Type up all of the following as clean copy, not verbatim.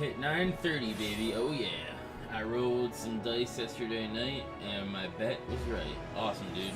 hit 930, baby. Oh yeah. I rolled some dice yesterday night, and my bet was right. Awesome, dude.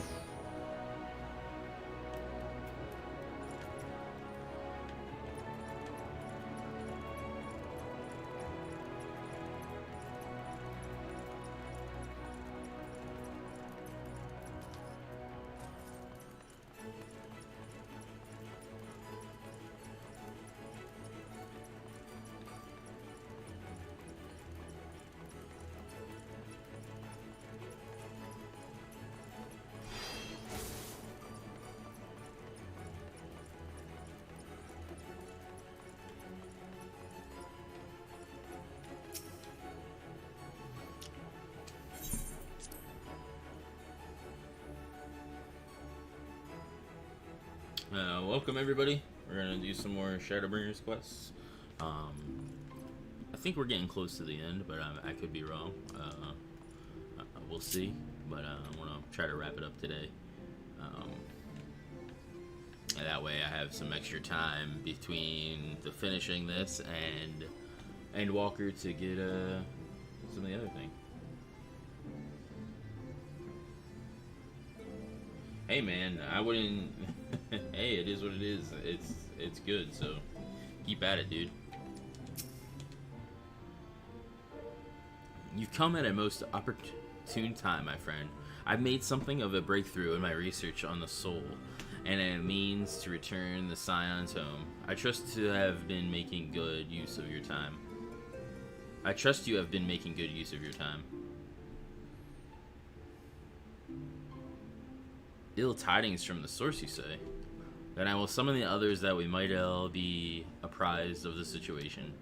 Welcome everybody. We're gonna do some more Shadowbringers quests. I think we're getting close to the end, but I could be wrong. We'll see. But I want to try to wrap it up today. That way, I have some extra time between the finishing this and Walker to get some of the other thing. Hey man, I wouldn't. Hey, it is what it is. It's good. So keep at it, dude. You've come at a most opportune time, my friend. I've made something of a breakthrough in my research on the soul, and a means to return the Scions home. I trust to have been making good use of your time. I trust you have been making good use of your time. Ill tidings from the source, you say? Then I will summon the others that we might all be apprised of the situation.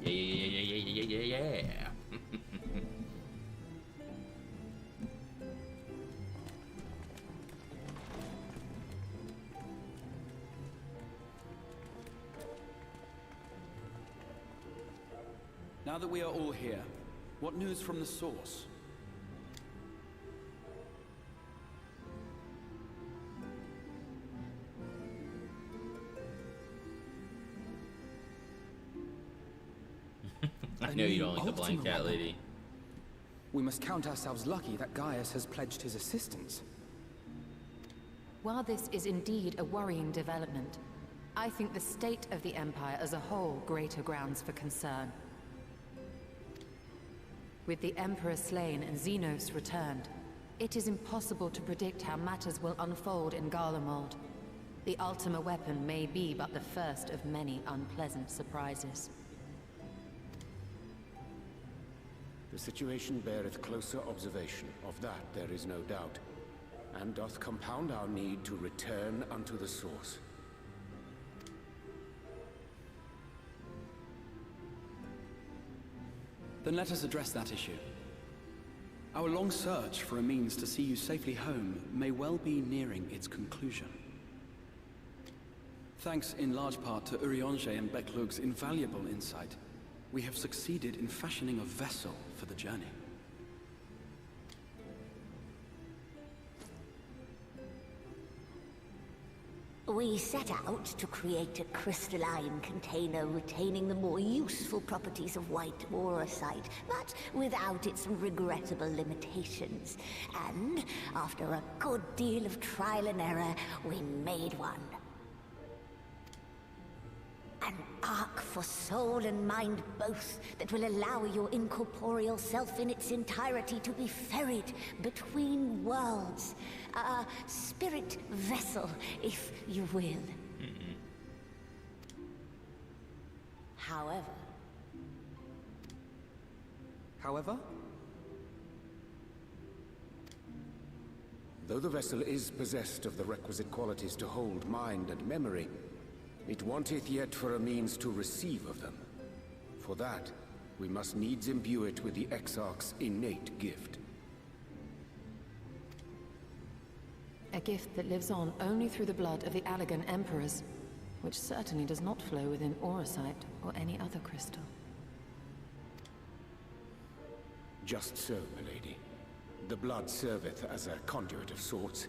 Yeah. Now that we are all here, what news from the source? I know you don't like the blind cat lady. We must count ourselves lucky that Gaius has pledged his assistance. While this is indeed a worrying development, I think the state of the Empire as a whole greater grounds for concern. With the Emperor slain and Xenos returned, it is impossible to predict how matters will unfold in Garlemald. The Ultima weapon may be but the first of many unpleasant surprises. The situation beareth closer observation, of that there is no doubt, and doth compound our need to return unto the source. Then let us address that issue. Our long search for a means to see you safely home may well be nearing its conclusion. Thanks in large part to Urianger and Beklug's invaluable insight, we have succeeded in fashioning a vessel for the journey. We set out to create a crystalline container retaining the more useful properties of white aurosite, but without its regrettable limitations. And after a good deal of trial and error, we made one. An ark for soul and mind both, that will allow your incorporeal self in its entirety to be ferried between worlds. A spirit vessel, if you will. However... Though the vessel is possessed of the requisite qualities to hold mind and memory, it wanteth yet for a means to receive of them. For that, we must needs imbue it with the Exarch's innate gift. A gift that lives on only through the blood of the Allegan Emperors, which certainly does not flow within aurosite or any other crystal. Just so, milady. The blood serveth as a conduit of sorts.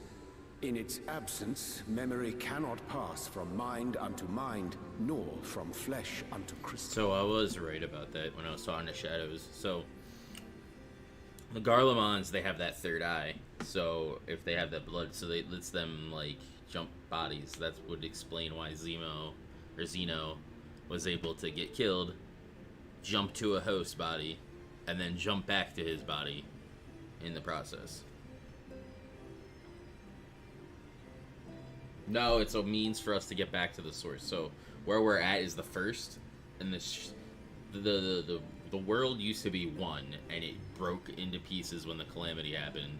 In its absence, memory cannot pass from mind unto mind, nor from flesh unto crystal. So I was right about that when I was talking to Shadows. So the Garlemons, they have that third eye. So if they have that blood, so it lets them like jump bodies. That would explain why Zeno was able to get killed, jump to a host body, and then jump back to his body in the process. No, it's a means for us to get back to the source. So where we're at is the first, and the world used to be one, and it broke into pieces when the calamity happened.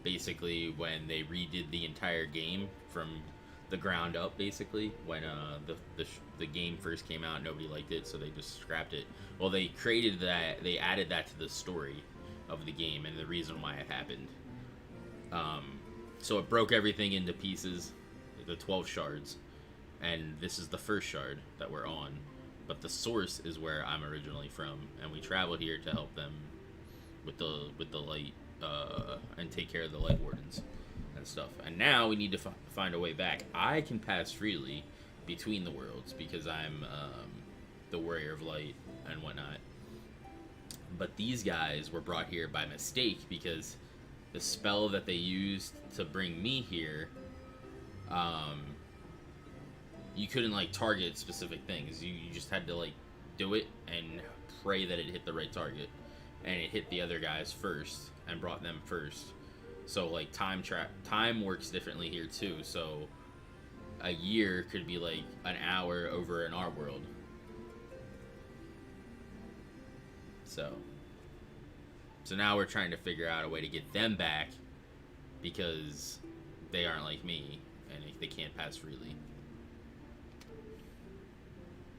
Basically, when they redid the entire game from the ground up, basically when the game first came out, nobody liked it, so they just scrapped it. Well, they created that, they added that to the story of the game and the reason why it happened. So it broke everything into pieces, the 12 shards, and this is the first shard that we're on. But the source is where I'm originally from, and we travel here to help them with the light and take care of the light wardens and stuff. And now we need to find a way back. I can pass freely between the worlds because I'm the warrior of light and whatnot. But these guys were brought here by mistake because the spell that they used to bring me here, you couldn't like target specific things. You just had to like do it and pray that it hit the right target, and it hit the other guys first and brought them first. So like time works differently here too. So a year could be like an hour over in our world. So now we're trying to figure out a way to get them back because they aren't like me and they can't pass freely.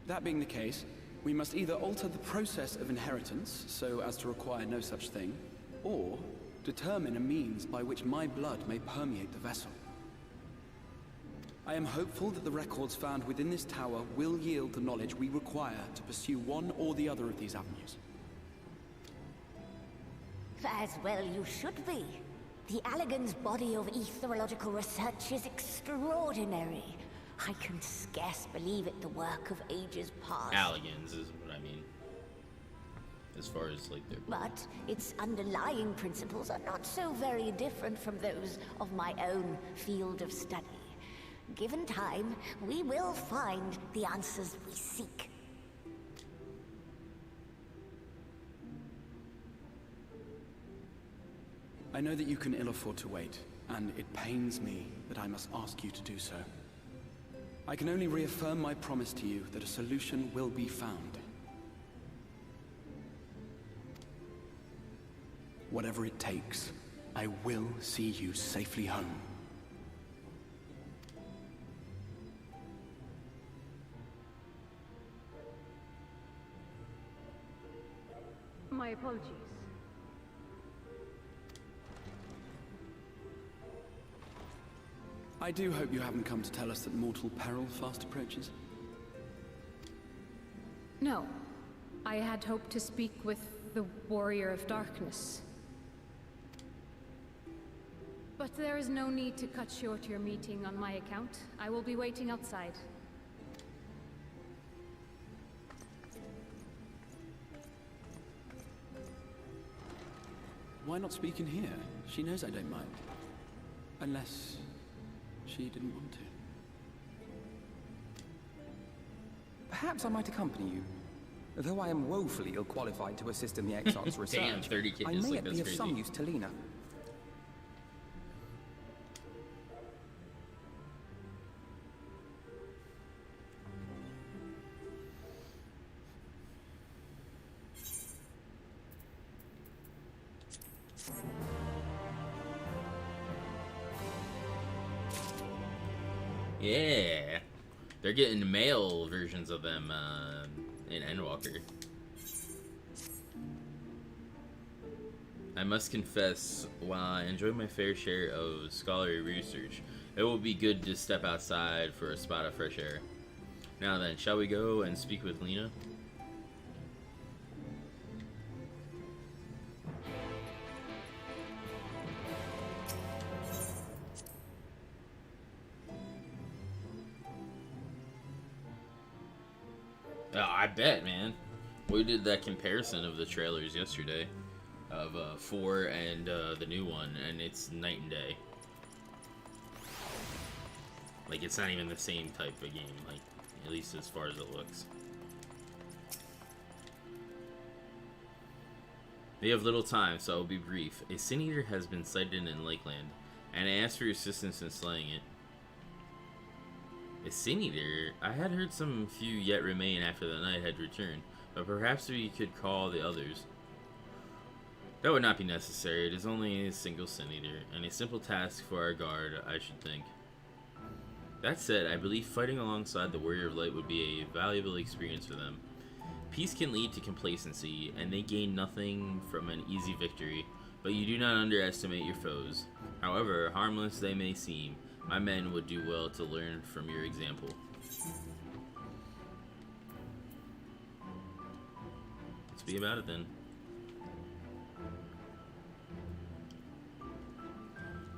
That being the case, we must either alter the process of inheritance so as to require no such thing, or determine a means by which my blood may permeate the vessel. I am hopeful that the records found within this tower will yield the knowledge we require to pursue one or the other of these avenues. As well you should be. The Allegan's body of etherological research is extraordinary. I can scarce believe it the work of ages past. Alligans is what I mean. As far as like their... But its underlying principles are not so very different from those of my own field of study. Given time, we will find the answers we seek. I know that you can ill afford to wait, and it pains me that I must ask you to do so. I can only reaffirm my promise to you that a solution will be found. Whatever it takes, I will see you safely home. My apologies. I do hope you haven't come to tell us that mortal peril fast approaches. No. I had hoped to speak with the Warrior of Darkness. But there is no need to cut short your meeting on my account. I will be waiting outside. Why not speak in here? She knows I don't mind. Unless she didn't want to. Perhaps I might accompany you. Though I am woefully ill-qualified to assist in the Exarch's research, Damn, 30 I kids, may like, yet that's be of crazy. some use to Lena. Yeah, they're getting male versions of them in Endwalker. I must confess, while I enjoy my fair share of scholarly research, it will be good to step outside for a spot of fresh air. Now then, shall we go and speak with Lena? I bet, man. We did that comparison of the trailers yesterday of 4 and the new one, and it's night and day. Like, it's not even the same type of game, like, at least as far as it looks. They have little time, so I'll be brief. A Sin Eater has been sighted in Lakeland, and I asked for your assistance in slaying it. A Sin Eater? I had heard some few yet remain after the night had returned, but perhaps we could call the others. That would not be necessary. It is only a single Sin Eater, and a simple task for our guard, I should think. That said, I believe fighting alongside the Warrior of Light would be a valuable experience for them. Peace can lead to complacency, and they gain nothing from an easy victory, but you do not underestimate your foes. However harmless they may seem, my men would do well to learn from your example. Let's be about it then.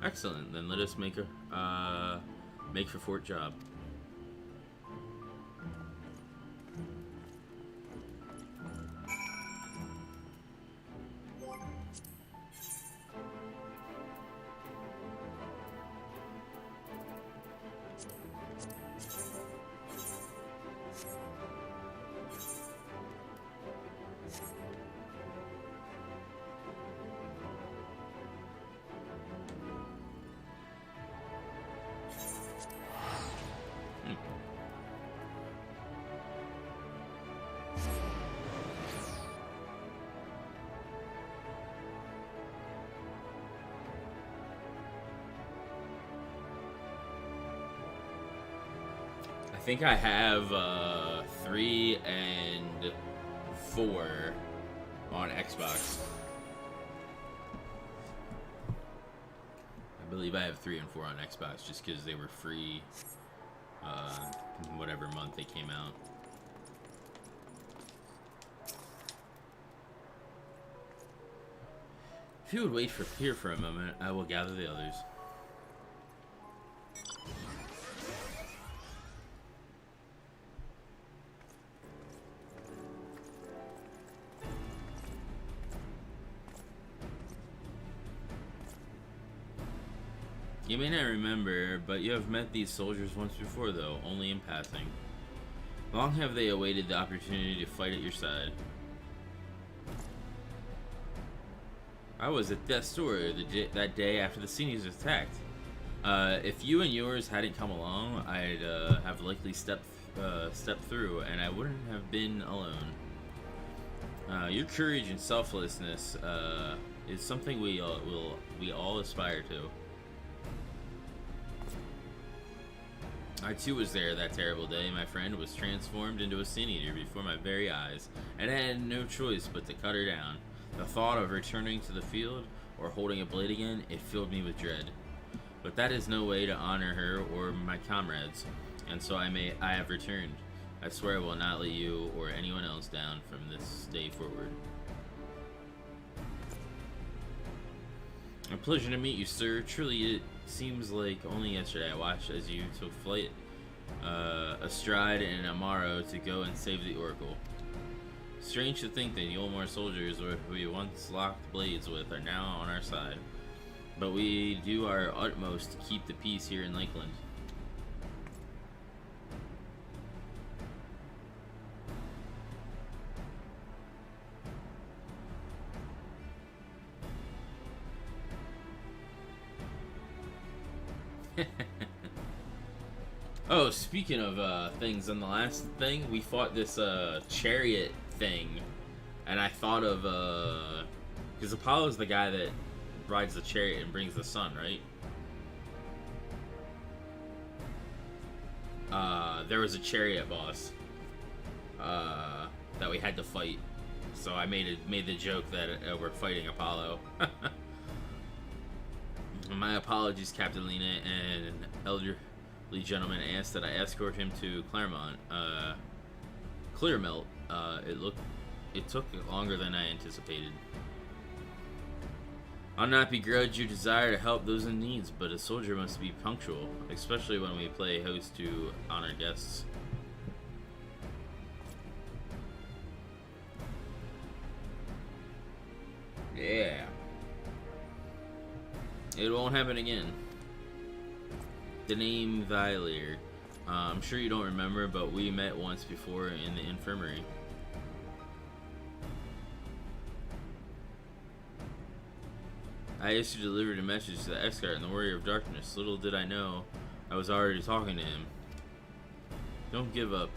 Excellent, then let us make for Fort Job. I think I have 3 and 4 on Xbox. I believe I have 3 and 4 on Xbox just because they were free whatever month they came out. If you would wait here for a moment, I will gather the others. You may not remember, but you have met these soldiers once before, though, only in passing. Long have they awaited the opportunity to fight at your side. I was at death's door that day after the seniors attacked. If you and yours hadn't come along, I'd have likely stepped through, and I wouldn't have been alone. Your courage and selflessness is something we all aspire to. I too was there that terrible day. My friend was transformed into a Sin Eater before my very eyes, and I had no choice but to cut her down. The thought of returning to the field or holding a blade again, it filled me with dread. But that is no way to honor her or my comrades, and so I have returned. I swear I will not let you or anyone else down from this day forward. A pleasure to meet you, sir. Truly, it seems like only yesterday I watched as you took flight astride in Amaro to go and save the Oracle. Strange to think that the Yolmor soldiers who we once locked blades with are now on our side. But we do our utmost to keep the peace here in Lakeland. Oh, speaking of things, on the last thing, we fought this chariot thing, and I thought of, because Apollo's the guy that rides the chariot and brings the sun, right? There was a chariot boss that we had to fight, so I made the joke that we're fighting Apollo. My apologies, Captain Lena, and an elderly gentleman asked that I escort him to Clearmelt. It took longer than I anticipated. I'll not begrudge your desire to help those in need, but a soldier must be punctual, especially when we play host to honored guests. Yeah. It won't happen again. The name Thylir. I'm sure you don't remember, but we met once before in the infirmary. I used to deliver a message to the Exarch and the Warrior of Darkness. Little did I know I was already talking to him. Don't give up.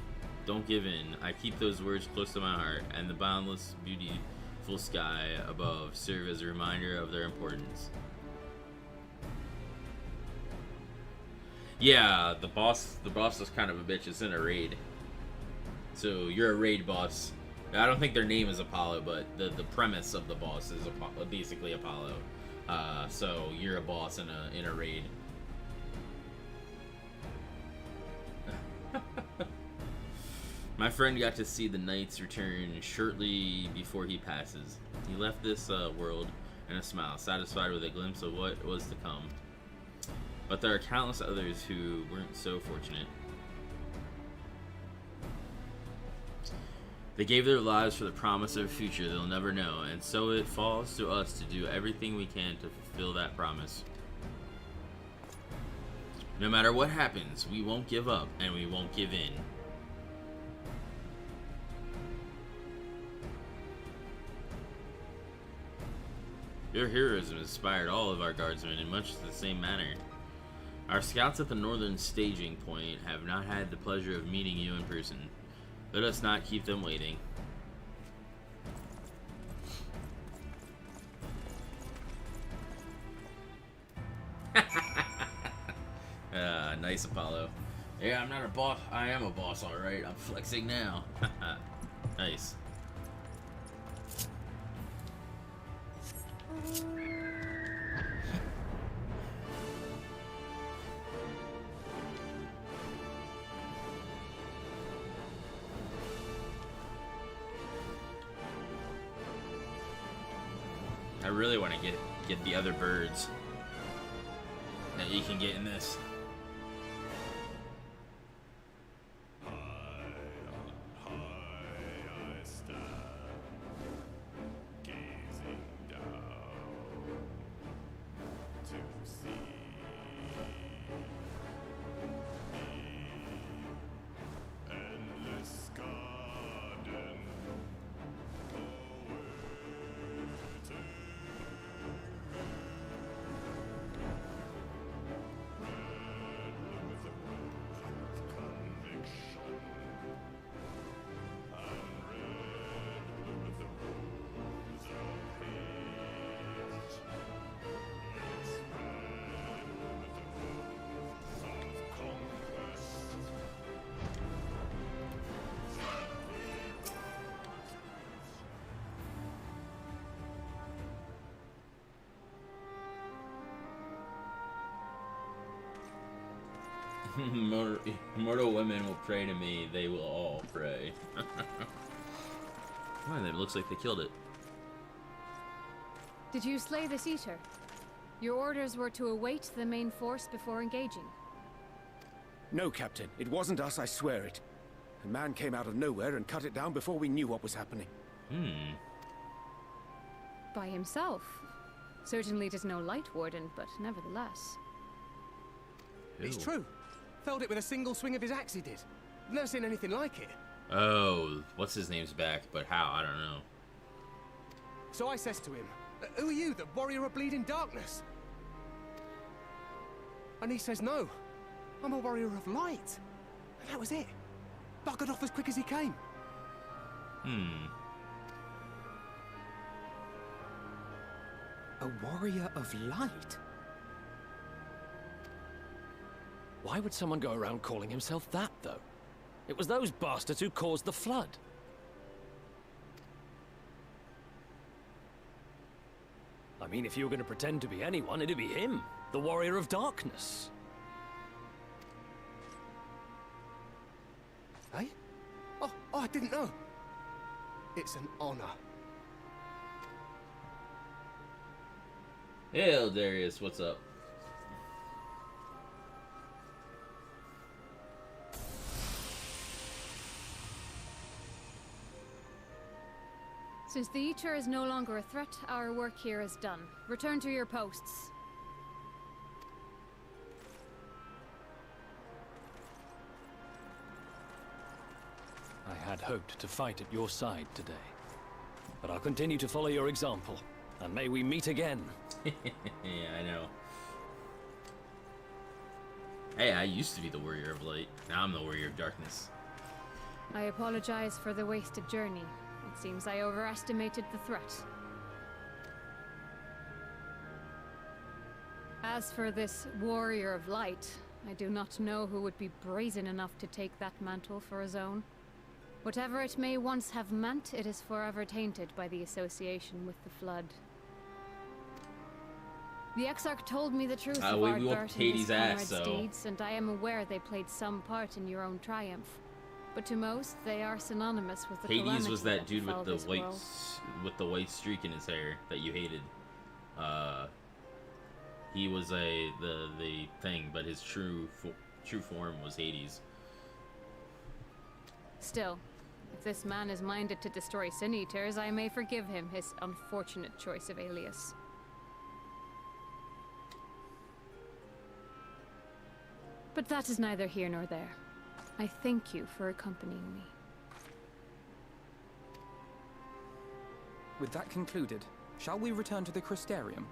Don't give in. I keep those words close to my heart, and the boundless, beautiful sky above serve as a reminder of their importance. Yeah, the boss is kind of a bitch. It's in a raid. So you're a raid boss. I don't think their name is Apollo, but the premise of the boss is basically Apollo. So you're a boss in a raid. My friend got to see the Knight's return shortly before he passes. He left this world in a smile, satisfied with a glimpse of what was to come. But there are countless others who weren't so fortunate. They gave their lives for the promise of a future they'll never know, and so it falls to us to do everything we can to fulfill that promise. No matter what happens, we won't give up and we won't give in. Your heroism inspired all of our guardsmen in much the same manner. Our scouts at the northern staging point have not had the pleasure of meeting you in person. Let us not keep them waiting. Nice, Apollo. Yeah, I'm not a boss. I am a boss, alright. I'm flexing now. Nice. I really want to get the other birds that you can get in this. Mortal women will pray to me, they will all pray. Well, it looks like they killed it. Did you slay this eater? Your orders were to await the main force before engaging. No, Captain. It wasn't us, I swear it. A man came out of nowhere and cut it down before we knew what was happening. By himself. Certainly it is no light warden, but nevertheless. It's true. Felled it with a single swing of his axe, he did. Never seen anything like it. Oh, what's his name's back, but how? I don't know. So I says to him, who are you, the warrior of bleeding darkness? And he says, no, I'm a warrior of light. And that was it. Buggered off as quick as he came. A warrior of light? Why would someone go around calling himself that, though? It was those bastards who caused the flood. I mean, if you were going to pretend to be anyone, it'd be him, the warrior of darkness. Eh? Oh, I didn't know. It's an honor. Hey, Darius, what's up? Since the Eater is no longer a threat, our work here is done. Return to your posts. I had hoped to fight at your side today. But I'll continue to follow your example. And may we meet again. Yeah, I know. Hey, I used to be the Warrior of Light. Now I'm the Warrior of Darkness. I apologize for the wasted journey. It seems I overestimated the threat. As for this Warrior of Light, I do not know who would be brazen enough to take that mantle for his own. Whatever it may once have meant, it is forever tainted by the association with the Flood. The Exarch told me the truth of we our whooped dirt and Hades' his ass, comrades' so... deeds, and I am aware they played some part in your own triumph. But to most, they are synonymous with the Hades was that calamity dude with befell the this white world. with the white streak in his hair that you hated. He was the thing, but his true form was Hades. Still, if this man is minded to destroy Sin Eaters, I may forgive him his unfortunate choice of alias. But that is neither here nor there. I thank you for accompanying me. With that concluded, shall we return to the Crystarium?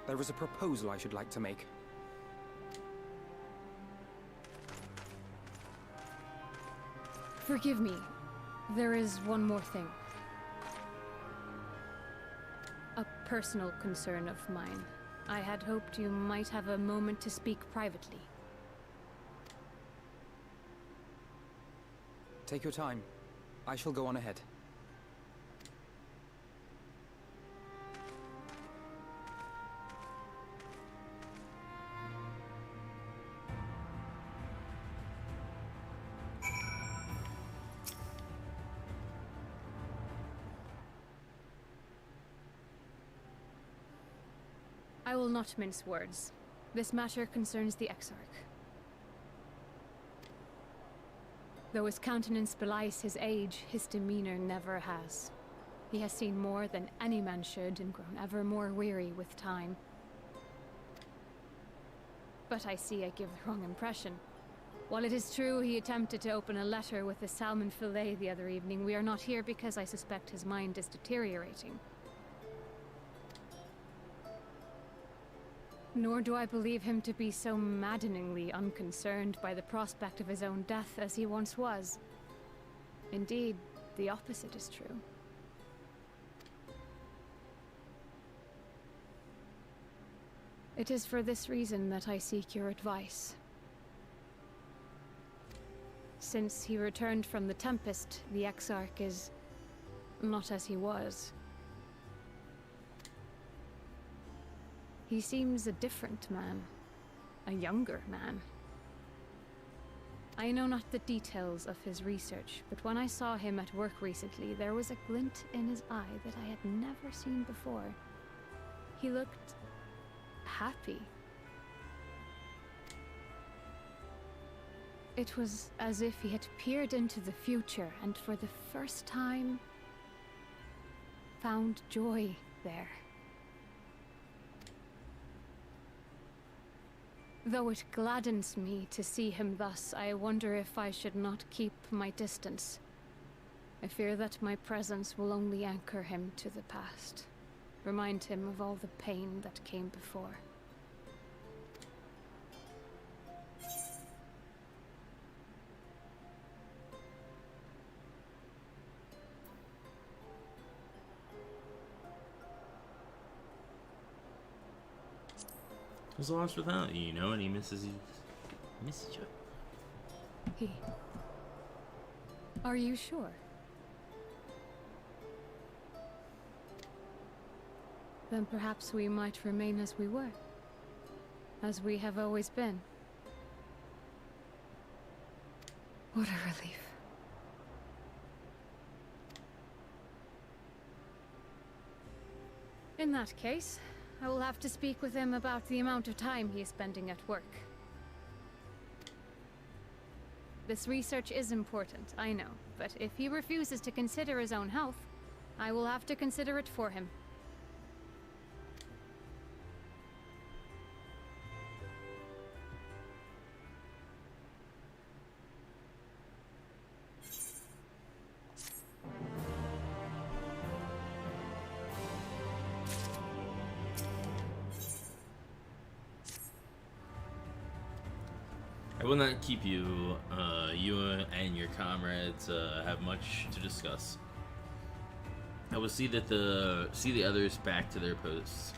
There is a proposal I should like to make. Forgive me. There is one more thing. A personal concern of mine. I had hoped you might have a moment to speak privately. Take your time. I shall go on ahead. I will not mince words. This matter concerns the Exarch. Though his countenance belies his age, his demeanor never has. He has seen more than any man should and grown ever more weary with time. But I see I give the wrong impression. While it is true he attempted to open a letter with a salmon fillet the other evening, we are not here because I suspect his mind is deteriorating. Nor do I believe him to be so maddeningly unconcerned by the prospect of his own death as he once was. Indeed, the opposite is true. It is for this reason that I seek your advice. Since he returned from the Tempest, the Exarch is not as he was. He seems a different man. A younger man. I know not the details of his research, but when I saw him at work recently, there was a glint in his eye that I had never seen before. He looked happy. It was as if he had peered into the future and for the first time found joy there. Though it gladdens me to see him thus, I wonder if I should not keep my distance. I fear that my presence will only anchor him to the past, remind him of all the pain that came before. What's lost without you, and he misses you. Misses you. He... Are you sure? Then perhaps we might remain as we were. As we have always been. What a relief. In that case, I will have to speak with him about the amount of time he is spending at work. This research is important, I know, but if he refuses to consider his own health, I will have to consider it for him. I will not keep you. You and your comrades have much to discuss. I will see that the others back to their posts.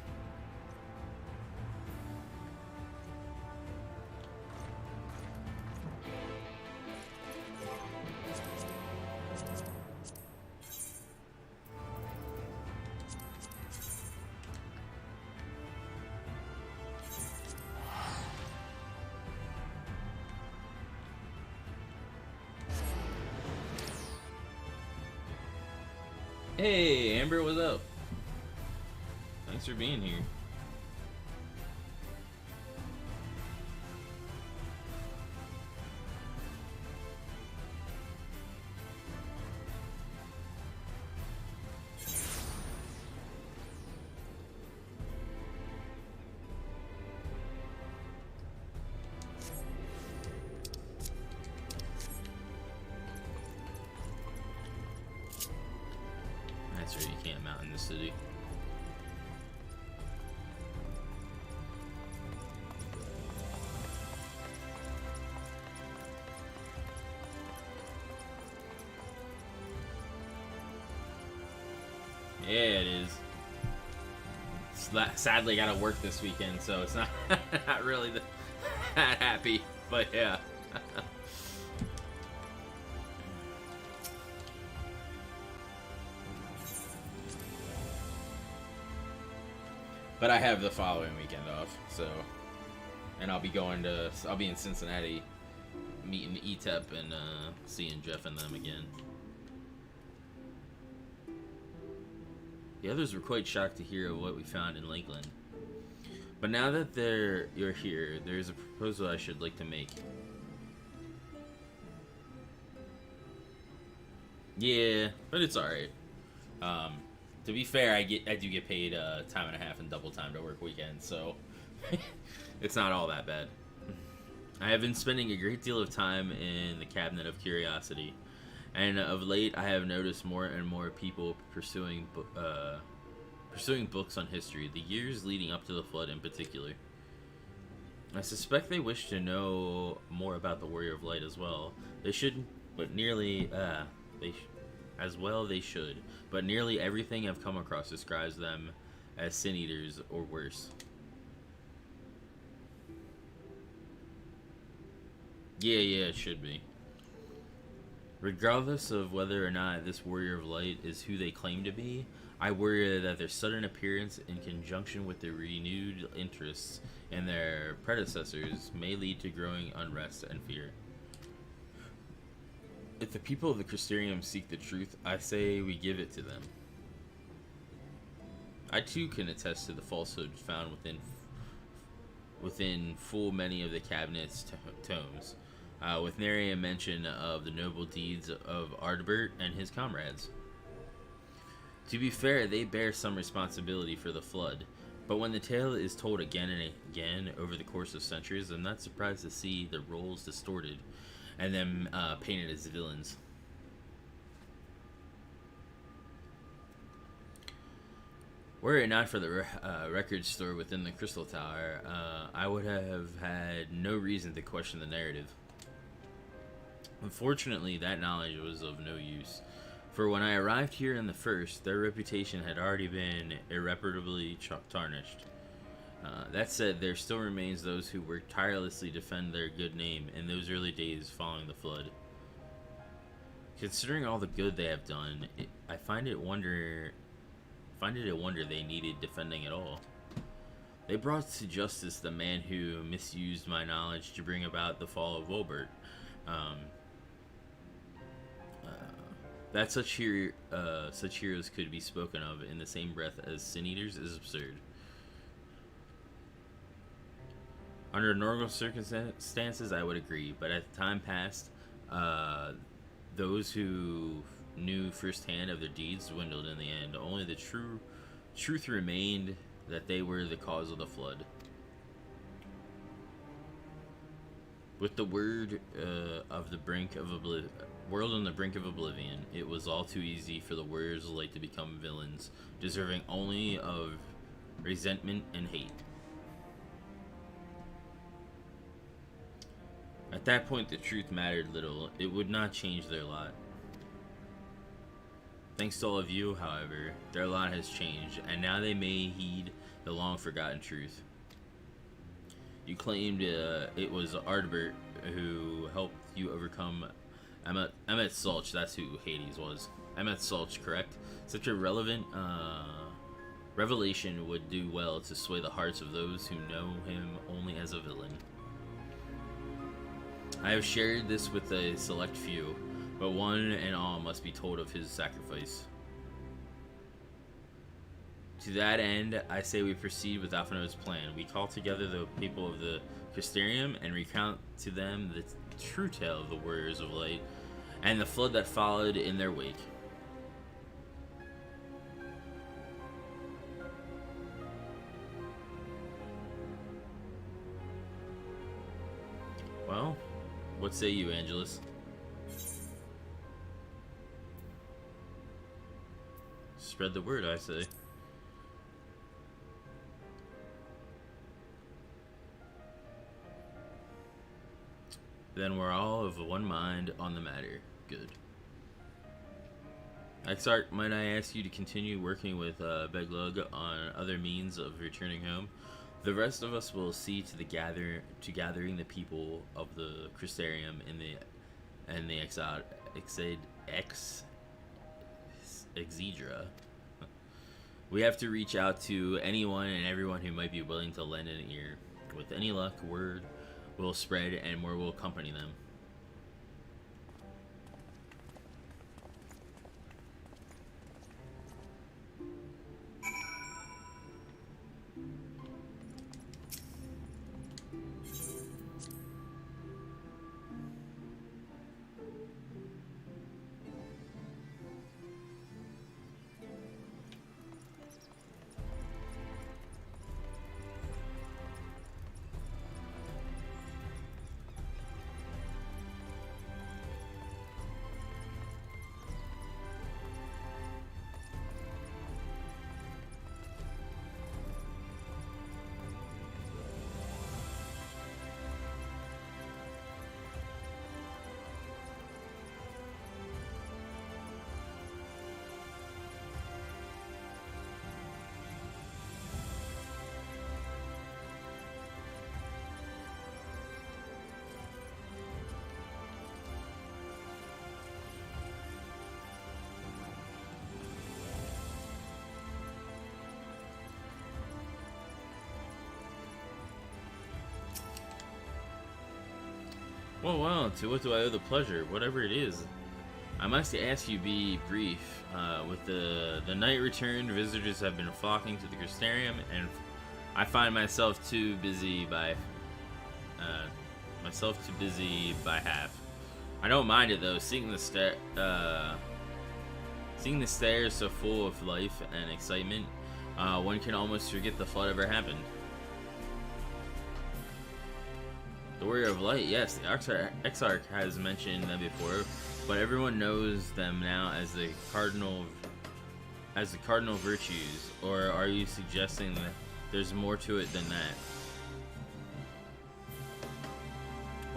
Hey, Amber, what's up? Thanks for being here. That's right, you can't mount in the city. Yeah, it is. Sadly, I gotta work this weekend, so it's not not really that happy, but yeah. But I have the following weekend off, so, and I'll be in Cincinnati, meeting ETEP and seeing Jeff and them again. The others were quite shocked to hear of what we found in Lakeland. But now that you're here, there's a proposal I should like to make. Yeah, but it's alright. To be fair, I do get paid time and a half and double time to work weekends, so it's not all that bad. I have been spending a great deal of time in the Cabinet of Curiosity, and of late I have noticed more and more people pursuing books on history, the years leading up to the Flood in particular. I suspect they wish to know more about the Warrior of Light as well. They should, but nearly they should, but nearly everything I've come across describes them as sin eaters or worse. Yeah, it should be. Regardless of whether or not this Warrior of Light is who they claim to be, I worry that their sudden appearance in conjunction with their renewed interests in their predecessors may lead to growing unrest and fear. If the people of the Crystarium seek the truth, I say we give it to them. I too can attest to the falsehood found within full many of the cabinet's tomes, with nary a mention of the noble deeds of Ardbert and his comrades. To be fair, they bear some responsibility for the Flood, but when the tale is told again and again over the course of centuries, I'm not surprised to see the roles distorted and them painted as villains. Were it not for the record store within the Crystal Tower, I would have had no reason to question the narrative. Unfortunately, that knowledge was of no use, for when I arrived here in the first, their reputation had already been irreparably tarnished. That said, there still remains those who work tirelessly to defend their good name in those early days following the Flood. Considering all the good they have done, I find it a wonder they needed defending at all. They brought to justice the man who misused my knowledge to bring about the fall of Wolbert. That such heroes could be spoken of in the same breath as sin eaters is absurd. Under normal circumstances, I would agree, but as time passed, those who knew firsthand of their deeds dwindled in the end. Only the truth remained that they were the cause of the flood. With the world on the brink of oblivion, it was all too easy for the warriors of light to become villains, deserving only of resentment and hate. At that point, the truth mattered little. It would not change their lot. Thanks to all of you, however, their lot has changed, and now they may heed the long-forgotten truth. You claimed it was Ardbert who helped you overcome Emmet Sulch. That's who Hades was. Emmet Sulch, correct? Such a relevant revelation would do well to sway the hearts of those who know him only as a villain. I have shared this with a select few, but one and all must be told of his sacrifice. To that end, I say we proceed with Alphinaud's plan. We call together the people of the Crystarium and recount to them the true tale of the Warriors of Light and the flood that followed in their wake. Well, what say you, Angelus? Spread the word, I say. Then we're all of one mind on the matter. Good. Exarch, might I ask you to continue working with Beglug on other means of returning home? The rest of us will see to the gathering the people of the Crystarium in the Exedra. We have to reach out to anyone and everyone who might be willing to lend an ear. With any luck, word will spread and more will accompany them. Well, well, to what do I owe the pleasure? Whatever it is. I must ask you be brief. With the night returned, visitors have been flocking to the Crystarium, and I find myself too busy by half. I don't mind it though, seeing the stairs so full of life and excitement, one can almost forget the flood ever happened. The Warrior of Light, yes, the Exarch has mentioned them before, but everyone knows them now as the cardinal virtues. Or are you suggesting that there's more to it than that?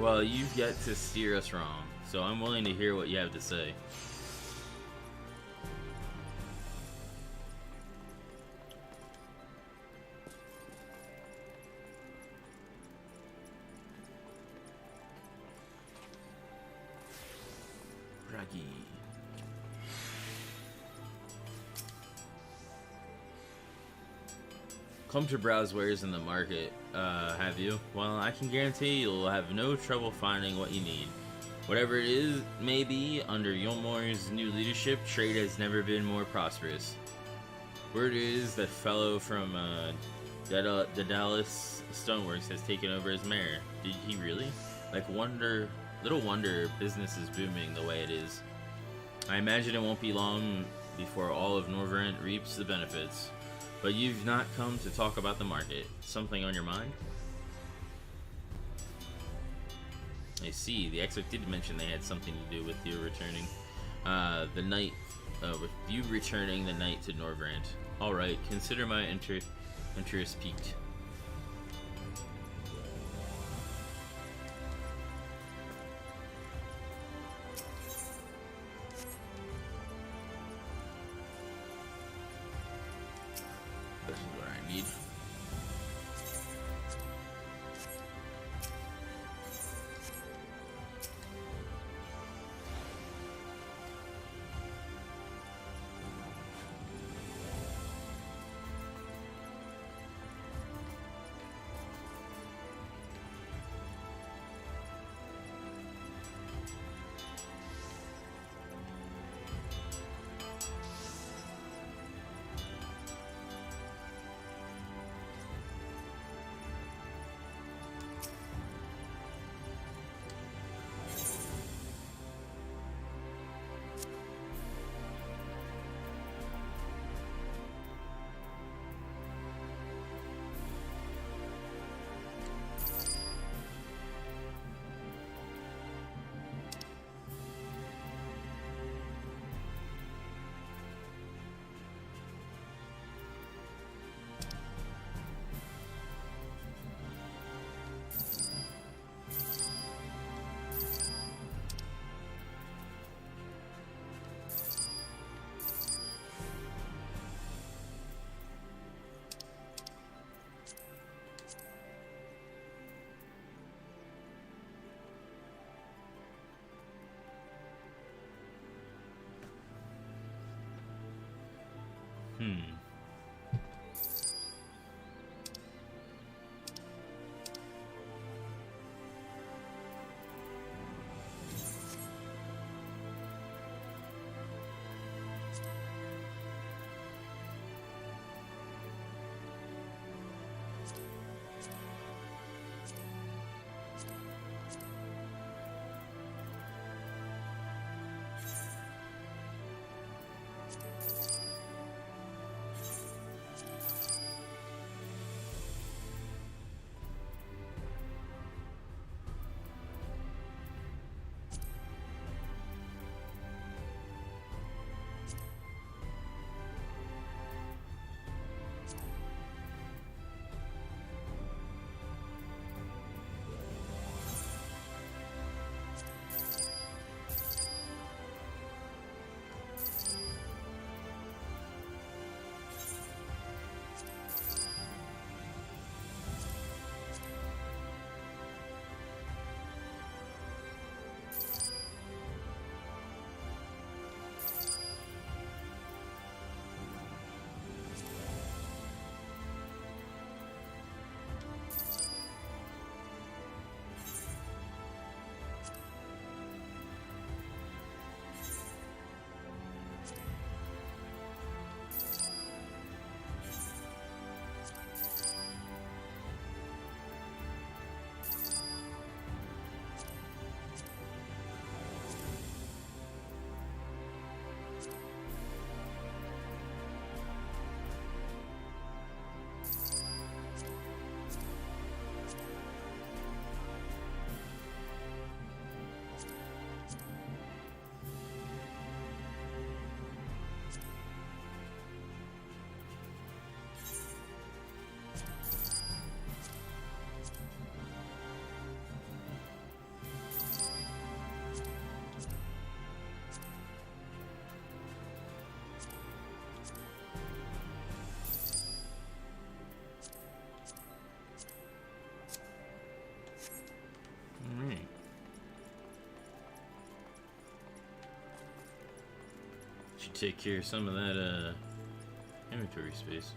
Well, you've yet to steer us wrong, so I'm willing to hear what you have to say. Come to browse wares in the market, have you? Well, I can guarantee you'll have no trouble finding what you need. Whatever it is, maybe, under Yulmor's new leadership, trade has never been more prosperous. Word is that fellow from Daedalus Stoneworks has taken over as mayor. Did he really? Little wonder business is booming the way it is. I imagine it won't be long before all of Norvrent reaps the benefits. But you've not come to talk about the market. Something on your mind? I see. The exec did mention they had something to do with you returning. With you returning the night to Norvrent. Alright, consider my interest piqued. This is what I need. Should take care of some of that inventory space.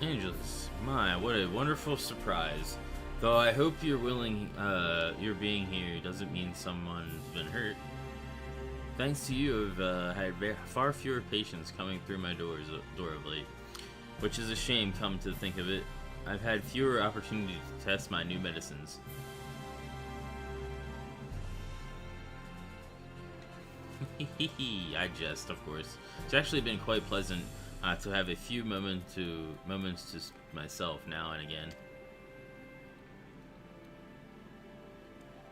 Angelus, my, what a wonderful surprise. Though I hope you're willing, your being here doesn't mean someone's been hurt. Thanks to you, I've had far fewer patients coming through my door of late. Which is a shame, come to think of it. I've had fewer opportunities to test my new medicines. I jest, of course. It's actually been quite pleasant to have a few moments to myself now and again.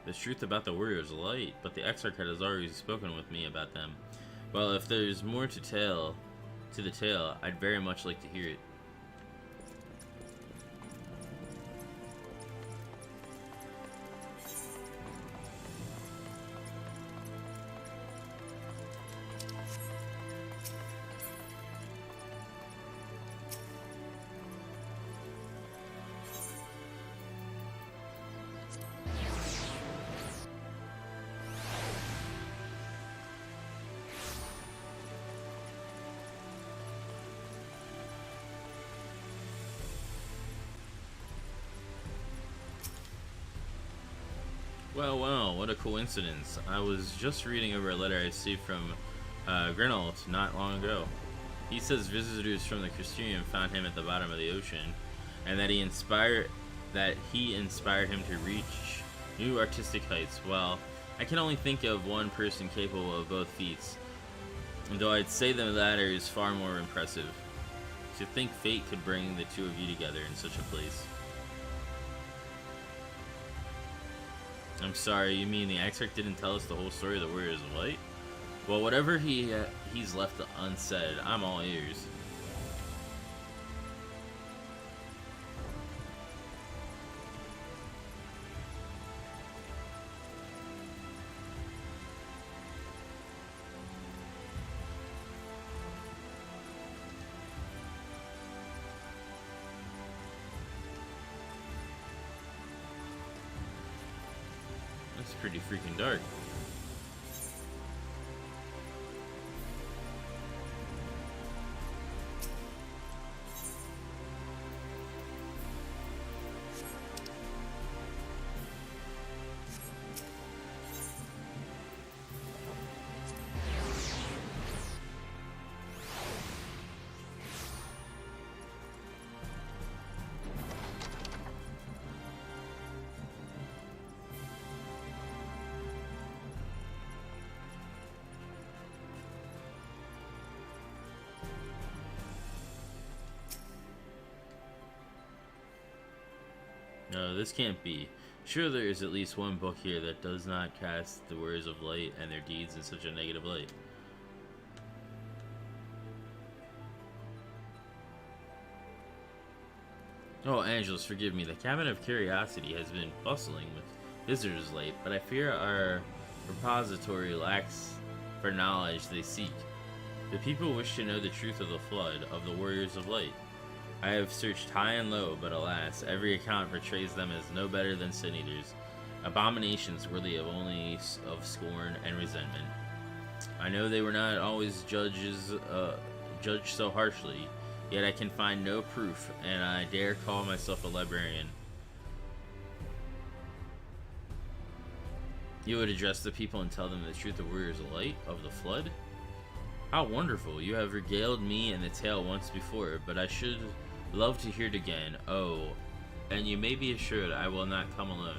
The truth about the Warriors of Light, but the Exarch has already spoken with me about them. Well, if there's more to the tale, I'd very much like to hear it. Well, what a coincidence. I was just reading over a letter I received from Grinault not long ago. He says visitors from the Crystarium found him at the bottom of the ocean, and that he inspired him to reach new artistic heights. Well, I can only think of one person capable of both feats, though I'd say the latter is far more impressive. To think fate could bring the two of you together in such a place. I'm sorry, you mean the Exarch didn't tell us the whole story of the Warriors of Light? Well, whatever he's left unsaid, I'm all ears. It's pretty freaking dark. No, this can't be. Sure, there is at least one book here that does not cast the Warriors of Light and their deeds in such a negative light. Oh, Angelus, forgive me. The Cabinet of Curiosity has been bustling with visitors late, but I fear our repository lacks for knowledge they seek. The people wish to know the truth of the flood of the Warriors of Light. I have searched high and low, but alas, every account portrays them as no better than sin eaters, abominations worthy of only of scorn and resentment. I know they were not always judged so harshly, yet I can find no proof, and I dare call myself a librarian. You would address the people and tell them the truth of Warriors of Light, of the flood? How wonderful! You have regaled me in the tale once before, but I should love to hear it again. Oh, and you may be assured I will not come alone.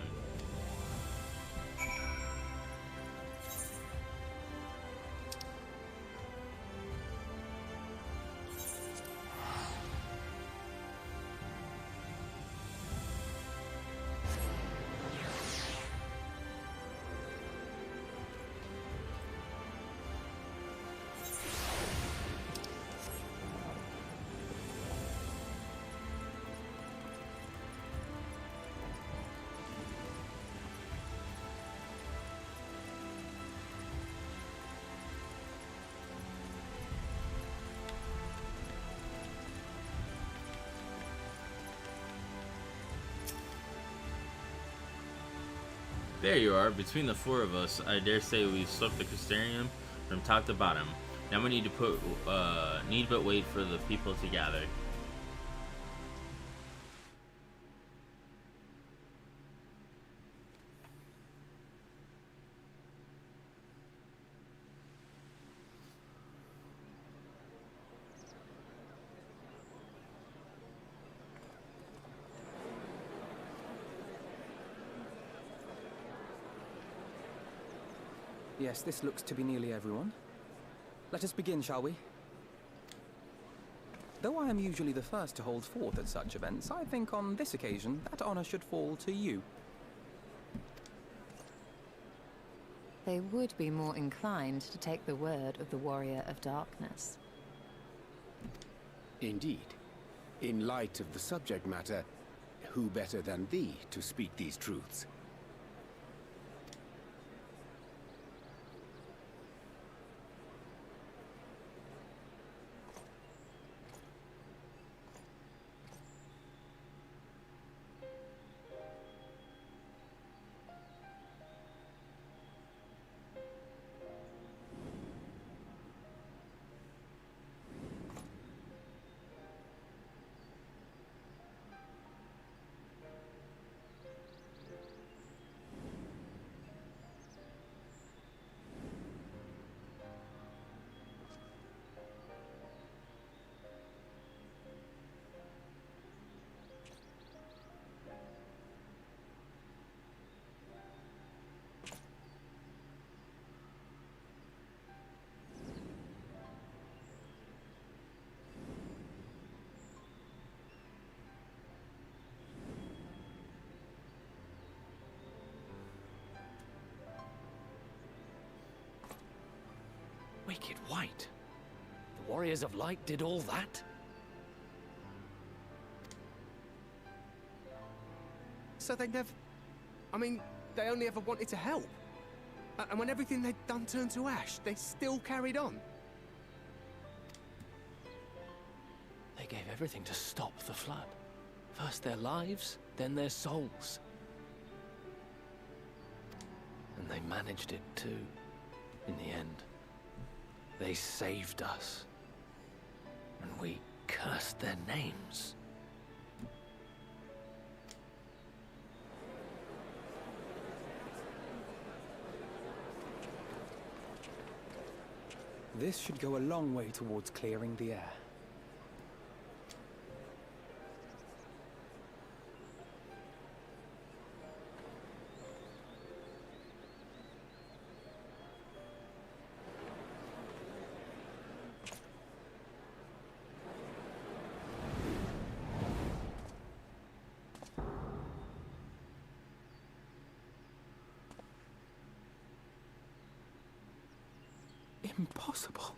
There you are. Between the four of us, I dare say we've swept the Crystarium from top to bottom. Now we need to need but wait for the people to gather. Yes, this looks to be nearly everyone. Let us begin, shall we? Though I am usually the first to hold forth at such events, I think on this occasion that honor should fall to you. They would be more inclined to take the word of the Warrior of Darkness. Indeed. In light of the subject matter, who better than thee to speak these truths? Wicked White? The Warriors of Light did all that? So they never... I mean, they only ever wanted to help. And when everything they'd done turned to ash, they still carried on. They gave everything to stop the flood. First their lives, then their souls. And they managed it too, in the end. They saved us. And we cursed their names. This should go a long way towards clearing the air. Impossible.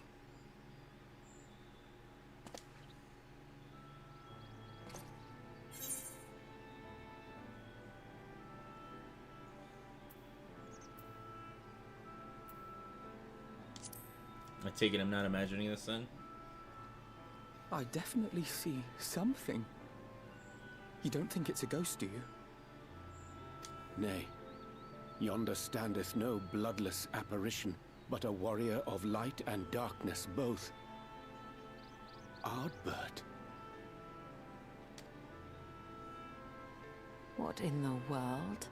I take it I'm not imagining this then? I definitely see something. You don't think it's a ghost, do you? Nay. Yonder standeth no bloodless apparition, but a warrior of light and darkness both. Ardbert. What in the world?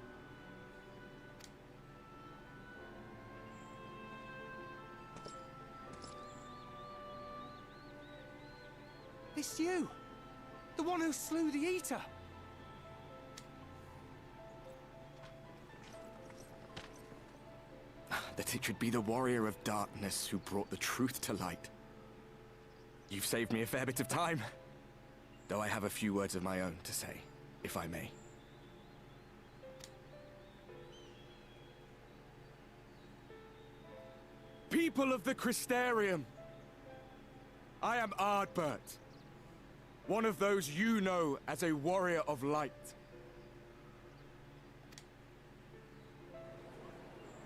It's you! The one who slew the Eater! That it should be the Warrior of Darkness who brought the truth to light. You've saved me a fair bit of time. Though I have a few words of my own to say, if I may. People of the Crystarium! I am Ardbert. One of those you know as a Warrior of Light.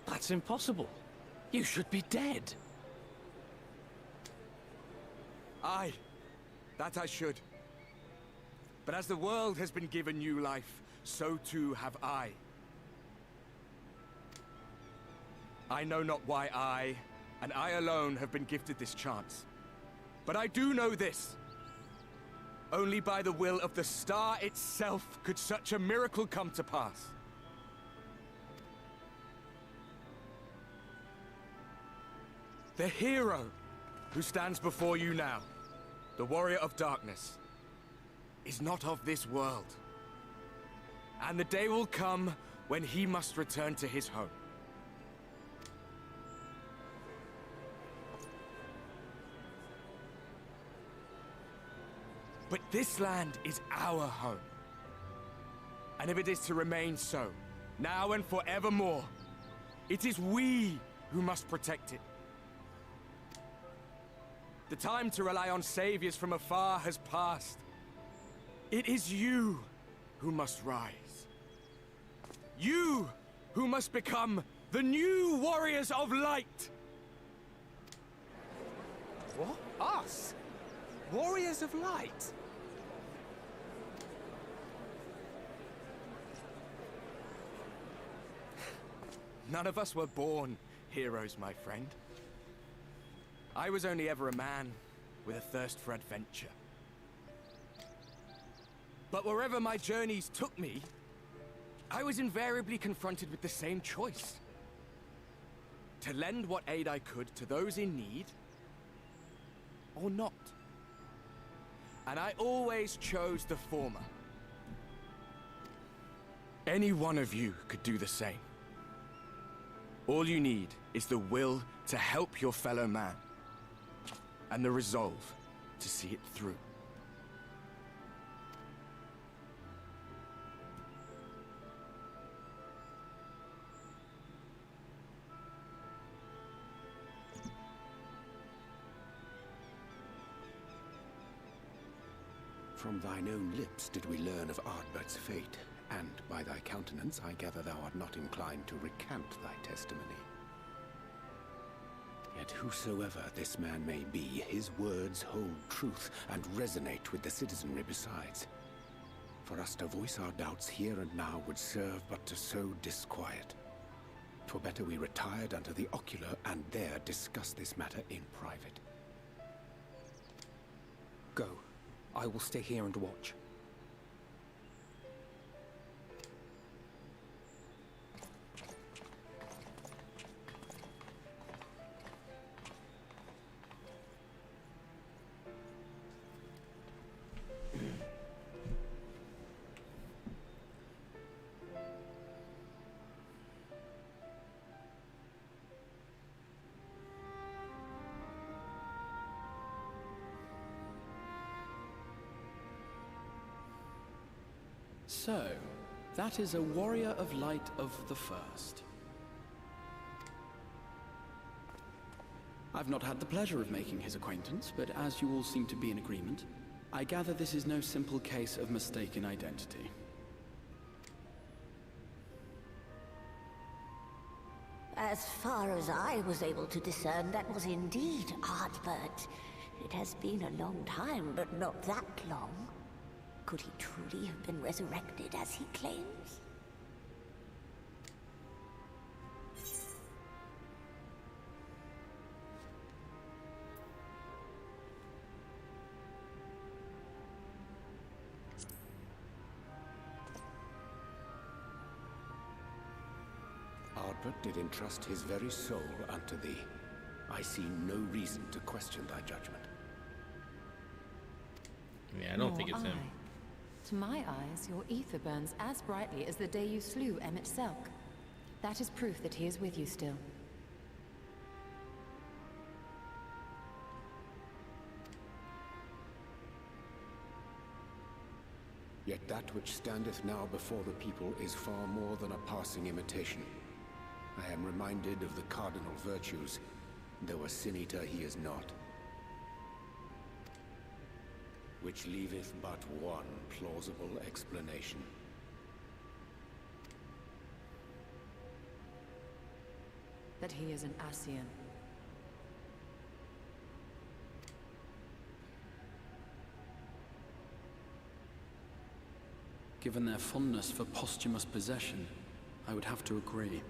That's impossible. You should be dead. Aye, that I should. But as the world has been given new life, so too have I. I know not why I, and I alone, have been gifted this chance. But I do know this. Only by the will of the star itself could such a miracle come to pass. The hero who stands before you now, the Warrior of Darkness, is not of this world. And the day will come when he must return to his home. This land is our home. And if it is to remain so, now and forevermore, it is we who must protect it. The time to rely on saviors from afar has passed. It is you who must rise. You who must become the new warriors of light! What? Us? Warriors of light? None of us were born heroes, my friend. I was only ever a man with a thirst for adventure. But wherever my journeys took me, I was invariably confronted with the same choice. To lend what aid I could to those in need, or not. And I always chose the former. Any one of you could do the same. All you need is the will to help your fellow man, and the resolve to see it through. From thine own lips did we learn of Ardbert's fate, and by thy countenance I gather thou art not inclined to recant thy testimony. Yet whosoever this man may be, his words hold truth and resonate with the citizenry besides. For us to voice our doubts here and now would serve but to sow disquiet. 'Twere better we retired unto the ocular and there discuss this matter in private. Go. I will stay here and watch. So, that is a warrior of light of the first. I've not had the pleasure of making his acquaintance, but as you all seem to be in agreement, I gather this is no simple case of mistaken identity. As far as I was able to discern, that was indeed Ardbert. It has been a long time, but not that long. Could he truly have been resurrected as he claims? Ardbert did entrust his very soul unto thee. I see no reason to question thy judgment. Yeah, I don't think it's him. To my eyes, your ether burns as brightly as the day you slew Emmett Selk. That is proof that he is with you still. Yet that which standeth now before the people is far more than a passing imitation. I am reminded of the cardinal virtues, though a sin-eater he is not. Which leaveth but one plausible explanation. That he is an Ascian. Given their fondness for posthumous possession, I would have to agree.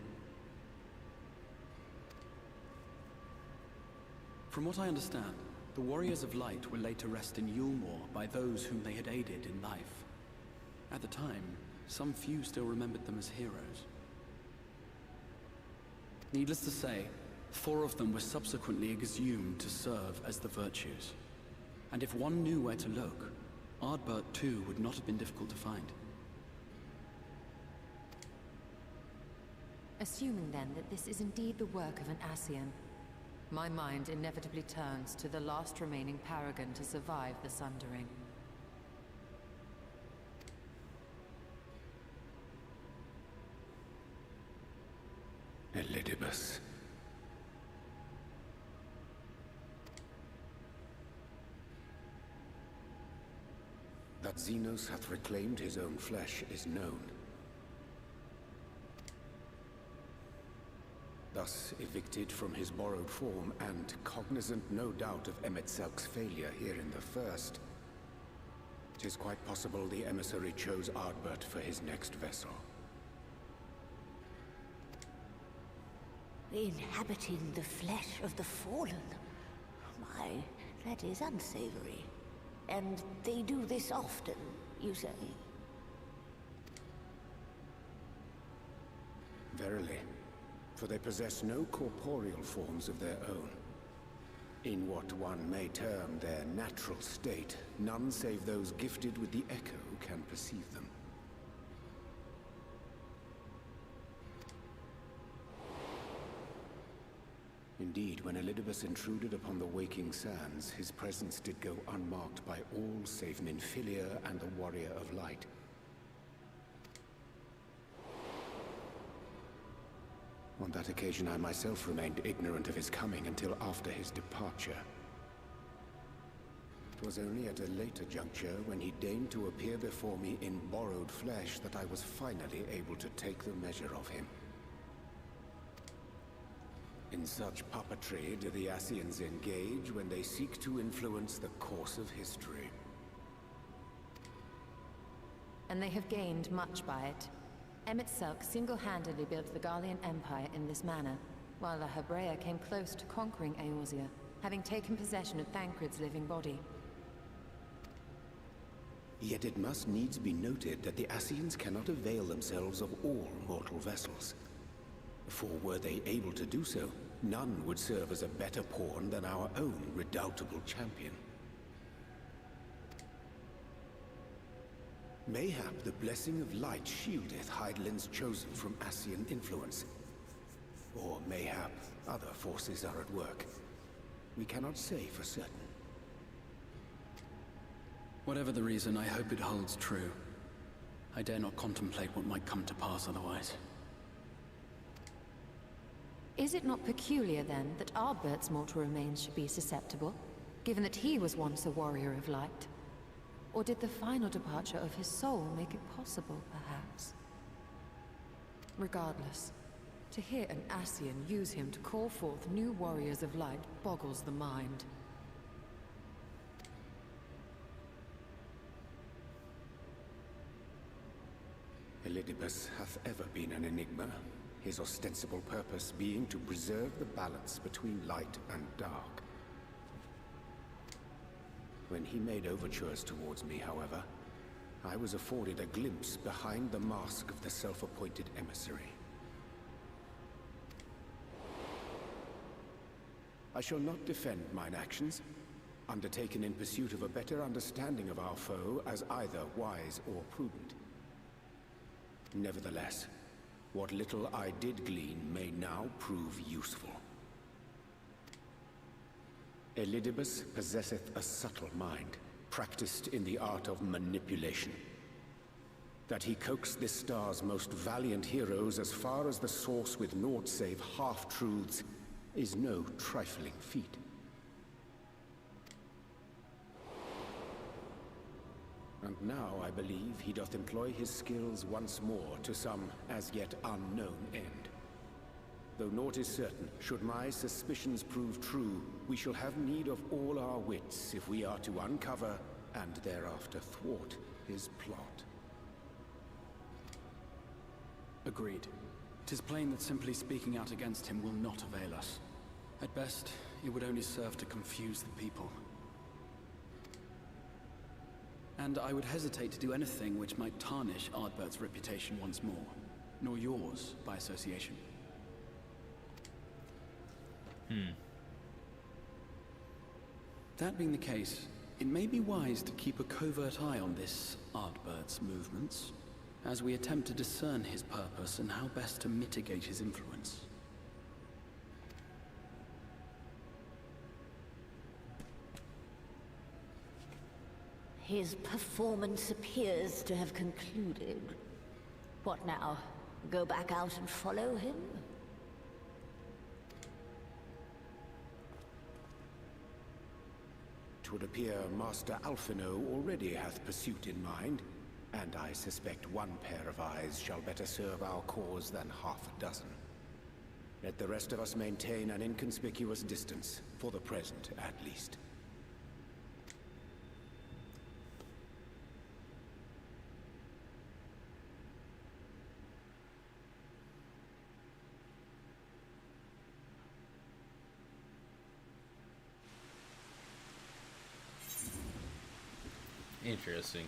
From what I understand, the Warriors of Light were laid to rest in Yulmore by those whom they had aided in life. At the time, some few still remembered them as heroes. Needless to say, 4 of them were subsequently exhumed to serve as the virtues. And if one knew where to look, Ardbert too would not have been difficult to find. Assuming then that this is indeed the work of an Ascian, my mind inevitably turns to the last remaining paragon to survive the Sundering. Elidibus. That Xenos hath reclaimed his own flesh is known. Thus evicted from his borrowed form, and cognizant no doubt of Emet-Selk's failure here in the First, 'tis quite possible the emissary chose Ardbert for his next vessel. Inhabiting the flesh of the fallen. My, that is unsavory. And they do this often, you say? Verily, for they possess no corporeal forms of their own. In what one may term their natural state, none save those gifted with the echo can perceive them. Indeed, when Elidibus intruded upon the waking sands, his presence did go unmarked by all save Minfilia and the Warrior of Light. On that occasion, I myself remained ignorant of his coming until after his departure. It was only at a later juncture, when he deigned to appear before me in borrowed flesh, that I was finally able to take the measure of him. In such puppetry do the Ascians engage when they seek to influence the course of history. And they have gained much by it. Emet-Selk single-handedly built the Garlean Empire in this manner, while the Hebrea came close to conquering Eorzea, having taken possession of Thancred's living body. Yet it must needs be noted that the Ascians cannot avail themselves of all mortal vessels. For were they able to do so, none would serve as a better pawn than our own redoubtable champion. Mayhap the blessing of light shieldeth Hydaelyn's chosen from Ascian influence. Or mayhap other forces are at work. We cannot say for certain. Whatever the reason, I hope it holds true. I dare not contemplate what might come to pass otherwise. Is it not peculiar, then, that Ardbert's mortal remains should be susceptible, given that he was once a warrior of light? Or did the final departure of his soul make it possible, perhaps? Regardless, to hear an Ascian use him to call forth new warriors of light boggles the mind. Elidibus hath ever been an enigma, his ostensible purpose being to preserve the balance between light and dark. When he made overtures towards me, however, I was afforded a glimpse behind the mask of the self-appointed emissary. I shall not defend mine actions, undertaken in pursuit of a better understanding of our foe as either wise or prudent. Nevertheless, what little I did glean may now prove useful. Elidibus possesseth a subtle mind, practiced in the art of manipulation. That he coaxed this star's most valiant heroes as far as the source with naught save half-truths is no trifling feat. And now I believe he doth employ his skills once more to some as yet unknown end. Though naught is certain, should my suspicions prove true, we shall have need of all our wits if we are to uncover and thereafter thwart his plot. Agreed. 'Tis plain that simply speaking out against him will not avail us. At best, it would only serve to confuse the people. And I would hesitate to do anything which might tarnish Ardbert's reputation once more, nor yours by association. That being the case, it may be wise to keep a covert eye on this Ardbert's movements, as we attempt to discern his purpose and how best to mitigate his influence. His performance appears to have concluded. What now? Go back out and follow him? It would appear Master Alphino already hath pursuit in mind, and I suspect one pair of eyes shall better serve our cause than half a dozen. Let the rest of us maintain an inconspicuous distance, for the present at least. Interesting.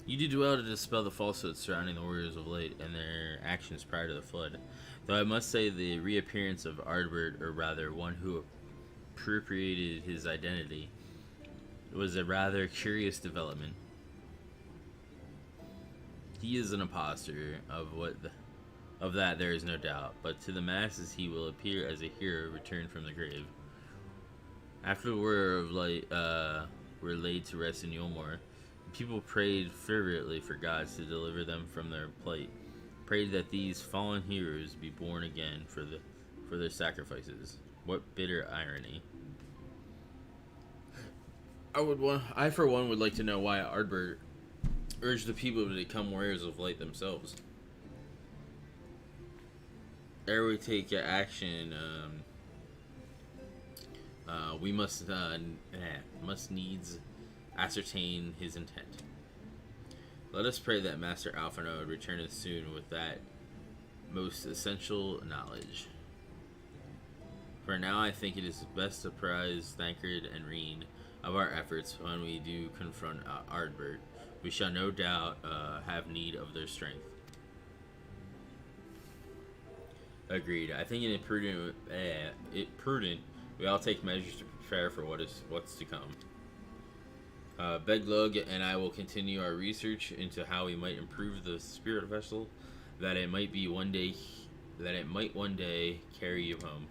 You did well to dispel the falsehoods surrounding the Warriors of Light and their actions prior to the Flood. Though I must say the reappearance of Ardbert, or rather one who appropriated his identity, was a rather curious development. He is an imposter, of that there is no doubt, but to the masses he will appear as a hero returned from the grave. After the Warriors of Light were laid to rest in Yulmore, people prayed fervently for gods to deliver them from their plight, prayed that these fallen heroes be born again for their sacrifices. What bitter irony. I for one would like to know why Ardbert urged the people to become warriors of light themselves. Ere we take action, we must needs ascertain his intent. Let us pray that Master Alphino returneth soon with that most essential knowledge. For now I think it is best to apprise Thancred and Reen of our efforts when we do confront Ardbert. We shall no doubt have need of their strength. Agreed. I think it prudent we all take measures to prepare for what's to come. Beglug and I will continue our research into how we might improve the spirit vessel, that it might one day carry you home.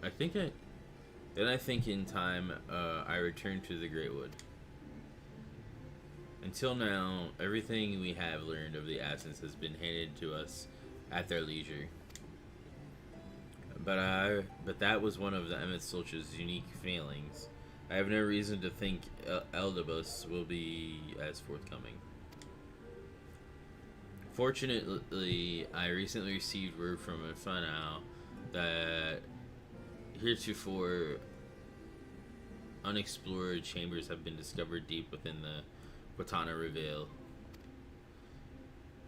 I think in time I return to the Great Wood. Until now, everything we have learned of the Assassins has been handed to us at their leisure. But that was one of the Emmett Solch's unique failings. I have no reason to think Eldebus will be as forthcoming. Fortunately, I recently received word from Fanau that heretofore unexplored chambers have been discovered deep within the Quatana Reveal.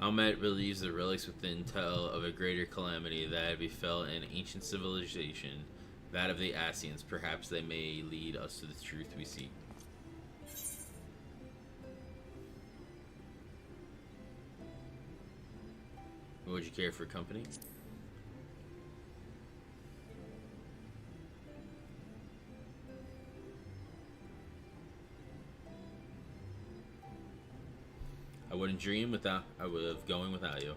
Almet believes the relics within tell of a greater calamity that had befell an ancient civilization, that of the Ascians. Perhaps they may lead us to the truth we seek. Would you care for company? I wouldn't dream of going without you.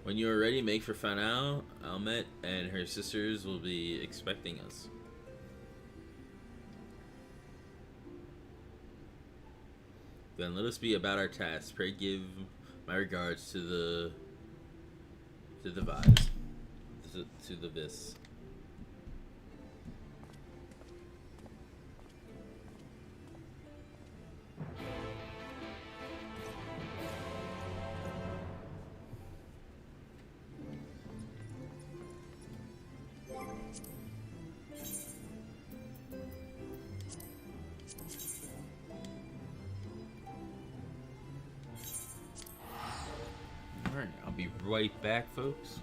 When you are ready, make for Fanau. Almet and her sisters will be expecting us. Then let us be about our task. Pray give my regards to the Vise. To the Vis. Alright, I'll be right back, folks.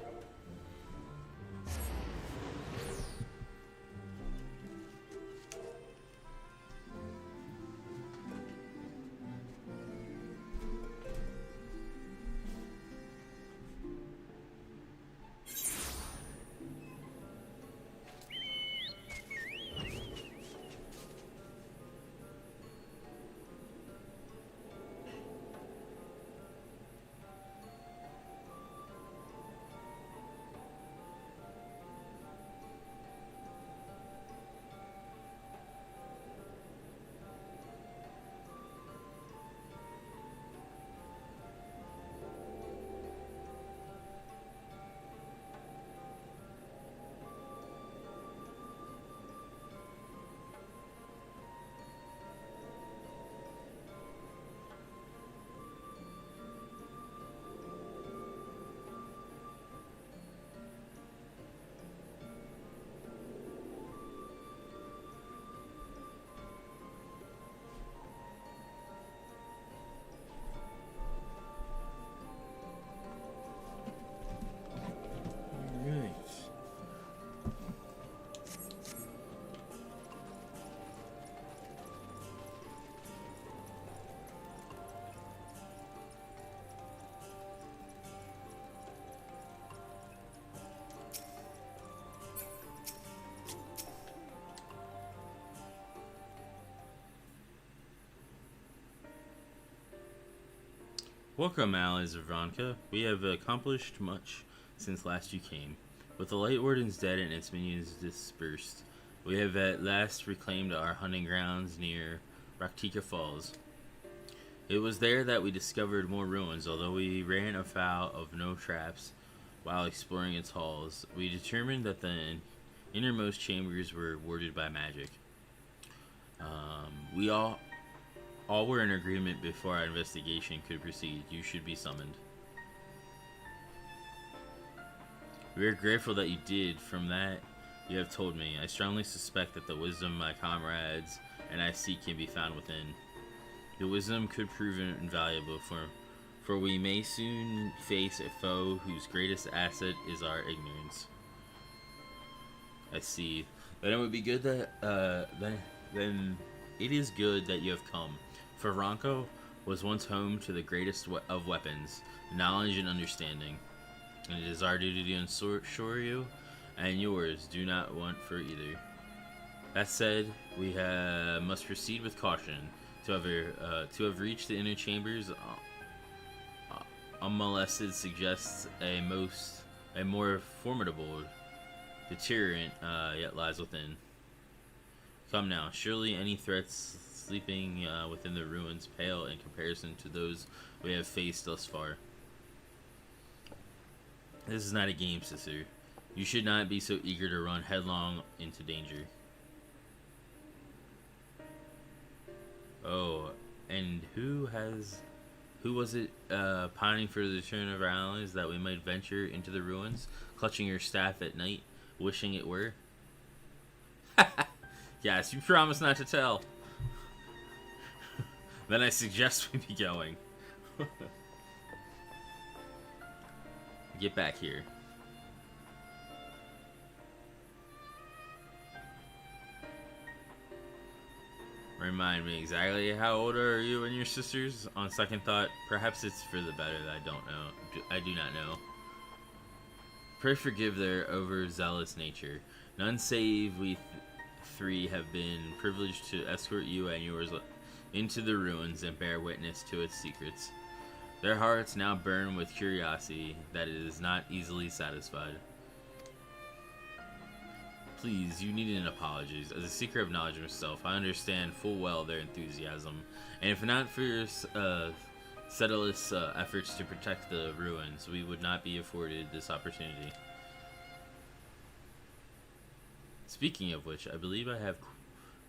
Welcome, allies of Ronka. We have accomplished much since last you came. With the Light Warden's dead and its minions dispersed, we have at last reclaimed our hunting grounds near Raktika Falls. It was there that we discovered more ruins. Although we ran afoul of no traps while exploring its halls, we determined that the innermost chambers were warded by magic. We all were in agreement before our investigation could proceed. You should be summoned. We are grateful that you did. From that you have told me, I strongly suspect that the wisdom my comrades and I seek can be found within. The wisdom could prove invaluable, for we may soon face a foe whose greatest asset is our ignorance. I see. Then it would be good that then it is good that you have come. For Ronko was once home to the greatest of weapons, knowledge and understanding. And it is our duty to ensure you and yours do not want for either. That said, we must proceed with caution. To have reached the inner chambers unmolested suggests a more formidable deterrent yet lies within. Come now, surely any threats sleeping within the ruins pale in comparison to those we have faced thus far. This is not a game, sister. You should not be so eager to run headlong into danger. Oh, and who was it pining for the return of our allies that we might venture into the ruins, clutching your staff at night, wishing it were? Yes, you promised not to tell. Then I suggest we be going. Get back here. Remind me exactly how old are you and your sisters? On second thought, perhaps it's for the better that I do not know. Pray forgive their overzealous nature. None save we three have been privileged to escort you and yours into the ruins and bear witness to its secrets. Their hearts now burn with curiosity that is not easily satisfied. Please, you need an apology. As a seeker of knowledge myself, I understand full well their enthusiasm, and if not for your ceaseless efforts to protect the ruins, we would not be afforded this opportunity. Speaking of which, I believe I have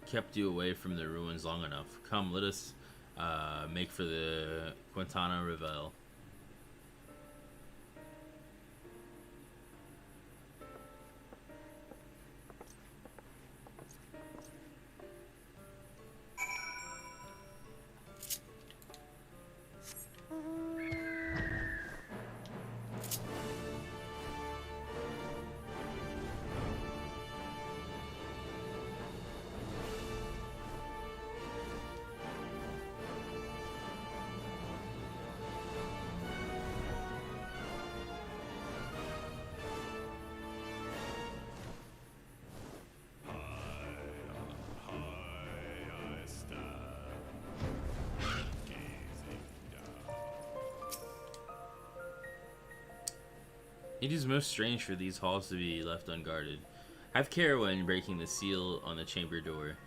kept you away from the ruins long enough. Come, let us make for the Quintana Revel. It is most strange for these halls to be left unguarded. Have care when breaking the seal on the chamber door.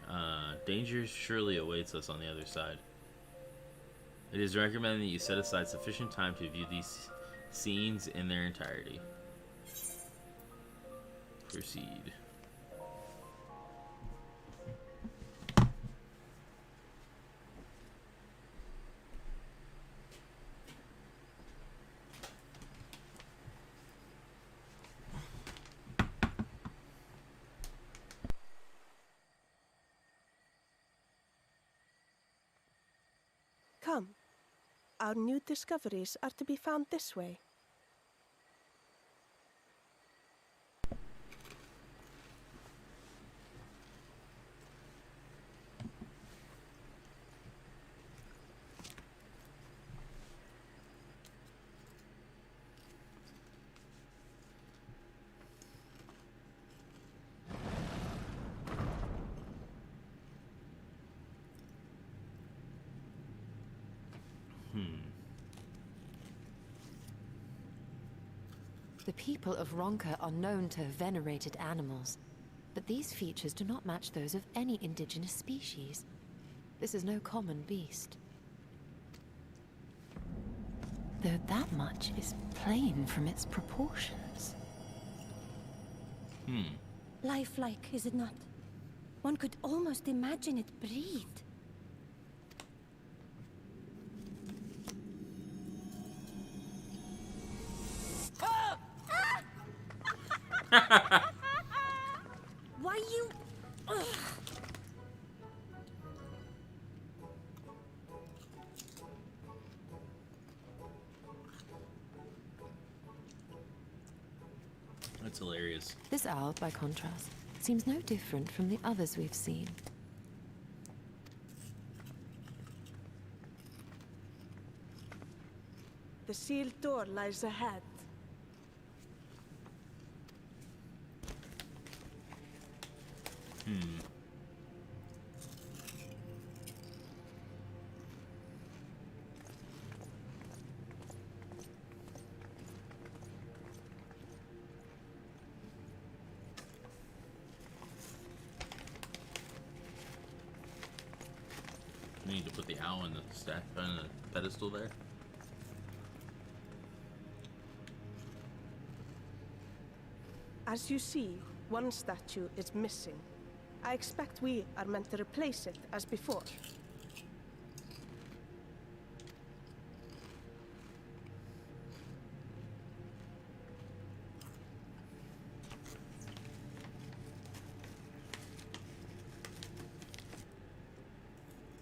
Danger surely awaits us on the other side. It is recommended that you set aside sufficient time to view these scenes in their entirety. Proceed. Come. Our new discoveries are to be found this way. The people of Ronka are known to have venerated animals, but these features do not match those of any indigenous species. This is no common beast. Though that much is plain from its proportions. Lifelike, is it not? One could almost imagine it breathed. Why you... Ugh. That's hilarious. This owl, by contrast, seems no different from the others we've seen. The sealed door lies ahead. We need to put the owl in the stack on the pedestal there. As you see, one statue is missing. I expect we are meant to replace it as before.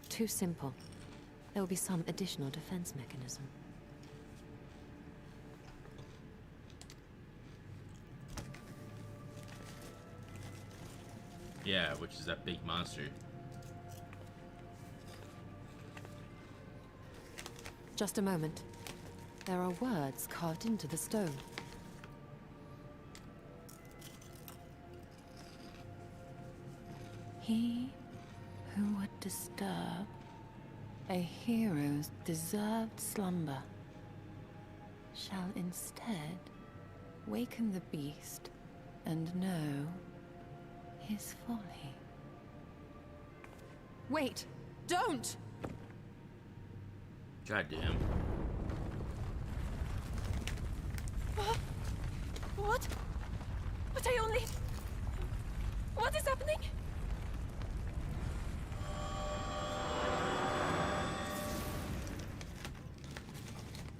Too simple. There will be some additional defense mechanism. Yeah, which is that big monster. Just a moment. There are words carved into the stone. He who would disturb a hero's deserved slumber shall instead waken the beast and know his folly. Wait! Don't! Goddamn. What? But I only... What is happening?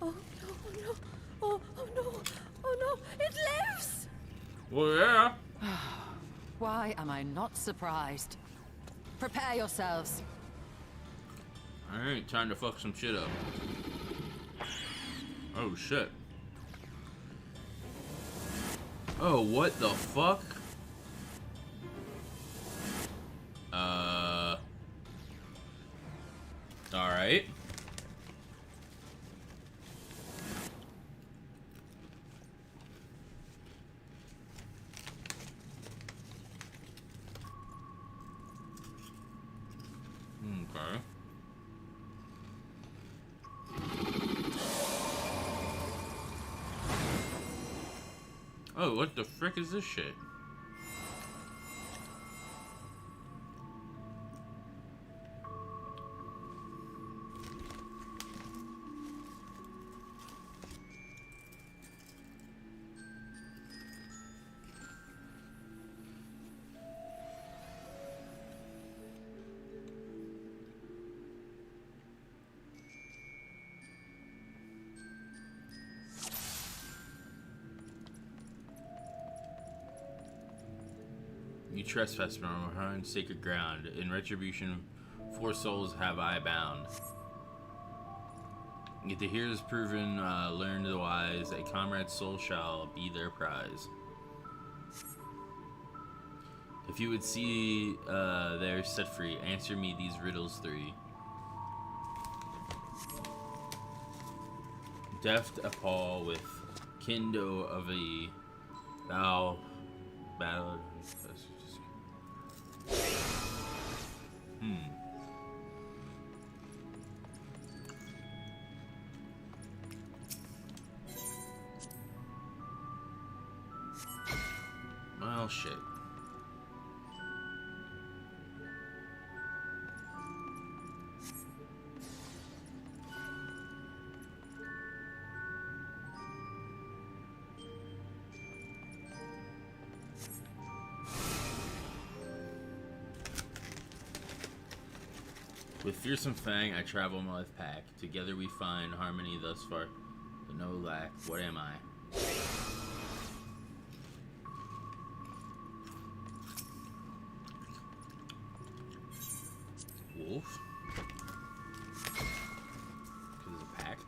Oh no, oh no, oh no, oh no, it lives! Well, yeah. Why am I not surprised? Prepare yourselves. Alright, time to fuck some shit up. Oh shit. Oh, what the fuck? Alright. Okay. Oh, what the frick is this shit? You trespass from our sacred ground. In retribution, 4 souls have I bound. Yet the heroes proven, learn the wise, a comrade's soul shall be their prize. If you would see theirs set free, answer me these riddles 3. Deft appall with Kindo of a thou battle. Oh shit. With Fearsome Fang, I travel my life pack. Together we find harmony thus far, but no lack. What am I? Wolf? Because it's a pack?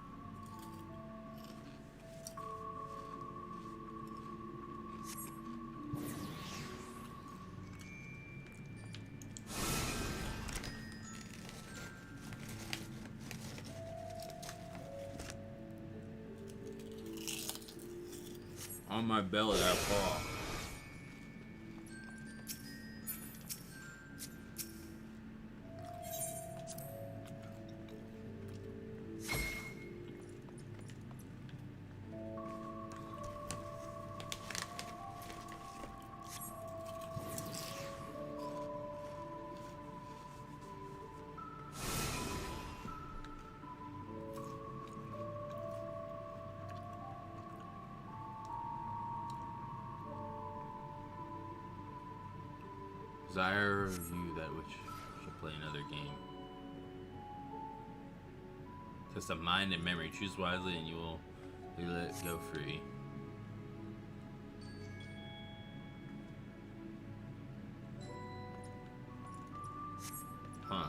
On my belly, I fall. Desire review that which shall play another game. Test of mind and memory. Choose wisely and you will be let go free. Huh.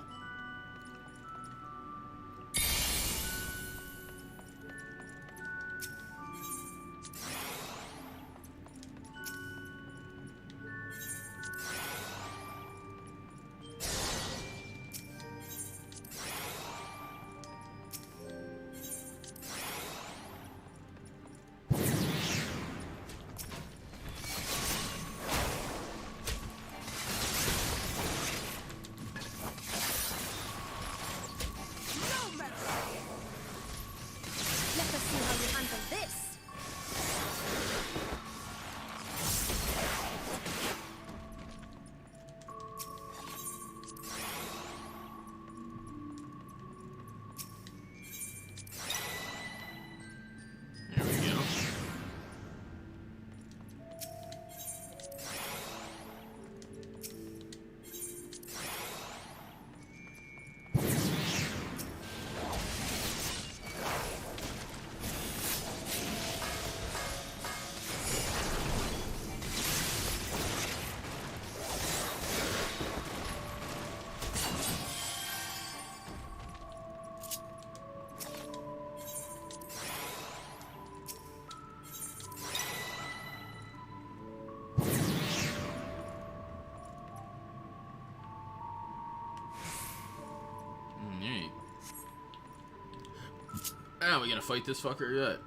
Are we gonna fight this fucker yet?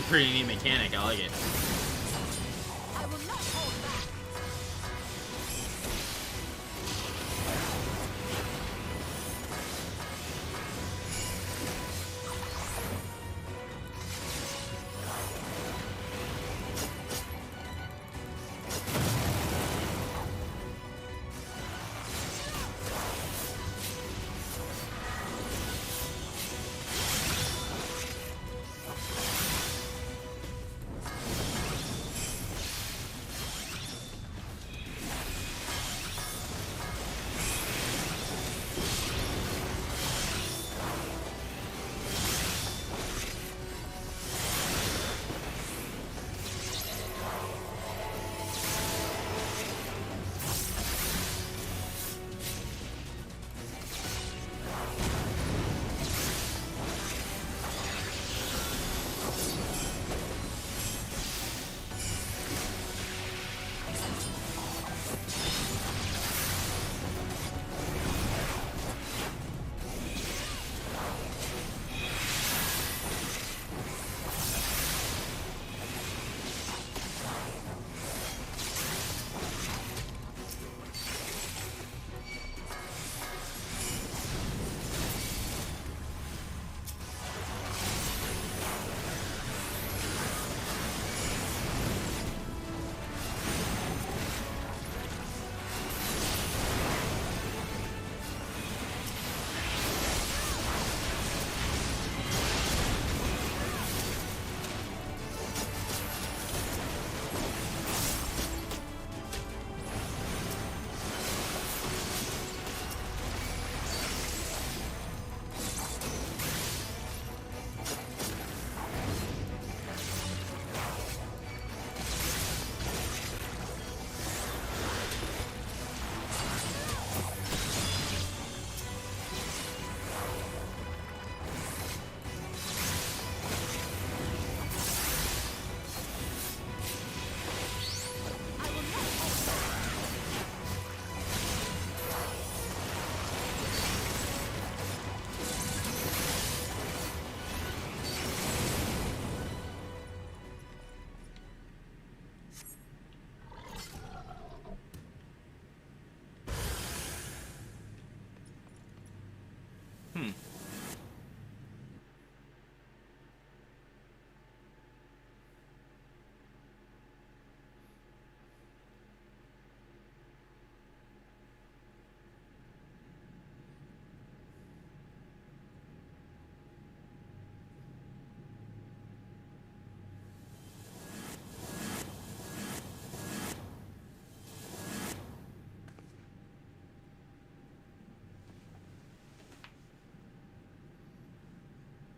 pretty neat mechanic. I like it. I will not hold back.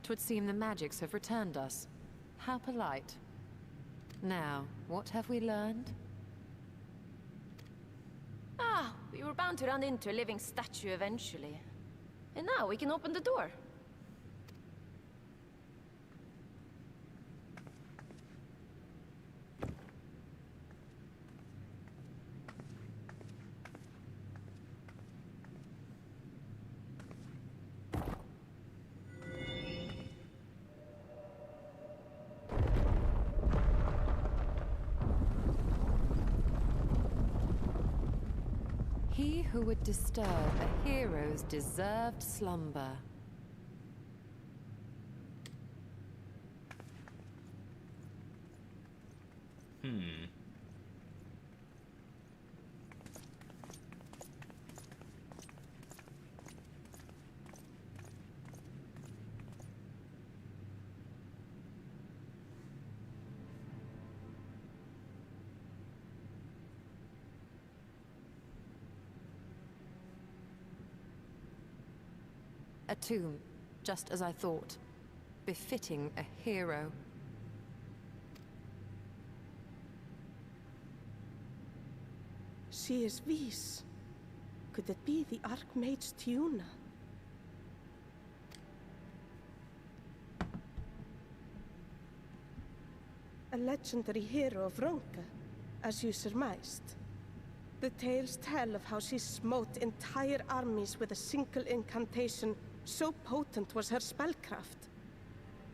Twould seem the magics have returned us. How polite. Now, what have we learned? Ah, we were bound to run into a living statue eventually. And now we can open the door. He who would disturb a hero's deserved slumber. A tomb, just as I thought. Befitting a hero. She is Vis. Could it be the Archmage Tiuna? A legendary hero of Ronka, as you surmised. The tales tell of how she smote entire armies with a single incantation, so potent was her spellcraft.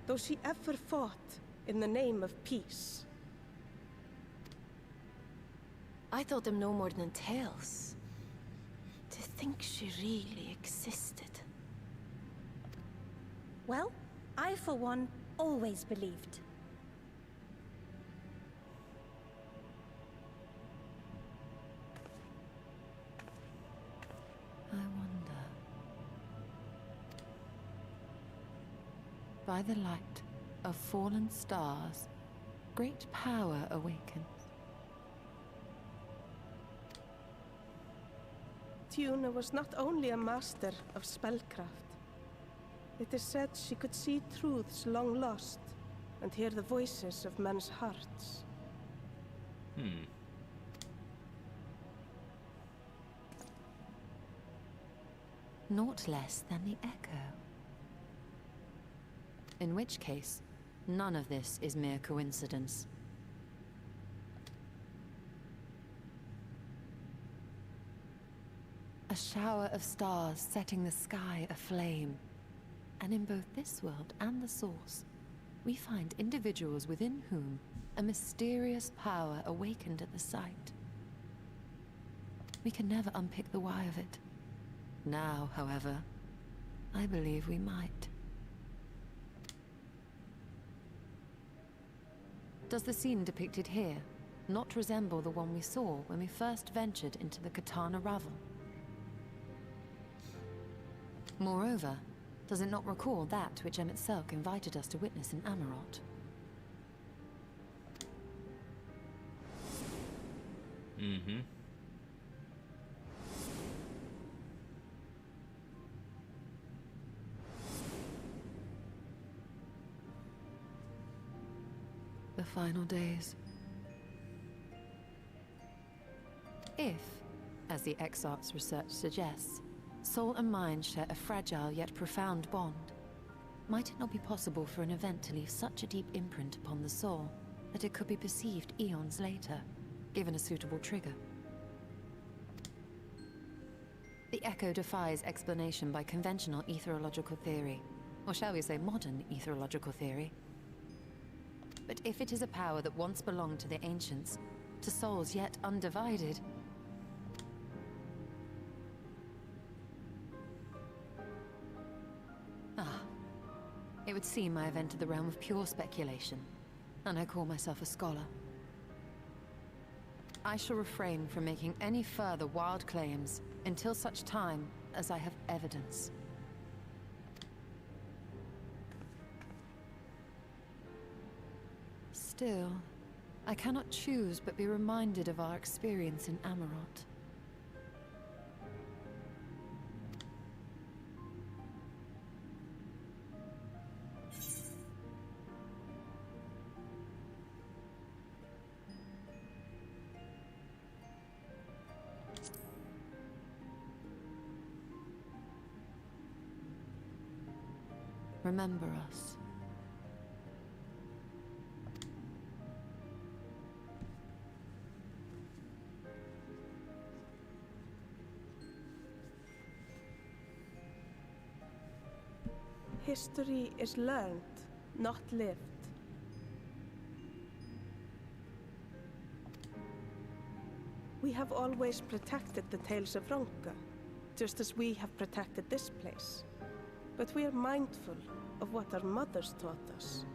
Though she ever fought, in the name of peace. I thought them no more than tales. To think she really existed. Well, I for one always believed. I wonder. By the light of fallen stars, great power awakens. Tuna was not only a master of spellcraft. It is said she could see truths long lost and hear the voices of men's hearts. Naught less than the echo. In which case, none of this is mere coincidence. A shower of stars setting the sky aflame. And in both this world and the Source, we find individuals within whom a mysterious power awakened at the sight. We can never unpick the why of it. Now, however, I believe we might. Does the scene depicted here not resemble the one we saw when we first ventured into the Katana Ravel? Moreover, does it not recall that which Emmett Selk invited us to witness in Amarot? The final days. If, as the Exarch's research suggests, soul and mind share a fragile yet profound bond, might it not be possible for an event to leave such a deep imprint upon the soul that it could be perceived eons later, given a suitable trigger? The echo defies explanation by conventional etherological theory, or shall we say modern etherological theory. But if it is a power that once belonged to the ancients, to souls yet undivided, it would seem I have entered the realm of pure speculation, and I call myself a scholar. I shall refrain from making any further wild claims until such time as I have evidence. Still, I cannot choose but be reminded of our experience in Amarot. Remember us. History is learned, not lived. We have always protected the Tales of Ronka, just as we have protected this place. But we are mindful of what our mothers taught us.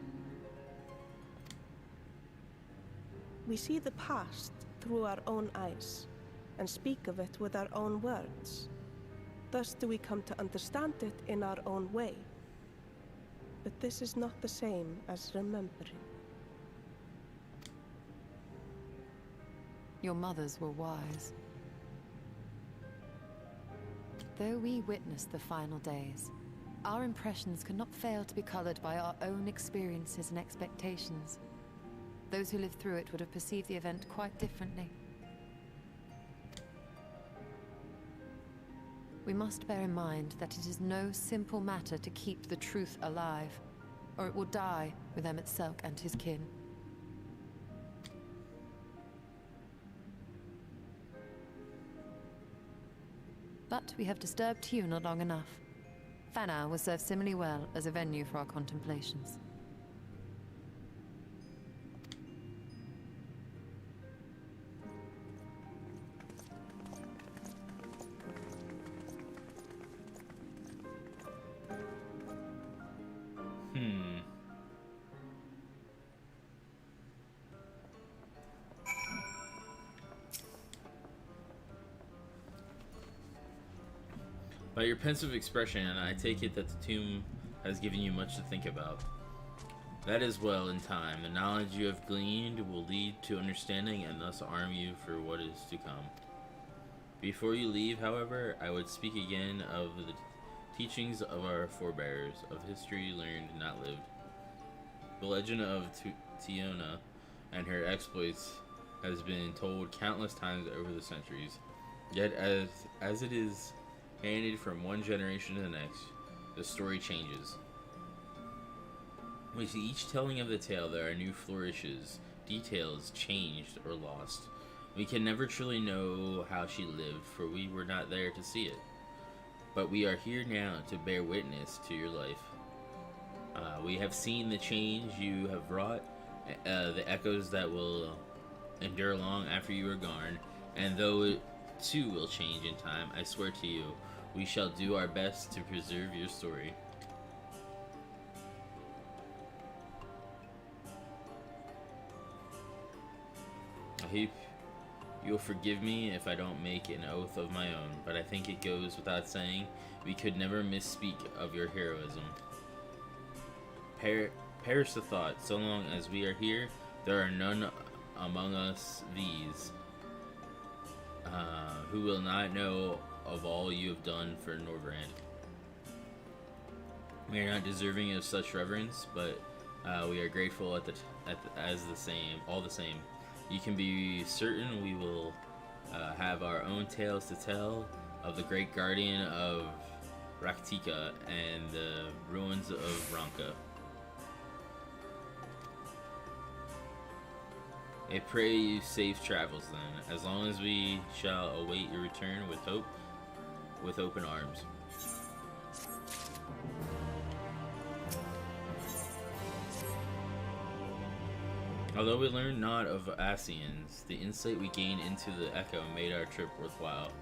We see the past through our own eyes, and speak of it with our own words. Thus do we come to understand it in our own way. But this is not the same as remembering. Your mothers were wise. Though we witnessed the final days, our impressions cannot fail to be colored by our own experiences and expectations. Those who lived through it would have perceived the event quite differently. We must bear in mind that it is no simple matter to keep the truth alive, or it will die with Emmett Selk and his kin. But we have disturbed Tuna long enough. Fana will serve similarly well as a venue for our contemplations. By your pensive expression, I take it that the tomb has given you much to think about. That is well in time. The knowledge you have gleaned will lead to understanding and thus arm you for what is to come. Before you leave, however, I would speak again of the teachings of our forebears, of history learned, not lived. The legend of Tiona and her exploits has been told countless times over the centuries. Yet as it is handed from one generation to the next, the story changes. With each telling of the tale, there are new flourishes, details changed or lost. We can never truly know how she lived, for we were not there to see it. But we are here now to bear witness to your life. We have seen the change you have wrought, the echoes that will endure long after you are gone, and though it too will change in time, I swear to you, we shall do our best to preserve your story. I hope you'll forgive me if I don't make an oath of my own, but I think it goes without saying we could never misspeak of your heroism. Perish the thought, so long as we are here, there are none among us these who will not know of all you have done for Norvrand. We are not deserving of such reverence, but we are grateful all the same. You can be certain we will have our own tales to tell of the great guardian of Raktika and the ruins of Ranka. I pray you safe travels then, as long as we shall await your return with hope, with open arms. Although we learned not of Asians, the insight we gained into the Echo made our trip worthwhile.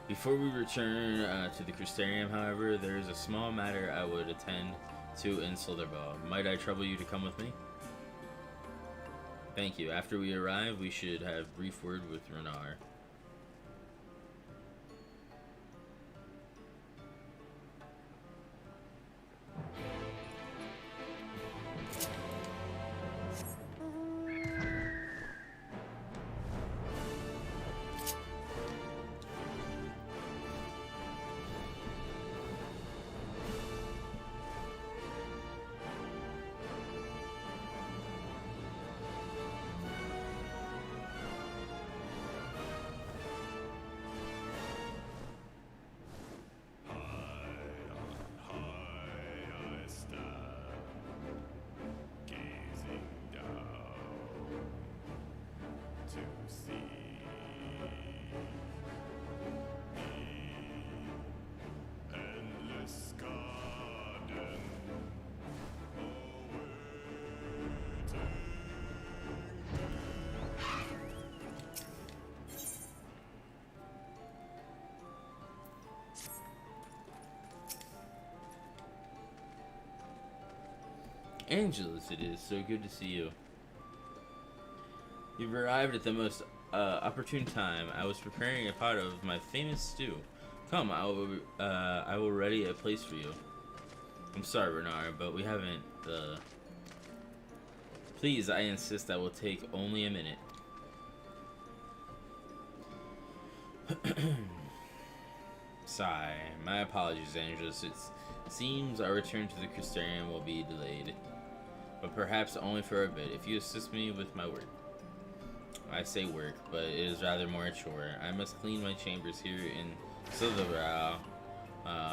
Before we return to the Crystarium, however, there is a small matter I would attend to in Silderval. Might I trouble you to come with me? Thank you. After we arrive, we should have brief word with Renar. Angelus, it is so good to see you. You've arrived at the most opportune time. I was preparing a pot of my famous stew. Come, I will ready a place for you. I'm sorry, Renar, but we haven't. Please, I insist. That will take only a minute. Sigh. My apologies, Angelus. It seems our return to the Crystarium will be delayed. But perhaps only for a bit, if you assist me with my work. I say work, but it is rather more a chore. I must clean my chambers here in Silderval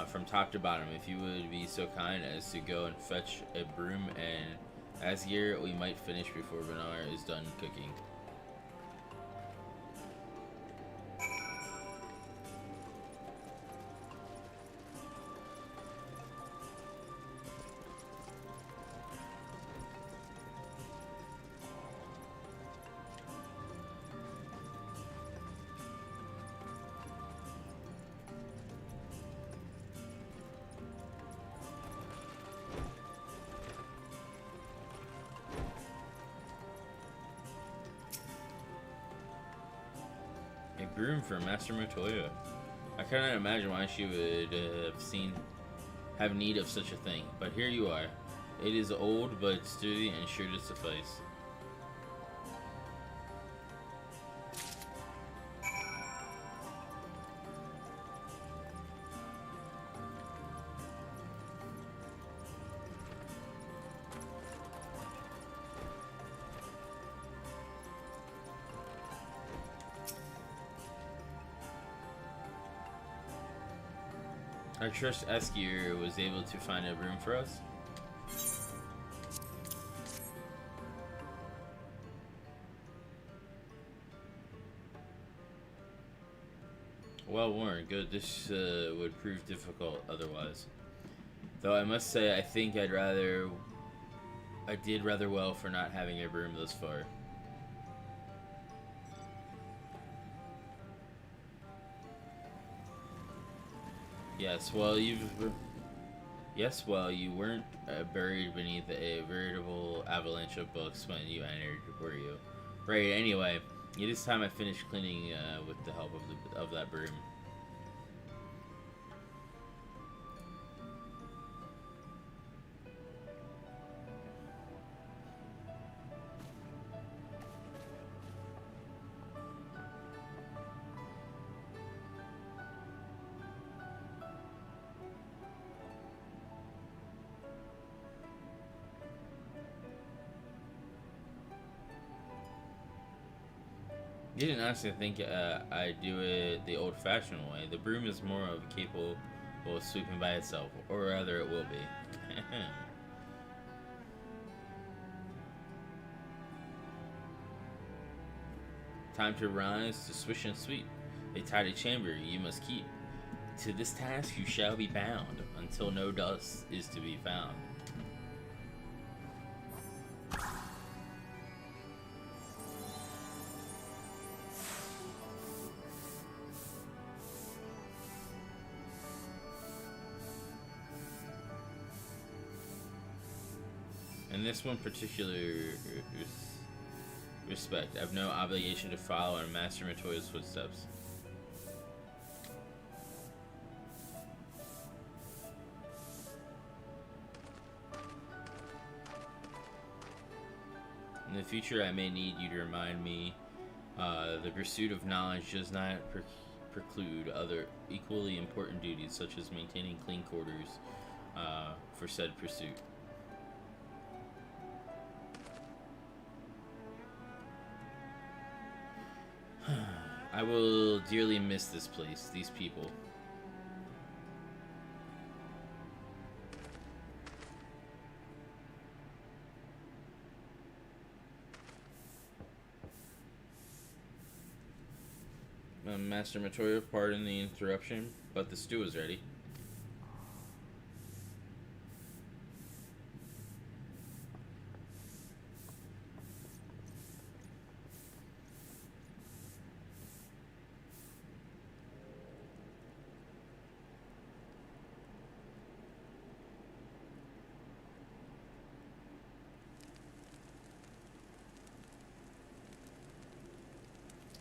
from top to bottom. If you would be so kind as to go and fetch a broom and Asgir, we might finish before Renar is done cooking. Broom for Master Matoya. I cannot imagine why she would have need of such a thing. But here you are. It is old, but sturdy and sure to suffice. I trust Eskier was able to find a room for us. Well worn, good. This would prove difficult otherwise. Though I must say, I think I did rather well for not having a room thus far. Yes, well, you weren't buried beneath a veritable avalanche of books when you entered, were you? Right. Anyway, it is time I finished cleaning with the help of that broom. You didn't honestly think I do it the old-fashioned way. The broom is more of capable of sweeping by itself, or rather it will be. Time to rise, to swish and sweep. A tidy chamber you must keep. To this task you shall be bound, until no dust is to be found. In this one particular respect, I have no obligation to follow in Master Matoya's footsteps. In the future, I may need you to remind me the pursuit of knowledge does not preclude other equally important duties, such as maintaining clean quarters for said pursuit. I will dearly miss this place, these people. Master Matoya, pardon the interruption, but the stew is ready.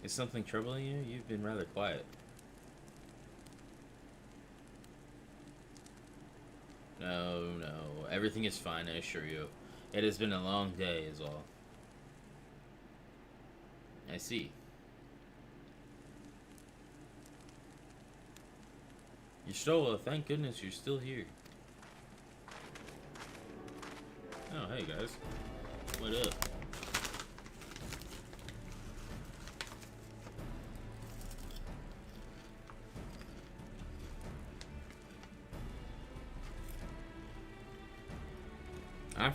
Is something troubling you? You've been rather quiet. No, everything is fine, I assure you. It has been a long day, is all. I see. Y'shtola, thank goodness you're still here. Oh, hey guys. What up?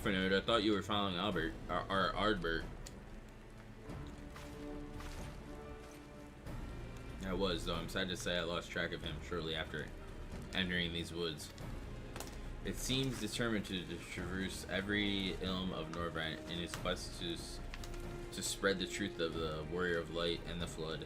I thought you were following Albert, or Ardbert. I was, though I'm sad to say I lost track of him shortly after entering these woods. It seems determined to traverse every ilm of Norvrant in his quest to spread the truth of the Warrior of Light and the Flood.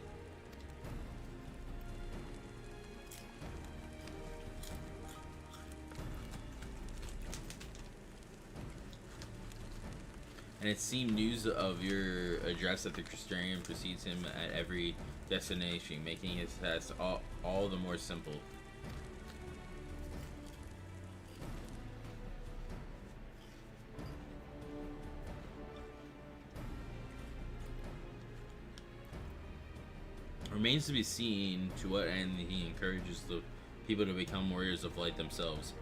And it seemed news of your address at the Crystarium precedes him at every destination, making his task all the more simple. Remains to be seen to what end he encourages the people to become warriors of light themselves.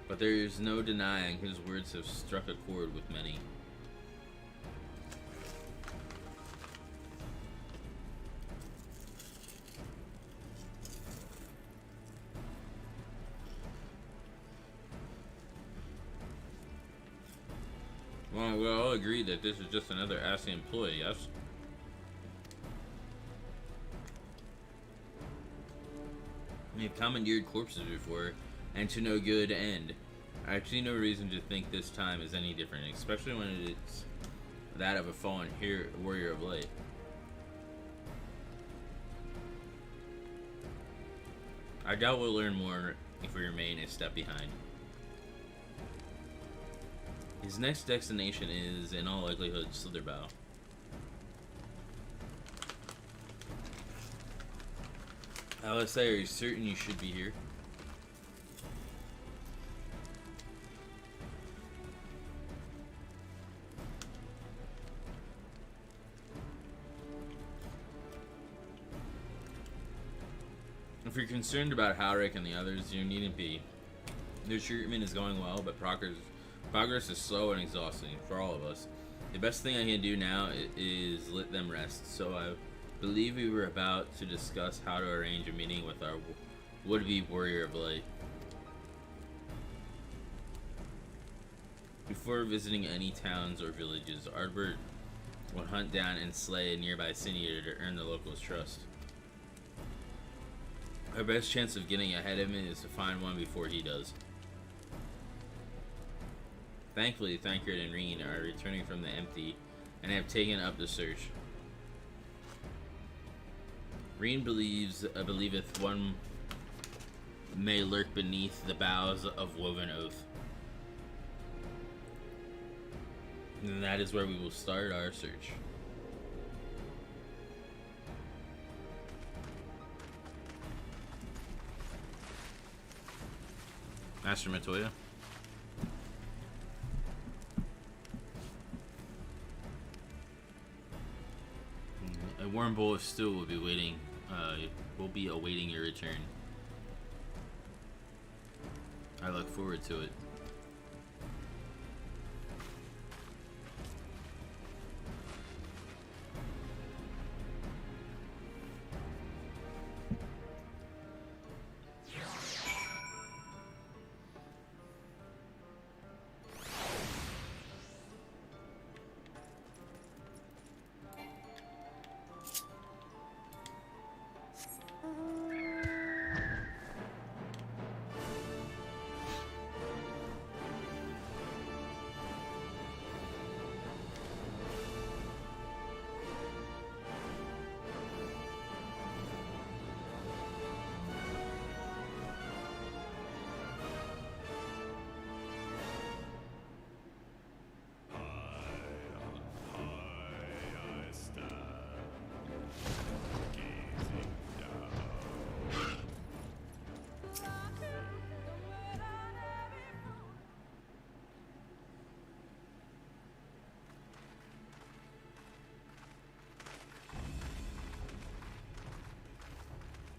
But there is no denying his words have struck a chord with many. Well, we all agree that this is just another assy employee, yes? We've commandeered corpses before, and to no good end. I see no reason to think this time is any different, especially when it's that of a fallen warrior of light. I doubt we'll learn more if we remain a step behind. His next destination is, in all likelihood, Slitherbow. Alistair, are you certain you should be here? If you're concerned about Halric and the others, you needn't be. Their treatment is going well, but progress is slow and exhausting for all of us. The best thing I can do now is let them rest, so I believe we were about to discuss how to arrange a meeting with our would-be warrior of light. Before visiting any towns or villages, Ardbert will hunt down and slay a nearby Sin-Eater to earn the locals' trust. Our best chance of getting ahead of him is to find one before he does. Thankfully, Thancred and Reen are returning from the empty and have taken up the search. Reen believeth one may lurk beneath the boughs of Woven Oath. And that is where we will start our search. Master Matoya. A warm bowl of stew will be waiting. Will be awaiting your return. I look forward to it.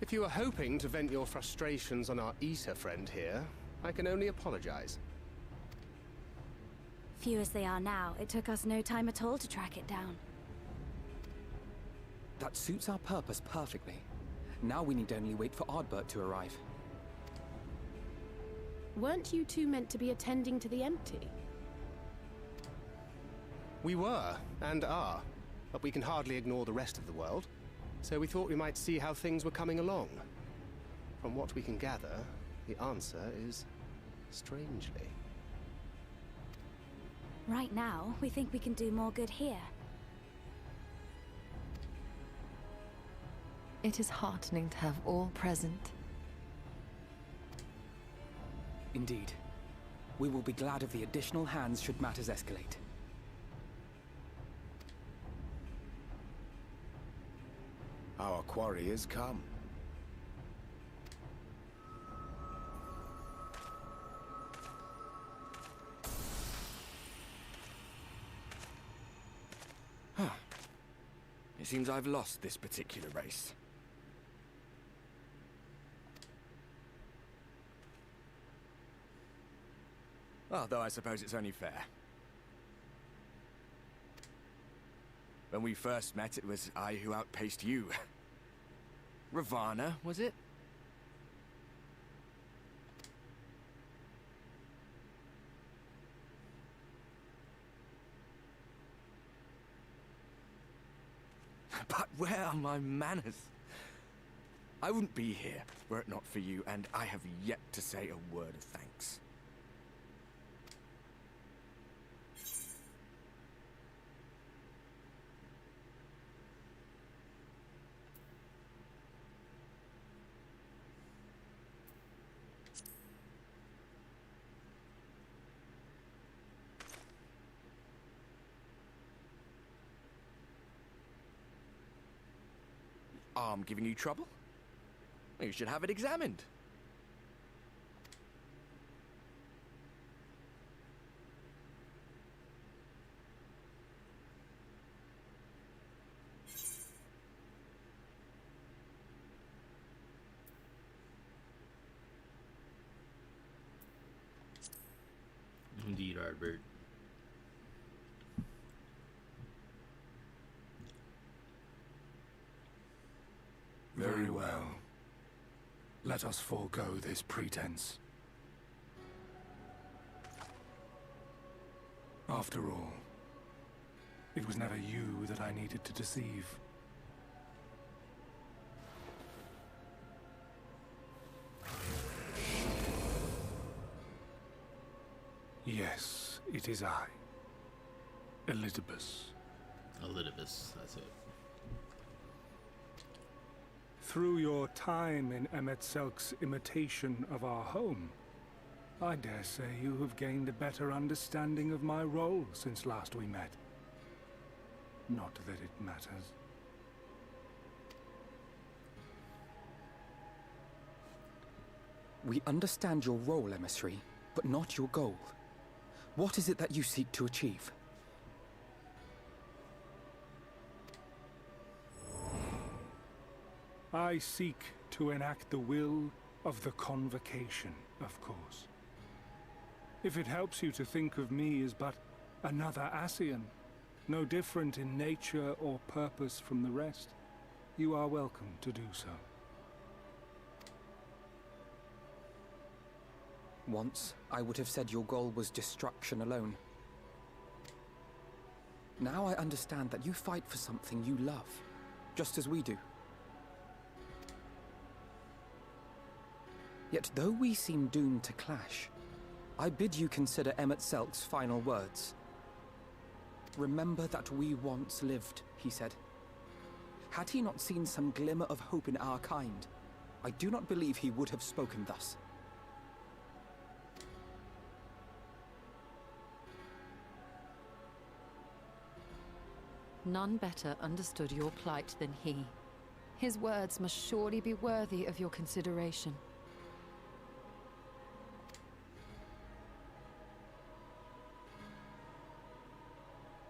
If you were hoping to vent your frustrations on our Aesir friend here, I can only apologize. Few as they are now, it took us no time at all to track it down. That suits our purpose perfectly. Now we need only wait for Ardbert to arrive. Weren't you two meant to be attending to the empty? We were, and are, but we can hardly ignore the rest of the world. So we thought we might see how things were coming along. From what we can gather, the answer is strangely. Right now, we think we can do more good here. It is heartening to have all present. Indeed. We will be glad of the additional hands should matters escalate. Our quarry is come. It seems I've lost this particular race. Although I suppose it's only fair. When we first met, it was I who outpaced you. Ravana, was it? But where are my manners? I wouldn't be here were it not for you, and I have yet to say a word of thanks. Arm giving you trouble? You should have it examined. Indeed, Ardbert. Very well. Let us forego this pretense. After all, it was never you that I needed to deceive. Yes, it is I. Elidibus. Elidibus, that's it. Through your time in Emet-Selk's imitation of our home, I dare say you have gained a better understanding of my role since last we met. Not that it matters. We understand your role, emissary, but not your goal. What is it that you seek to achieve? I seek to enact the will of the Convocation, of course. If it helps you to think of me as but another Ascian, no different in nature or purpose from the rest, you are welcome to do so. Once, I would have said your goal was destruction alone. Now I understand that you fight for something you love, just as we do. Yet though we seem doomed to clash, I bid you consider Emet-Selk's final words. Remember that we once lived, he said. Had he not seen some glimmer of hope in our kind, I do not believe he would have spoken thus. None better understood your plight than he. His words must surely be worthy of your consideration.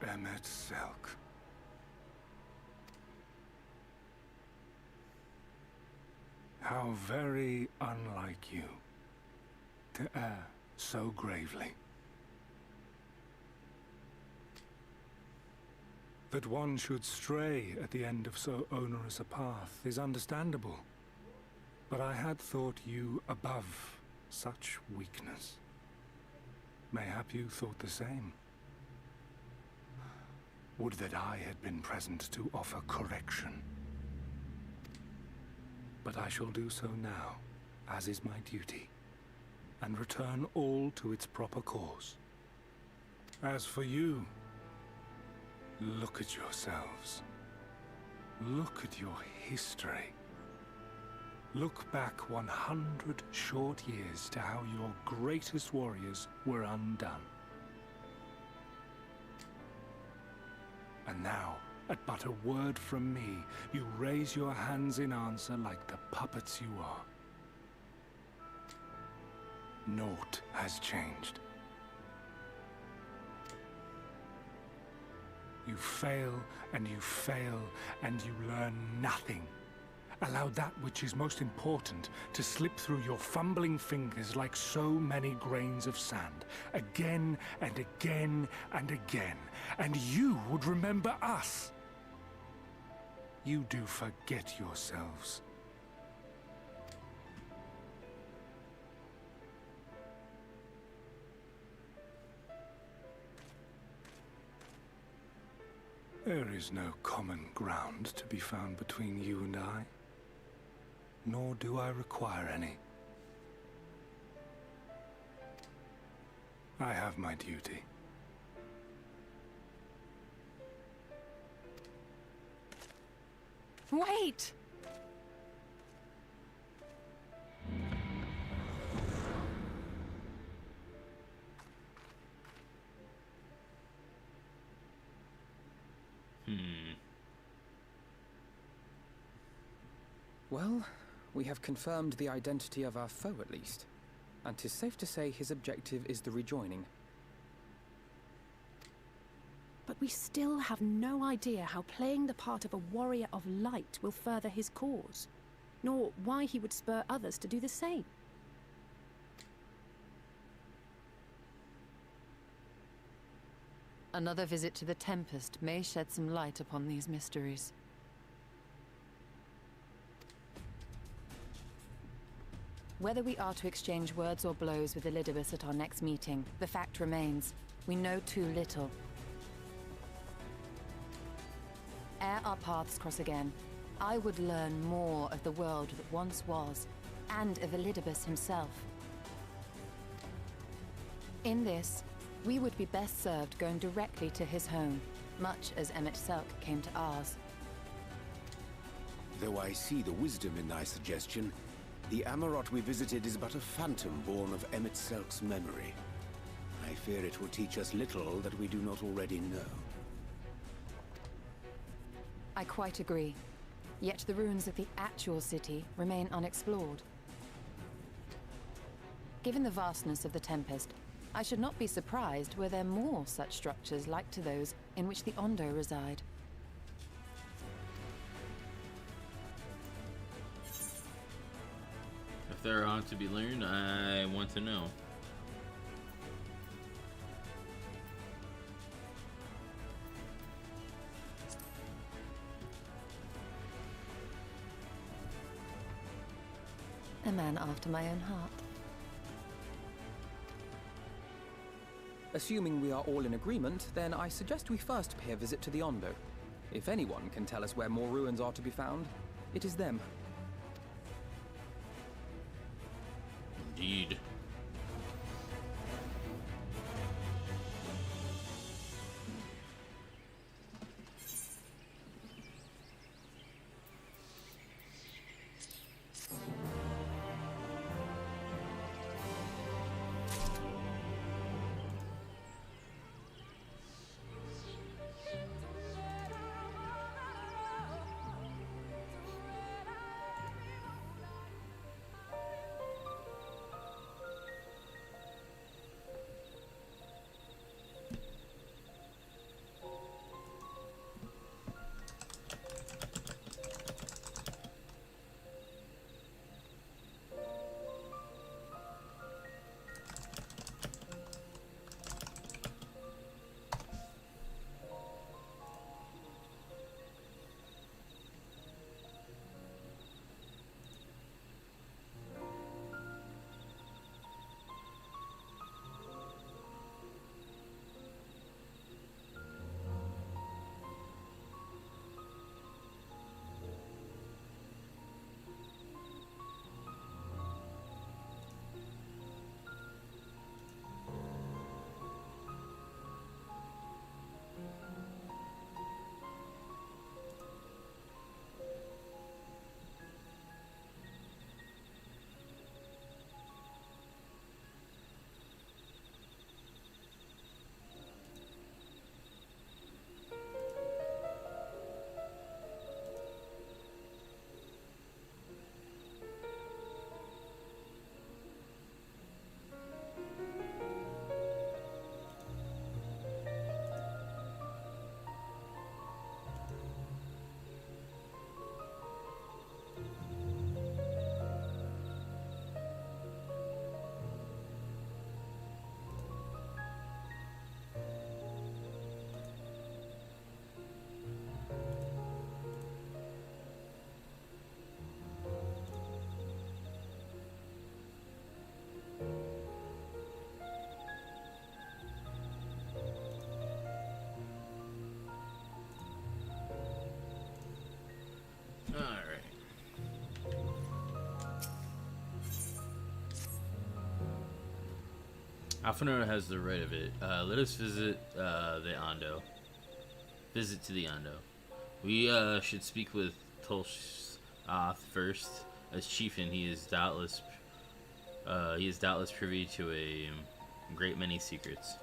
Emet-Selk. How very unlike you to err so gravely. That one should stray at the end of so onerous a path is understandable, but I had thought you above such weakness. Mayhap you thought the same. Would that I had been present to offer correction. But I shall do so now, as is my duty, and return all to its proper course. As for you, look at yourselves. Look at your history. Look back 100 short years to how your greatest warriors were undone. And now, At but a word from me, you raise your hands in answer like the puppets you are. Naught has changed. You fail, and you fail, and you learn nothing. Allow that which is most important to slip through your fumbling fingers like so many grains of sand, again and again and again, and you would remember us. You do forget yourselves. There is no common ground to be found between you and I. Nor do I require any. I have my duty. Wait! Well, we have confirmed the identity of our foe at least. And 'tis safe to say his objective is the rejoining. But we still have no idea how playing the part of a warrior of light will further his cause, nor why he would spur others to do the same. Another visit to the Tempest may shed some light upon these mysteries. Whether we are to exchange words or blows with Elidibus at our next meeting, the fact remains, we know too little. Ere our paths cross again, I would learn more of the world that once was, and of Elidibus himself. In this, we would be best served going directly to his home, much as Emmett Selk came to ours. Though I see the wisdom in thy suggestion, the Amarot we visited is but a phantom born of Emmett Selk's memory. I fear it will teach us little that we do not already know. I quite agree. Yet the ruins of the actual city remain unexplored. Given the vastness of the Tempest, I should not be surprised were there more such structures like to those in which the Ondo reside. If there are to be learned, I want to know. A man after my own heart. Assuming we are all in agreement, then I suggest we first pay a visit to the Ondo. If anyone can tell us where more ruins are to be found, it is them. Indeed. Alphanora has the right of it. Let us visit the Ondo. Visit to the Ondo. We should speak with Tolshoth first. As chieftain, he is doubtless privy to a great many secrets.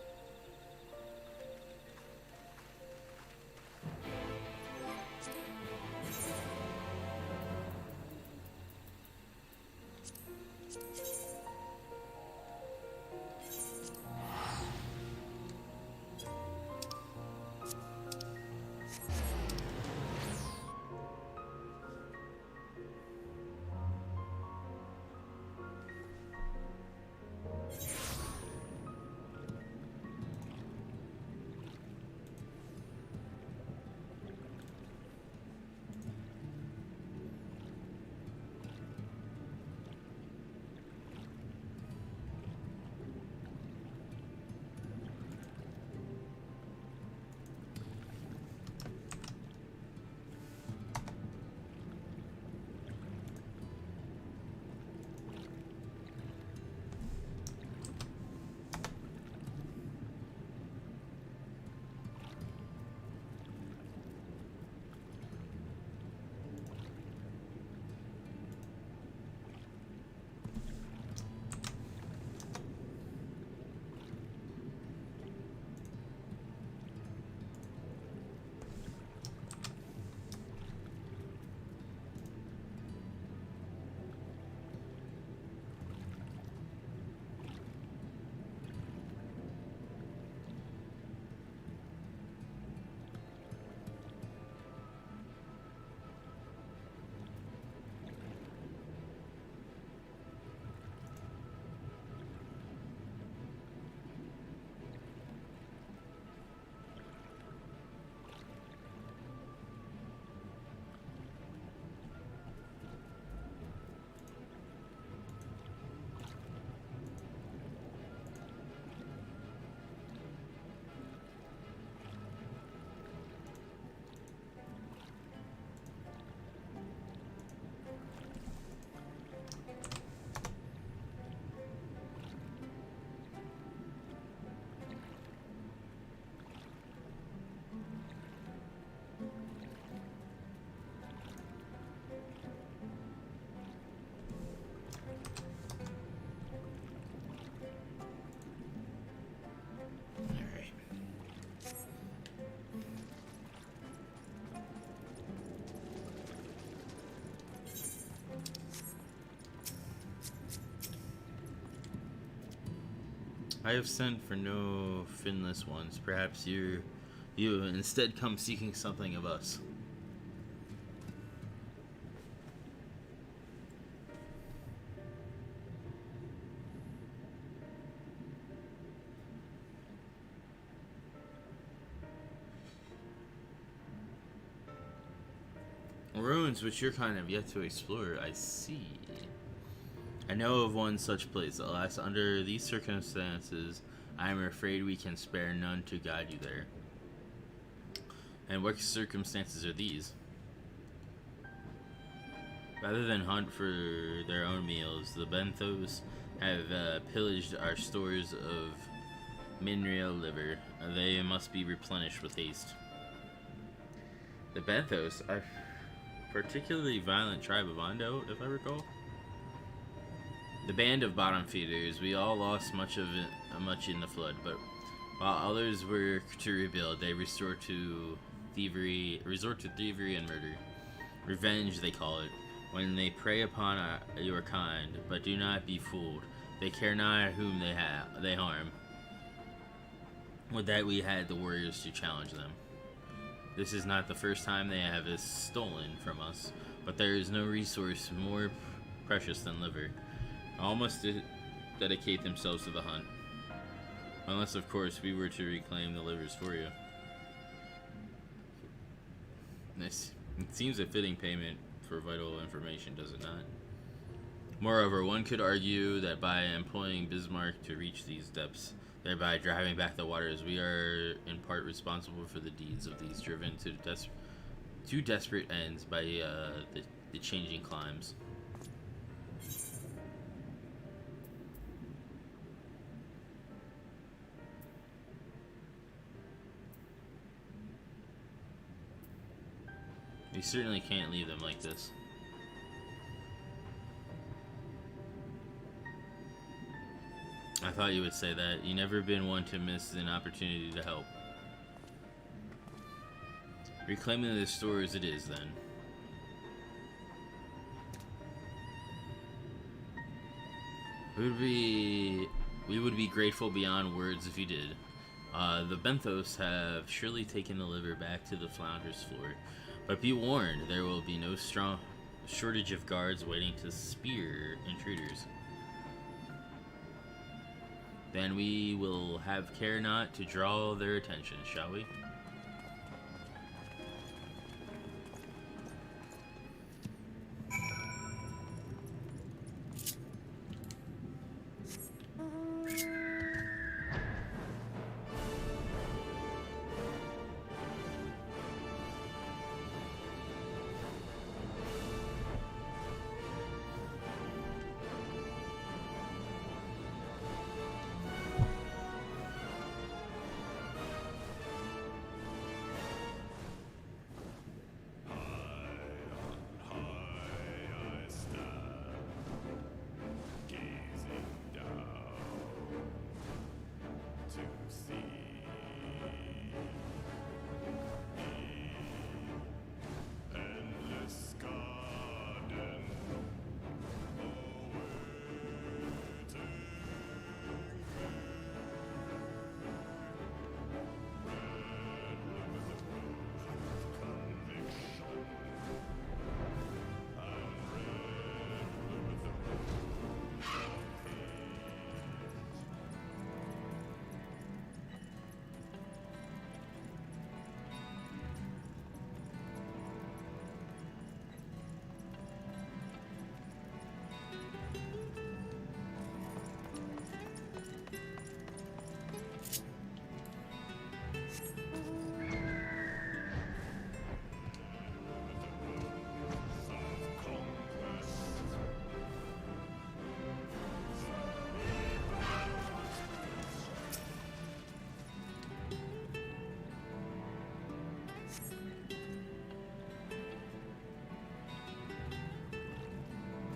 I have sent for no finless ones. Perhaps you instead come seeking something of us. Ruins which you're kind of yet to explore, I see. I know of one such place. Alas, under these circumstances, I am afraid we can spare none to guide you there. And what circumstances are these? Rather than hunt for their own meals, the Benthos have pillaged our stores of mineral liver. They must be replenished with haste. The Benthos are a particularly violent tribe of Ondo, if I recall. The band of bottom feeders, we all lost much in the flood, but while others were to rebuild, they resort to thievery and murder. Revenge, they call it, when they prey upon your kind, but do not be fooled. They care not whom they harm. Would that we had the warriors to challenge them. This is not the first time they have stolen from us, but there is no resource more precious than liver. All must dedicate themselves to the hunt. Unless, of course, we were to reclaim the livers for you. This it seems a fitting payment for vital information, does it not? Moreover, one could argue that by employing Bismarck to reach these depths, thereby driving back the waters, we are in part responsible for the deeds of these driven to desperate ends by the changing climes. We certainly can't leave them like this. I thought you would say that. You've never been one to miss an opportunity to help. Reclaiming the store as it is, then. We would be grateful beyond words if you did. The Benthos have surely taken the liver back to the Flounder's floor, but be warned, there will be no strong shortage of guards waiting to spear intruders. Then we will have care not to draw their attention, shall we?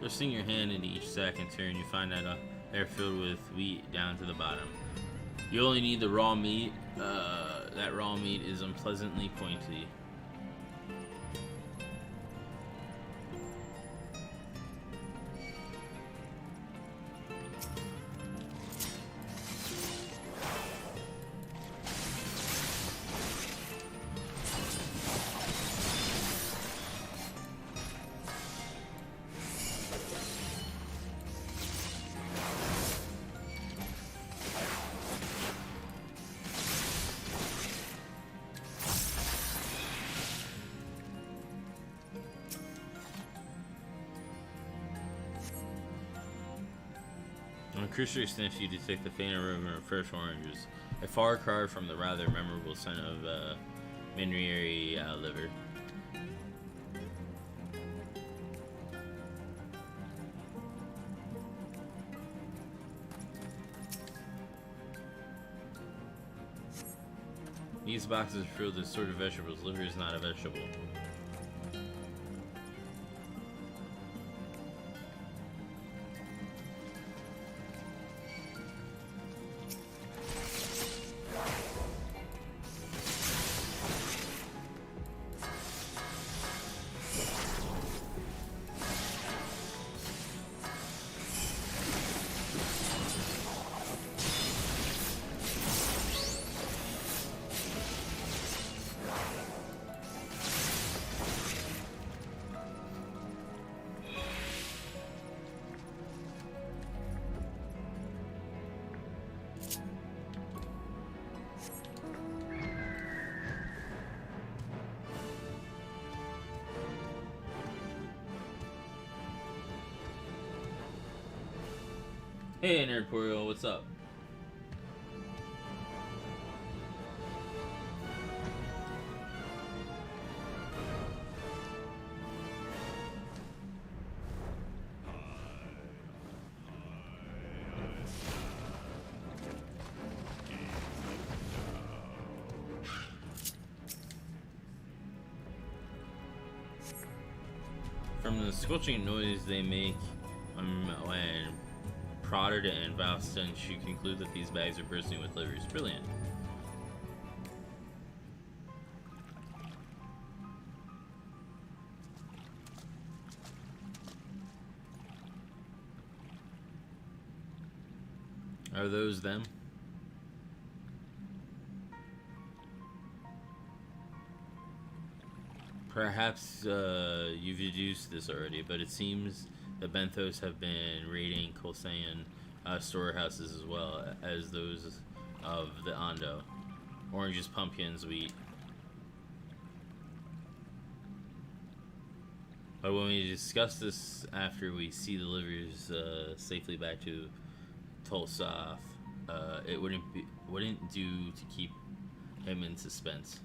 Thrusting your hand into each sack in turn, you find that they're filled with wheat down to the bottom. You only need the raw meat. That raw meat is unpleasantly pointy. On a cursory sniff, you detect the faint aroma of fresh oranges, a far cry from the rather memorable scent of Minrieri liver. These boxes are filled with assorted vegetables. Liver is not a vegetable. Hey, Nerdporial, what's up? From the squelching noise they make when prodded and vile stench, you conclude that these bags are bursting with livers. Brilliant. Are those them? Perhaps you've deduced this already, but it seems the Benthos have been raiding Kolsayan storehouses as well as those of the Ando. Oranges, pumpkins, wheat. But when we discuss this after we see the livers safely back to Tulsaf, it wouldn't do to keep him in suspense.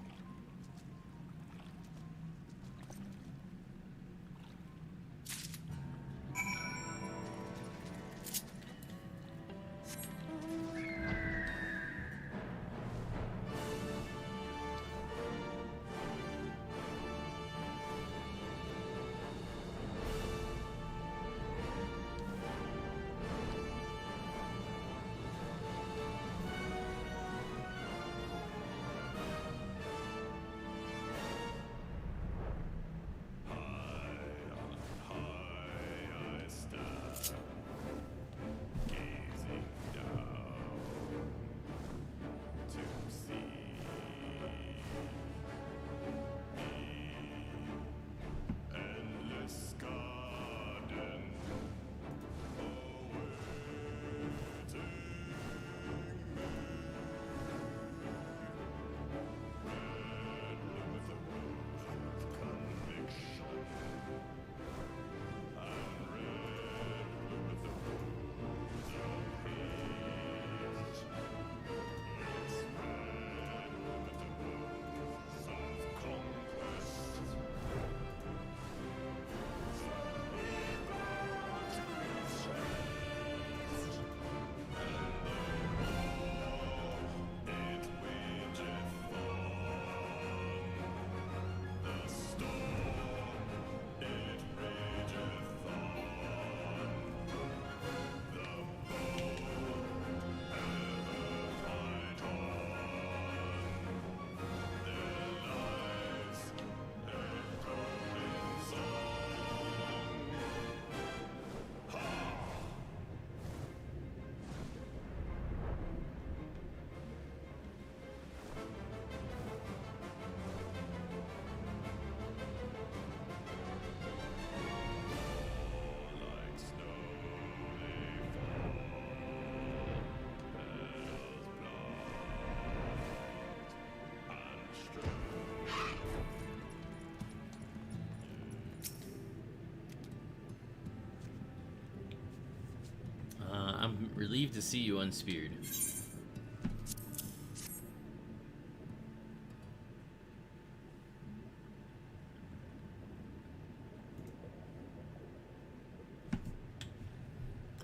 I'm relieved to see you unspeared.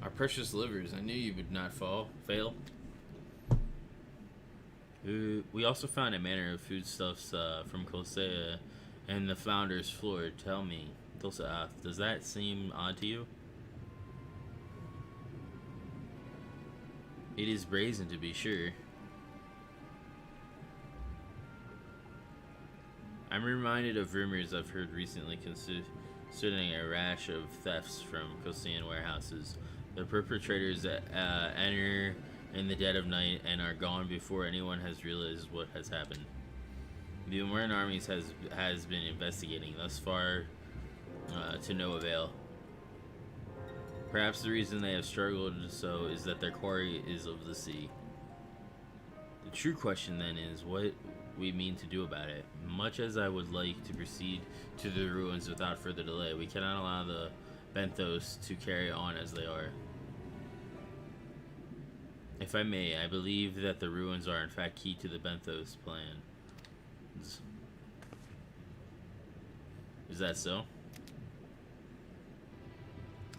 Our precious livers, I knew you would not fail. We also found a manner of foodstuffs from Kosea and the Founder's floor. Tell me, Dosa, does that seem odd to you? It is brazen, to be sure. I'm reminded of rumors I've heard recently concerning a rash of thefts from Kosean warehouses. The perpetrators enter in the dead of night and are gone before anyone has realized what has happened. The Umaran armies has been investigating thus far to no avail. Perhaps the reason they have struggled so is that their quarry is of the sea. The true question then is what we mean to do about it. Much as I would like to proceed to the ruins without further delay, we cannot allow the Benthos to carry on as they are. If I may, I believe that the ruins are in fact key to the Benthos plan. Is that so?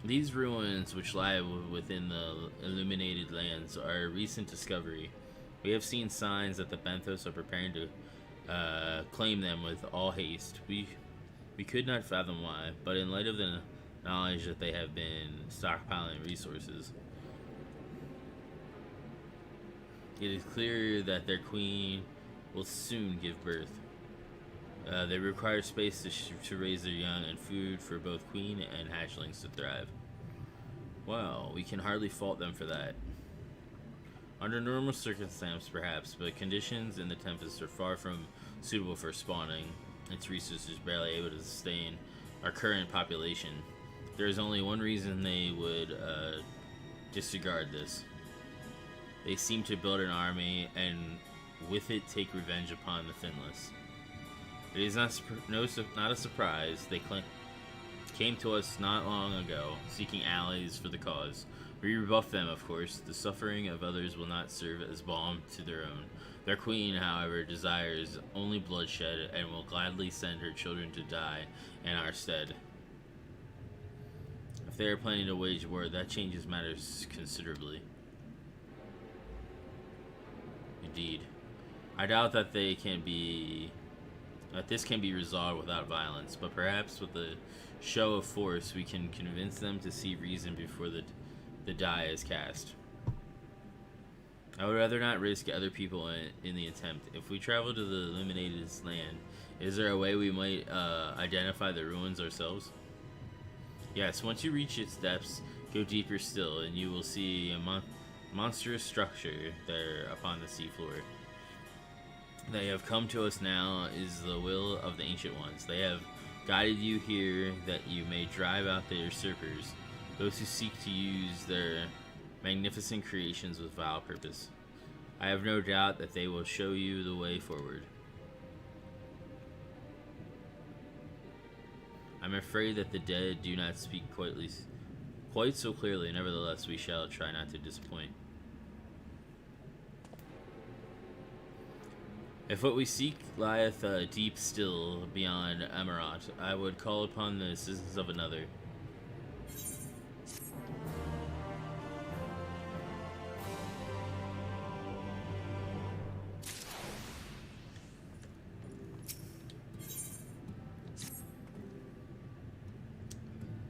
These ruins, which lie within the illuminated lands, are a recent discovery. We have seen signs that the Benthos are preparing to claim them with all haste. We could not fathom why, but in light of the knowledge that they have been stockpiling resources, it is clear that their queen will soon give birth. They require space to raise their young and food for both queen and hatchlings to thrive. Well, we can hardly fault them for that. Under normal circumstances, perhaps, but conditions in the Tempest are far from suitable for spawning. Its resources barely able to sustain our current population. There is only one reason they would disregard this. They seem to build an army and with it take revenge upon the Finless. It is not a surprise. They came to us not long ago, seeking allies for the cause. We rebuffed them, of course. The suffering of others will not serve as balm to their own. Their queen, however, desires only bloodshed and will gladly send her children to die in our stead. If they are planning to wage war, that changes matters considerably. Indeed. I doubt that this can be resolved without violence, but perhaps with a show of force we can convince them to see reason before the die is cast. I would rather not risk other people in the attempt. If we travel to the Illuminated land, is there a way we might identify the ruins ourselves? Yes, once you reach its depths, go deeper still, and you will see a monstrous structure there upon the seafloor. They have come to us now is the will of the Ancient Ones. They have guided you here that you may drive out their usurpers, those who seek to use their magnificent creations with vile purpose. I have no doubt that they will show you the way forward. I'm afraid that the dead do not speak quite so clearly. Nevertheless, we shall try not to disappoint. If what we seek lieth deep still beyond Amarat, I would call upon the assistance of another.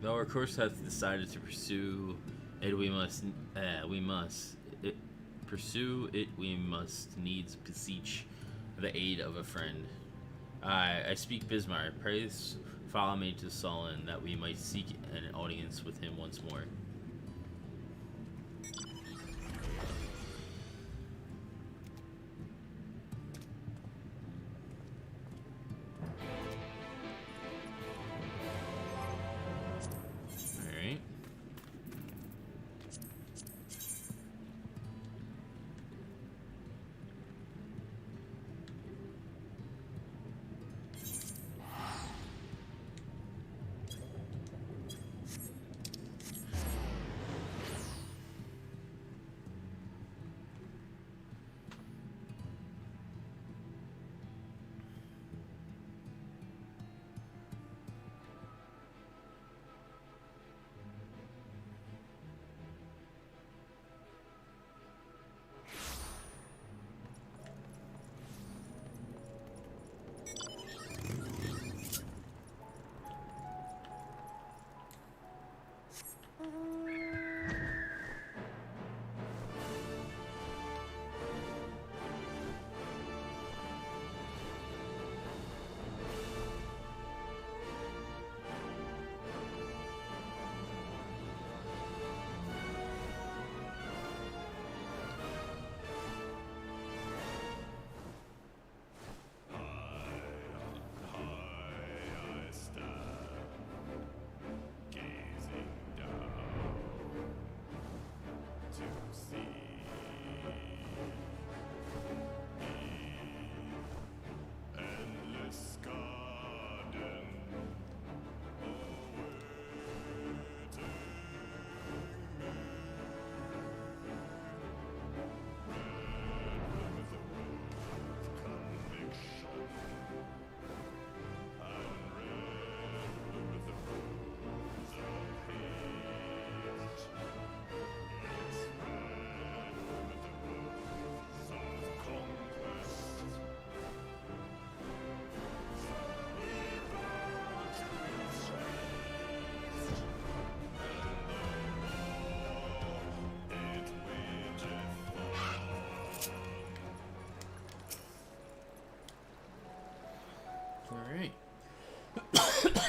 Though our course hath decided to pursue it, we must needs beseech the aid of a friend. I speak Bismarck. Pray follow me to Solon, that we might seek an audience with him once more. Alright.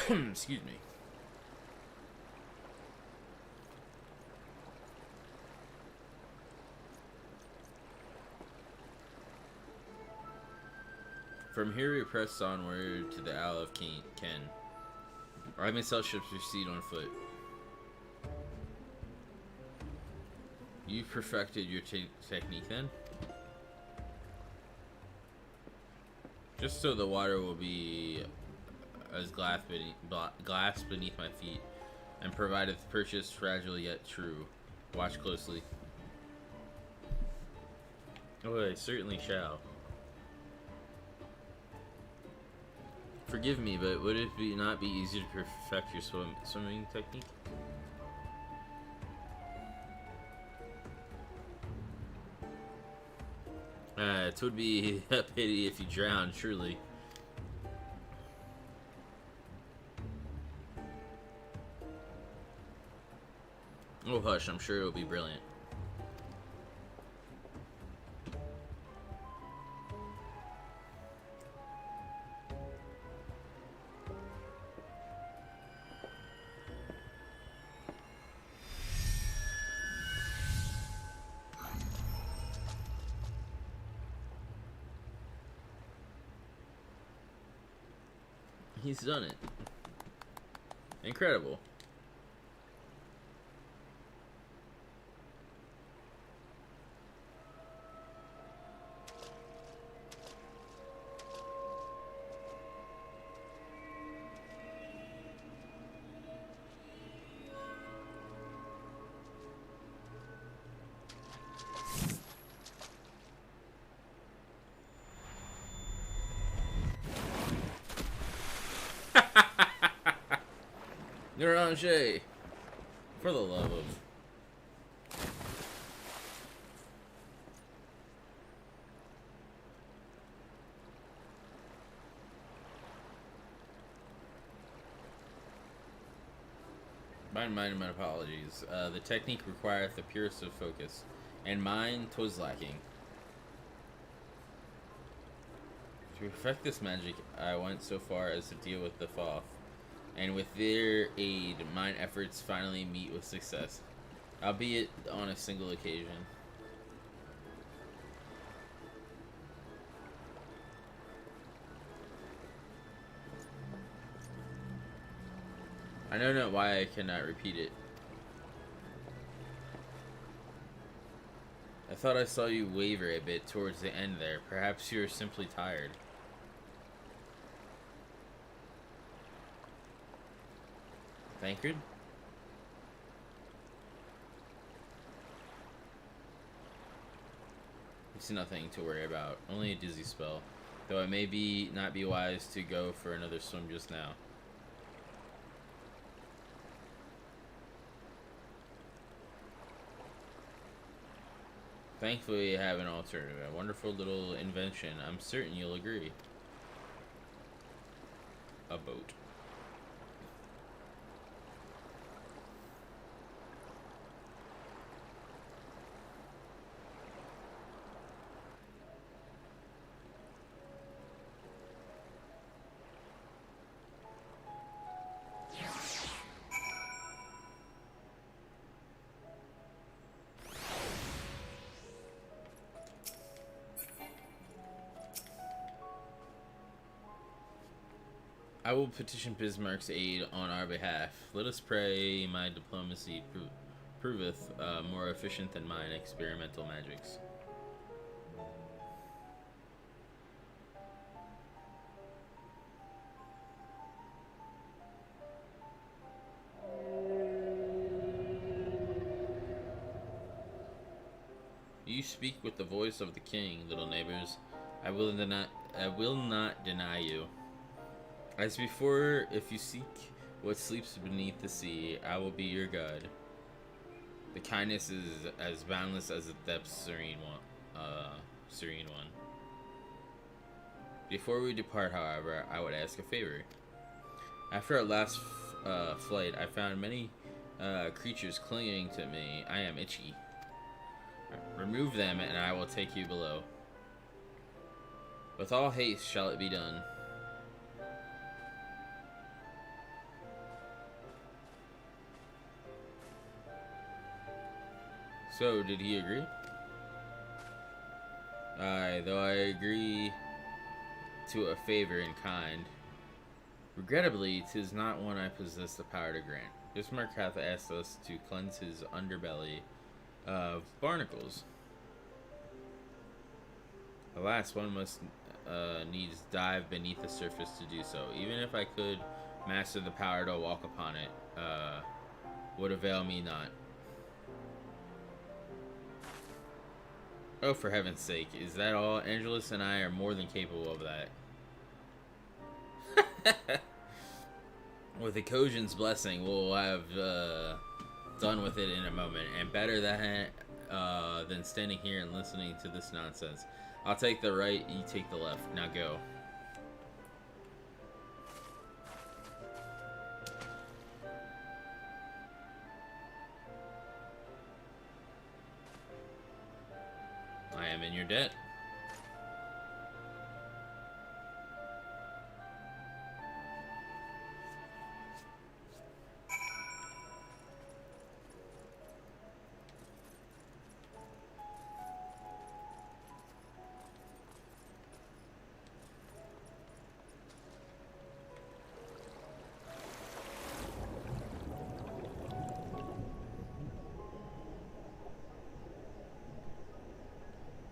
Excuse me. From here we press onward to the Isle of Ken. I myself should proceed on foot. You perfected your technique then? Just so the water will be as glass beneath my feet, and provideth purchase fragile yet true. Watch closely. Oh, I certainly shall. Forgive me, but would it not be easier to perfect your swimming technique? It would be a pity if you drowned, surely. Oh hush, I'm sure it'll be brilliant. He's done it. Incredible. Naranger! For the love of... My apologies. The technique requireth the purest of focus, and mine 'twas lacking. To perfect this magic, I went so far as to deal with the Thoth, and with their aid, mine efforts finally meet with success, albeit on a single occasion. I know not why I cannot repeat it. I thought I saw you waver a bit towards the end there. Perhaps you are simply tired. Thancred? It's nothing to worry about. Only a dizzy spell. Though it may not be wise to go for another swim just now. Thankfully, I have an alternative. A wonderful little invention. I'm certain you'll agree. A boat. I will petition Bismarck's aid on our behalf. Let us pray my diplomacy proveth more efficient than mine experimental magics. You speak with the voice of the king, little neighbors. I will not deny you. As before, if you seek what sleeps beneath the sea, I will be your god. The kindness is as boundless as the depths, serene one. Before we depart, however, I would ask a favor. After our last flight, I found many creatures clinging to me. I am itchy. Remove them, and I will take you below. With all haste shall it be done. So, did he agree? Though I agree to a favor in kind, regrettably, 'tis not one I possess the power to grant. Bismarck hath asked us to cleanse his underbelly of barnacles. Alas, one must needs dive beneath the surface to do so. Even if I could master the power to walk upon it, would avail me not. Oh, for heaven's sake, is that all? Angelus and I are more than capable of that. With Ecosian's blessing, we'll have done with it in a moment, and better that than standing here and listening to this nonsense. I'll take the right, you take the left. Now go. I am in your debt.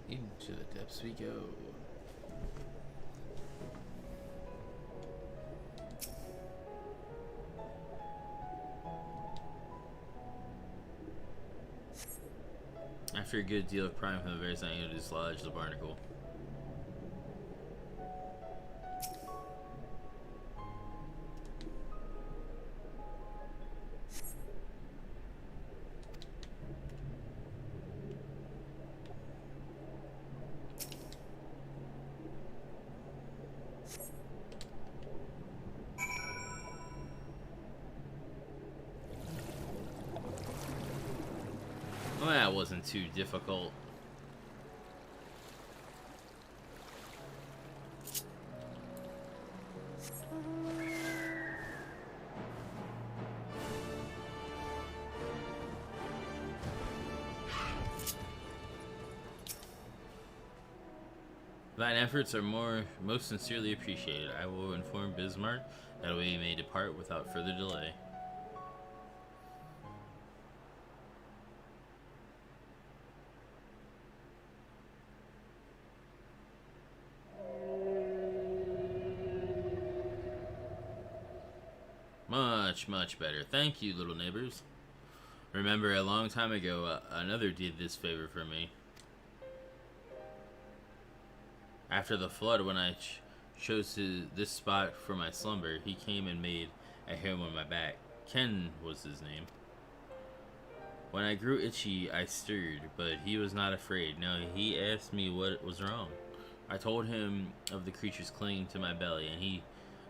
Into the depths we go. After a good deal of prying from the very thing, you dislodge the barnacle. Well, that wasn't too difficult. Thine efforts are most sincerely appreciated. I will inform Bismarck that we may depart without further delay. Much better. Thank you, little neighbors. Remember, a long time ago, another did this favor for me. After the flood, when I chose this spot for my slumber, he came and made a home on my back. Ken was his name. When I grew itchy, I stirred, but he was not afraid. No, he asked me what was wrong. I told him of the creatures clinging to my belly, and he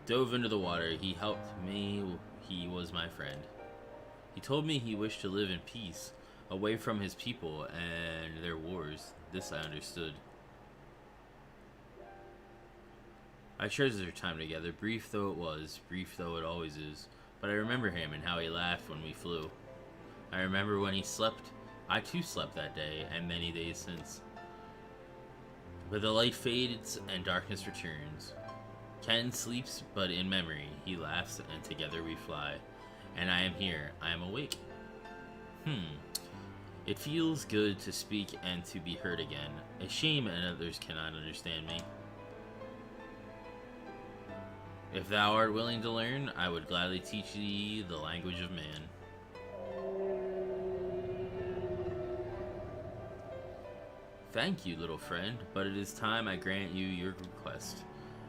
dove into the water. He helped me. He was my friend. He told me he wished to live in peace, away from his people and their wars. This I understood. I treasured our time together, brief though it was, brief though it always is. But I remember him and how he laughed when we flew. I remember when he slept. I too slept that day, and many days since. But the light fades and darkness returns. Ken sleeps, but in memory he laughs, and together we fly. And I am here, I am awake. It feels good to speak and to be heard again. A shame and others cannot understand me. If thou art willing to learn, I would gladly teach thee the language of man. Thank you, little friend, but it is time I grant you your request.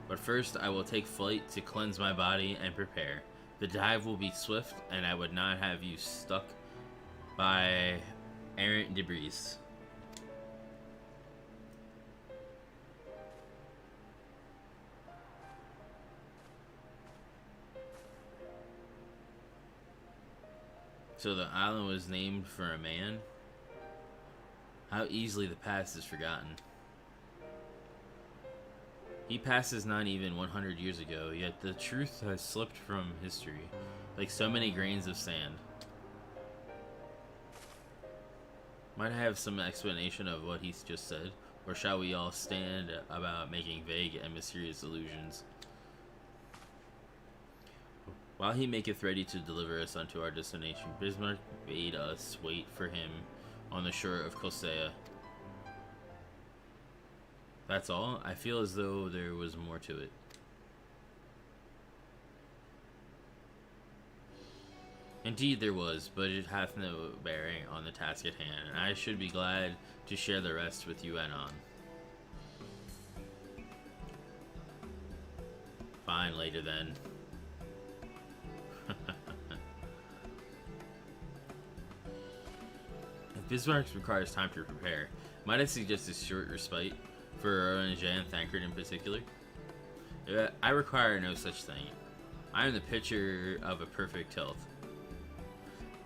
But first, I will take flight to cleanse my body and prepare. The dive will be swift, and I would not have you stuck by errant debris. So the island was named for a man? How easily the past is forgotten. He passes not even 100 years ago, yet the truth has slipped from history, like so many grains of sand. Might I have some explanation of what he's just said? Or shall we all stand about making vague and mysterious allusions? While he maketh ready to deliver us unto our destination, Bismarck bade us wait for him on the shore of Kosea. That's all? I feel as though there was more to it. Indeed there was, but it hath no bearing on the task at hand, and I should be glad to share the rest with you anon. Fine, later then. If Bismarck requires time to prepare, might I suggest a short respite for Jan Thancred in particular? I require no such thing. I am the picture of a perfect health.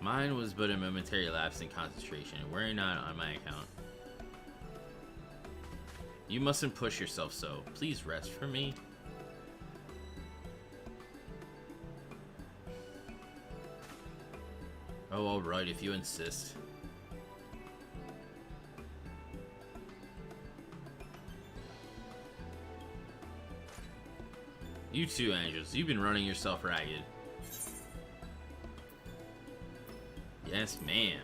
Mine was but a momentary lapse in concentration. Worry not on my account. You mustn't push yourself so. Please rest for me. Oh, alright, if you insist. You too, Angels. You've been running yourself ragged. Yes, ma'am.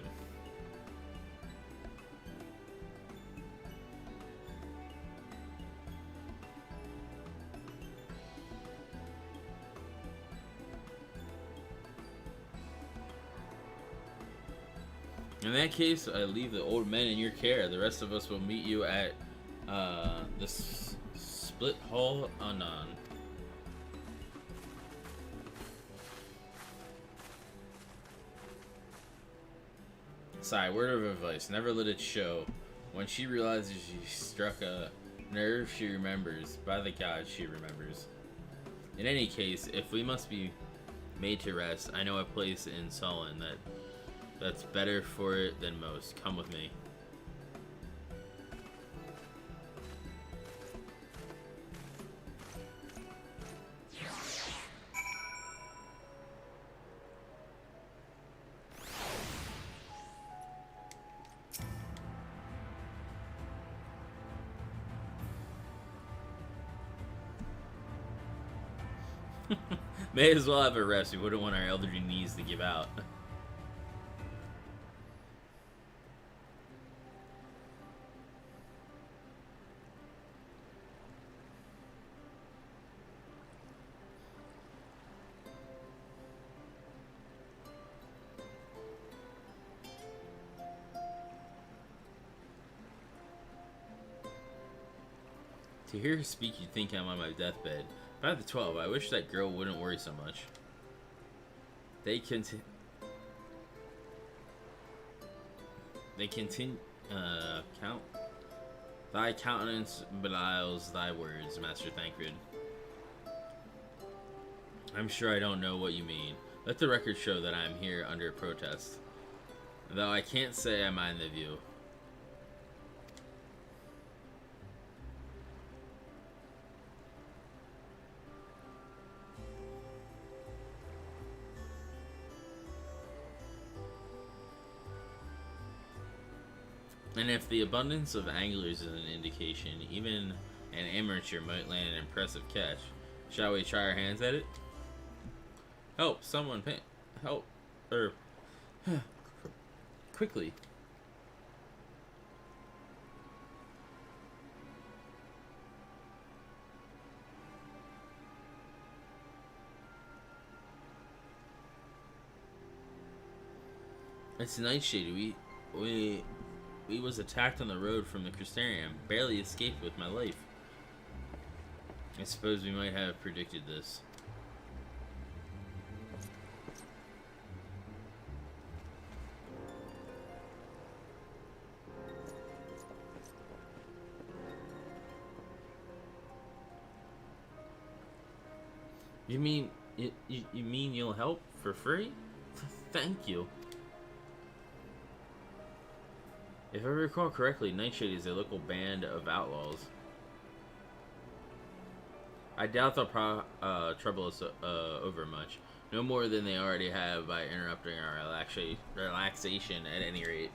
In that case, I leave the old men in your care. The rest of us will meet you at the Split Hall anon. Sigh, word of advice, never let it show. When she realizes she struck a nerve, she remembers. By the gods, she remembers. In any case, if we must be made to rest, I know a place in Solon that's better for it than most. Come with me. May as well have a rest. We wouldn't want our elderly knees to give out. To hear her speak, you'd think I'm on my deathbed. By the 12, I wish that girl wouldn't worry so much. They continue. Count. Thy countenance belies thy words, Master Thancred. I'm sure I don't know what you mean. Let the record show that I am here under protest. Though I can't say I mind the view. And if the abundance of anglers is an indication, even an amateur might land an impressive catch. Shall we try our hands at it? Help! Someone help! Quickly! It's Nightshade. We was attacked on the road from the Crystarium. Barely escaped with my life. I suppose we might have predicted this. You mean you mean you'll help for free? Thank you. If I recall correctly, Nightshade is a local band of outlaws. I doubt they'll trouble us over much. No more than they already have by interrupting our relaxation at any rate.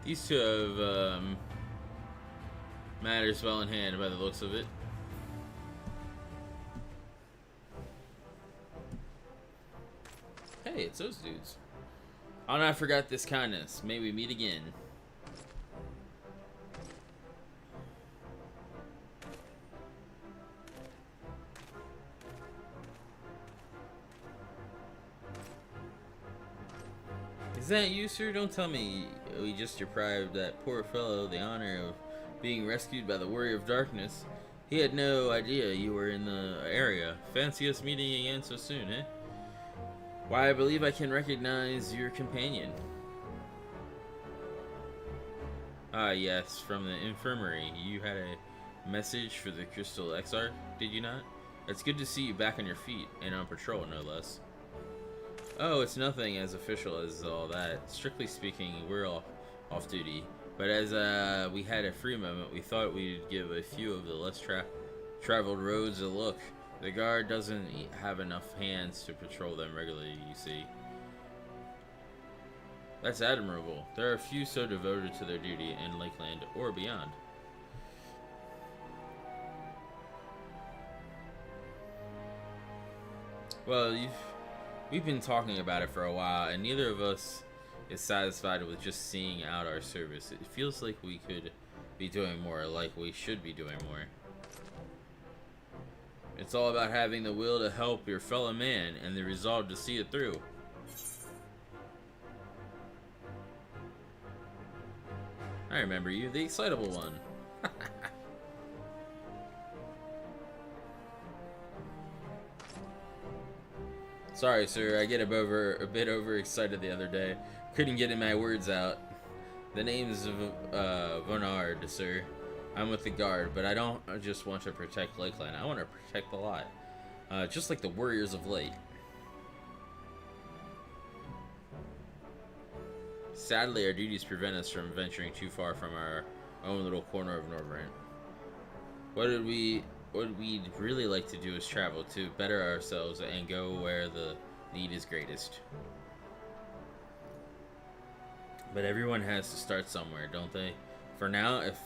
These two have matters well in hand by the looks of it. Hey, it's those dudes. I'll not forget this kindness. May we meet again. Is that you, sir? Don't tell me we just deprived that poor fellow the honor of being rescued by the Warrior of Darkness. He had no idea you were in the area. Fancy us meeting again so soon, eh? Why, I believe I can recognize your companion. Ah, yes, from the infirmary. You had a message for the Crystal Exarch, did you not? It's good to see you back on your feet, and on patrol, no less. Oh, it's nothing as official as all that. Strictly speaking, we're all off duty. But as we had a free moment, we thought we'd give a few of the less traveled roads a look. The guard doesn't have enough hands to patrol them regularly, you see. That's admirable. There are few so devoted to their duty in Lakeland or beyond. Well, we've been talking about it for a while, and neither of us is satisfied with just seeing out our service. It feels like we could be doing more, like we should be doing more. It's all about having the will to help your fellow man and the resolve to see it through. I remember you, the excitable one. Sorry, sir, I get a bit overexcited the other day. Couldn't get my words out. The name's Vonard, sir. I'm with the guard, but I don't just want to protect Lakeland. I want to protect the lot. Just like the Warriors of Light. Sadly, our duties prevent us from venturing too far from our own little corner of Norbrant. What we'd really like to do is travel to better ourselves and go where the need is greatest. But everyone has to start somewhere, don't they? For now, if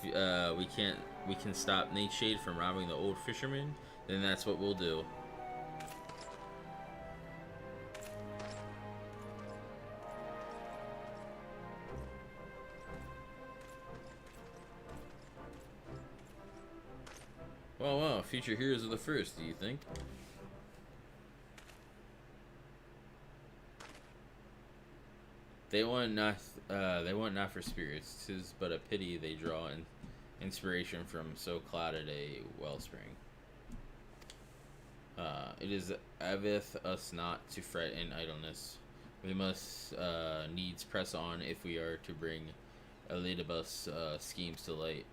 we can stop Nightshade from robbing the old fisherman, then that's what we'll do. Well, future heroes of the first, do you think? They want not for spirits. 'Tis but a pity they draw inspiration from so clouded a wellspring. It is aveth us not to fret in idleness. We must needs press on if we are to bring Elidibus schemes to light.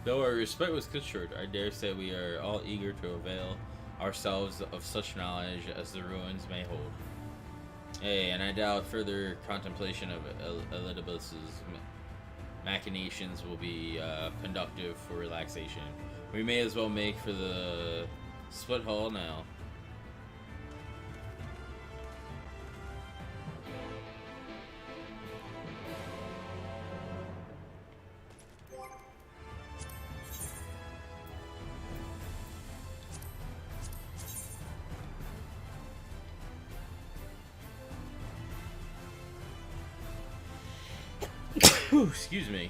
Though our respect was cut short, I dare say we are all eager to avail ourselves of such knowledge as the ruins may hold. Hey, and I doubt further contemplation of Elidibus's machinations will be conductive for relaxation. We may as well make for the split hall now. Excuse me.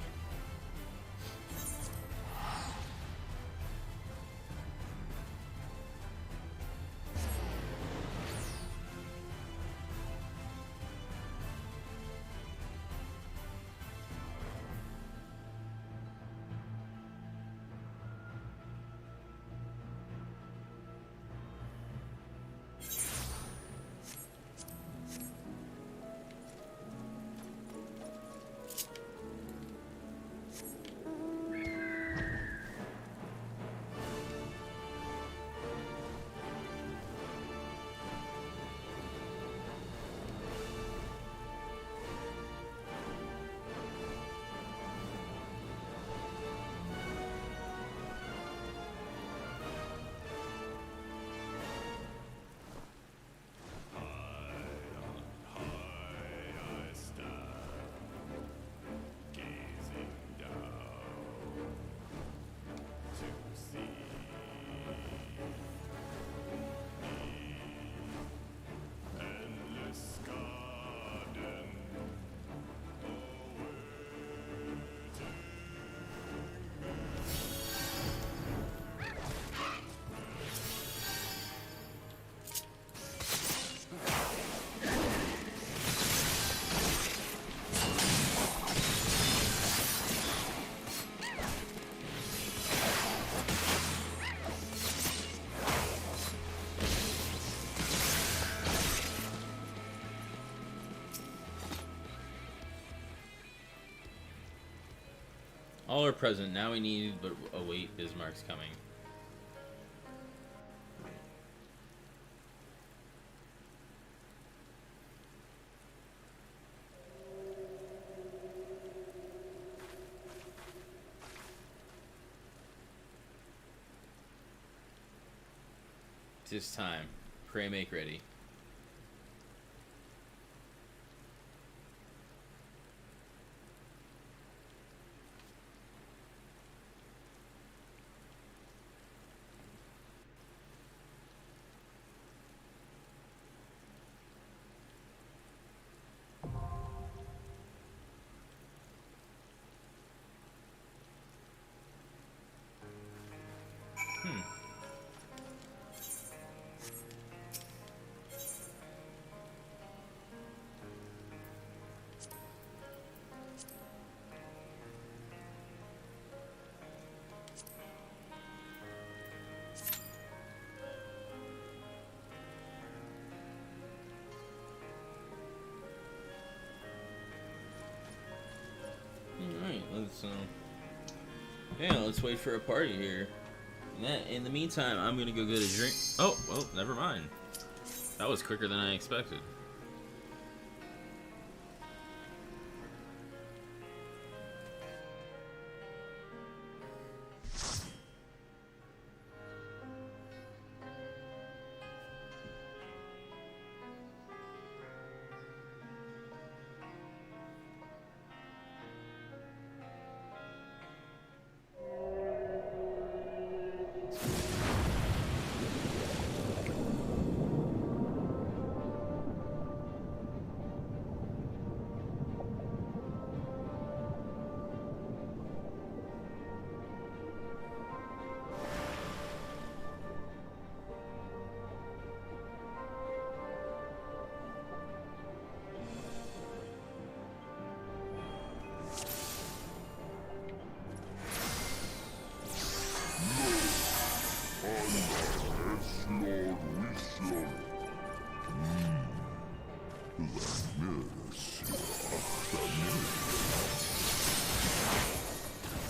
All are present. Now we need but await Bismarck's coming. Tis time. Pray make ready. Let's wait for a party here. In the meantime, I'm gonna go get a drink. Oh, well, never mind. That was quicker than I expected.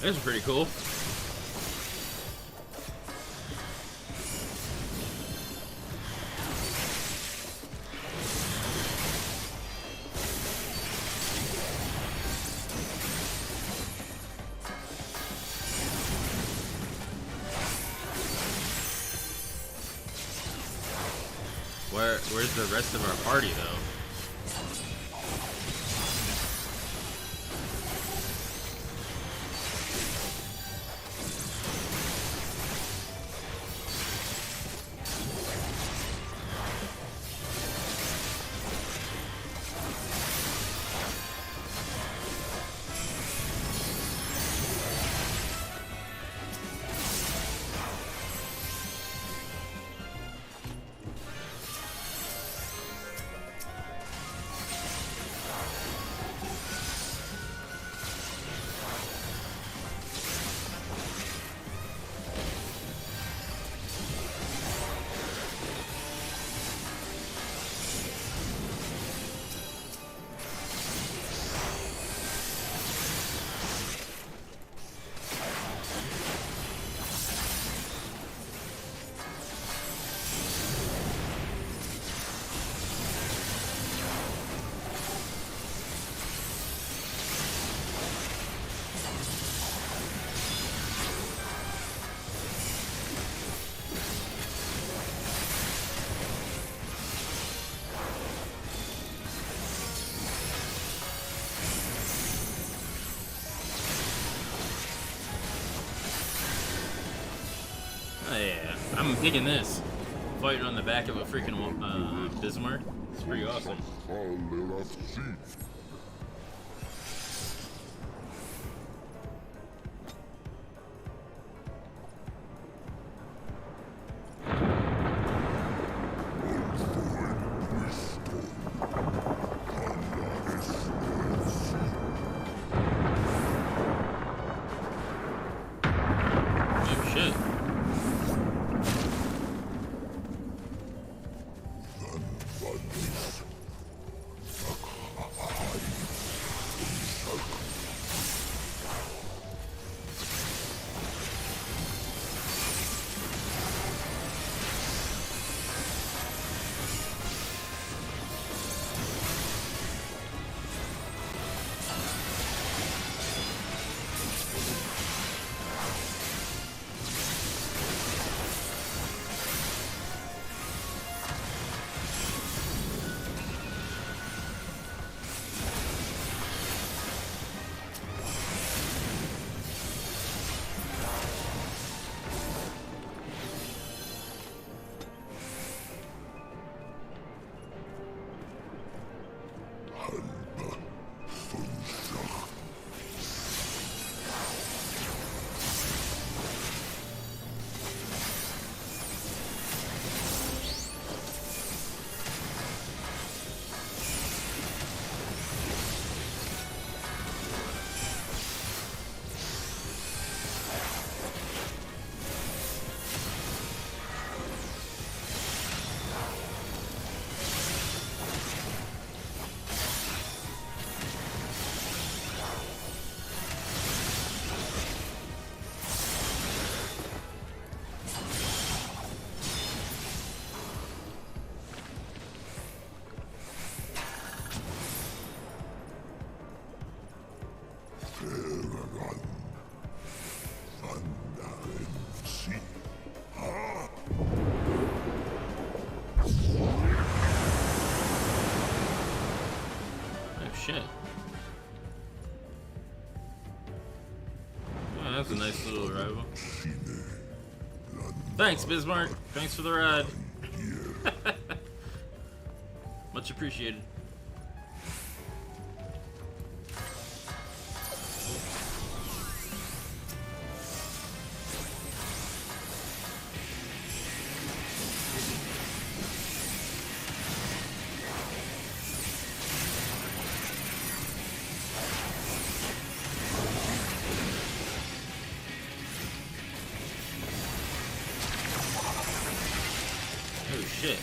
This is pretty cool. Where's the rest of our party, though? I'm digging this. Fighting on the back of a freaking Bismarck. It's pretty awesome. shit. Oh, that's a nice little rival. Thanks, Bismarck. Thanks for the ride. Much appreciated. Oh shit.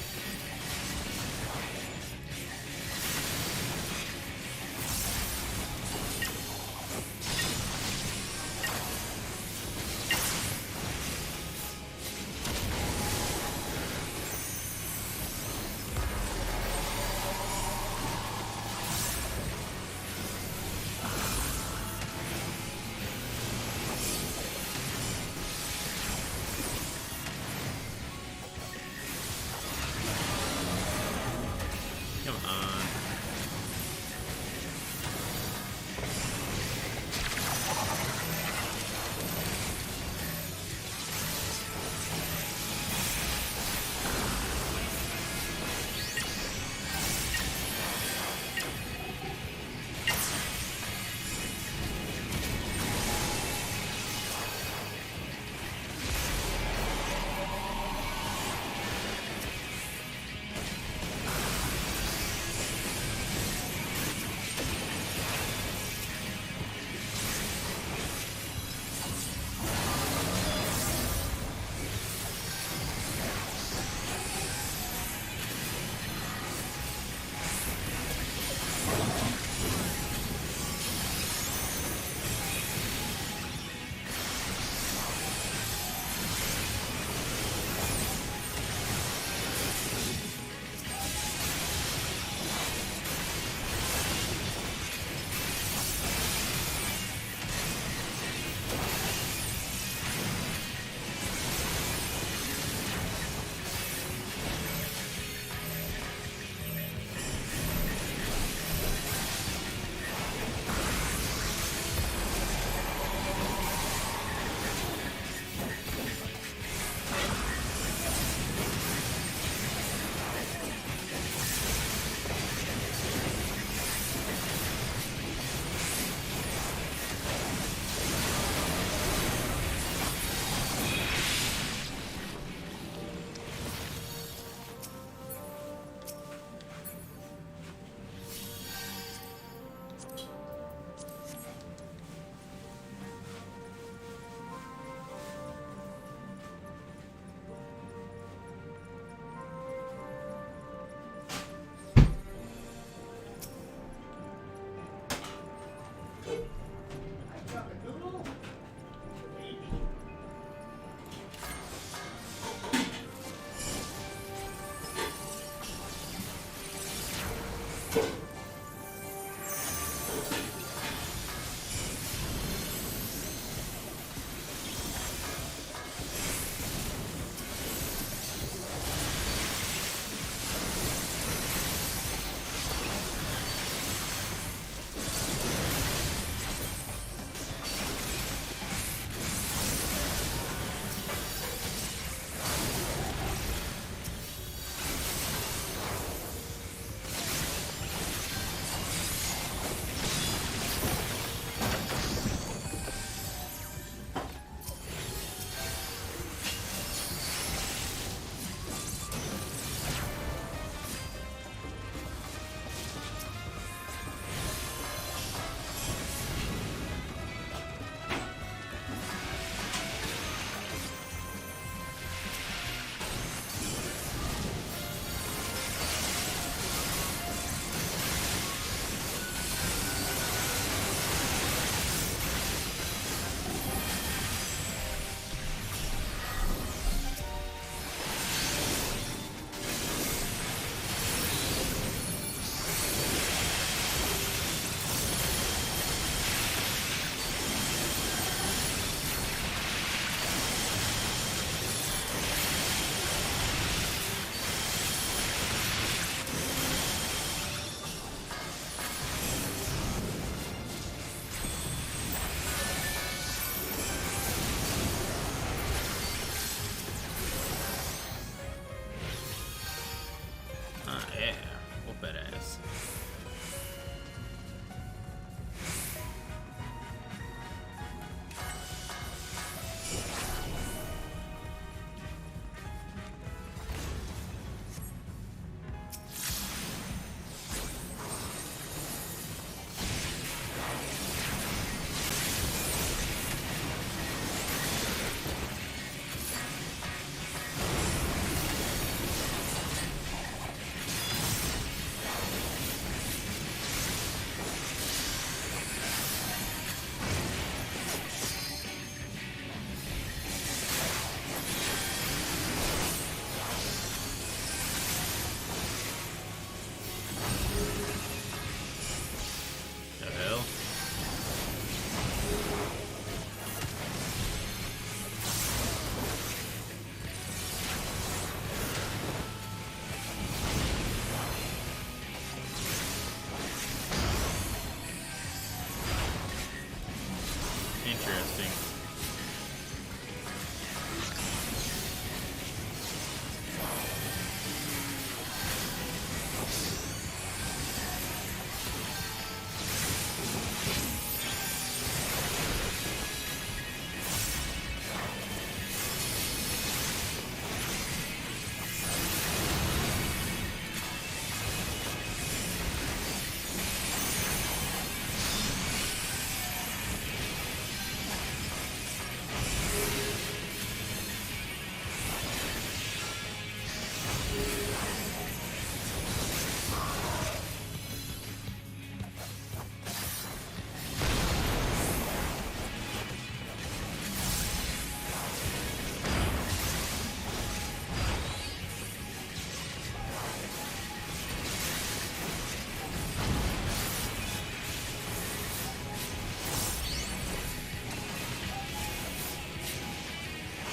Interesting.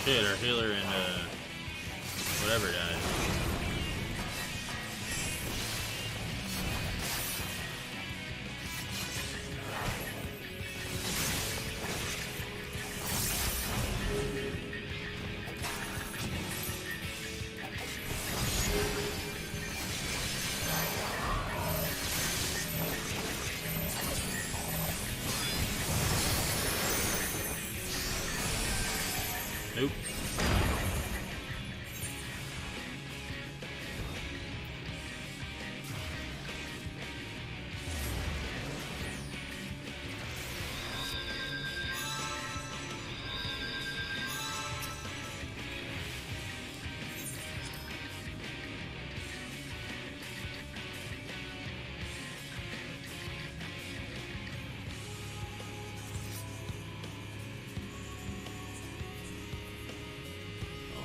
Shit, our healer and whatever died. Nope.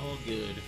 All good.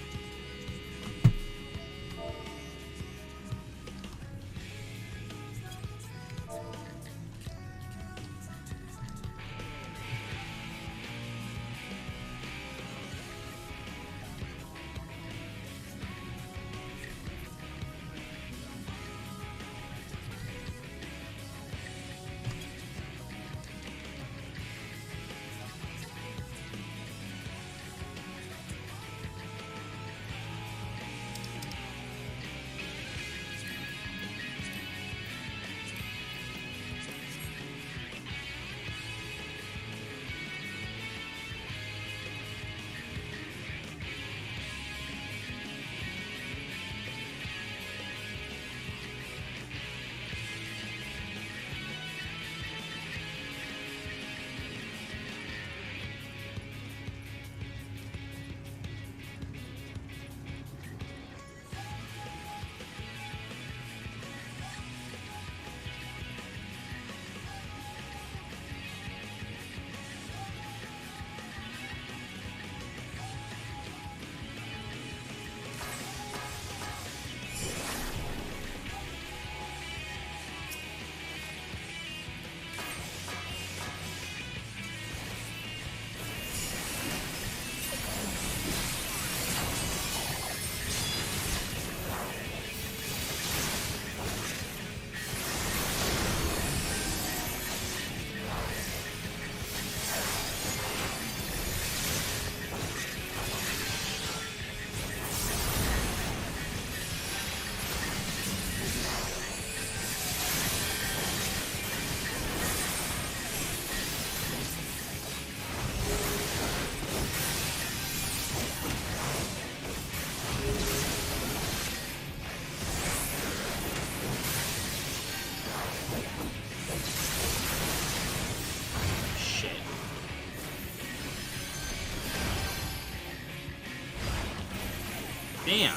Damn.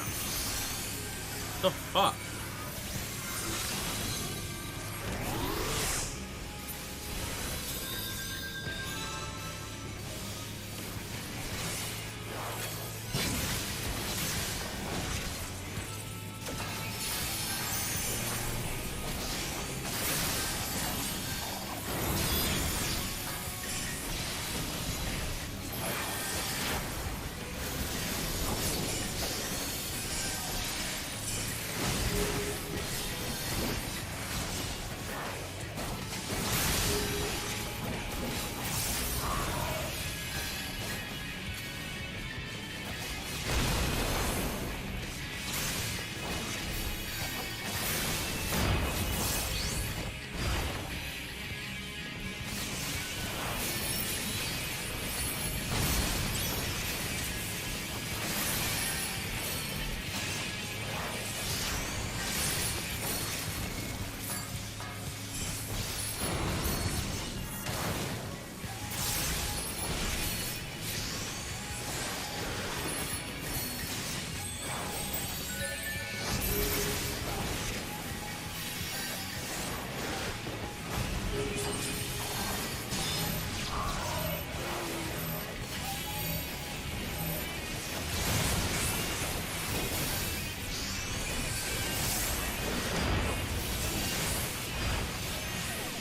The fuck?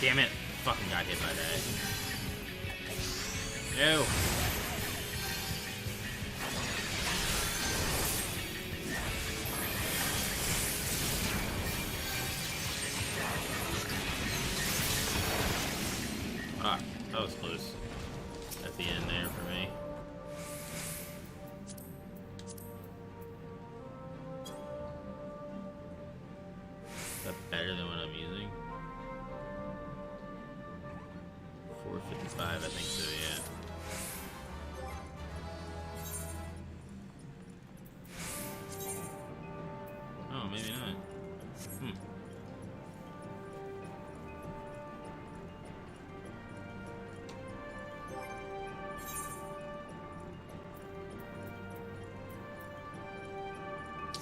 Damn it. Fucking got hit by that. No. Ah, that was close at the end there for me. Is that better than what I'm using? 455, I think so, yeah. Oh, maybe not.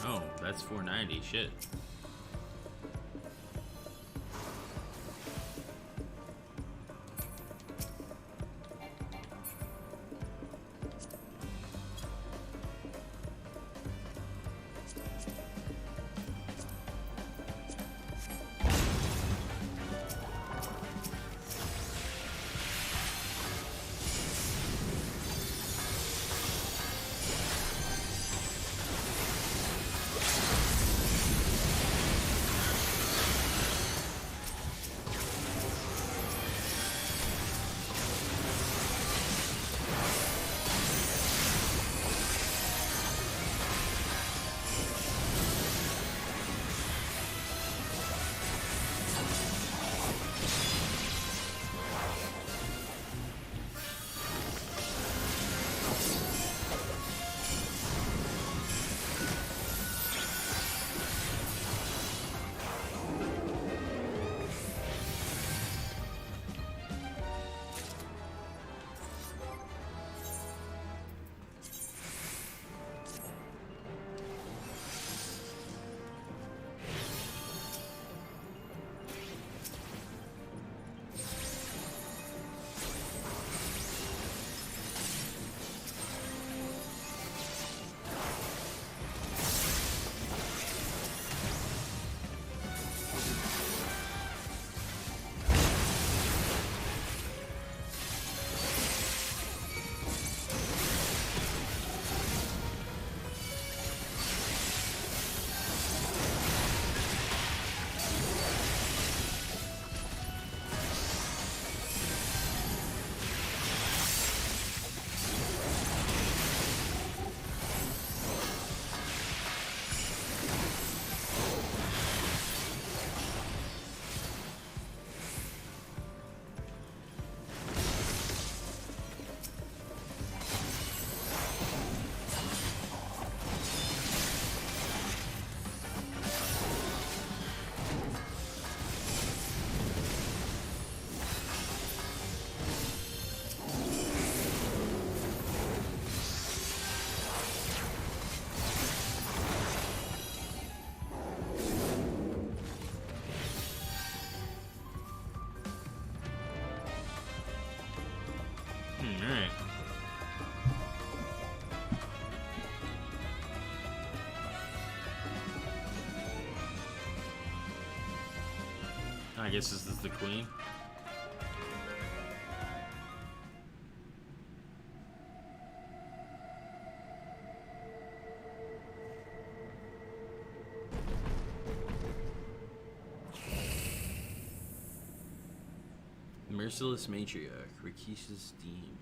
Oh, that's 490, shit. Alright. I guess this is the queen. Merciless Matriarch, Rikisha's Steam.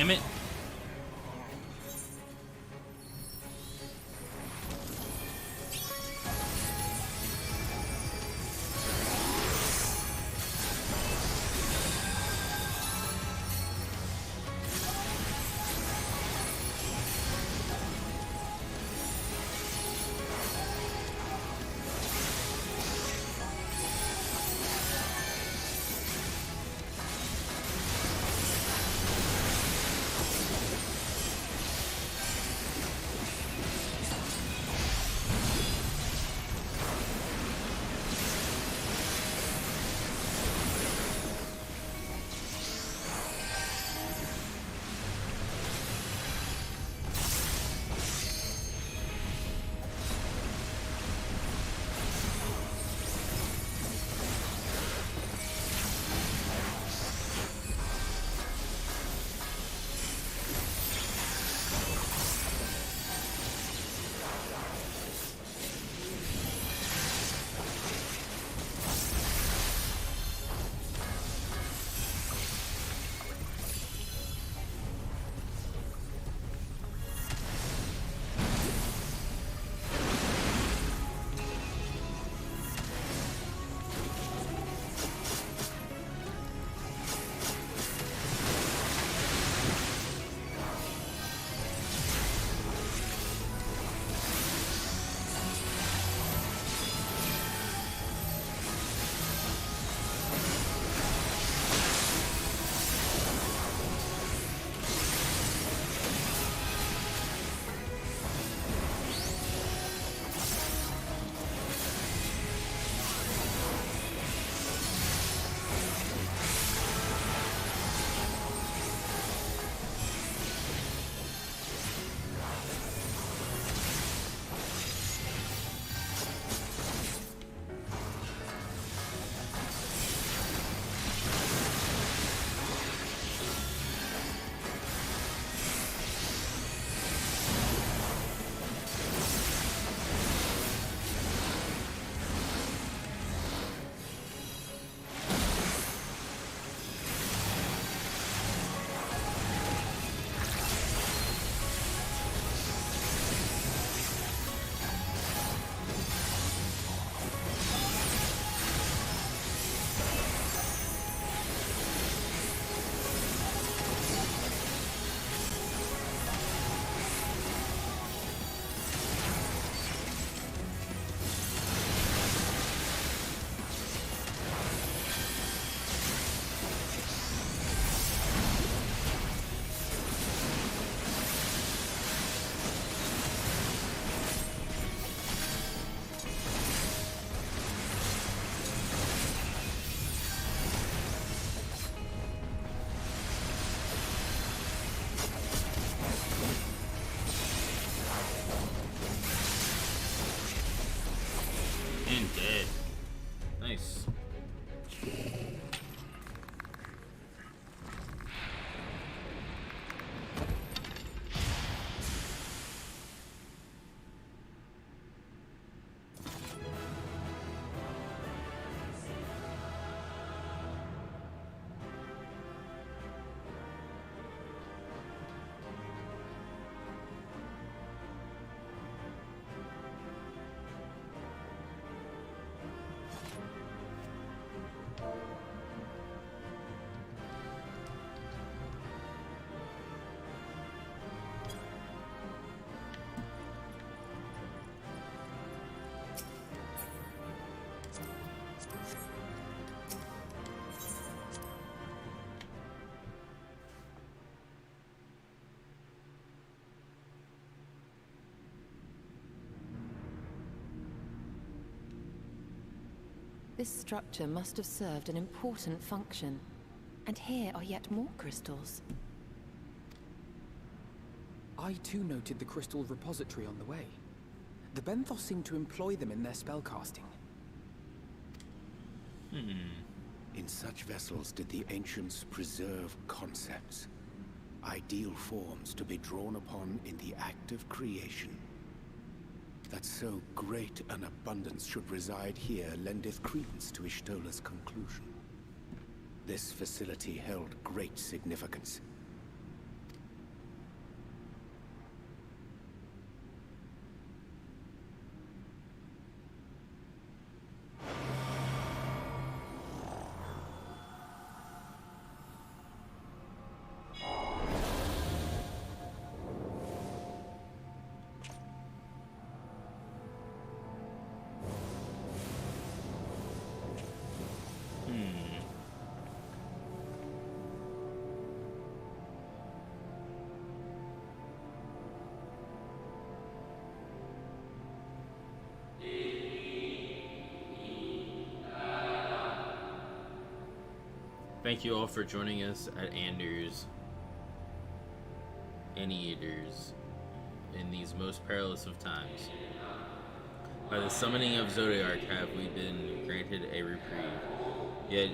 Damn it. Dead. Nice. This structure must have served an important function. And here are yet more crystals. I too noted the crystal repository on the way. The Benthos seem to employ them in their spellcasting. In such vessels did the ancients preserve concepts, ideal forms to be drawn upon in the act of creation. That so great an abundance should reside here lendeth credence to Ishtola's conclusion. This facility held great significance. Thank you all for joining us at Anders Anteaters in these most perilous of times. By the summoning of Zodiark have we been granted a reprieve, yet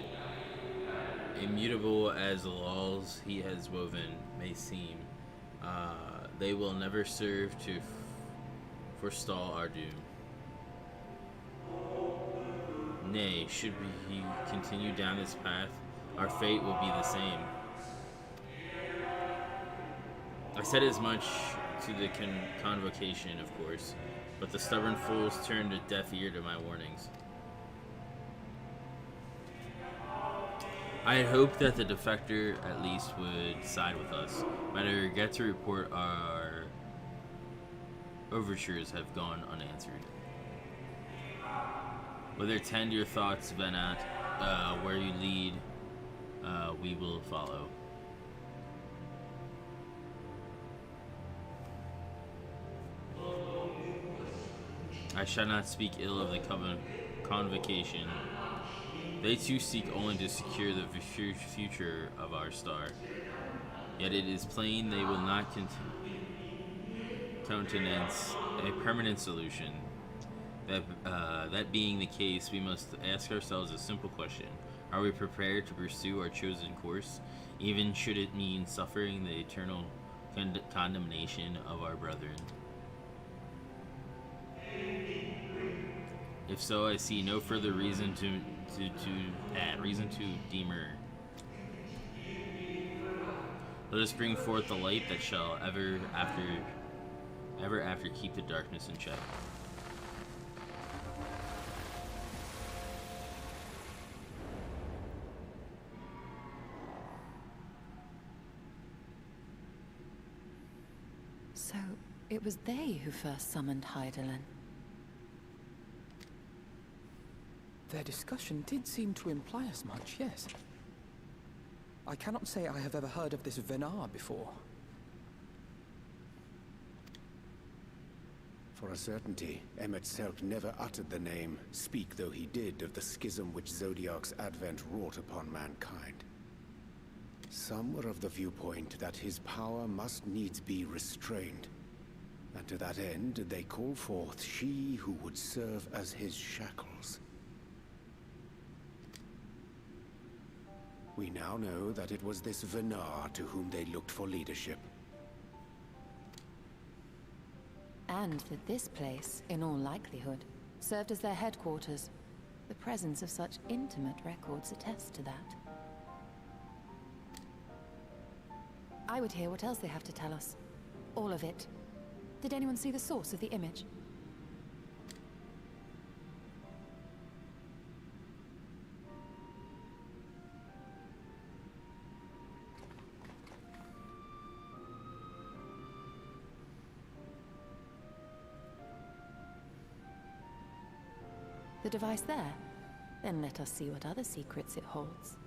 immutable as the laws he has woven may seem, they will never serve to forestall our doom. Nay, should we continue down this path, our fate will be the same. I said as much to the convocation, of course, but the stubborn fools turned a deaf ear to my warnings. I had hoped that the defector at least would side with us, but I regret to report our overtures have gone unanswered. Whether tend your thoughts, Venat, where you lead, we will follow. I shall not speak ill of the convocation. They too seek only to secure the future of our star. Yet it is plain they will not countenance a permanent solution. That being the case, we must ask ourselves a simple question. Are we prepared to pursue our chosen course, even should it mean suffering the eternal condemnation of our brethren? If so, I see no further reason to demur. Let us bring forth the light that shall ever after keep the darkness in check. So, it was they who first summoned Hydaelyn. Their discussion did seem to imply as much, yes. I cannot say I have ever heard of this Venar before. For a certainty, Emet-Selch never uttered the name, speak though he did of the schism which Zodiark's advent wrought upon mankind. Some were of the viewpoint that his power must needs be restrained, and to that end they call forth she who would serve as his shackles. We now know that it was this Venar to whom they looked for leadership. And that this place, in all likelihood, served as their headquarters. The presence of such intimate records attests to that. I would hear what else they have to tell us. All of it. Did anyone see the source of the image? The device there? Then let us see what other secrets it holds.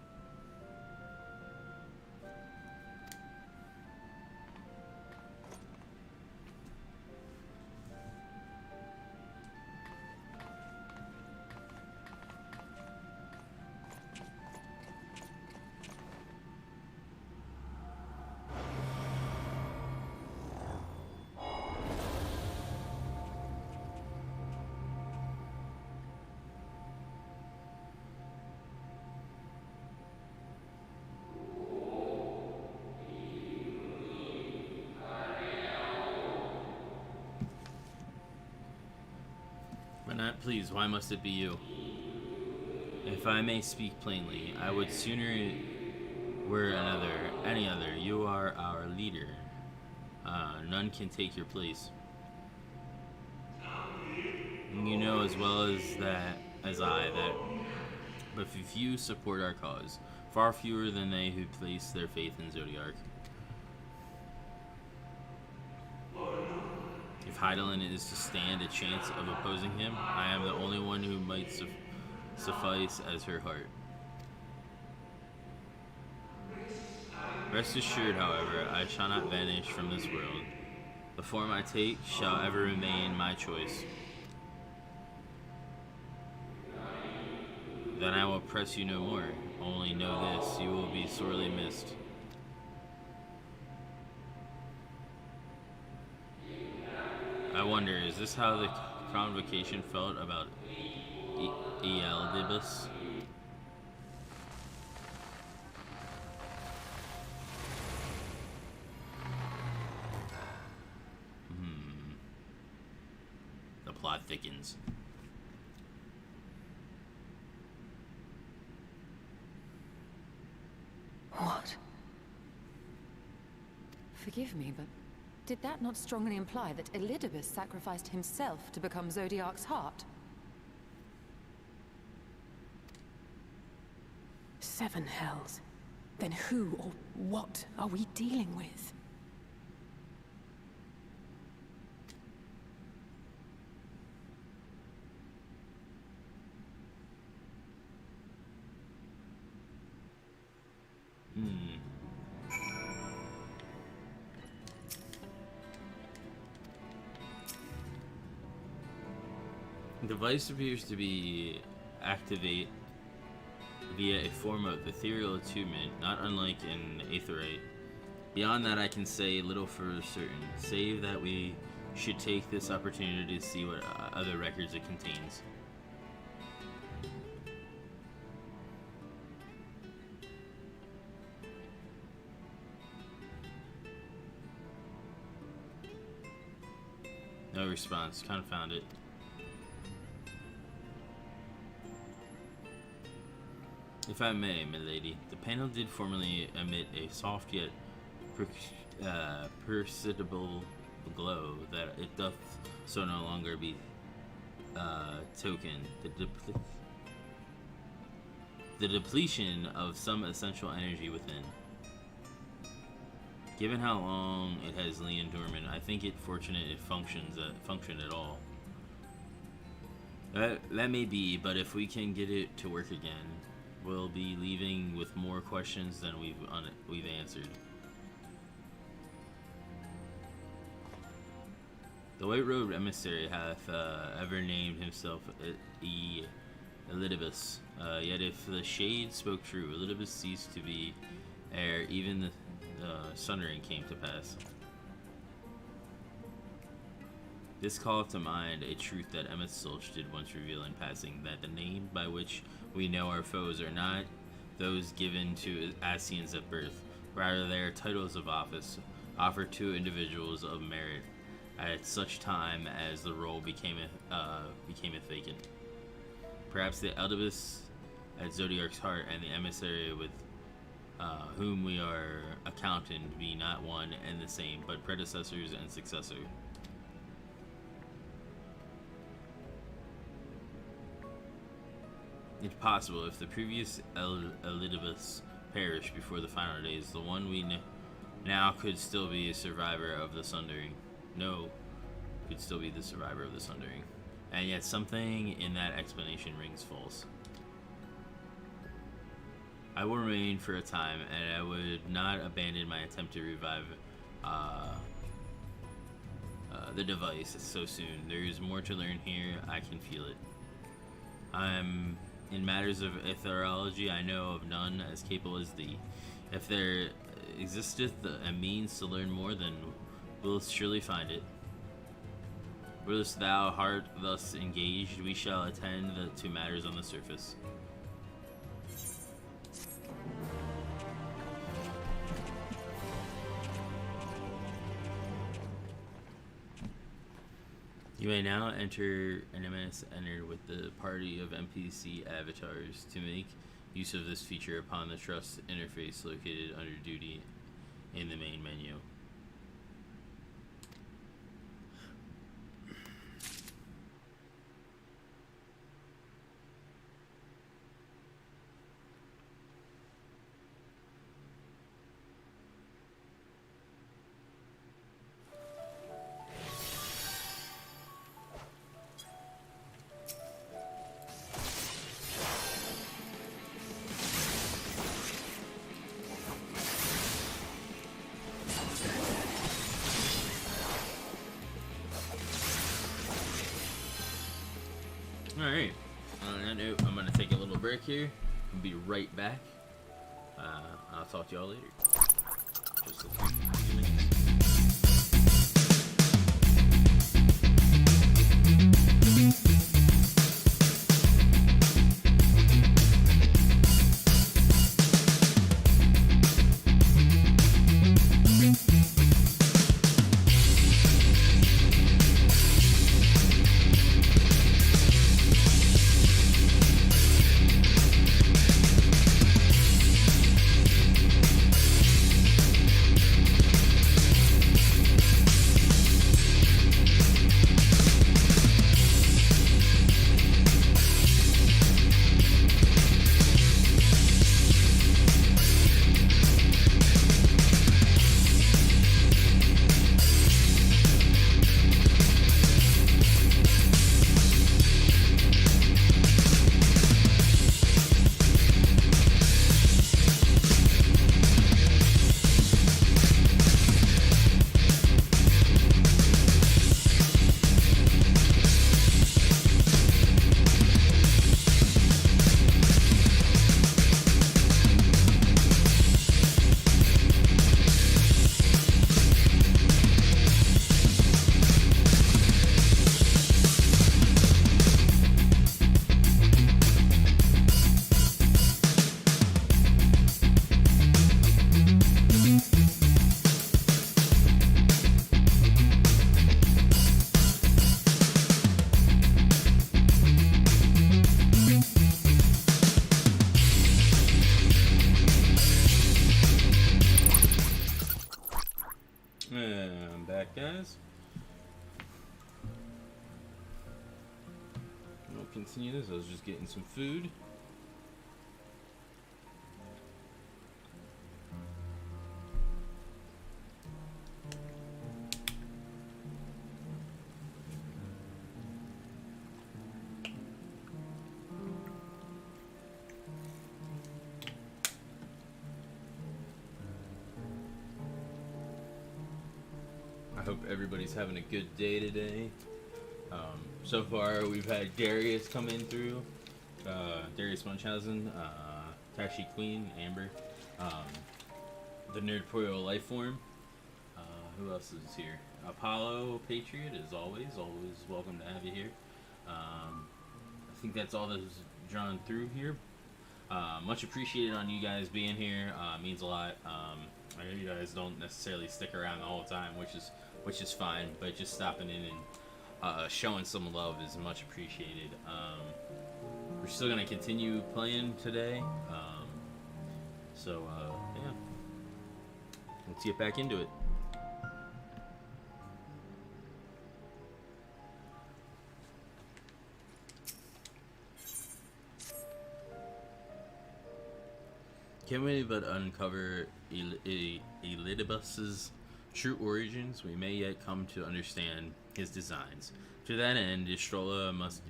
Venat, please, why must it be you? If I may speak plainly, I would sooner it were any other. You are our leader. None can take your place. You know as well as I that but few support our cause, far fewer than they who place their faith in Zodiark. If Hydaelyn is to stand a chance of opposing him, I am the only one who might suffice as her heart. Rest assured, however, I shall not vanish from this world. The form I take shall ever remain my choice. Then I will press you no more. Only know this, you will be sorely missed. I wonder, is this how the convocation felt about Ealdibus? The plot thickens. What? Forgive me, but did that not strongly imply that Elidibus sacrificed himself to become Zodiark's heart? 7 hells. Then who or what are we dealing with? The device appears to be activate via a form of ethereal attunement, not unlike an aetherite. Beyond that, I can say little for certain, save that we should take this opportunity to see what other records it contains. No response. Confound it. If I may, milady, the panel did formerly emit a soft yet perceptible glow, that it doth so no longer be token. The depletion of some essential energy within. Given how long it has lain dormant, I think it fortunate it functioned at all. That may be, but if we can get it to work again, we'll be leaving with more questions than we've answered. The white-robed emissary hath ever named himself Elidibus. Yet if the shade spoke true, Elidibus ceased to be ere even the sundering came to pass. This calleth to mind a truth that Emmett Sulch did once reveal in passing, that the name by which we know our foes are not those given to Asians at birth. Rather, they are titles of office offered to individuals of merit at such time as the role became vacant. Perhaps the Eldibus at Zodiark's heart and the emissary with whom we are accounted be not one and the same, but predecessors and successor. It's possible if the previous Elidibus perished before the final days, the one we now could still be a survivor of the Sundering. No, could still be the survivor of the Sundering. And yet something in that explanation rings false. I will remain for a time, and I would not abandon my attempt to revive the device so soon. There is more to learn here. I can feel it. In matters of ethereology, I know of none as capable as thee. If there existeth a means to learn more, then wilt surely find it. Wouldst thou heart thus engaged, we shall attend to matters on the surface. You may now enter an MS entered with the party of NPC avatars to make use of this feature upon the Trust interface located under Duty in the main menu. Alright. On that note, I'm gonna take a little break here. We'll be right back. I'll talk to y'all later. Just a few minutes. I'm back, guys. We'll continue this. I was just getting some food. I hope everybody's having a good day today. So far, we've had Darius come in through, Darius Munchausen, Tashi Queen, Amber, the Nerd Poyo Lifeform. Who else is here? Apollo Patriot, as always welcome to have you here. I think that's all that's drawn through here. Much appreciated on you guys being here. Means a lot. I know you guys don't necessarily stick around the whole time, which is fine, but just stopping in and showing some love is much appreciated. We're still gonna continue playing today, so yeah, let's get back into it. Can we but uncover Elidibus's true origins, we may yet come to understand his designs. To that end, Istrola must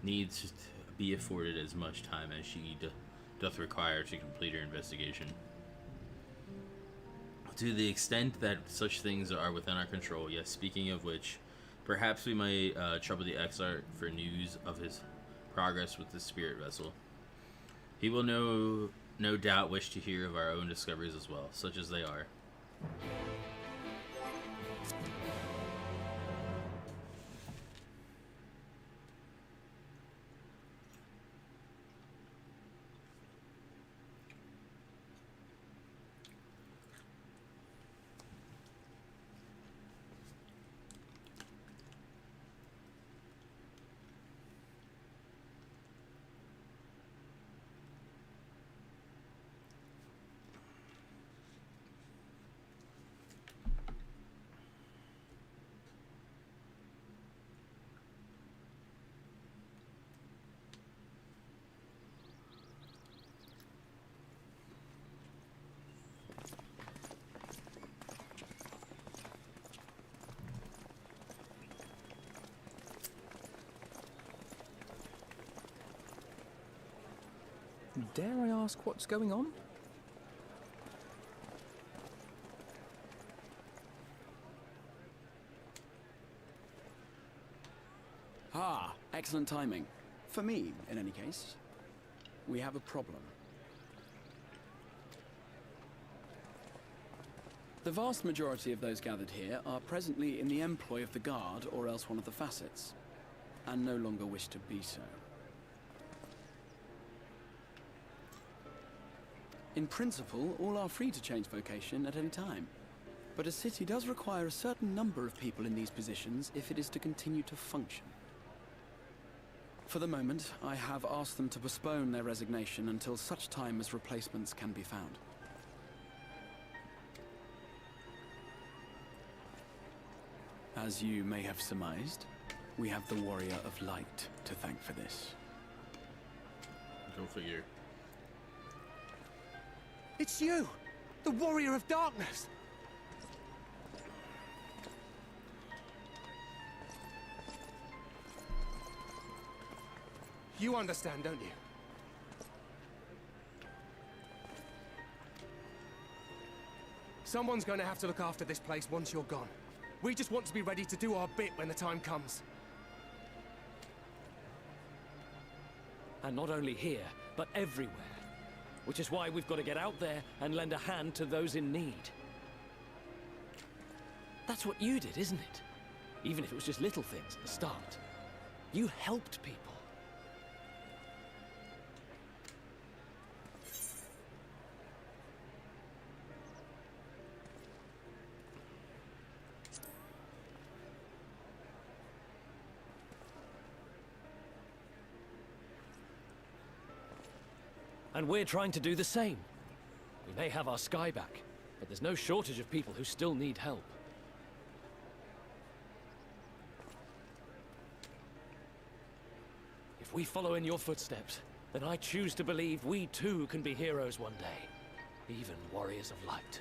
needs to be afforded as much time as she doth require to complete her investigation. To the extent that such things are within our control, yes, speaking of which, perhaps we might trouble the Exarch for news of his progress with the spirit vessel. He will no doubt wish to hear of our own discoveries as well, such as they are. Dare I ask what's going on? Ah, excellent timing. For me, in any case, we have a problem. The vast majority of those gathered here are presently in the employ of the Guard or else one of the facets, and no longer wish to be so. In principle, all are free to change vocation at any time, but a city does require a certain number of people in these positions if it is to continue to function. For the moment, I have asked them to postpone their resignation until such time as replacements can be found. As you may have surmised, we have the Warrior of Light to thank for this. Go figure. It's you! The Warrior of Darkness! You understand, don't you? Someone's going to have to look after this place once you're gone. We just want to be ready to do our bit when the time comes. And not only here, but everywhere. Which is why we've got to get out there and lend a hand to those in need. That's what you did, isn't it? Even if it was just little things at the start. You helped people. And we're trying to do the same. We may have our sky back, but there's no shortage of people who still need help. If we follow in your footsteps, then I choose to believe we too can be heroes one day. Even warriors of light.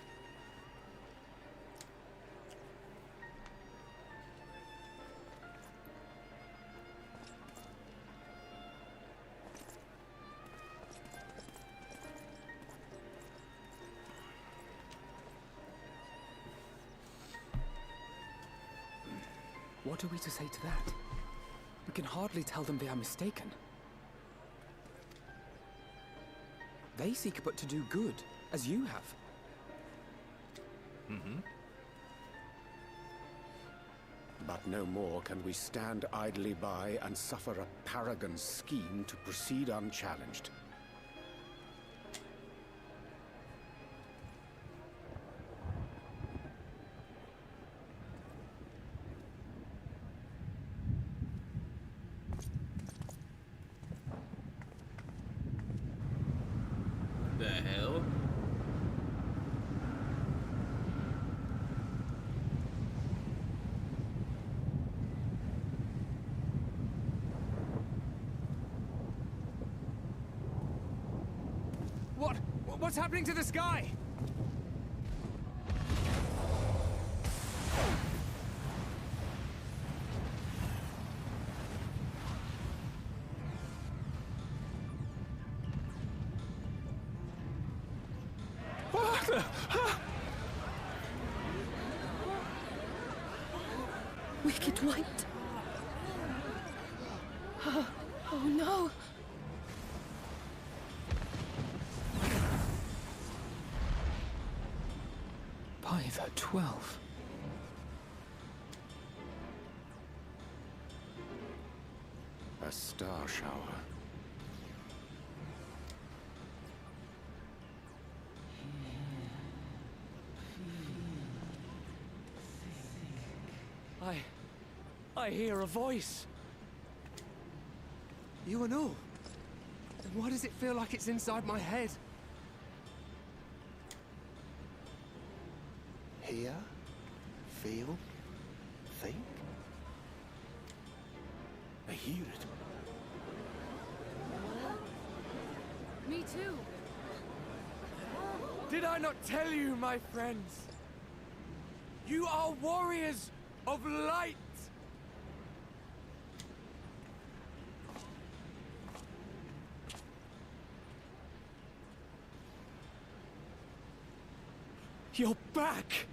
What are we to say to that? We can hardly tell them they are mistaken. They seek but to do good, as you have. But no more can we stand idly by and suffer a paragon's scheme to proceed unchallenged. The hell? What's happening to the sky? Wicked White. Oh no. By the 12. A star shower. I hear a voice. You and all? Then why does it feel like it's inside my head? Hear? Feel? Think? I hear it. Me too. Did I not tell you, my friends? You are warriors of light! You're back!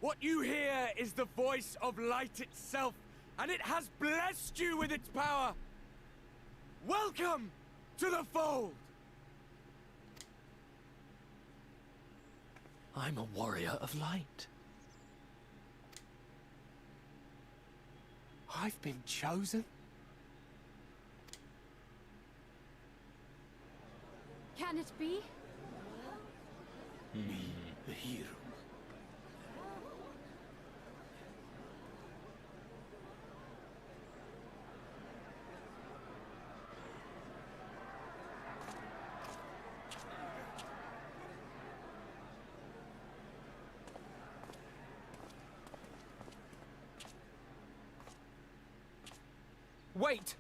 What you hear is the voice of light itself, and it has blessed you with its power. Welcome to the fold! I'm a warrior of light. I've been chosen? Can it be? Me, the hero. Wait!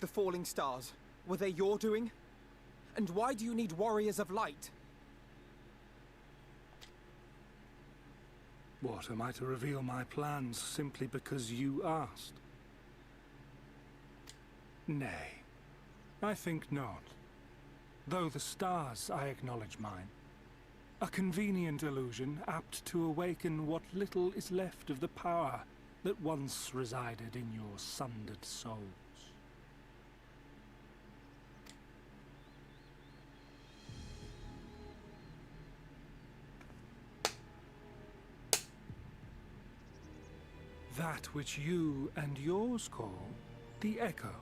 The falling stars, were they your doing? And why do you need warriors of light? What, am I to reveal my plans simply because you asked? Nay, I think not. Though the stars, I acknowledge mine. A convenient illusion, apt to awaken what little is left of the power that once resided in your sundered souls. That which you and yours call the Echo.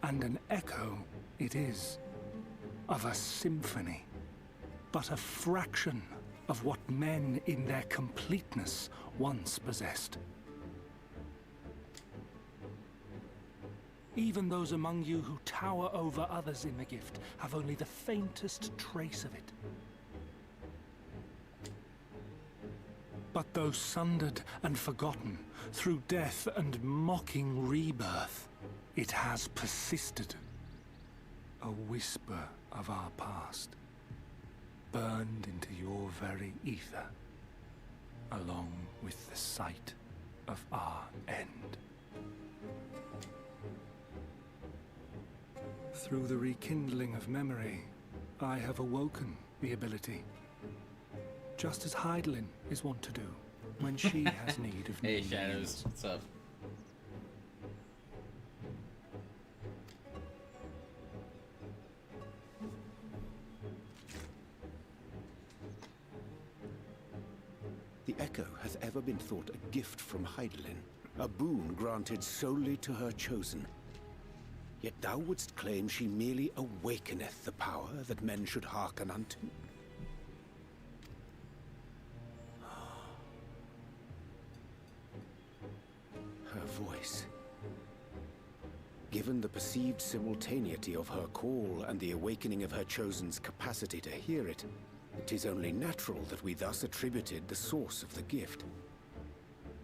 And an echo it is, of a symphony, but a fraction of what men in their completeness once possessed. Even those among you who tower over others in the gift have only the faintest trace of it. But though sundered and forgotten through death and mocking rebirth, it has persisted. A whisper of our past, burned into your very ether, along with the sight of our end. Through the rekindling of memory, I have awoken the ability, just as Heidelin is wont to do when she has need of new Hey Shadows, means. what's up? The Echo hath ever been thought a gift from Heidelin, a boon granted solely to her chosen. Yet thou wouldst claim she merely awakeneth the power that men should hearken unto. Her voice. Given the perceived simultaneity of her call and the awakening of her chosen's capacity to hear it, it is only natural that we thus attributed the source of the gift.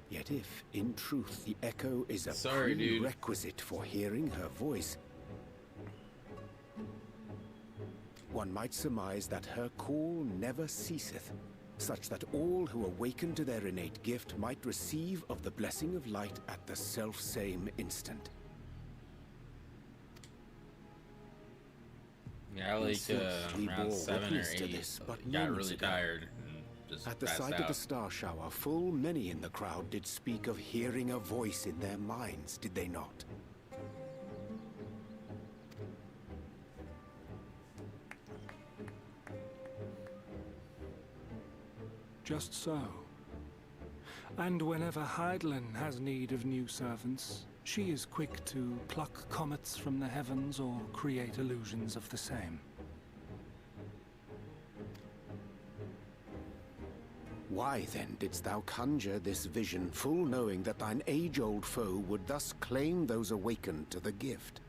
Yet if, in truth, the Echo is a prerequisite for hearing her voice, one might surmise that her call never ceaseth, such that all who awaken to their innate gift might receive of the blessing of light at the self-same instant. Yeah, like around 7 or 8, got really tired and just at the passed sight out. of the star shower, full many in the crowd did speak of hearing a voice in their minds, did they not? Just so. And whenever Heidelin has need of new servants, she is quick to pluck comets from the heavens or create illusions of the same. Why then didst thou conjure this vision, full knowing that thine age-old foe would thus claim those awakened to the gift?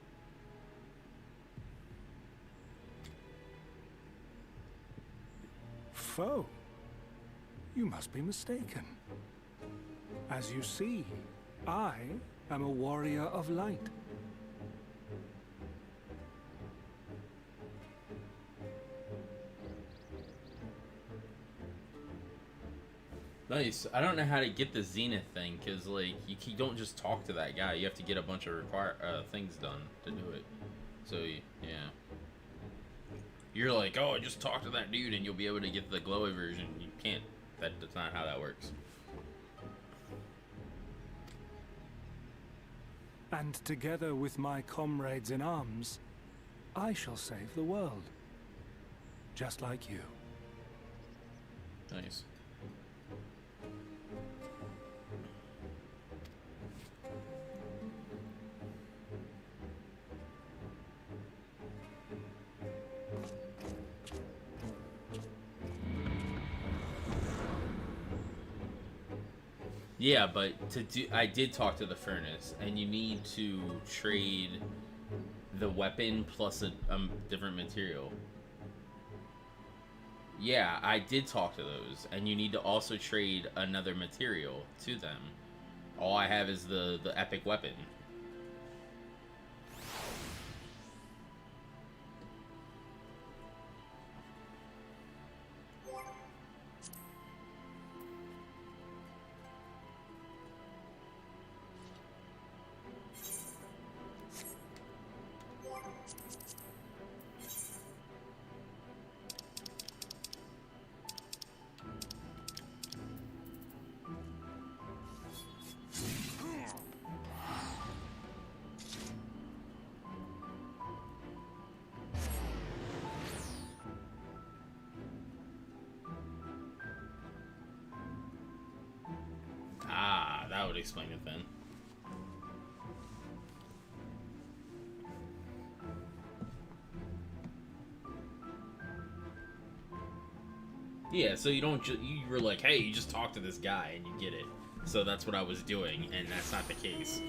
Foe? You must be mistaken. As you see, I am a warrior of light. Nice. I don't know how to get the Zenith thing, because, like, you don't just talk to that guy. You have to get a bunch of things done to do it. So, yeah. You're like, oh, just talk to that dude and you'll be able to get the glowy version. You can't. That's not how that works. And together with my comrades in arms, I shall save the world. Just like you. Nice. Yeah, but I did talk to the furnace, and you need to trade the weapon plus a different material. Yeah, I did talk to those, and you need to also trade another material to them. All I have is the epic weapon. That would explain it then. Yeah, so you don't you were like, hey, you just talk to this guy and you get it. So that's what I was doing, and that's not the case.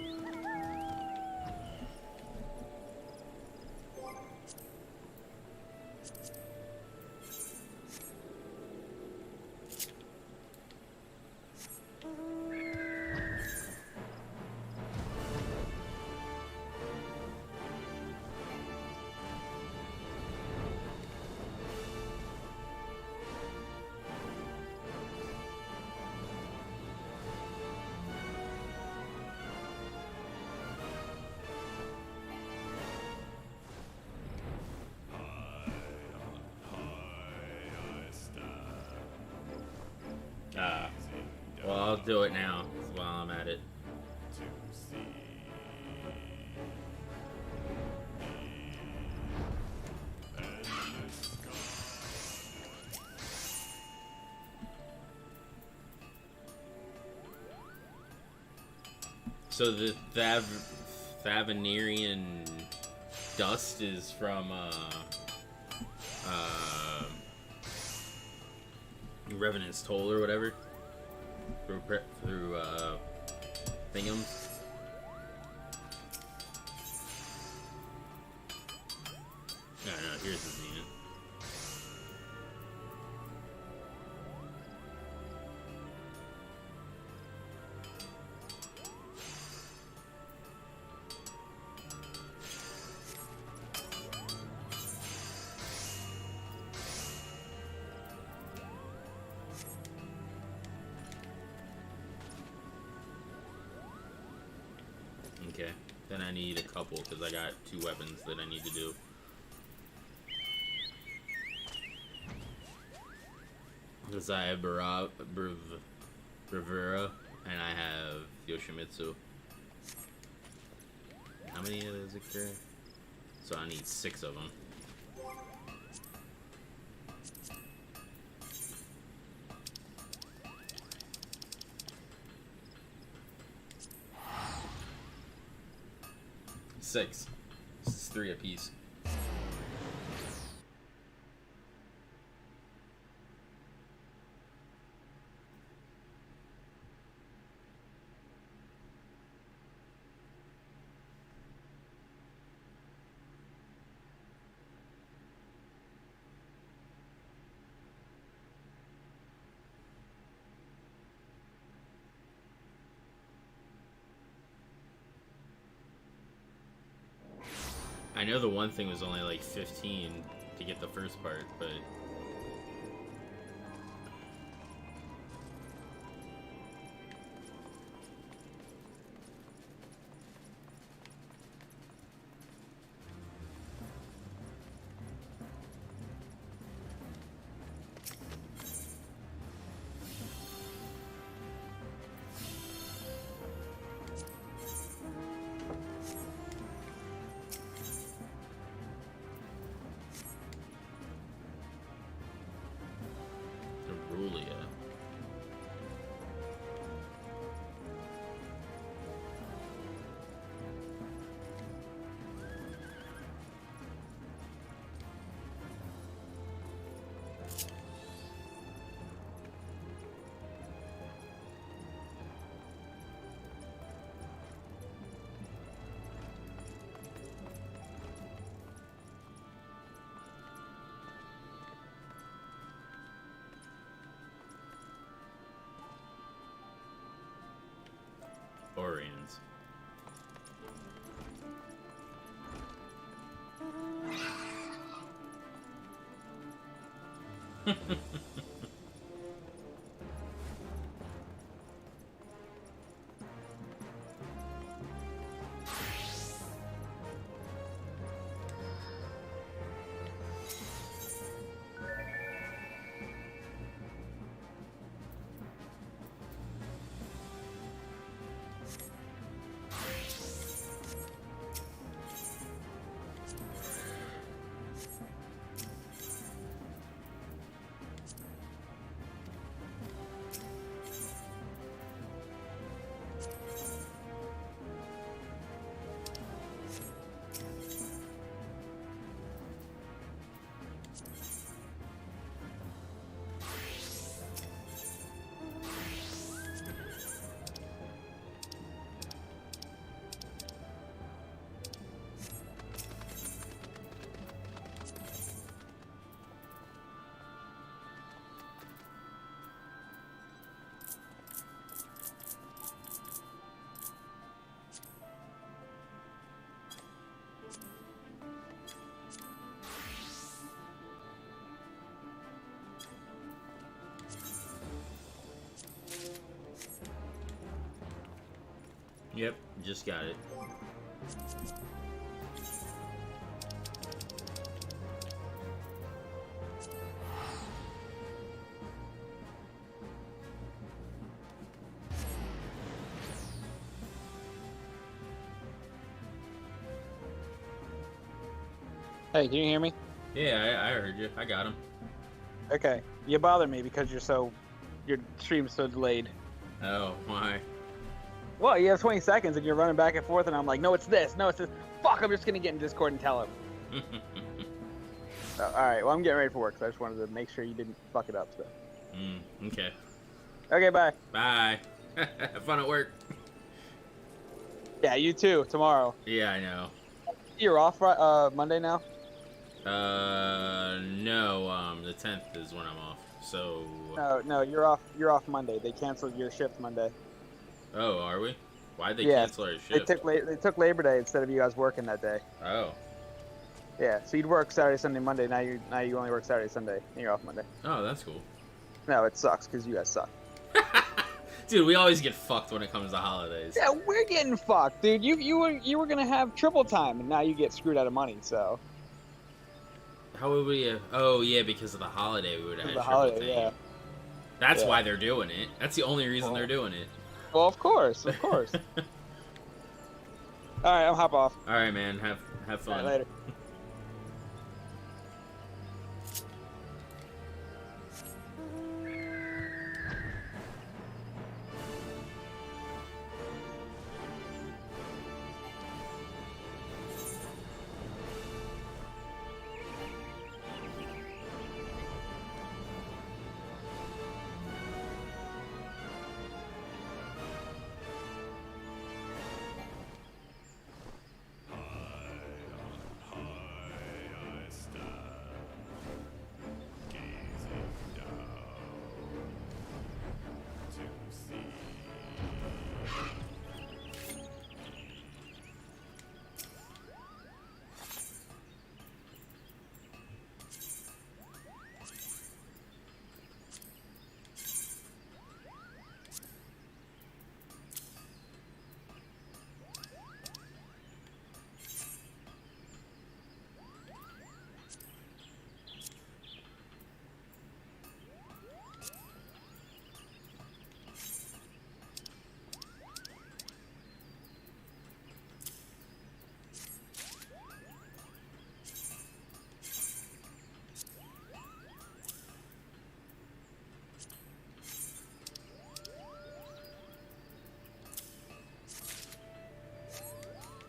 Well, I'll do it now while I'm at it. So the Thavanerian dust is from Revenant's Toll or whatever through Thingams. No, here's the Zenith. Okay, then I need a couple because I got 2 weapons that I need to do. Because I have Bravura and I have Yoshimitsu. How many of those occur? So I need 6 of them. Six. It's 3 apiece. I know the one thing was only like 15 to get the first part, but happens. Yep, just got it. Hey, can you hear me? Yeah, I heard you. I got him. Okay. You bother me because your stream's so delayed. Oh, why? Well, you have 20 seconds and you're running back and forth, and I'm like, no, it's this. No, it's this. Fuck, I'm just going to get in Discord and tell him. All right, well, I'm getting ready for work, so I just wanted to make sure you didn't fuck it up. So. Okay. Okay, bye. Bye. Have fun at work. Yeah, you too, tomorrow. Yeah, I know. You're off Monday now? No, the 10th is when I'm off, so... No, you're off Monday. They canceled your shift Monday. Oh, are we? Why'd they cancel our shift? They took Labor Day instead of you guys working that day. Oh. Yeah, so you'd work Saturday, Sunday, Monday. Now you only work Saturday, Sunday, and you're off Monday. Oh, that's cool. No, it sucks because you guys suck. Dude, we always get fucked when it comes to holidays. Yeah, we're getting fucked, dude. You were gonna have triple time, and now you get screwed out of money. So. How would we have... Oh, yeah, because of the holiday, we would have had triple holiday, time. yeah. That's why they're doing it. That's the only reason they're doing it. Well, of course. All right, I'll hop off. All right, man. Have fun. All right, later.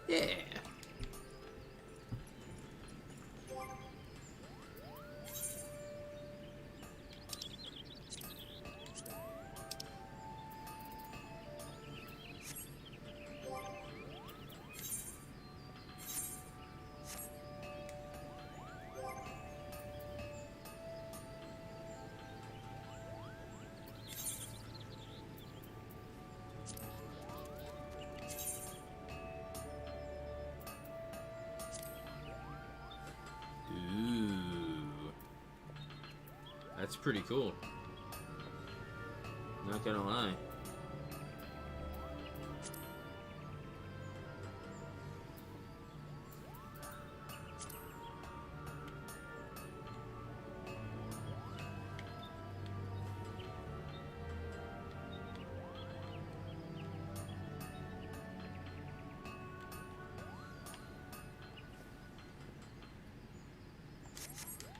Yeah. That's pretty cool. Not gonna lie.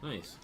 Nice.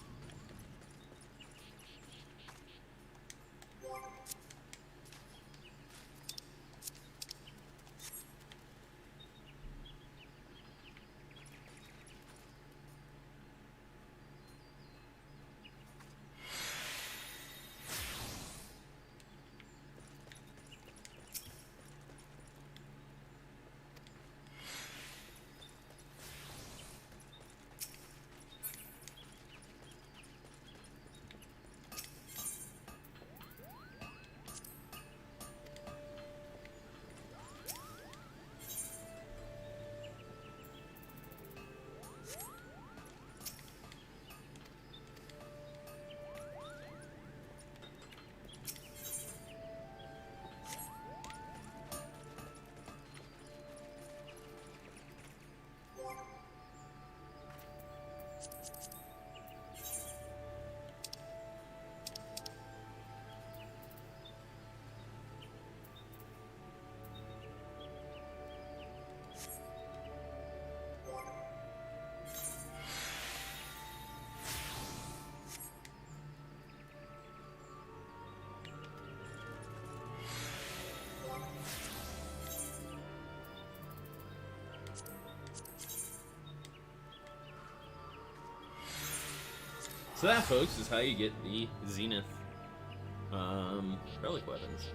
So that, folks, is how you get the Zenith relic weapons.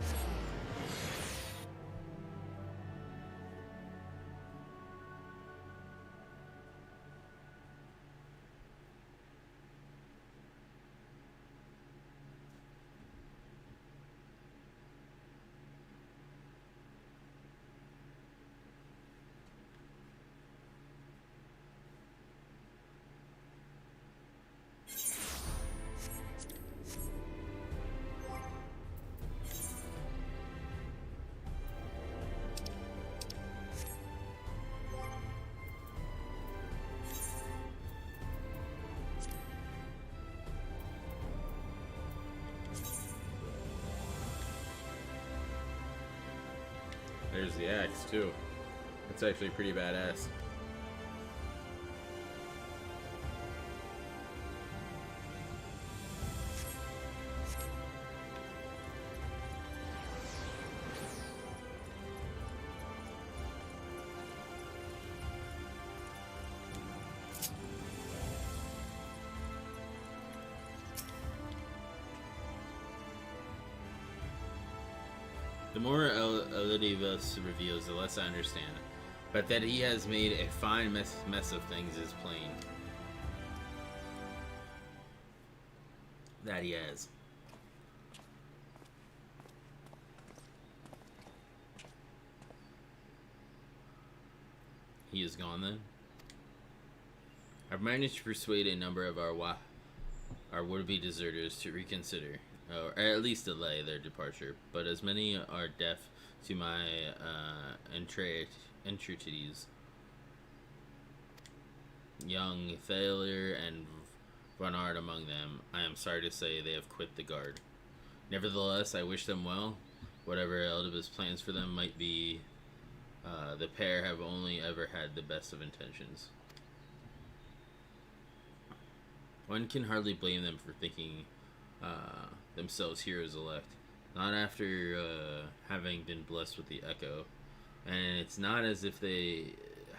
There's the axe, too. It's actually pretty badass. The more Elidivus reveals, the less I understand. But that he has made a fine mess of things is plain. That he has. He is gone then? I've managed to persuade a number of our would-be deserters to reconsider, or at least delay their departure, but as many are deaf to my entreaties. Young Thaler and Bernard among them, I am sorry to say they have quit the guard. Nevertheless, I wish them well. Whatever Eldibus plans for them might be, the pair have only ever had the best of intentions. One can hardly blame them for thinking themselves heroes elect, not after having been blessed with the Echo, and it's not as if they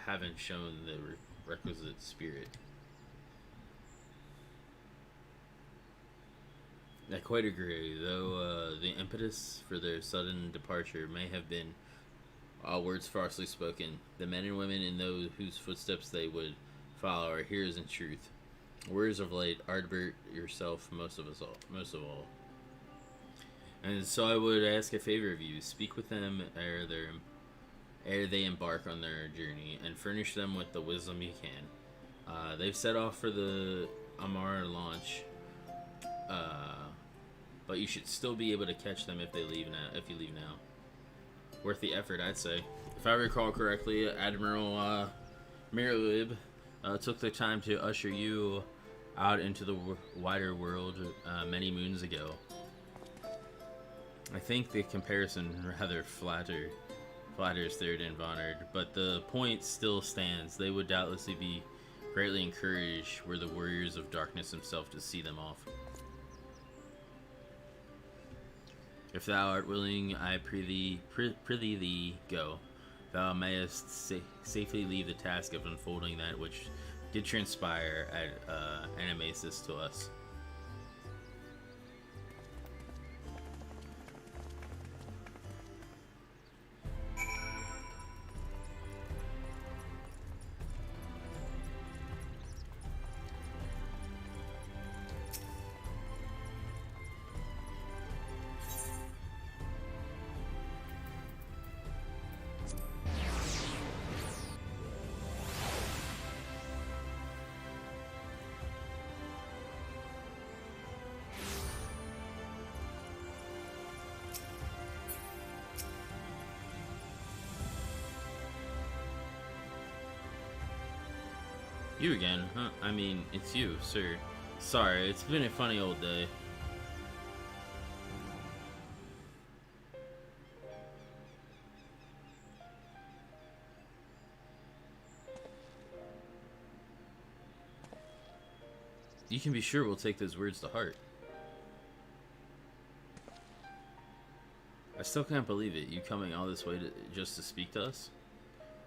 haven't shown the requisite spirit. I quite agree, though the impetus for their sudden departure may have been words falsely spoken. The men and women in those whose footsteps they would follow are heroes in truth. Words of late, Ardbert yourself, most of all. And so I would ask a favor of you: speak with them ere they embark on their journey, and furnish them with the wisdom you can. They've set off for the Amara launch but you should still be able to catch them if they leave now. If you leave now, worth the effort, I'd say. If I recall correctly, Admiral Miralib took the time to usher you out into the wider world many moons ago. I think the comparison rather flatters Third and Vonard, but the point still stands. They would doubtlessly be greatly encouraged were the warriors of darkness himself to see them off. If thou art willing, I prithee thee go. Thou mayest safely leave the task of unfolding that which did transpire at Animasis to us. You again? Huh? I mean, it's you, sir. Sorry, it's been a funny old day. You can be sure we'll take those words to heart. I still can't believe it, you coming all this way just to speak to us.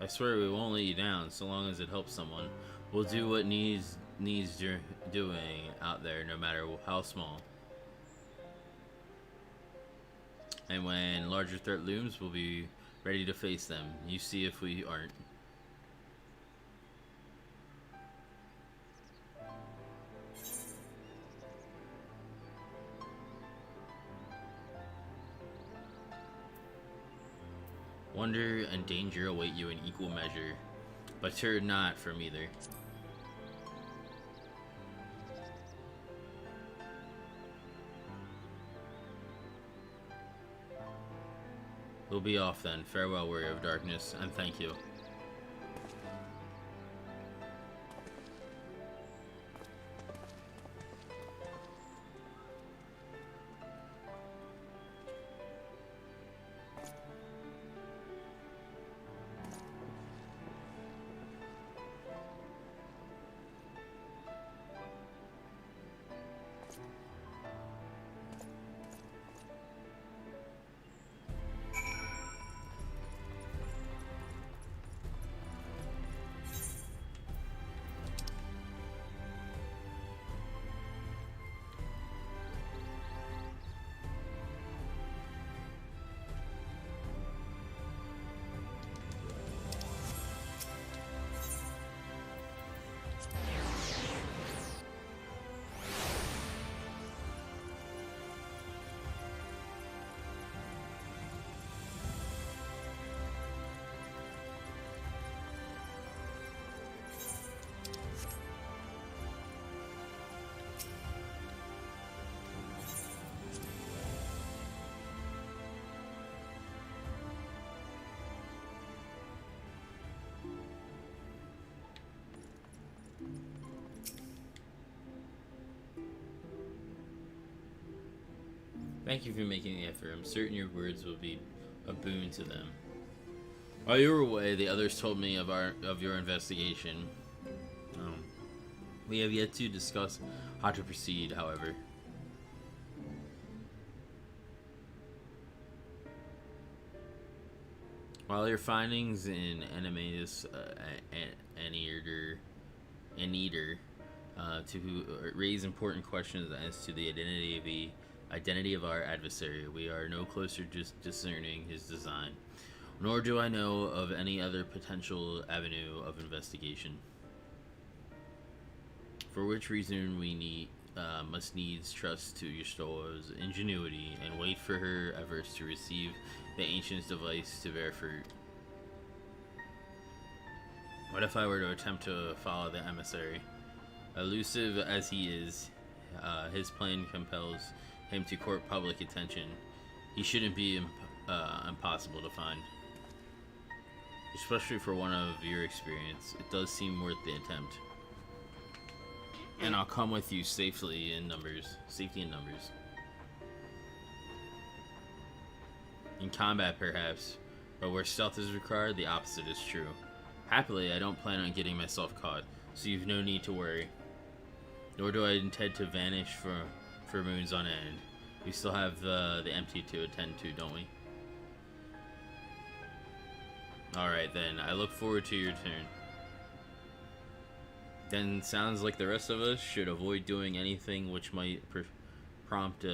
I swear we won't let you down, so long as it helps someone. We'll do what needs doing out there, no matter how small. And when larger threat looms, we'll be ready to face them. You see if we aren't. Wonder and danger await you in equal measure, but turn not from either. We'll be off then. Farewell, warrior of darkness, and thank you. Thank you for making the effort. I'm certain your words will be a boon to them. While you were away, the others told me of your investigation. We have yet to discuss how to proceed, however. While your findings in Animatus Eater to raise important questions as to the identity of our adversary, we are no closer to discerning his design, nor do I know of any other potential avenue of investigation. For which reason we must needs trust to Ystora's ingenuity and wait for her efforts to receive the ancient's device to bear fruit. What if I were to attempt to follow the emissary? Elusive as he is, his plan compels him to court public attention. He shouldn't be impossible to find. Especially for one of your experience. It does seem worth the attempt. And I'll come with you safely in numbers. Safety in numbers. In combat, perhaps. But where stealth is required, the opposite is true. Happily, I don't plan on getting myself caught, so you've no need to worry. Nor do I intend to vanish for moons on end. We still have the empty to attend to, don't we? Alright then, I look forward to your turn. Then sounds like the rest of us should avoid doing anything which might prompt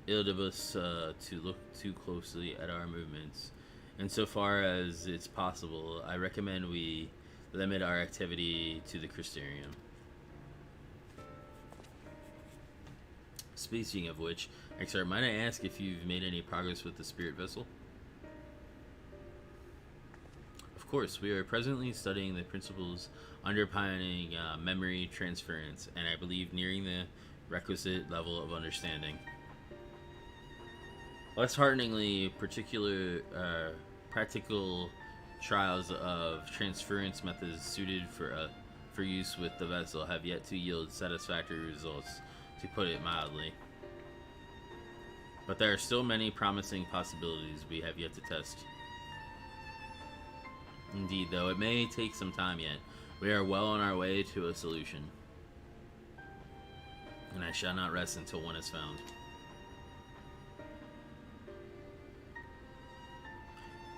Ildibus to look too closely at our movements. And so far as it's possible, I recommend we limit our activity to the Crystarium. Speaking of which, Exar, might I ask if you've made any progress with the spirit vessel? Of course, we are presently studying the principles underpinning memory transference, and I believe nearing the requisite level of understanding. Less hearteningly, practical trials of transference methods suited for use with the vessel have yet to yield satisfactory results, to put it mildly. But there are still many promising possibilities we have yet to test. Indeed, though it may take some time yet, we are well on our way to a solution. And I shall not rest until one is found.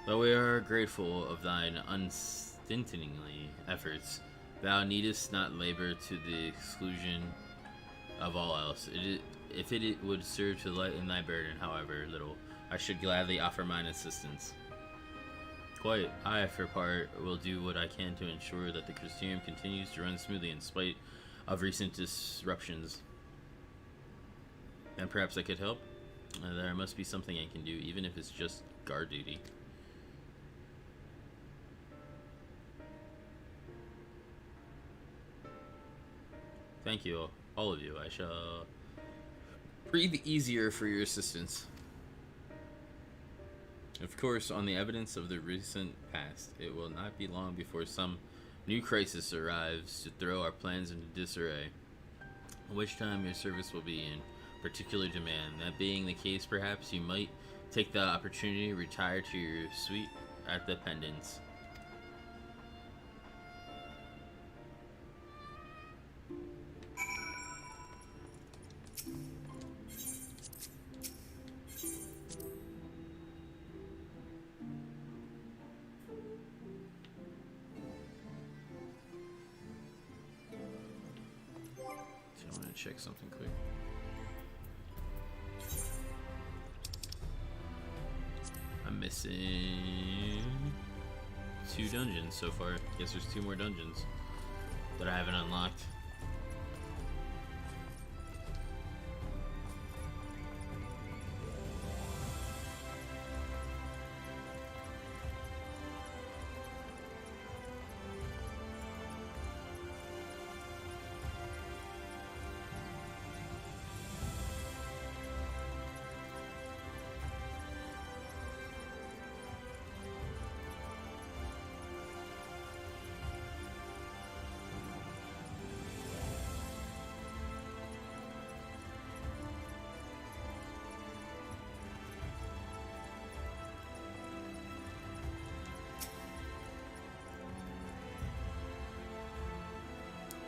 Though we are grateful of thine unstintingly efforts, thou needest not labor to the exclusion of all else. If it would serve to lighten thy burden, however little, I should gladly offer mine assistance. Quite. I, for part, will do what I can to ensure that the Crystarium continues to run smoothly in spite of recent disruptions. And perhaps I could help? There must be something I can do, even if it's just guard duty. Thank you, all of you. I shall breathe easier for your assistance. Of course, on the evidence of the recent past, it will not be long before some new crisis arrives to throw our plans into disarray, at which time your service will be in particular demand. That being the case, perhaps you might take the opportunity to retire to your suite at the Pendants. Check something quick. I'm missing 2 dungeons so far. Guess there's 2 more dungeons that I haven't unlocked.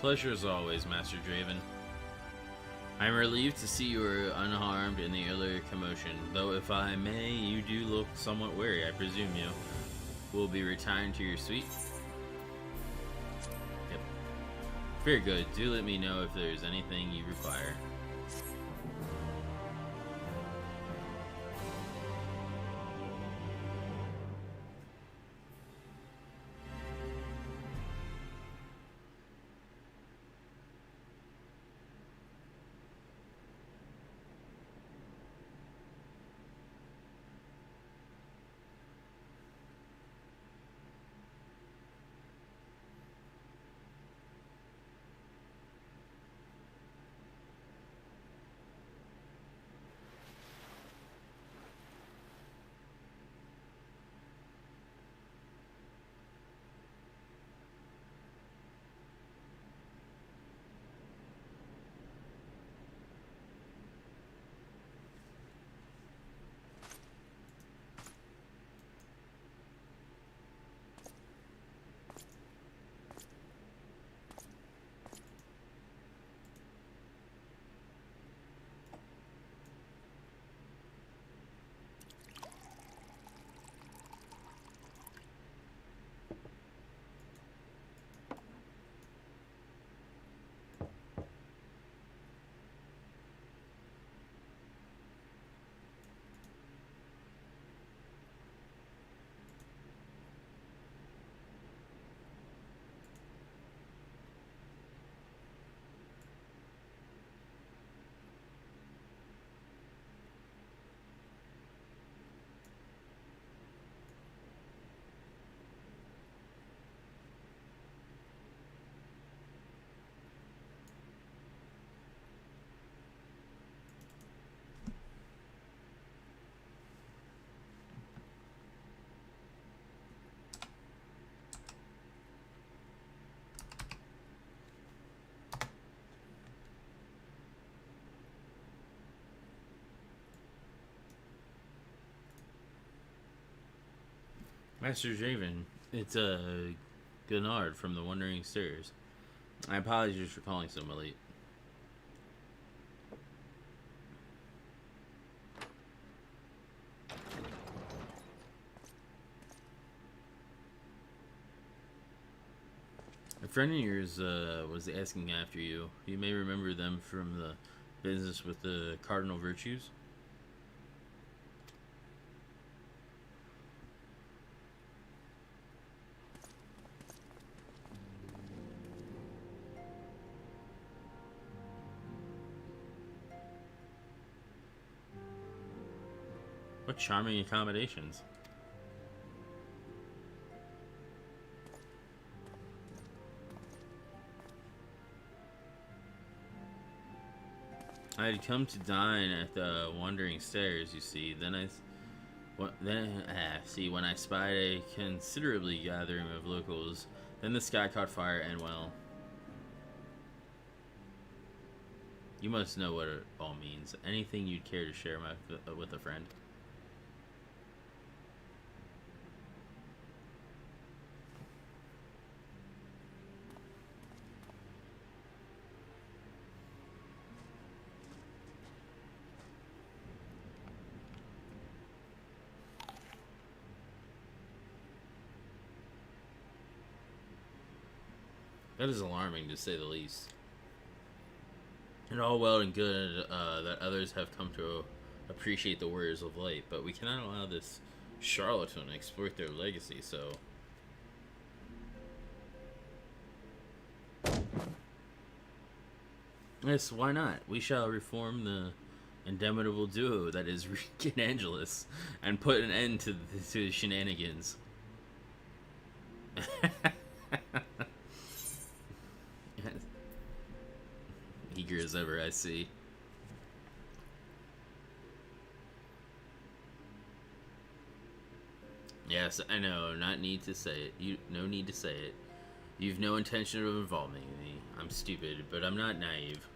Pleasure as always, Master Draven. I am relieved to see you are unharmed in the earlier commotion, though if I may, you do look somewhat weary. I presume you will be retiring to your suite? Yep. Very good. Do let me know if there is anything you require. Master Javen, it's Gennard from the Wandering Stairs. I apologize for calling so late. A friend of yours was asking after you. You may remember them from the business with the cardinal virtues. What charming accommodations. I had come to dine at the Wandering Stairs, you see. Then when I spied a considerably gathering of locals, then the sky caught fire and, well, you must know what it all means. Anything you'd care to share with a friend? That is alarming, to say the least. And all well and good that others have come to appreciate the Warriors of Light, but we cannot allow this charlatan to exploit their legacy, so... Yes, why not? We shall reform the indomitable duo that is Reek and Angelus, and put an end to the shenanigans. Eager as ever, I see. Yes, I know. Not need to say it. No need to say it. You've no intention of involving me. I'm stupid, but I'm not naive.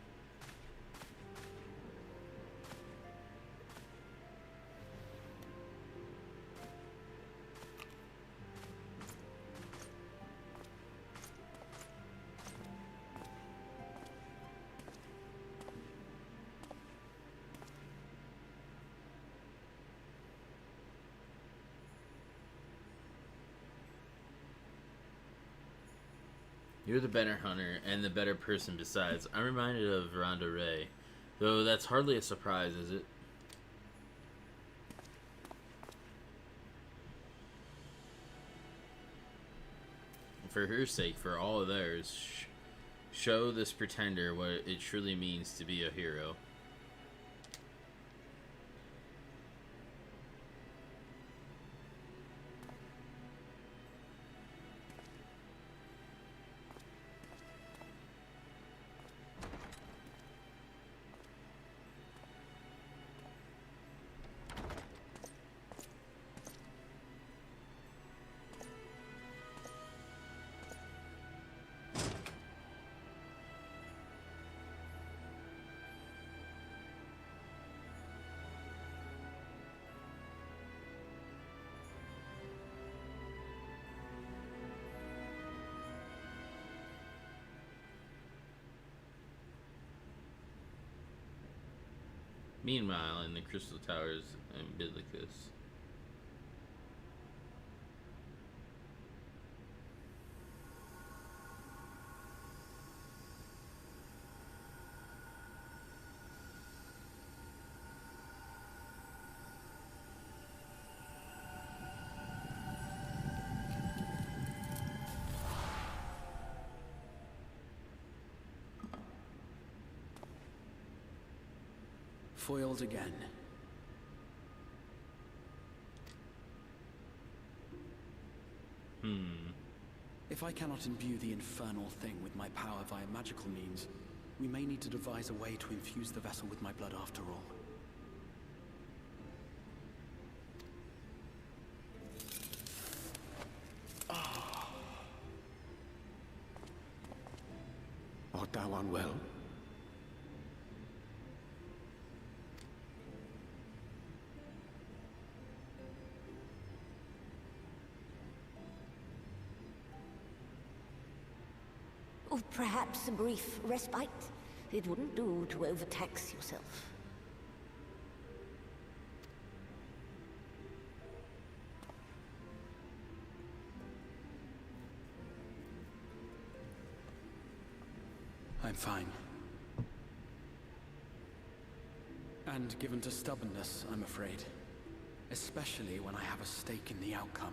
You're the better hunter, and the better person besides. I'm reminded of Rhonda Ray. Though that's hardly a surprise, is it? For her sake, for all of theirs, show this pretender what it truly means to be a hero. Meanwhile, in the Crystal Towers in Bidlicus. Foiled again. If I cannot imbue the infernal thing with my power via magical means, we may need to devise a way to infuse the vessel with my blood after all. Art thou unwell? Or perhaps a brief respite? It wouldn't do to overtax yourself. I'm fine. And given to stubbornness, I'm afraid. Especially when I have a stake in the outcome.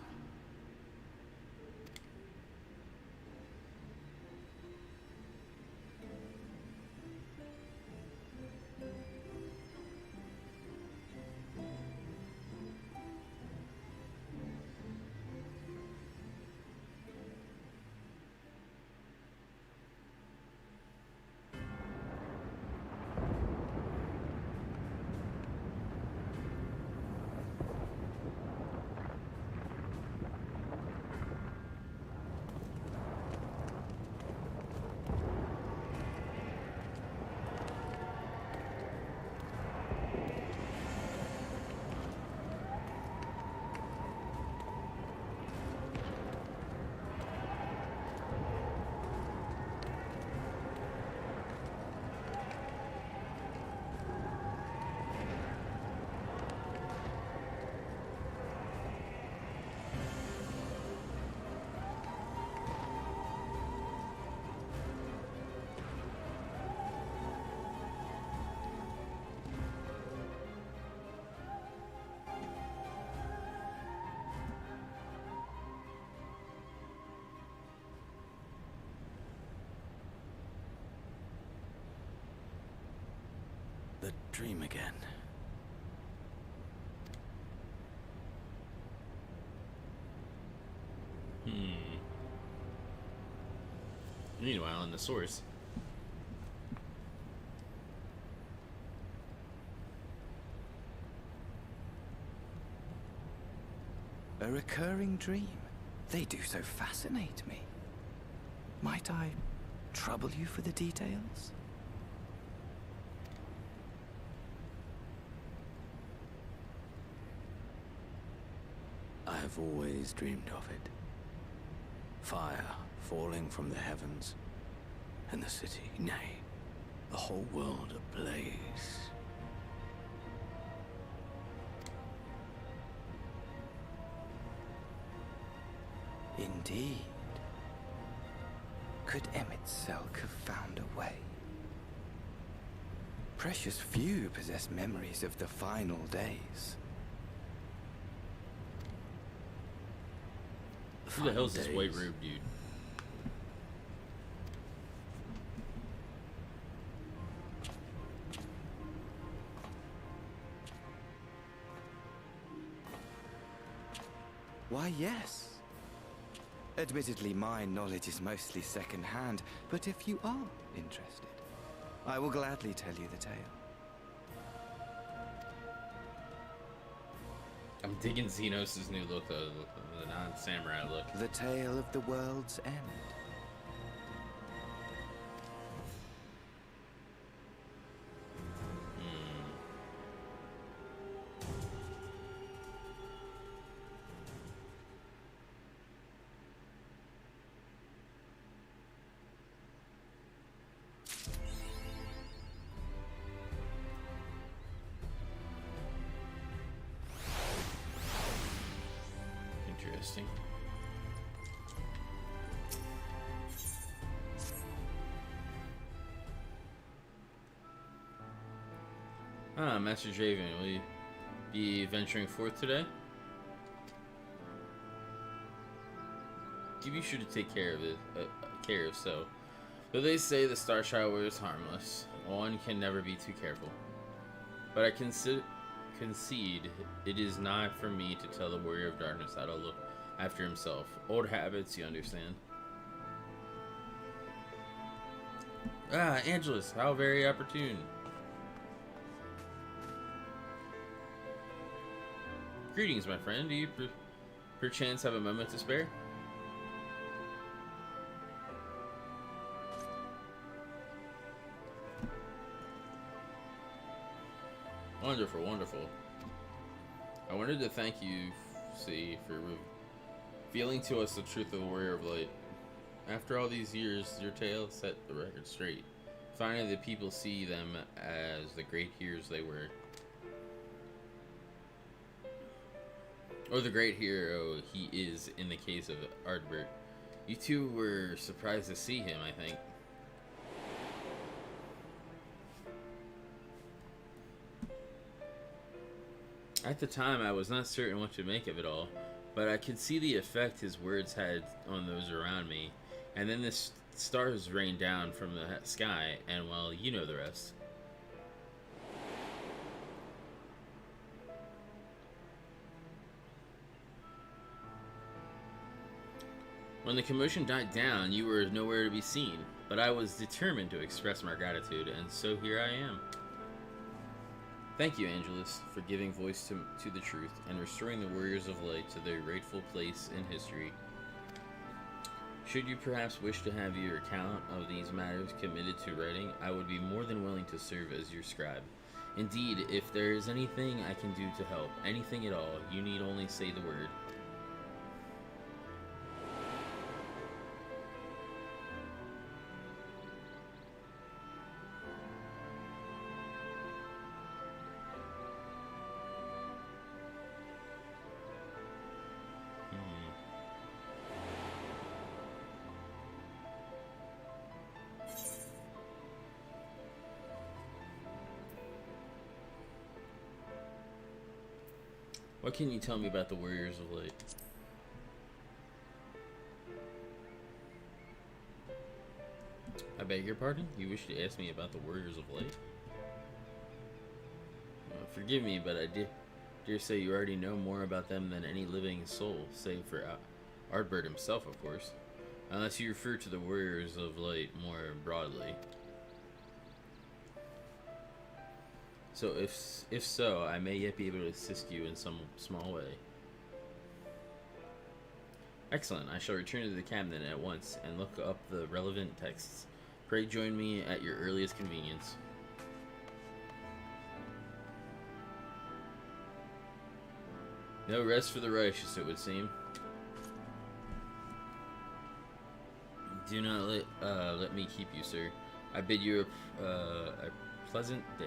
The dream again. Meanwhile, in the source. A recurring dream. They do so fascinate me. Might I trouble you for the details? I have always dreamed of it. Fire falling from the heavens, and the city, nay, the whole world ablaze. Indeed. Could Emmett Selk have found a way? Precious few possess memories of the final days. Who the hell's this white robe dude? Why, yes. Admittedly, my knowledge is mostly second-hand, but if you are interested, I will gladly tell you the tale. I'm digging Xenos' new look, though, the non-samurai look. The tale of the world's end. Interesting. Master Draven, will you be venturing forth today? Give you sure to take care of it. So. Though they say the star shower is harmless, one can never be too careful. But I concede it is not for me to tell the warrior of darkness how to look after himself. Old habits, you understand. Angelus, how very opportune. Greetings, my friend. Do you perchance have a moment to spare? Wonderful, wonderful. I wanted to thank you, for revealing to us the truth of the Warrior of Light. After all these years, your tale set the record straight. Finally, the people see them as the great heroes they were. Or the great hero he is in the case of Ardbert. You two were surprised to see him, I think. At the time, I was not certain what to make of it all, but I could see the effect his words had on those around me. And then the stars rained down from the sky, and well, you know the rest. When the commotion died down, you were nowhere to be seen, but I was determined to express my gratitude, and so here I am. Thank you, Angelus, for giving voice to the truth and restoring the Warriors of Light to their rightful place in history. Should you perhaps wish to have your account of these matters committed to writing, I would be more than willing to serve as your scribe. Indeed, if there is anything I can do to help, anything at all, you need only say the word. What can you tell me about the Warriors of Light? I beg your pardon? You wish to ask me about the Warriors of Light? Forgive me, but I dare say you already know more about them than any living soul, save for Ardbert himself, of course. Unless you refer to the Warriors of Light more broadly. So if so, I may yet be able to assist you in some small way. Excellent. I shall return to the cabinet at once and look up the relevant texts. Pray join me at your earliest convenience. No rest for the righteous, it would seem. Do not let me keep you, sir. I bid you a pleasant day.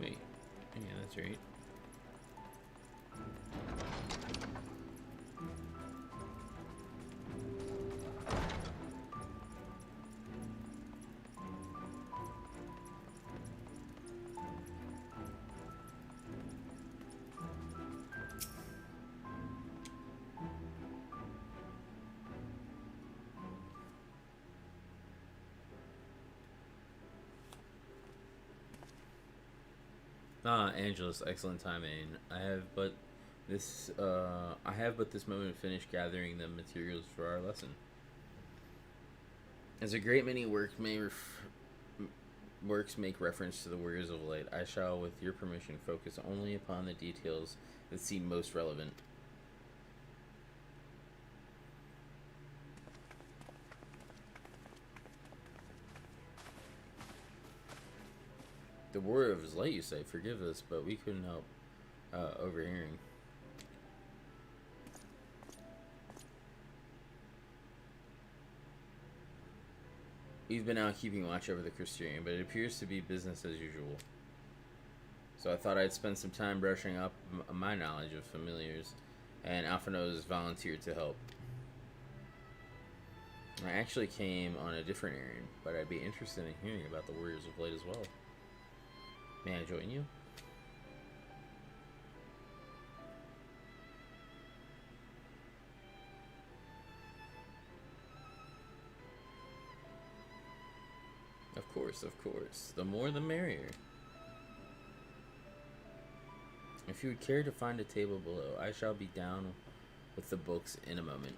Wait, yeah, that's right. Angelus, excellent timing. I have but this moment finished gathering the materials for our lesson. As a great many works make reference to the Warriors of Light, I shall, with your permission, focus only upon the details that seem most relevant. The Warrior of His Light, you say? Forgive us, but we couldn't help overhearing. He's been out keeping watch over the Crystarium, but it appears to be business as usual. So I thought I'd spend some time brushing up my knowledge of familiars, and Alphinaud volunteered to help. I actually came on a different errand, but I'd be interested in hearing about the Warriors of Light as well. May I join you? Of course, of course. The more the merrier. If you would care to find a table below, I shall be down with the books in a moment.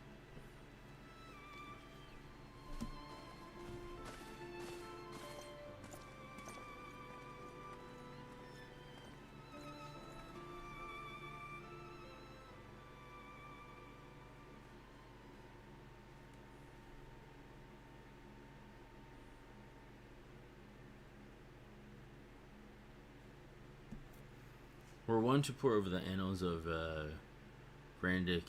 Were one to pore over the annals of Brandic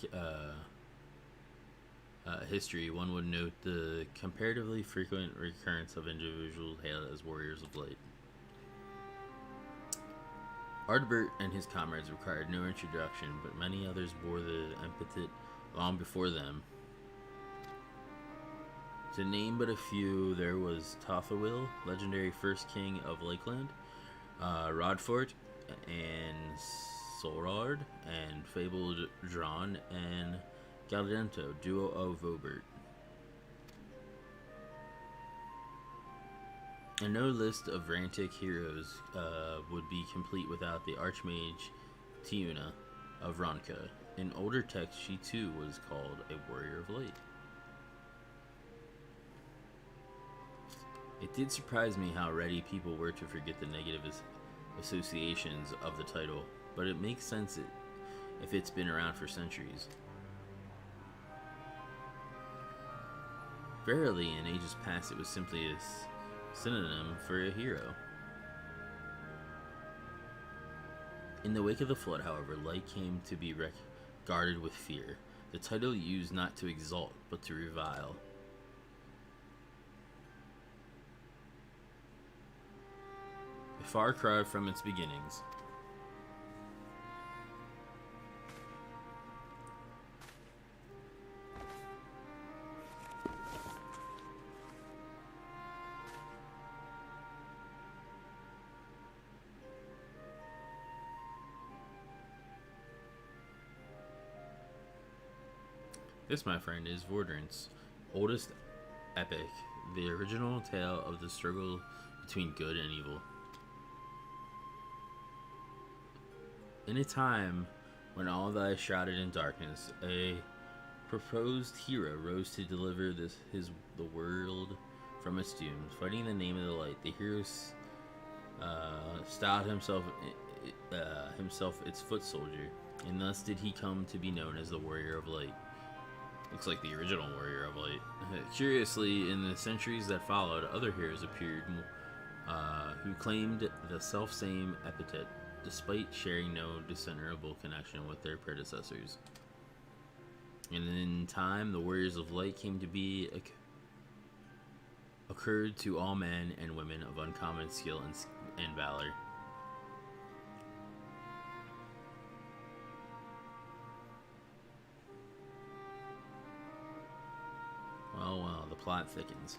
history, one would note the comparatively frequent recurrence of individuals hailed as warriors of light. Ardbert and his comrades required no introduction, but many others bore the epithet long before them. To name but a few, there was Tothawil, legendary first king of Lakeland, Rodfort, and Solrard, and fabled Dron and Galdento, duo of Vobert. And no list of Rantic heroes would be complete without the Archmage Tiuna of Ronka. In older texts, she too was called a warrior of light. It did surprise me how ready people were to forget the negative associations of the title, but it makes sense if it's been around for centuries. Verily, in ages past, it was simply a synonym for a hero. In the wake of the flood, however, light came to be regarded with fear. The title used not to exalt, but to revile. A far cry from its beginnings. This, my friend, is Vordran's oldest epic, the original tale of the struggle between good and evil. In a time when all lies shrouded in darkness, a proposed hero rose to deliver the world from its dooms. Fighting in the name of the light, the hero styled himself its foot soldier, and thus did he come to be known as the Warrior of Light. Looks like the original Warrior of Light. Curiously, in the centuries that followed, other heroes appeared who claimed the self-same epithet, despite sharing no discernible connection with their predecessors. And in time, the Warriors of Light came to be occurred to all men and women of uncommon skill and valor. Well, the plot thickens.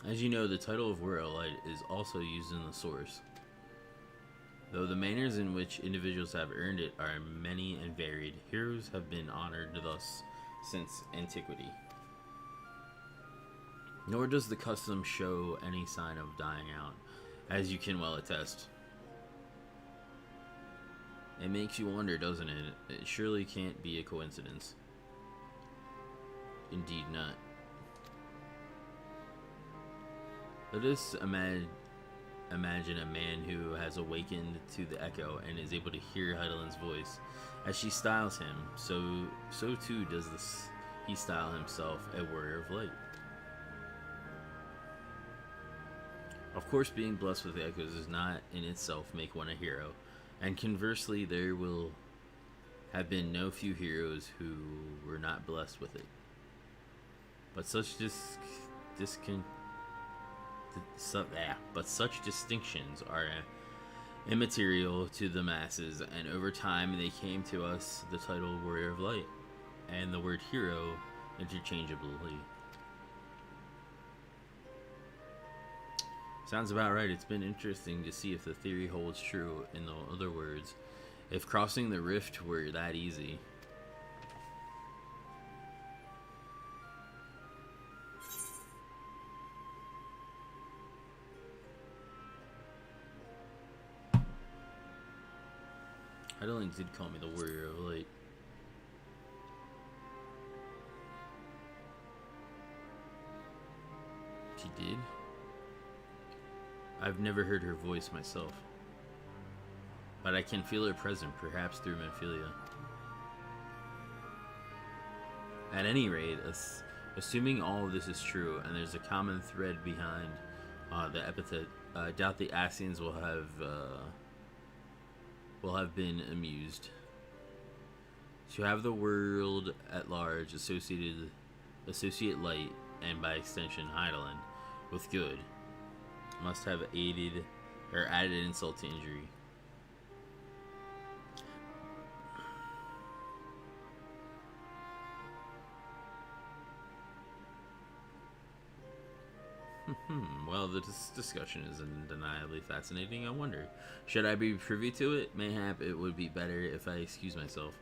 As you know, the title of Warrior of Light is also used in the source, though the manners in which individuals have earned it are many and varied. Heroes have been honored thus since antiquity. Nor does the custom show any sign of dying out, as you can well attest. It makes you wonder, doesn't it? It surely can't be a coincidence. Indeed not. Let us imagine a man who has awakened to the echo and is able to hear Heidelin's voice. As she styles him, so too does he style himself a warrior of light. Of course, being blessed with echoes does not in itself make one a hero, and conversely, there will have been no few heroes who were not blessed with it. But such distinctions are immaterial to the masses, and over time they came to us the title Warrior of Light and the word hero interchangeably. Sounds about right. It's been interesting to see if the theory holds true. In other words, if crossing the rift were that easy. Heidelin did call me the Warrior of Light. She did? I've never heard her voice myself, but I can feel her presence, perhaps through Memphilia. At any rate, assuming all of this is true, and there's a common thread behind the epithet, I doubt the Axians will have been amused. To have the world at large associate light, and by extension Heidelin, with good, must have added insult to injury. Well, this discussion is undeniably fascinating. I wonder, should I be privy to it? Mayhap it would be better if I excuse myself.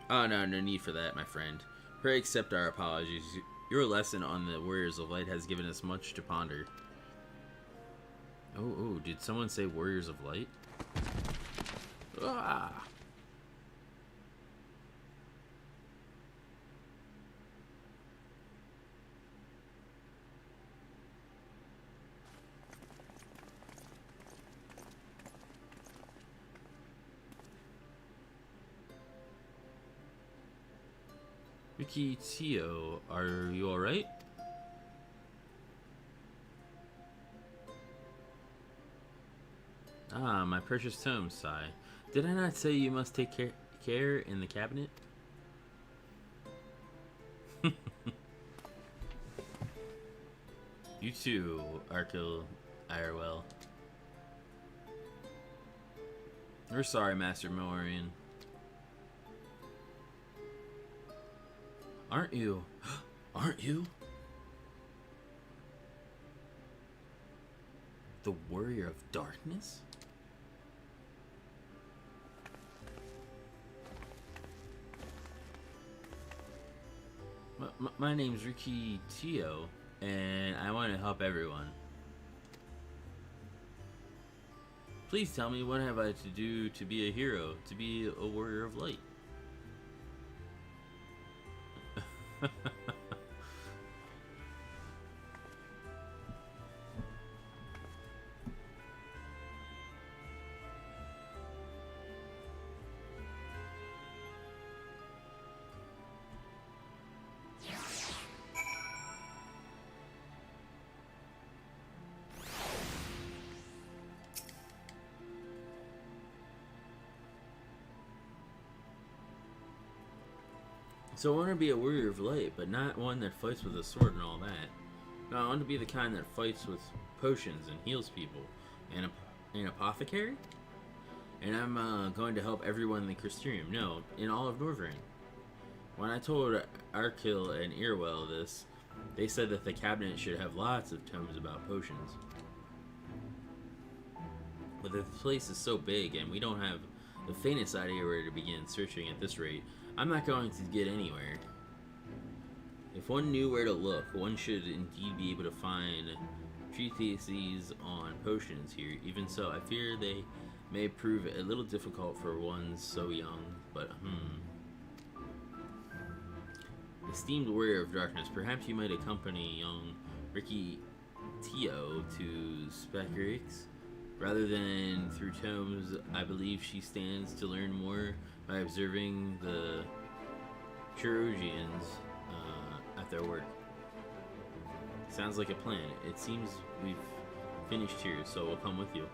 Oh, no need for that, my friend. Pray accept our apologies. Your lesson on the Warriors of Light has given us much to ponder. Oh, did someone say Warriors of Light? Ah! Ricky Tio, are you alright? Ah, my precious tome, Sai. Did I not say you must take care in the cabinet? You too, Arkil Irewell. We're sorry, Master Morian. Aren't you? Aren't you? The Warrior of Darkness? My name's Ricky Tio, and I want to help everyone. Please tell me, what have I to do to be a hero, to be a Warrior of Light? So I want to be a Warrior of Light, but not one that fights with a sword and all that. No, I want to be the kind that fights with potions and heals people. And an apothecary? And I'm going to help everyone in the Crystarium. No, in all of Norvryn. When I told Arkil and Irwell this, they said that the cabinet should have lots of tomes about potions. But the place is so big and we don't have the faintest idea where to begin searching at this rate, I'm not going to get anywhere. If one knew where to look, one should indeed be able to find treatises on potions here. Even so, I fear they may prove a little difficult for one so young, but Esteemed Warrior of Darkness, perhaps you might accompany young Ricky Tio to Spekrix? Rather than through tomes, I believe she stands to learn more by observing the Chirurgians at their work. Sounds like a plan. It seems we've finished here, so we'll come with you.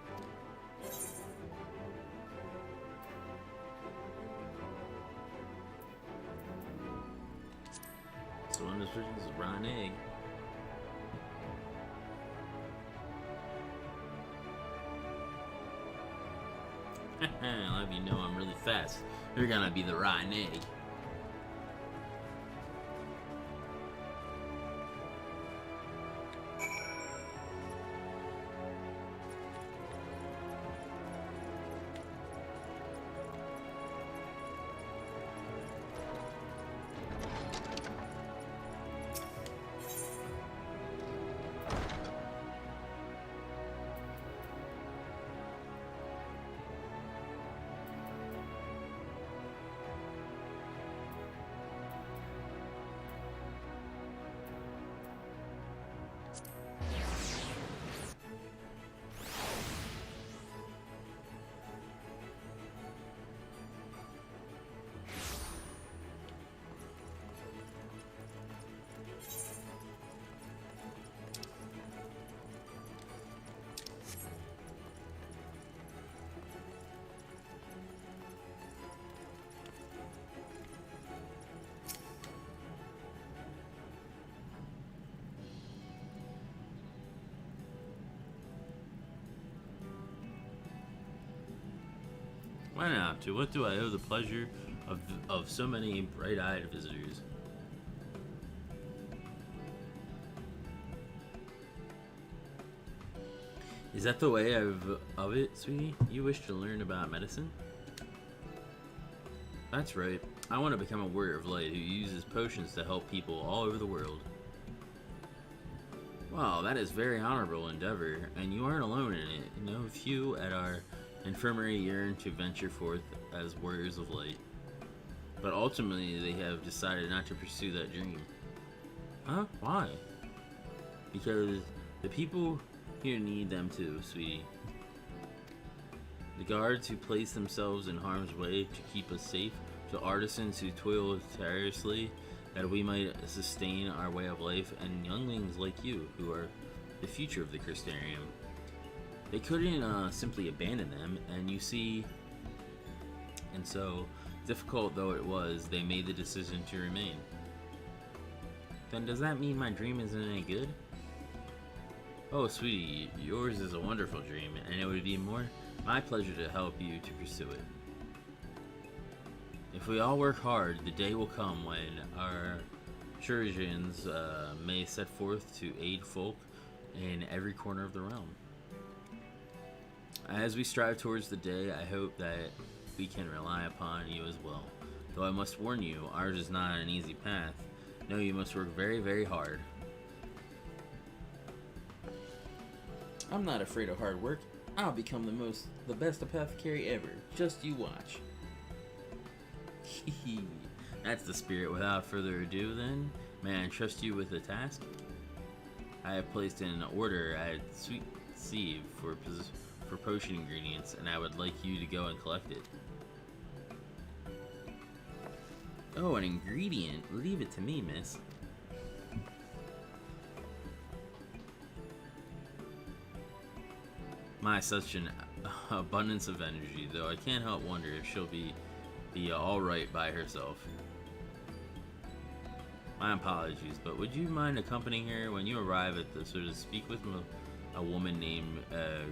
So one of the versions is rotten egg. I'll have you know I'm really fast. You're gonna be the rotten egg. Why not? To what do I owe the pleasure of so many bright-eyed visitors? Is that the way of it, sweetie? You wish to learn about medicine? That's right. I want to become a warrior of light who uses potions to help people all over the world. Well, that is very honorable endeavor, and you aren't alone in it. No few at our infirmary yearn to venture forth as warriors of light. But ultimately, they have decided not to pursue that dream. Huh? Why? Because the people here need them too, sweetie. The guards who place themselves in harm's way to keep us safe, to artisans who toil tirelessly that we might sustain our way of life, and younglings like you who are the future of the Crystarium. They couldn't simply abandon them, and you see, and so difficult though it was, they made the decision to remain. Then does that mean my dream isn't any good? Oh, sweetie, yours is a wonderful dream, and it would be my pleasure to help you to pursue it. If we all work hard, the day will come when our Chirurgians may set forth to aid folk in every corner of the realm. As we strive towards the day, I hope that we can rely upon you as well. Though I must warn you, ours is not an easy path. No, you must work very, very hard. I'm not afraid of hard work. I'll become the best apothecary ever. Just you watch. That's the spirit. Without further ado, then, may I entrust you with a task? I have placed an order at Sweet Sieve for potion ingredients, and I would like you to go and collect it. Oh, an ingredient? Leave it to me, miss. My, such an abundance of energy, though I can't help wonder if she'll be alright by herself. My apologies, but would you mind accompanying her when you arrive at the to speak with a woman named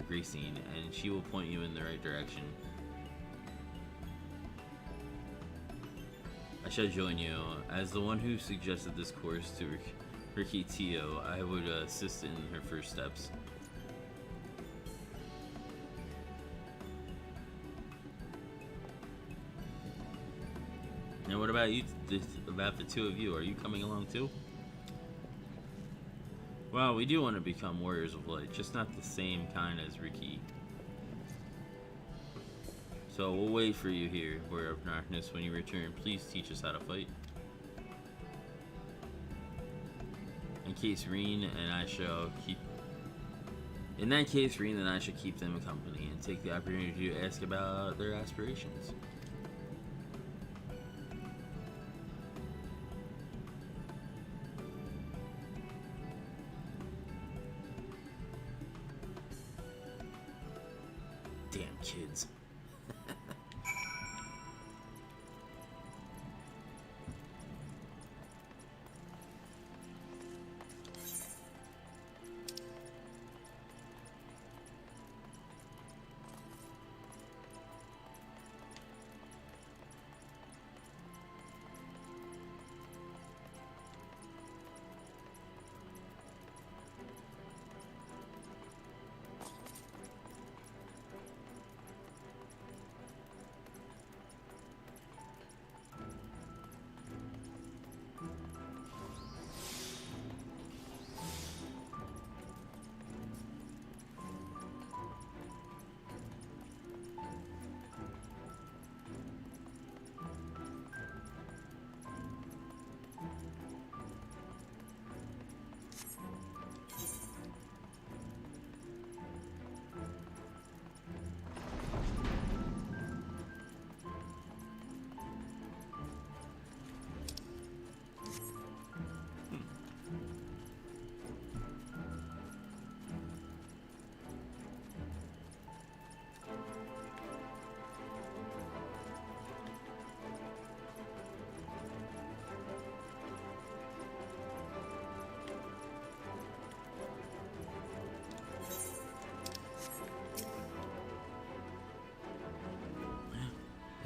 Gracine, and she will point you in the right direction. I shall join you. As the one who suggested this course to Ricky Tio, I would assist in her first steps. And what about you? About the two of you? Are you coming along too? Well, we do want to become warriors of light, just not the same kind as Ricky. So we'll wait for you here, warrior of darkness. When you return, please teach us how to fight. In that case, Reen and I shall keep them company and take the opportunity to ask about their aspirations. Damn kids.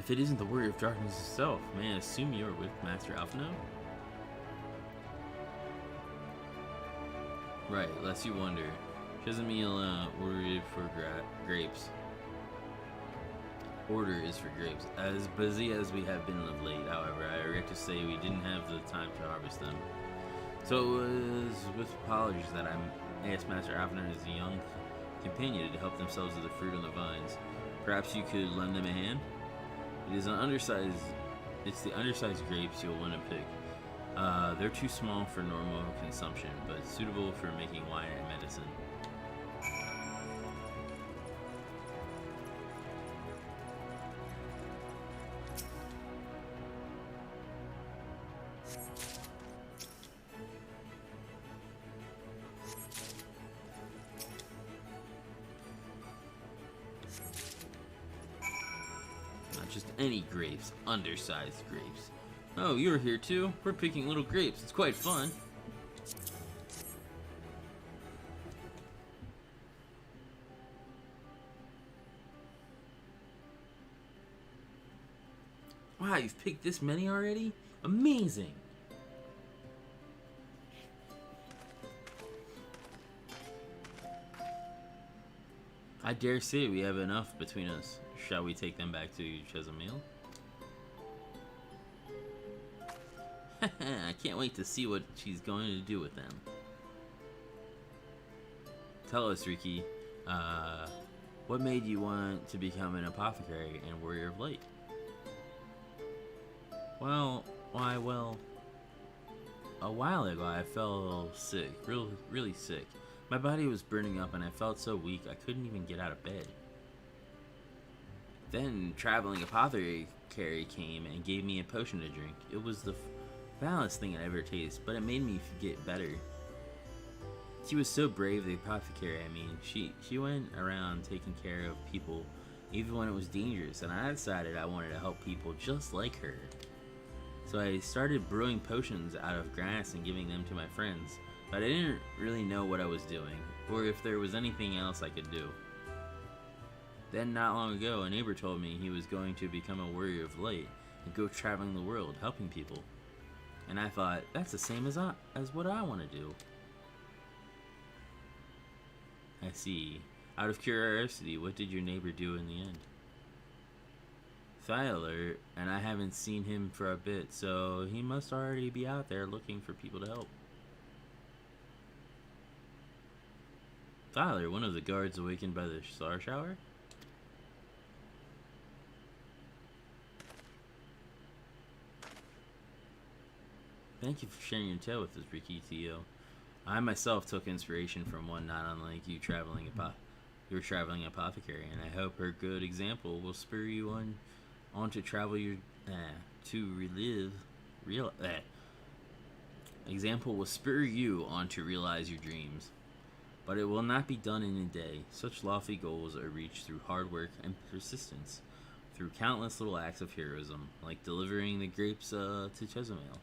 If it isn't the Warrior of Darkness itself, may I assume you are with Master Alphino? Right, lest you wonder. Chezamiel ordered for grapes. Order is for grapes. As busy as we have been of late, however, I regret to say we didn't have the time to harvest them. So it was with apologies that I asked Master Alphino and his young companion to help themselves to the fruit on the vines. Perhaps you could lend them a hand? It's the undersized grapes you'll want to pick. They're too small for normal consumption, but suitable for making wine and medicine. Not just any grapes, undersized grapes. Oh, you're here too? We're picking little grapes. It's quite fun. Wow, you've picked this many already? Amazing! I dare say we have enough between us. Shall we take them back to Chezamiel? I can't wait to see what she's going to do with them. Tell us, Riki, what made you want to become an apothecary and warrior of light? Well, a while ago I fell sick, really sick. My body was burning up and I felt so weak I couldn't even get out of bed. Then traveling apothecary came and gave me a potion to drink. It was the foulest thing I ever tasted, but it made me get better. She was so brave, the apothecary. I mean, she went around taking care of people even when it was dangerous, and I decided I wanted to help people just like her. So I started brewing potions out of grass and giving them to my friends, but I didn't really know what I was doing, or if there was anything else I could do. Then not long ago, a neighbor told me he was going to become a warrior of light and go traveling the world, helping people. And I thought, that's the same as what I want to do. I see. Out of curiosity, what did your neighbor do in the end? Thyler, and I haven't seen him for a bit, so he must already be out there looking for people to help. Thyler, one of the guards awakened by the star shower? Thank you for sharing your tale with us, Riki Tio. I myself took inspiration from one not unlike you traveling apothecary, and I hope her good example will spur you on to travel your example will spur you on to realize your dreams. But it will not be done in a day. Such lofty goals are reached through hard work and persistence, through countless little acts of heroism, like delivering the grapes to Chezamiel.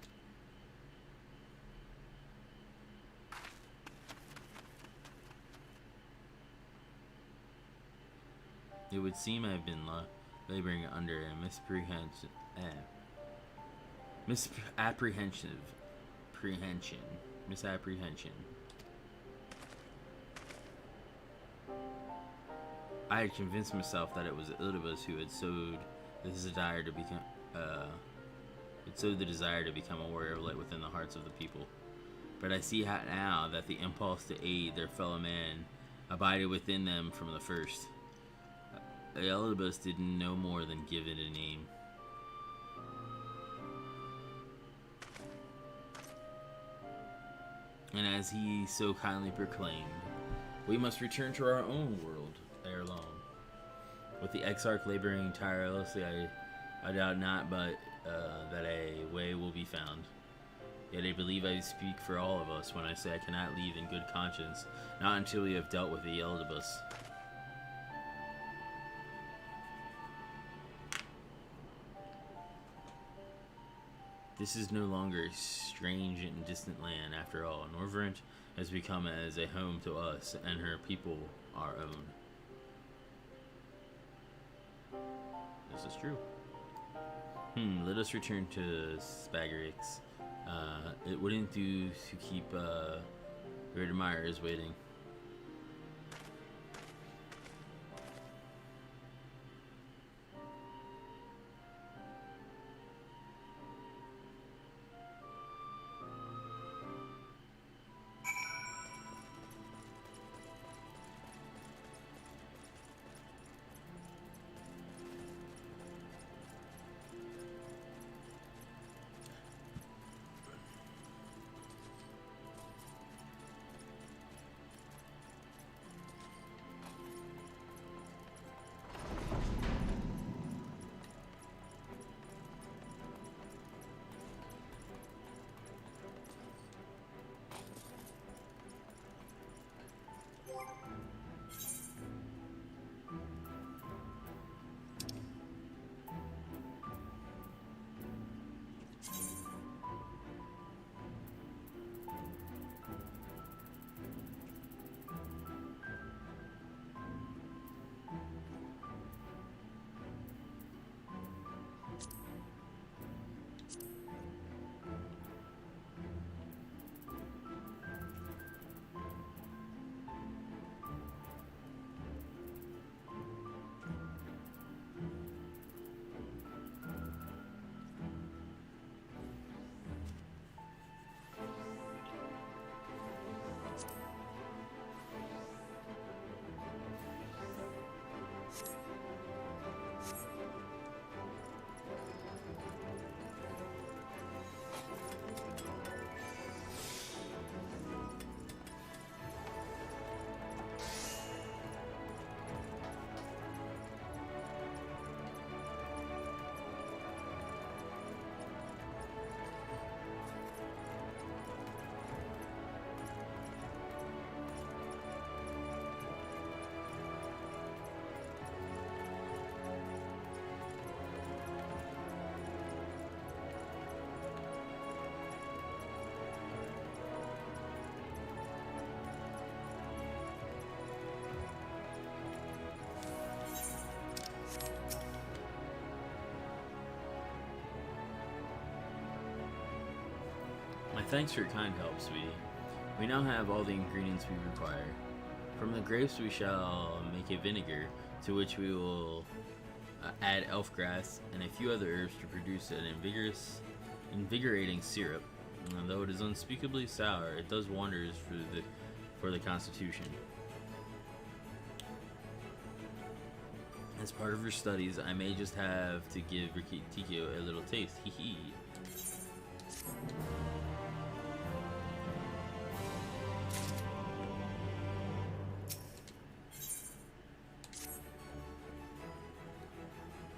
It would seem I have been laboring under a misapprehension. I had convinced myself that it was Ildibus who had sowed the desire to become a warrior of light within the hearts of the people. But I see now that the impulse to aid their fellow man abided within them from the first. Ildibus did no more than give it a name. And as he so kindly proclaimed, we must return to our own world ere long. With the Exarch laboring tirelessly, I doubt not but that a way will be found. Yet I believe I speak for all of us when I say I cannot leave in good conscience, not until we have dealt with the Ildibus. This is no longer a strange and distant land after all. Norvrent has become as a home to us, and her people our own. This is true. Let us return to Spagarix. It wouldn't do to keep your admirers waiting. Thanks for your kind help, sweetie. We now have all the ingredients we require. From the grapes we shall make a vinegar, to which we will add elf grass and a few other herbs to produce an invigorating syrup. And though it is unspeakably sour, it does wonders for the constitution. As part of your studies, I may just have to give Rikitiko a little taste. Hee hee.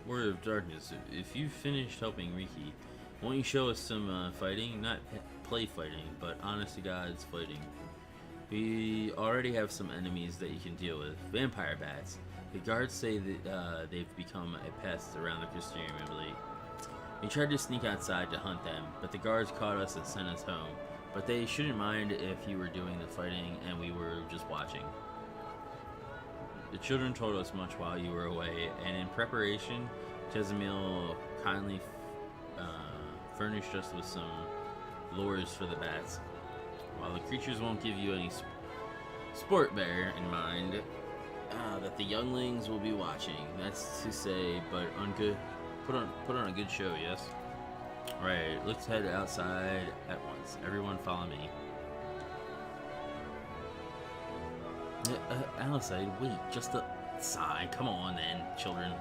Word of Darkness, if you've finished helping Riki, won't you show us some fighting? Not play fighting, but honest to God's fighting. We already have some enemies that you can deal with. Vampire bats. The guards say that they've become a pest around the Crystarium of late. We tried to sneak outside to hunt them, but the guards caught us and sent us home. But they shouldn't mind if you were doing the fighting and we were just watching. The children told us much while you were away, and in preparation, Jezamil kindly furnished us with some lures for the bats. While the creatures won't give you any sport, bear in mind that the younglings will be watching. That's to say, but put on a good show, yes? Right, let's head outside at once. Everyone follow me. Alice, wait, just a sigh. Come on then, children.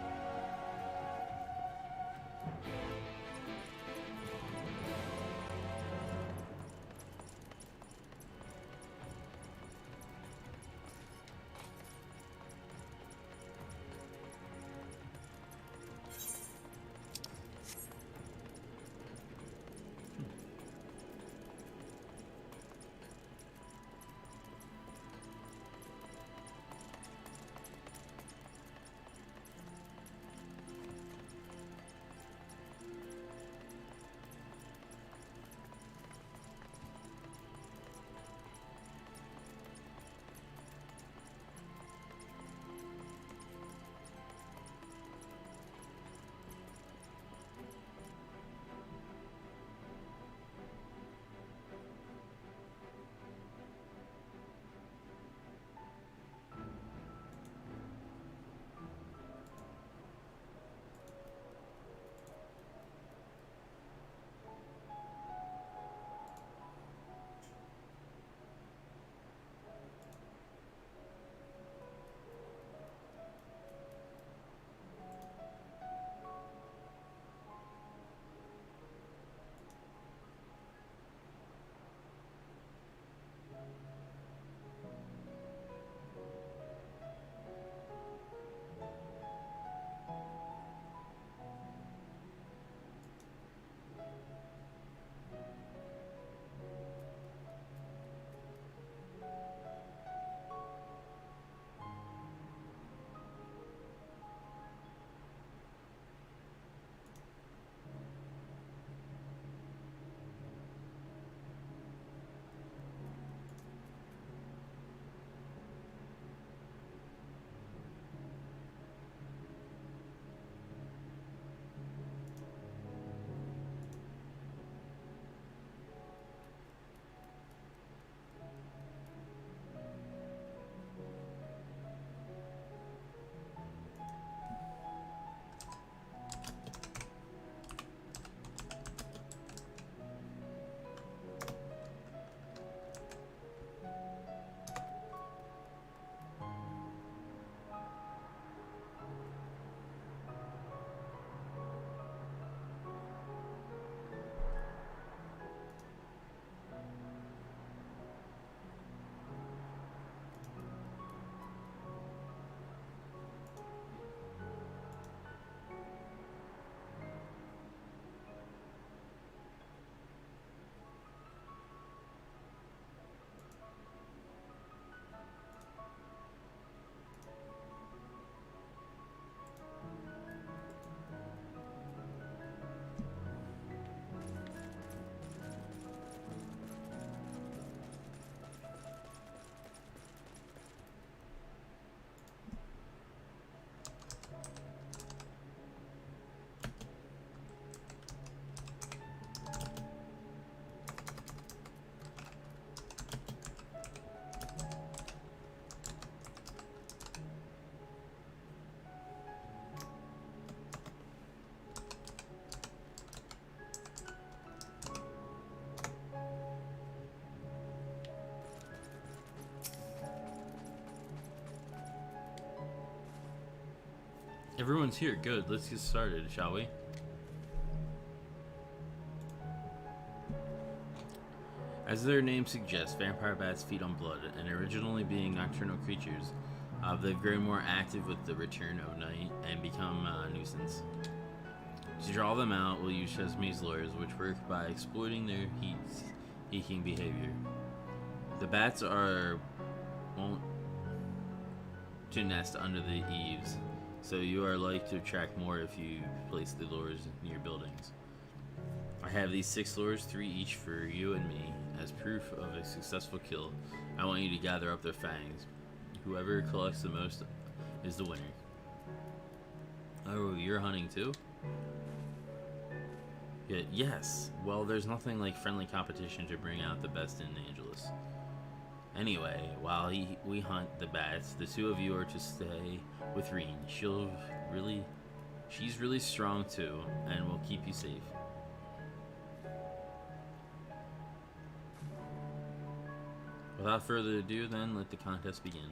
Everyone's here. Good. Let's get started, shall we? As their name suggests, vampire bats feed on blood, and originally being nocturnal creatures, they've grown more active with the return of night and become a nuisance. To draw them out, we'll use Chesme's lures, which work by exploiting their heat-seeking behavior. The bats won't to nest under the eaves, so you are likely to attract more if you place the lures near buildings. I have these 6 lures, 3 each for you and me, as proof of a successful kill. I want you to gather up their fangs. Whoever collects the most is the winner. Oh, you're hunting too? Yeah, yes. Well, there's nothing like friendly competition to bring out the best in Angelus. Anyway, while we hunt the bats, the 2 of you are to stay with Reen. She's really strong too, and will keep you safe. Without further ado, then, let the contest begin.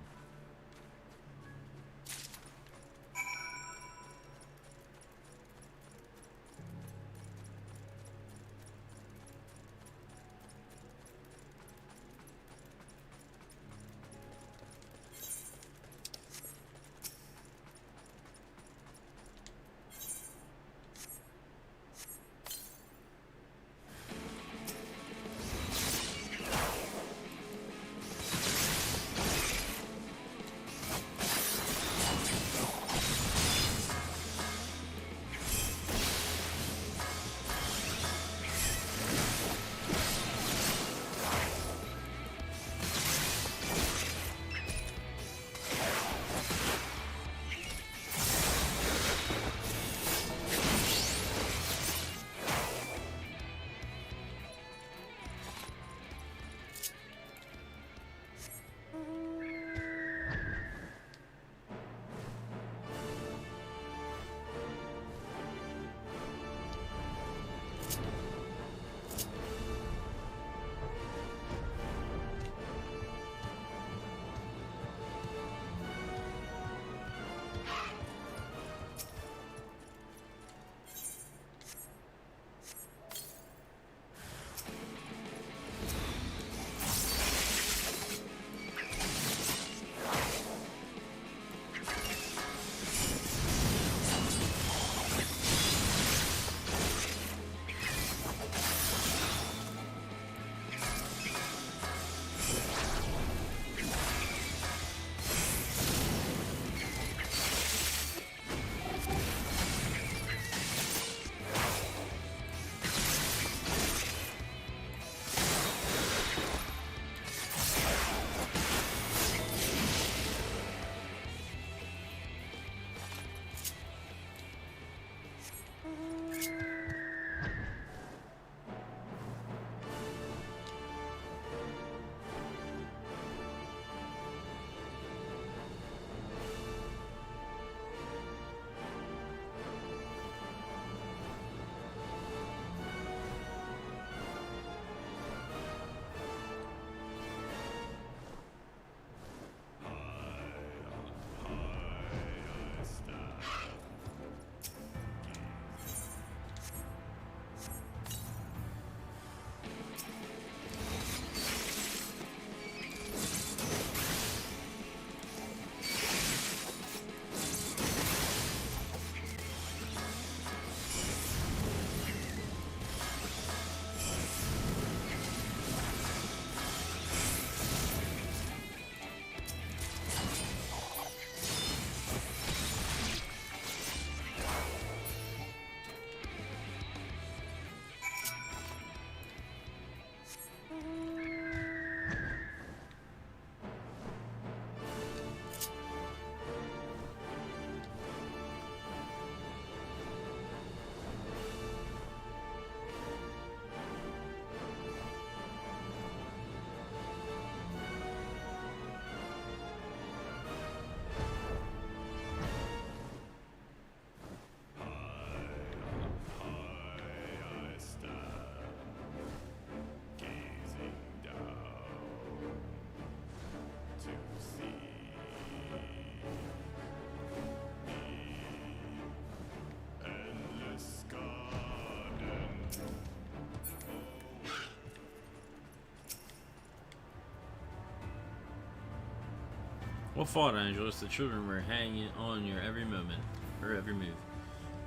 Well fought, Angelus. The children were hanging on your every moment, or every move.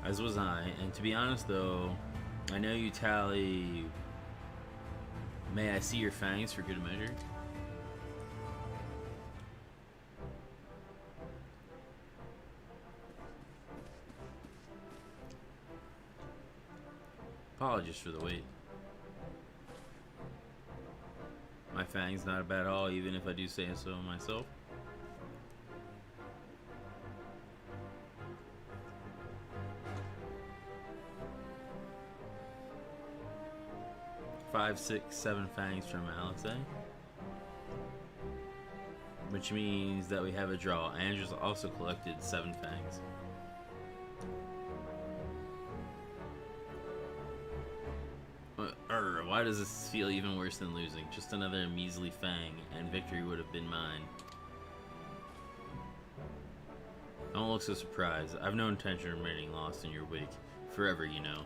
As was I, and to be honest though, I know you tally. May I see your fangs for good measure? Apologies for the wait. My fang's not bad at all, even if I do say so myself. Five, 6, 7 fangs from Alex, eh? Which means that we have a draw. Andrew's also collected 7 fangs. Why does this feel even worse than losing? Just another measly fang, and victory would have been mine. Don't look so surprised. I've no intention of remaining lost in your wake. Forever, you know.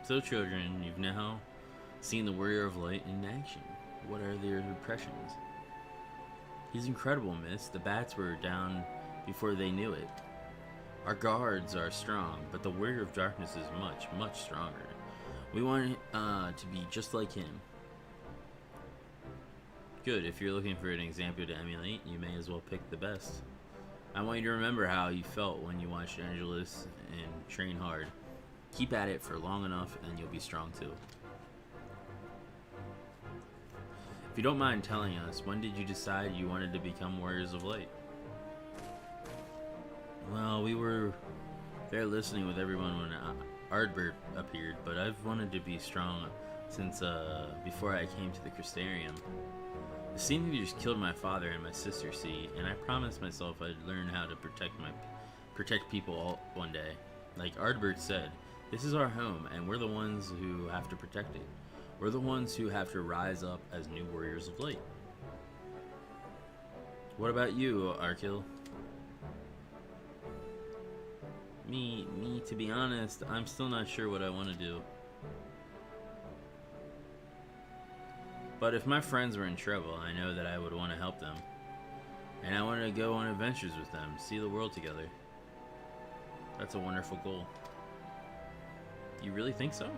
So children, you've now seen the Warrior of Light in action. What are their impressions? He's incredible, miss. The bats were down before they knew it. Our guards are strong, but the Warrior of Darkness is much, much stronger. We want to be just like him. Good, if you're looking for an example to emulate, you may as well pick the best. I want you to remember how you felt when you watched Angelus and train hard. Keep at it for long enough and you'll be strong too. If you don't mind telling us, when did you decide you wanted to become Warriors of Light? Well, we were there listening with everyone when Ardbert appeared, but I've wanted to be strong since before I came to the Crystarium. The Sea just killed my father and my sister, see, and I promised myself I'd learn how to protect people all one day. Like Ardbert said, this is our home, and we're the ones who have to protect it. We're the ones who have to rise up as new Warriors of Light. What about you, Arkil? Me, to be honest, I'm still not sure what I want to do. But if my friends were in trouble, I know that I would want to help them. And I want to go on adventures with them, see the world together. That's a wonderful goal. You really think so?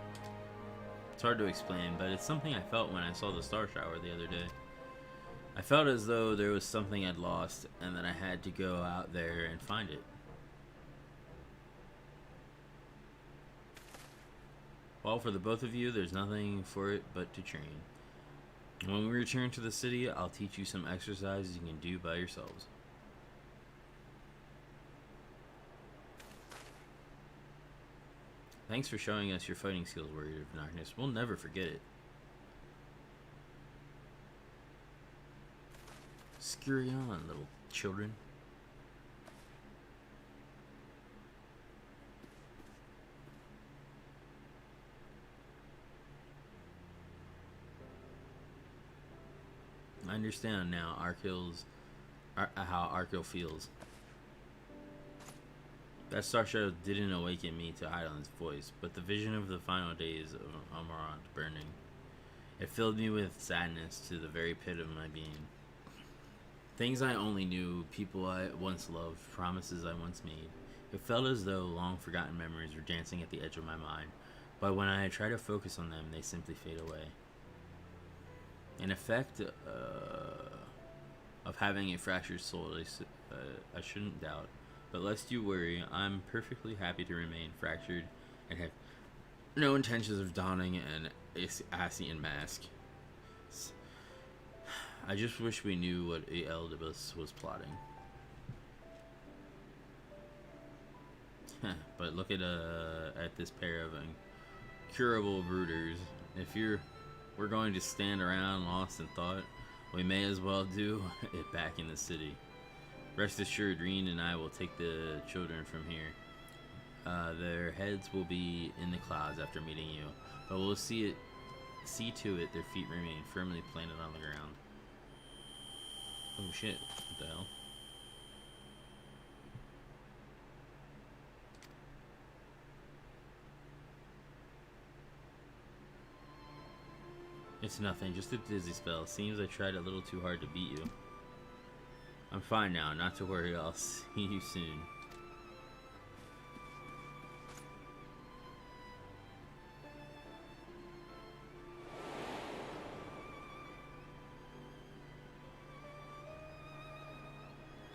It's hard to explain, but it's something I felt when I saw the star shower the other day. I felt as though there was something I'd lost, and that I had to go out there and find it. Well, for the both of you, there's nothing for it but to train. When we return to the city, I'll teach you some exercises you can do by yourselves. Thanks for showing us your fighting skills, Warrior of Darkness. We'll never forget it. Scurry on, little children. I understand now how Arkil feels. That star shadow didn't awaken me to Island's voice, but the vision of the final days of Amarant burning. It filled me with sadness to the very pit of my being. Things I only knew, people I once loved, promises I once made. It felt as though long-forgotten memories were dancing at the edge of my mind, but when I try to focus on them, they simply fade away. An effect of having a fractured soul, I shouldn't doubt. But lest you worry, I'm perfectly happy to remain fractured and have no intentions of donning an Asian mask. I just wish we knew what Eldibus was plotting. But look at this pair of incurable brooders. If we're going to stand around lost in thought, we may as well do it back in the city. Rest assured, Reen and I will take the children from here. Their heads will be in the clouds after meeting you, but we'll see to it their feet remain firmly planted on the ground. Oh shit, what the hell? It's nothing, just a dizzy spell. Seems I tried a little too hard to beat you. I'm fine now, not to worry, I'll see you soon.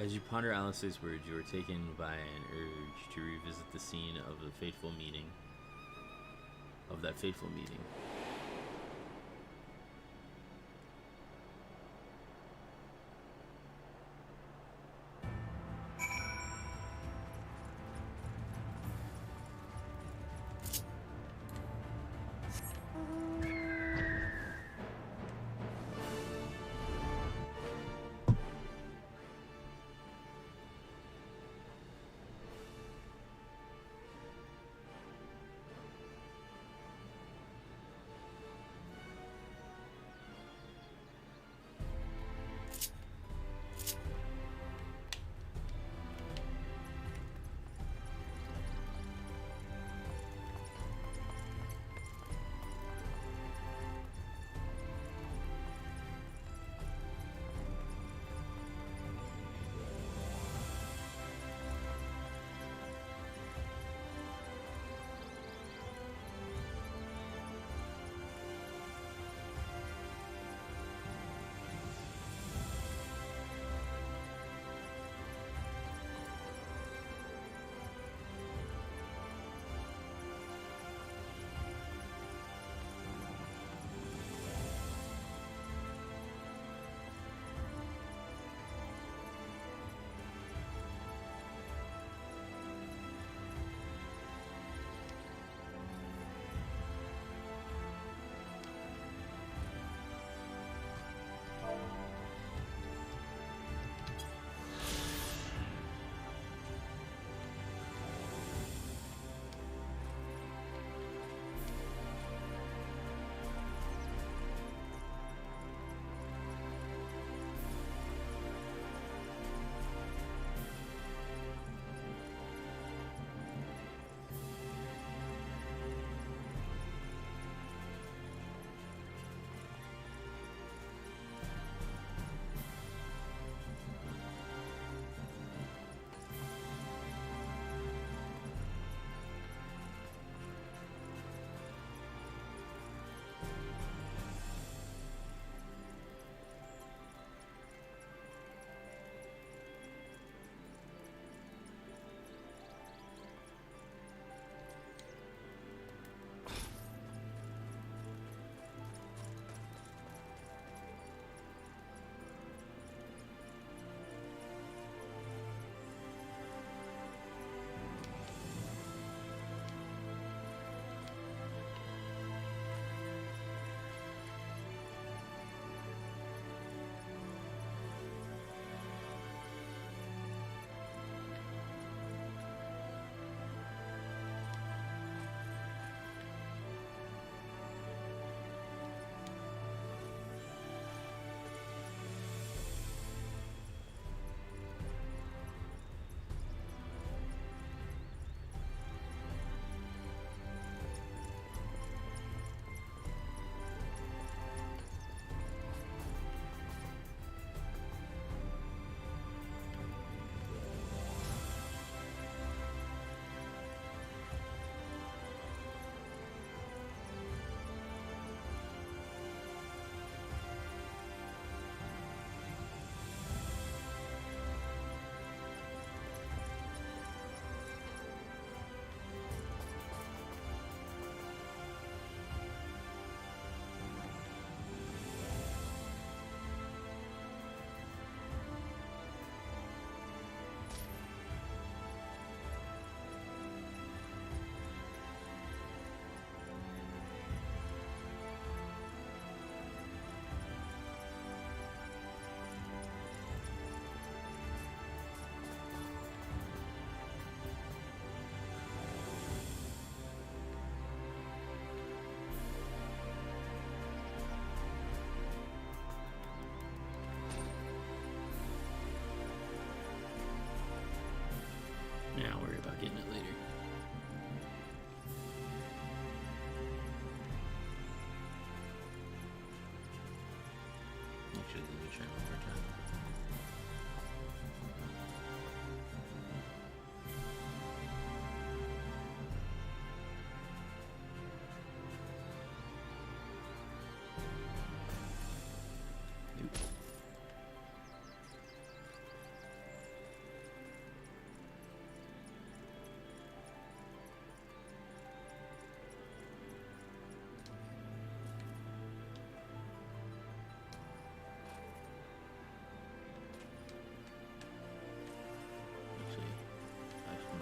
As you ponder Alice's words, you are taken by an urge to revisit the scene of the fateful meeting. Of that fateful meeting.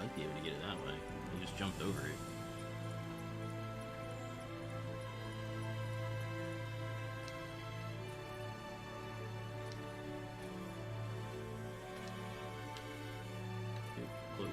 might be able to get it that way. I just jumped over it. Okay, close.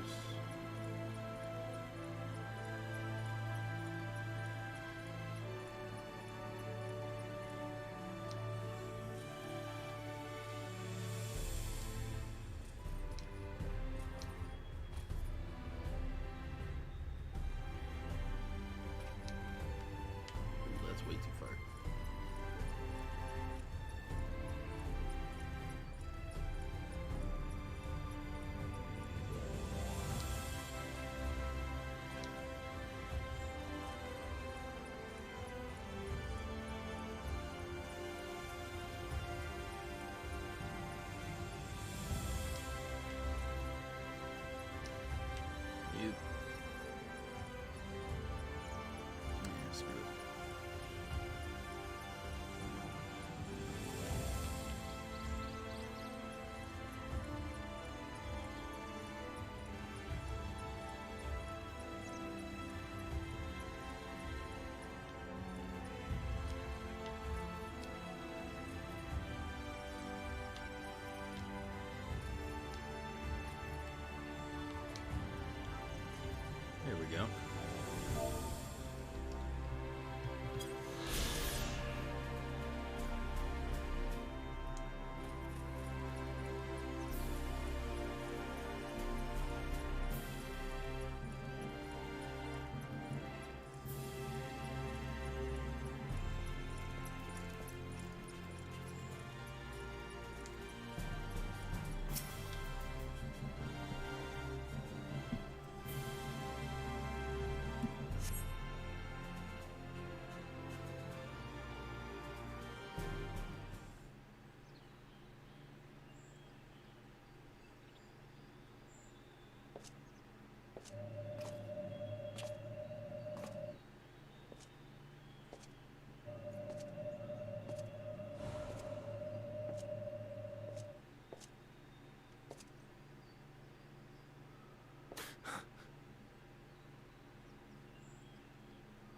Way too far. Yep. Yeah, screw it. There we go.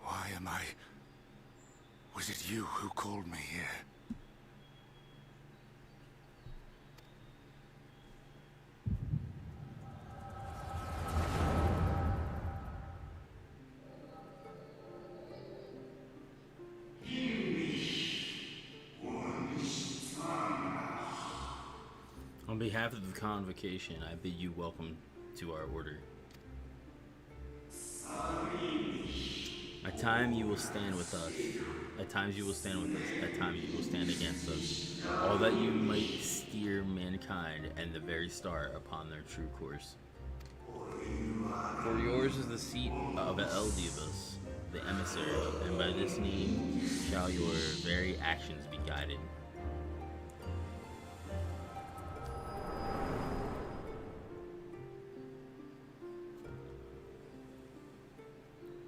Why am I... Was it you who called me here? On behalf of the convocation, I bid you welcome to our order. At times you will stand with us. At times you will stand with us. At times you will stand against us. All that you might steer mankind and the very star upon their true course. For yours is the seat of Eldivus, the emissary, and by this name shall your very actions be guided.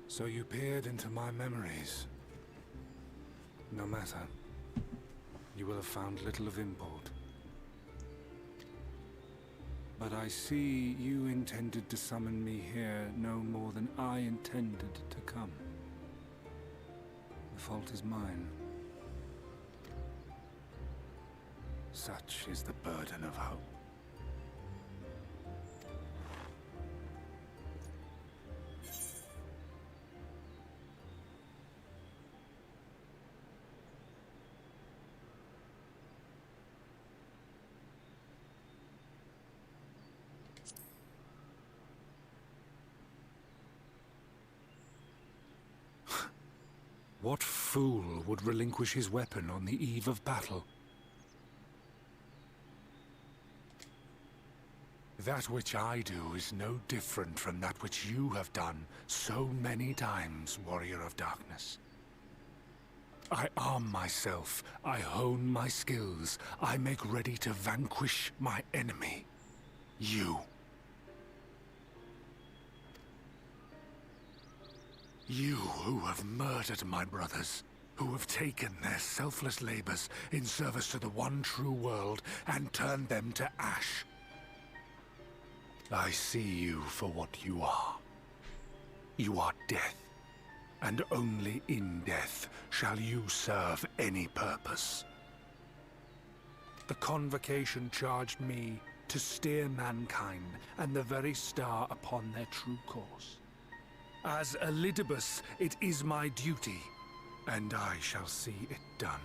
So you peered into my memories. No matter. You will have found little of import. But I see you intended to summon me here no more than I intended to come. The fault is mine. Such is the burden of hope. What fool would relinquish his weapon on the eve of battle? That which I do is no different from that which you have done so many times, Warrior of Darkness. I arm myself, I hone my skills, I make ready to vanquish my enemy. You. You who have murdered my brothers, who have taken their selfless labors in service to the one true world and turned them to ash. I see you for what you are. You are death, and only in death shall you serve any purpose. The Convocation charged me to steer mankind and the very star upon their true course. As Elidibus, it is my duty, and I shall see it done.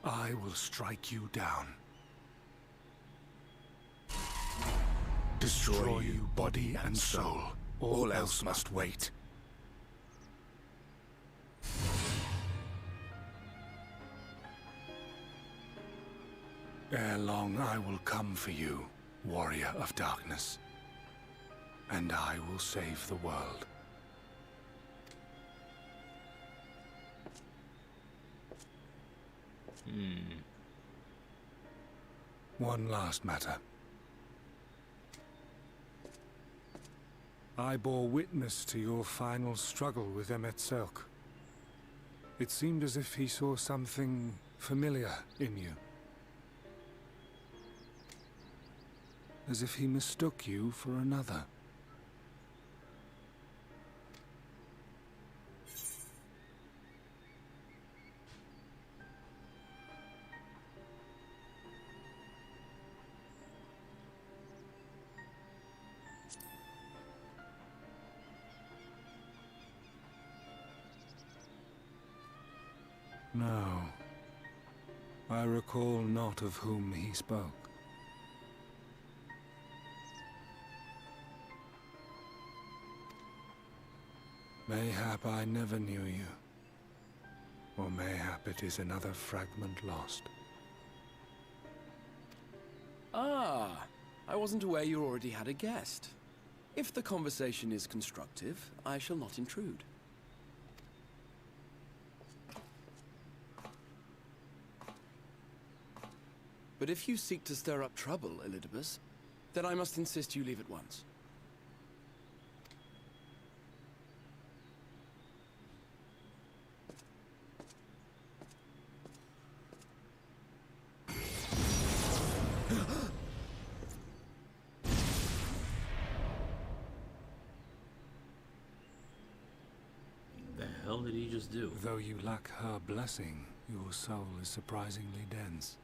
I will strike you down. Destroy you body and soul. All else must wait. Ere long I will come for you, warrior of darkness. And I will save the world. One last matter. I bore witness to your final struggle with Emet-Selch. It seemed as if he saw something familiar in you. As if he mistook you for another. No. I recall not of whom he spoke. Mayhap I never knew you. Or mayhap it is another fragment lost. Ah, I wasn't aware you already had a guest. If the conversation is constructive, I shall not intrude. But if you seek to stir up trouble, Elidibus, then I must insist you leave at once. The hell did he just do? Though you lack her blessing, your soul is surprisingly dense.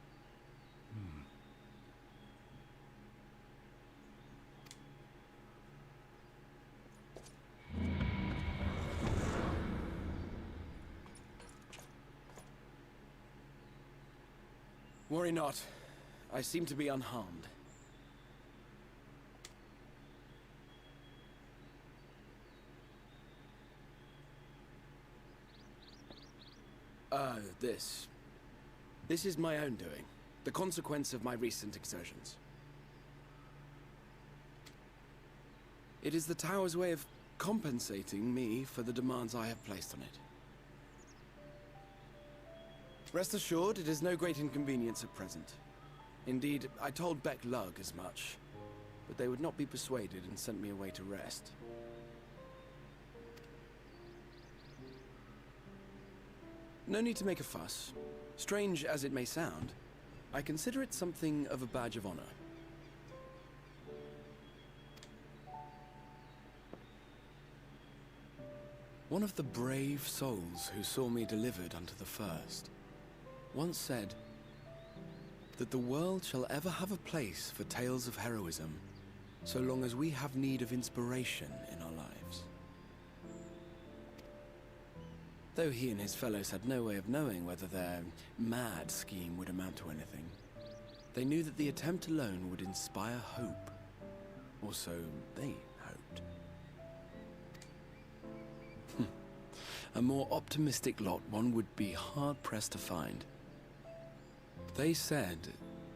Worry not. I seem to be unharmed. This is my own doing. The consequence of my recent exertions. It is the Tower's way of compensating me for the demands I have placed on it. Rest assured, it is no great inconvenience at present. Indeed, I told Beck Lug as much, but they would not be persuaded and sent me away to rest. No need to make a fuss. Strange as it may sound, I consider it something of a badge of honor. One of the brave souls who saw me delivered unto the First once said that the world shall ever have a place for tales of heroism so long as we have need of inspiration in our lives. Though he and his fellows had no way of knowing whether their mad scheme would amount to anything, they knew that the attempt alone would inspire hope. Or so they hoped. A more optimistic lot one would be hard-pressed to find. They said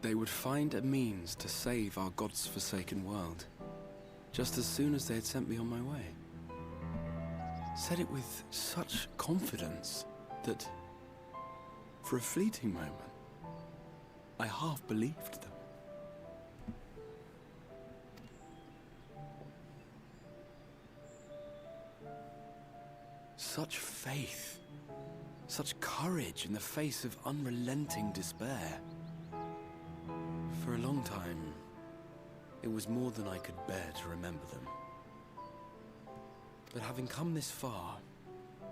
they would find a means to save our God's forsaken world, just as soon as they had sent me on my way. Said it with such confidence that, for a fleeting moment, I half believed them. Such faith, such courage in the face of unrelenting despair. For a long time, it was more than I could bear to remember them. But having come this far,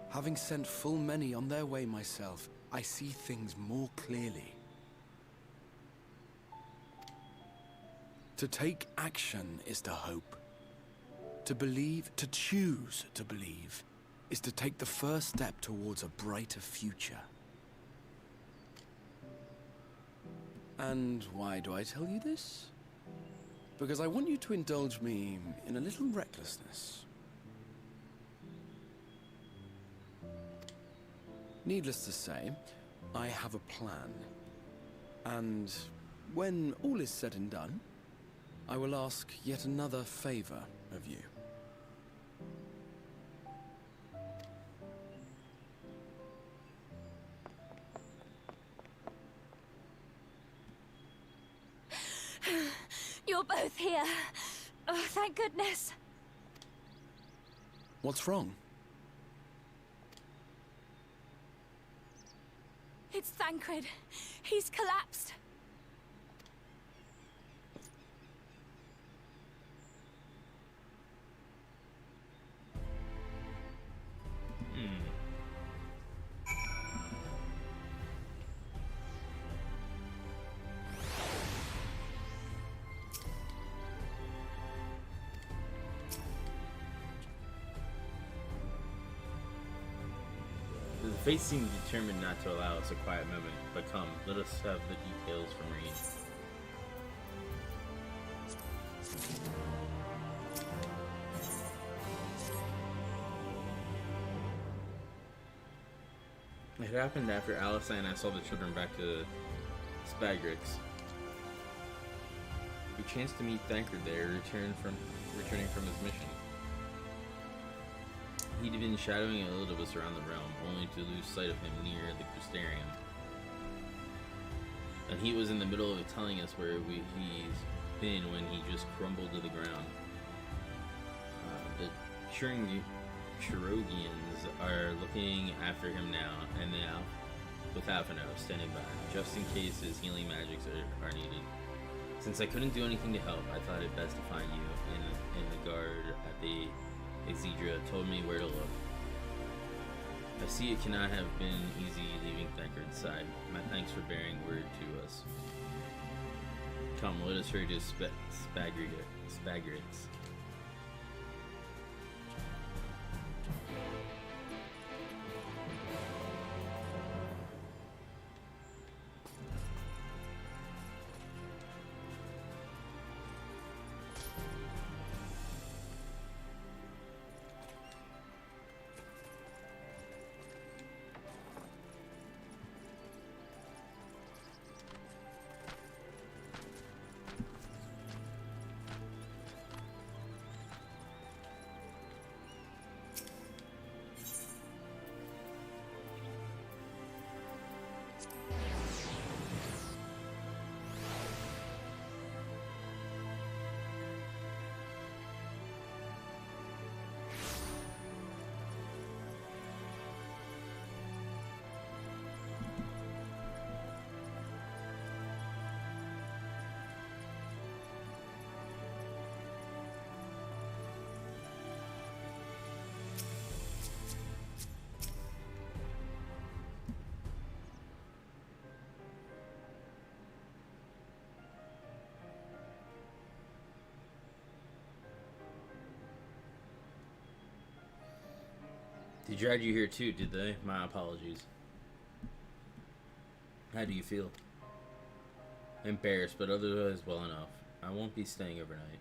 having sent full many on their way myself, I see things more clearly. To take action is to hope. To believe, to choose to believe, is to take the first step towards a brighter future. And why do I tell you this? Because I want you to indulge me in a little recklessness. Needless to say, I have a plan. And when all is said and done, I will ask yet another favor of you. You're both here. Oh, thank goodness. What's wrong? It's Thancred. He's collapsed. The fates seem determined not to allow us a quiet moment, but come, let us have the details from Reed. It happened after Alice and I saw the children back to Spagrix. We chanced to meet Thancred there, returning from his mission. He'd been shadowing Elidibus around the realm, only to lose sight of him near the Crystarium. And he was in the middle of telling us where he's been when he just crumbled to the ground. The Chirogians are looking after him now, and now with Alphino standing by, just in case his healing magics are needed. Since I couldn't do anything to help, I thought it best to find you, and the guard at the Exedra told me where to look. I see it cannot have been easy leaving Thancred's side. My thanks for bearing word to us. Come, let us hurry to Spagrix. They dragged you here too, did they? My apologies. How do you feel? Embarrassed, but otherwise well enough. I won't be staying overnight.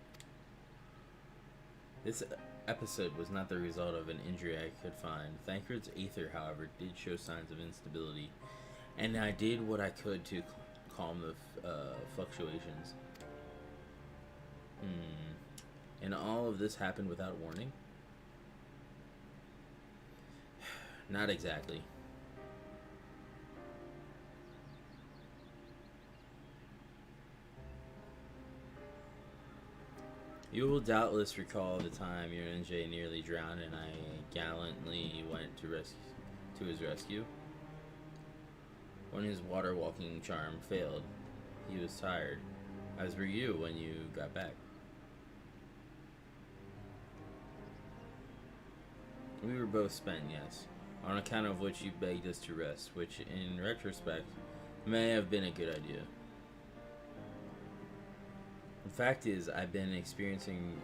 This episode was not the result of an injury I could find. Thancred's aether, however, did show signs of instability, and I did what I could to calm the fluctuations. And all of this happened without warning? Not exactly. You will doubtless recall the time your NJ nearly drowned and I gallantly went to his rescue. When his water walking charm failed, he was tired, As were you when you got back. We were both spent, yes, on account of which you begged us to rest, which, in retrospect, may have been a good idea. The fact is, I've been experiencing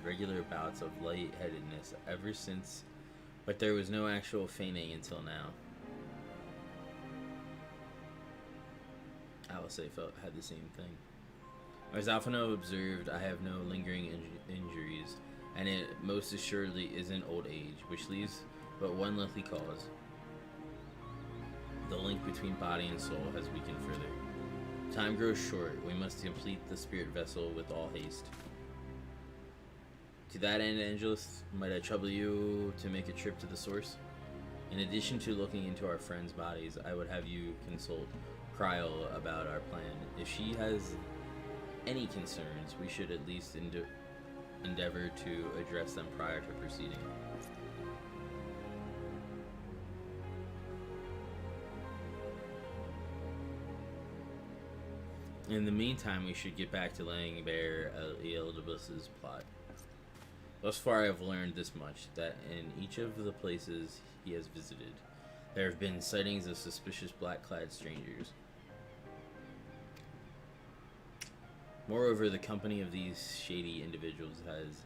regular bouts of lightheadedness ever since, but there was no actual fainting until now. Alice had the same thing. As Alphino observed, I have no lingering injuries, and it most assuredly isn't old age, which leaves but one likely cause. The link between body and soul has weakened further. Time grows short. We must complete the spirit vessel with all haste. To that end, Angelus, might I trouble you to make a trip to the source? In addition to looking into our friends' bodies, I would have you consult Kryl about our plan. If she has any concerns, we should at least endeavor to address them prior to proceeding. In the meantime, we should get back to laying bare Eldibus's plot. Thus far, I have learned this much, that in each of the places he has visited, there have been sightings of suspicious black-clad strangers. Moreover, the company of these shady individuals has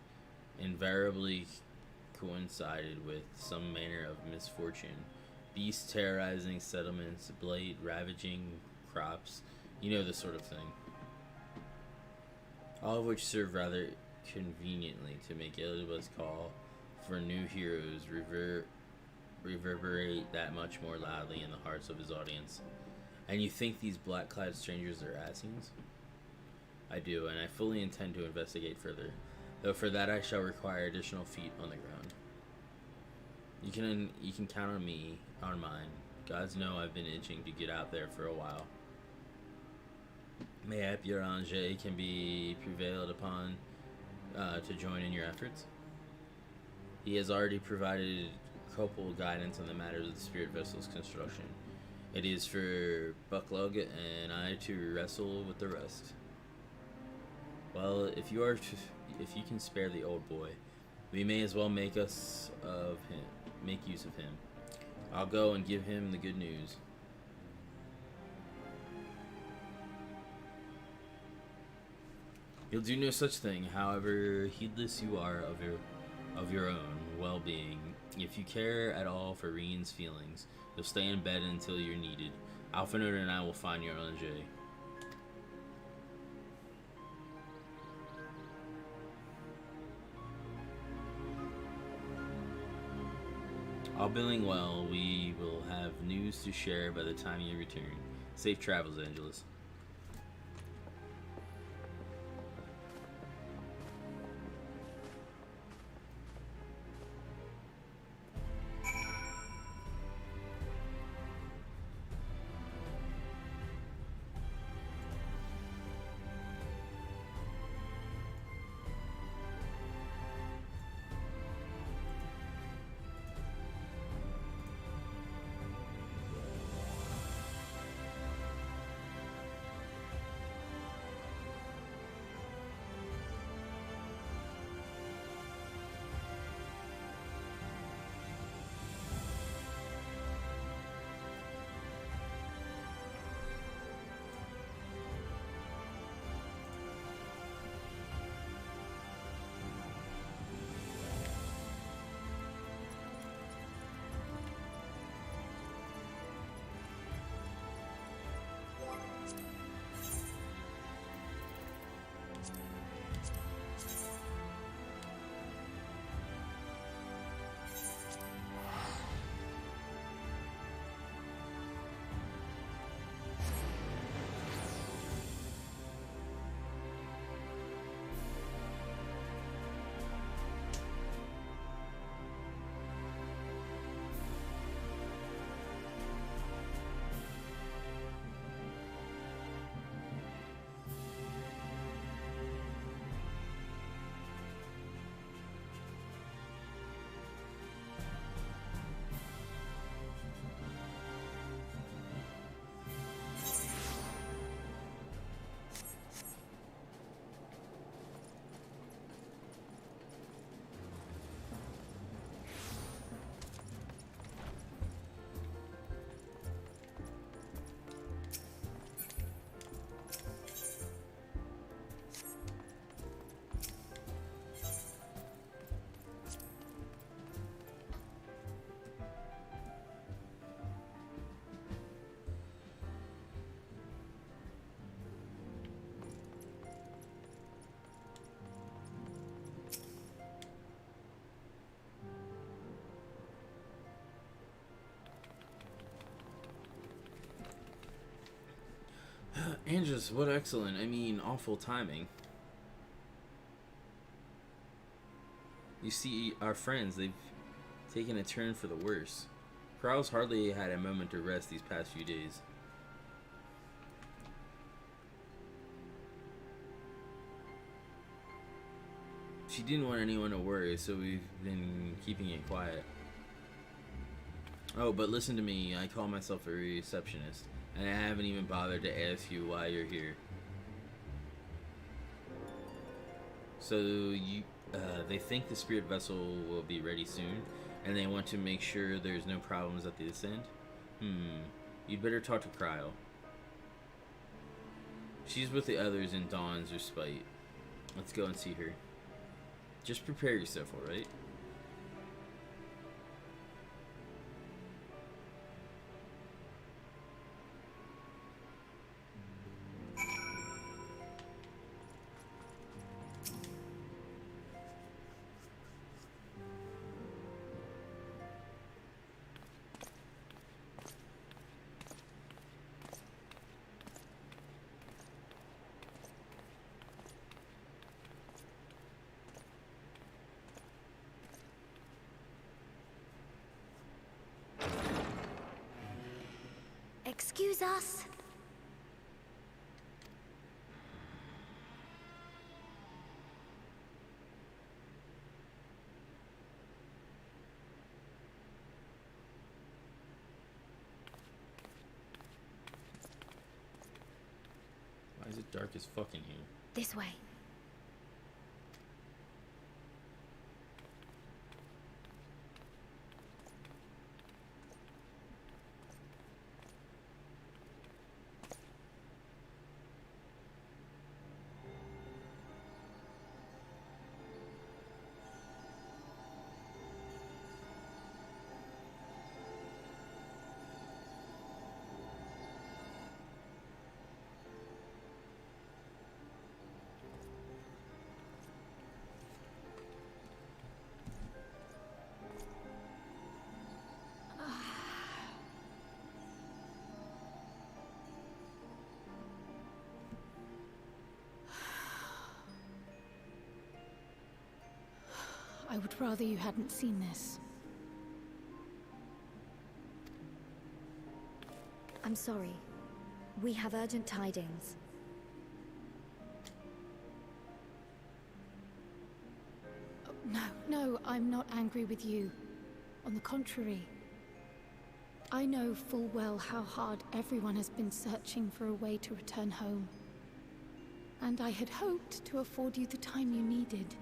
invariably coincided with some manner of misfortune. Beasts terrorizing settlements, blight ravaging crops, you know, the sort of thing. All of which serve rather conveniently to make Eldibus call for new heroes reverberate that much more loudly in the hearts of his audience. And you think these black-clad strangers are Assassins? I do, and I fully intend to investigate further, though for that I shall require additional feet on the ground. You can count on me, on mine. Gods know I've been itching to get out there for a while. Mayhap your Angers can be prevailed upon to join in your efforts. He has already provided culpable guidance on the matters of the spirit vessel's construction. It is for Bucklug and I to wrestle with the rest. Well, if you can spare the old boy, we may as well make use of him. I'll go and give him the good news. You'll do no such thing, however heedless you are of your own well-being. If you care at all for Reen's feelings, you'll stay in bed until you're needed. Alphinaud and I will find your Angers. All billing well, we will have news to share by the time you return. Safe travels, Angelus. Andres, what excellent, I mean awful timing. You see, our friends, they've taken a turn for the worse. Krau's hardly had a moment to rest these past few days. She didn't want anyone to worry, so we've been keeping it quiet. Oh, but listen to me, I call myself a receptionist, and I haven't even bothered to ask you why you're here. So they think the spirit vessel will be ready soon, and they want to make sure there's no problems at the descent? You'd better talk to Cryo. She's with the others in Dawn's respite. Let's go and see her. Just prepare yourself, alright? Excuse us. Why is it dark as fucking here? This way. I would rather you hadn't seen this. I'm sorry. We have urgent tidings. No, I'm not angry with you. On the contrary. I know full well how hard everyone has been searching for a way to return home. And I had hoped to afford you the time you needed.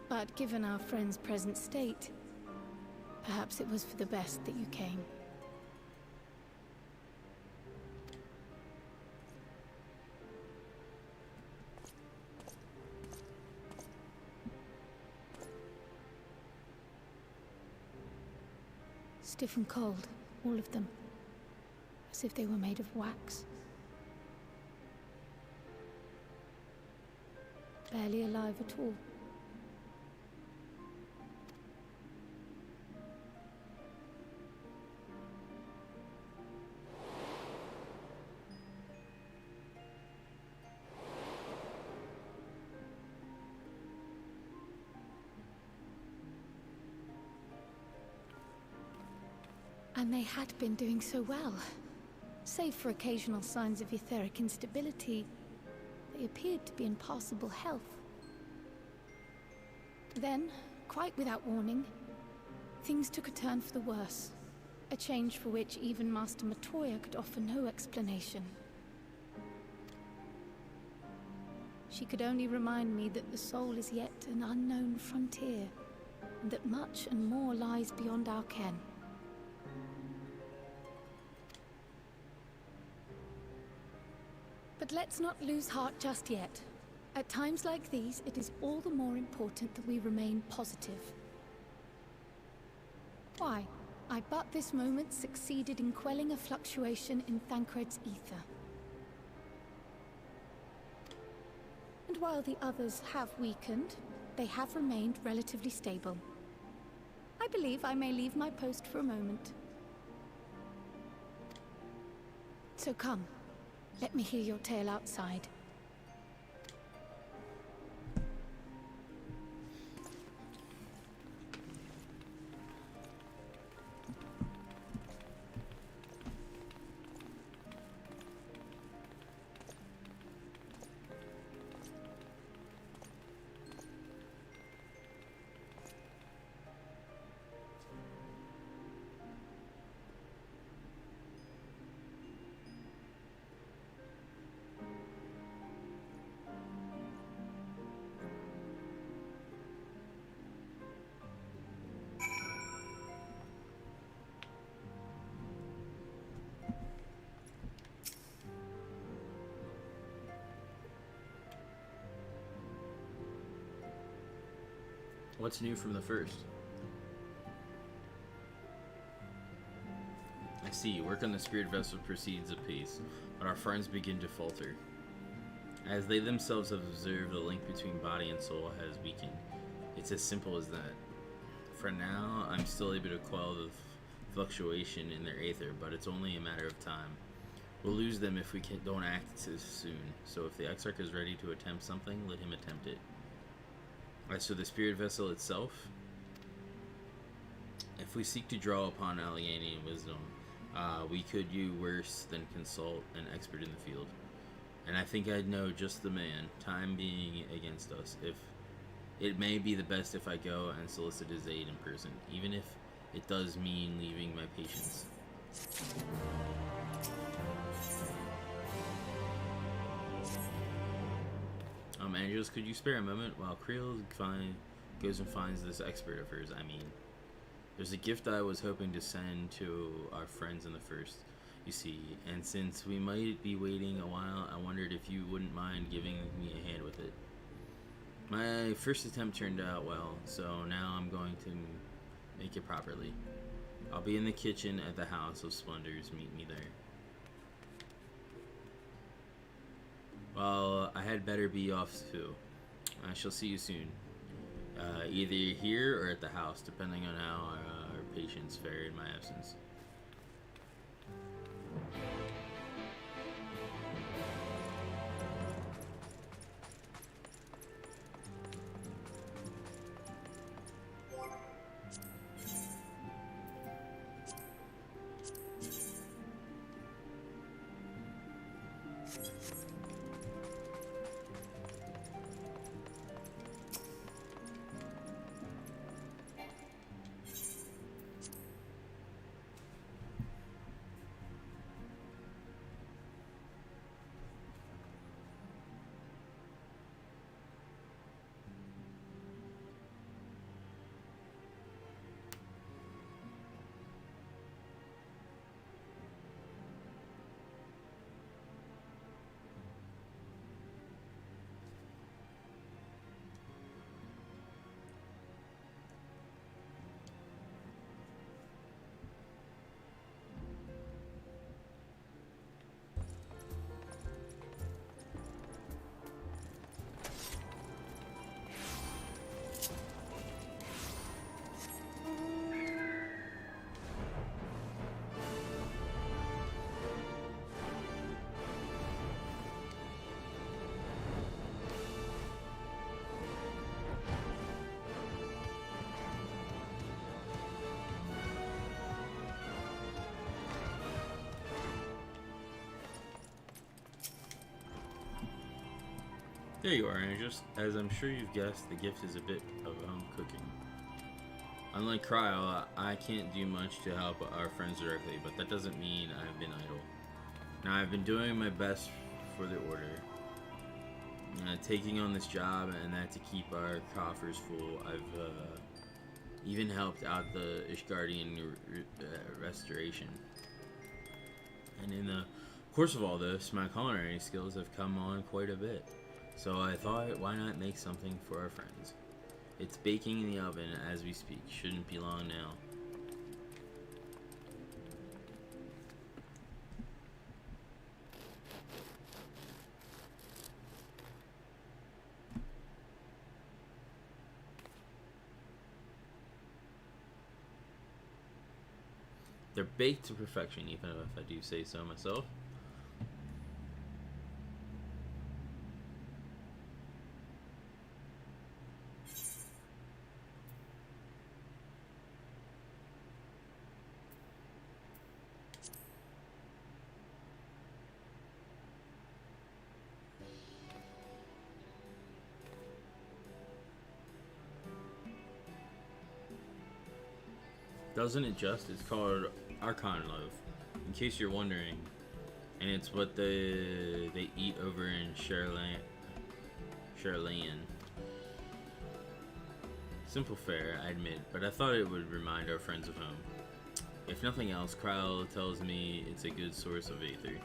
But given our friend's present state, perhaps it was for the best that you came. Stiff and cold, all of them. As if they were made of wax. Barely alive at all. And they had been doing so well. Save for occasional signs of etheric instability, they appeared to be in passable health. Then, quite without warning, things took a turn for the worse. A change for which even Master Matoya could offer no explanation. She could only remind me that the soul is yet an unknown frontier, and that much and more lies beyond our ken. But let's not lose heart just yet. At times like these, it is all the more important that we remain positive. Why? I but this moment succeeded in quelling a fluctuation in Thancred's ether. And while the others have weakened, they have remained relatively stable. I believe I may leave my post for a moment. So come, let me hear your tale outside. What's new from the first? I see. Work on the spirit vessel proceeds apace, but our friends begin to falter. As they themselves have observed, the link between body and soul has weakened. It's as simple as that. For now, I'm still able to quell the fluctuation in their aether, but it's only a matter of time. We'll lose them if we don't act too soon, so if the Exarch is ready to attempt something, let him attempt it. As for the spirit vessel itself, if we seek to draw upon Alleghenian wisdom, we could do worse than consult an expert in the field. And I think I'd know just the man, time being against us. If it may be the best if I go and solicit his aid in person, even if it does mean leaving my patients. Andrews, could you spare a moment while Creel goes and finds this expert of hers? I mean, there's a gift I was hoping to send to our friends in the first, you see, and since we might be waiting a while, I wondered if you wouldn't mind giving me a hand with it. My first attempt turned out well, so now I'm going to make it properly. I'll be in the kitchen at the House of Splendors. Meet me there. Well, I had better be off too. I shall see you soon. Either here or at the house, depending on how our patients fare in my absence. There you are, Andrews. As I'm sure you've guessed, the gift is a bit of home cooking. Unlike Cryo, I can't do much to help our friends directly, but that doesn't mean I've been idle. Now, I've been doing my best for the Order, taking on this job and that to keep our coffers full. I've even helped out the Ishgardian restoration. And in the course of all this, my culinary skills have come on quite a bit. So I thought, why not make something for our friends? It's baking in the oven as we speak. Shouldn't be long now. They're baked to perfection, even if I do say so myself. Doesn't it just? It's called Archon Loaf, in case you're wondering. And it's what they eat over in Charlayan. Simple fare, I admit, but I thought it would remind our friends of home. If nothing else, Kryle tells me it's a good source of aether,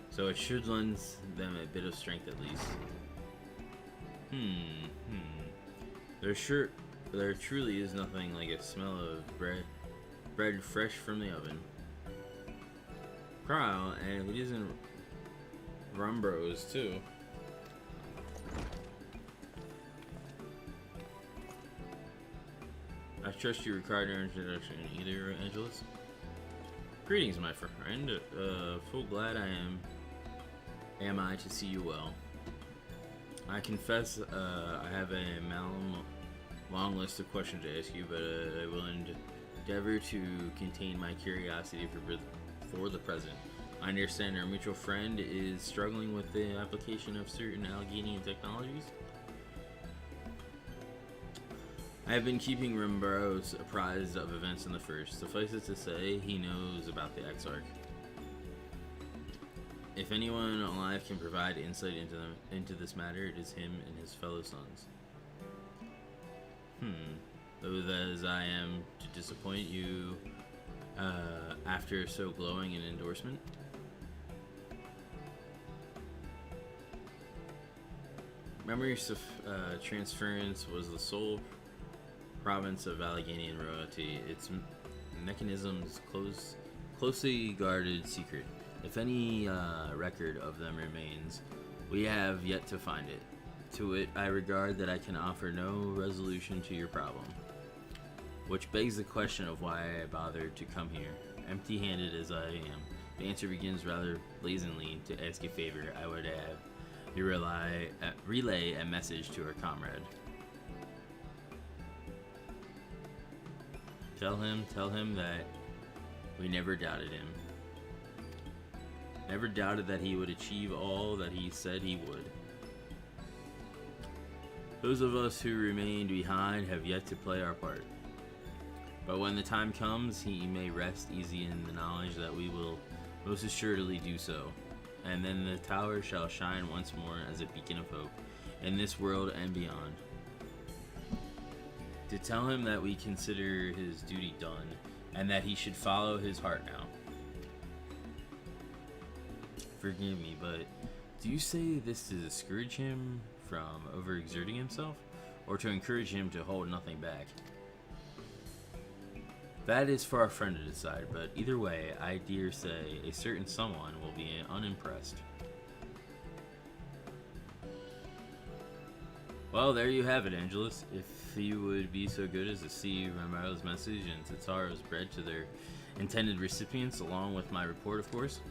so it should lend them a bit of strength at least. There truly is nothing like a smell of bread fresh from the oven. Kryle, and it isn't Rumbros too. I trust you regard our introduction either, Angelus. Greetings, my friend. Full glad am I to see you well. I confess, I have a long list of questions to ask you, but I will endeavor to contain my curiosity for the present. I understand our mutual friend is struggling with the application of certain Alleghenian technologies. I have been keeping Rimbaros apprised of events in the First. Suffice it to say, he knows about the Exarch. If anyone alive can provide insight into this matter, it is him and his fellow sons. Though as I am to disappoint you after so glowing an endorsement. Memory transference was the sole province of Alleghenian royalty. Its mechanisms closely guarded secret. If any record of them remains, we have yet to find it. To it, I regard that I can offer no resolution to your problem. Which begs the question of why I bothered to come here. Empty-handed as I am, the answer begins rather blazingly to ask a favor. I would have you relay a message to our comrade. Tell him that we never doubted him. Never doubted that he would achieve all that he said he would. Those of us who remained behind have yet to play our part. But when the time comes, he may rest easy in the knowledge that we will most assuredly do so. And then the tower shall shine once more as a beacon of hope in this world and beyond. To tell him that we consider his duty done, and that he should follow his heart now. Forgive me, but do you say this to discourage him from overexerting himself, or to encourage him to hold nothing back? That is for our friend to decide, but either way, I dare say a certain someone will be unimpressed. Well, there you have it, Angelus. If you would be so good as to see Ramaro's message and Tataro's bread to their intended recipients, along with my report, of course.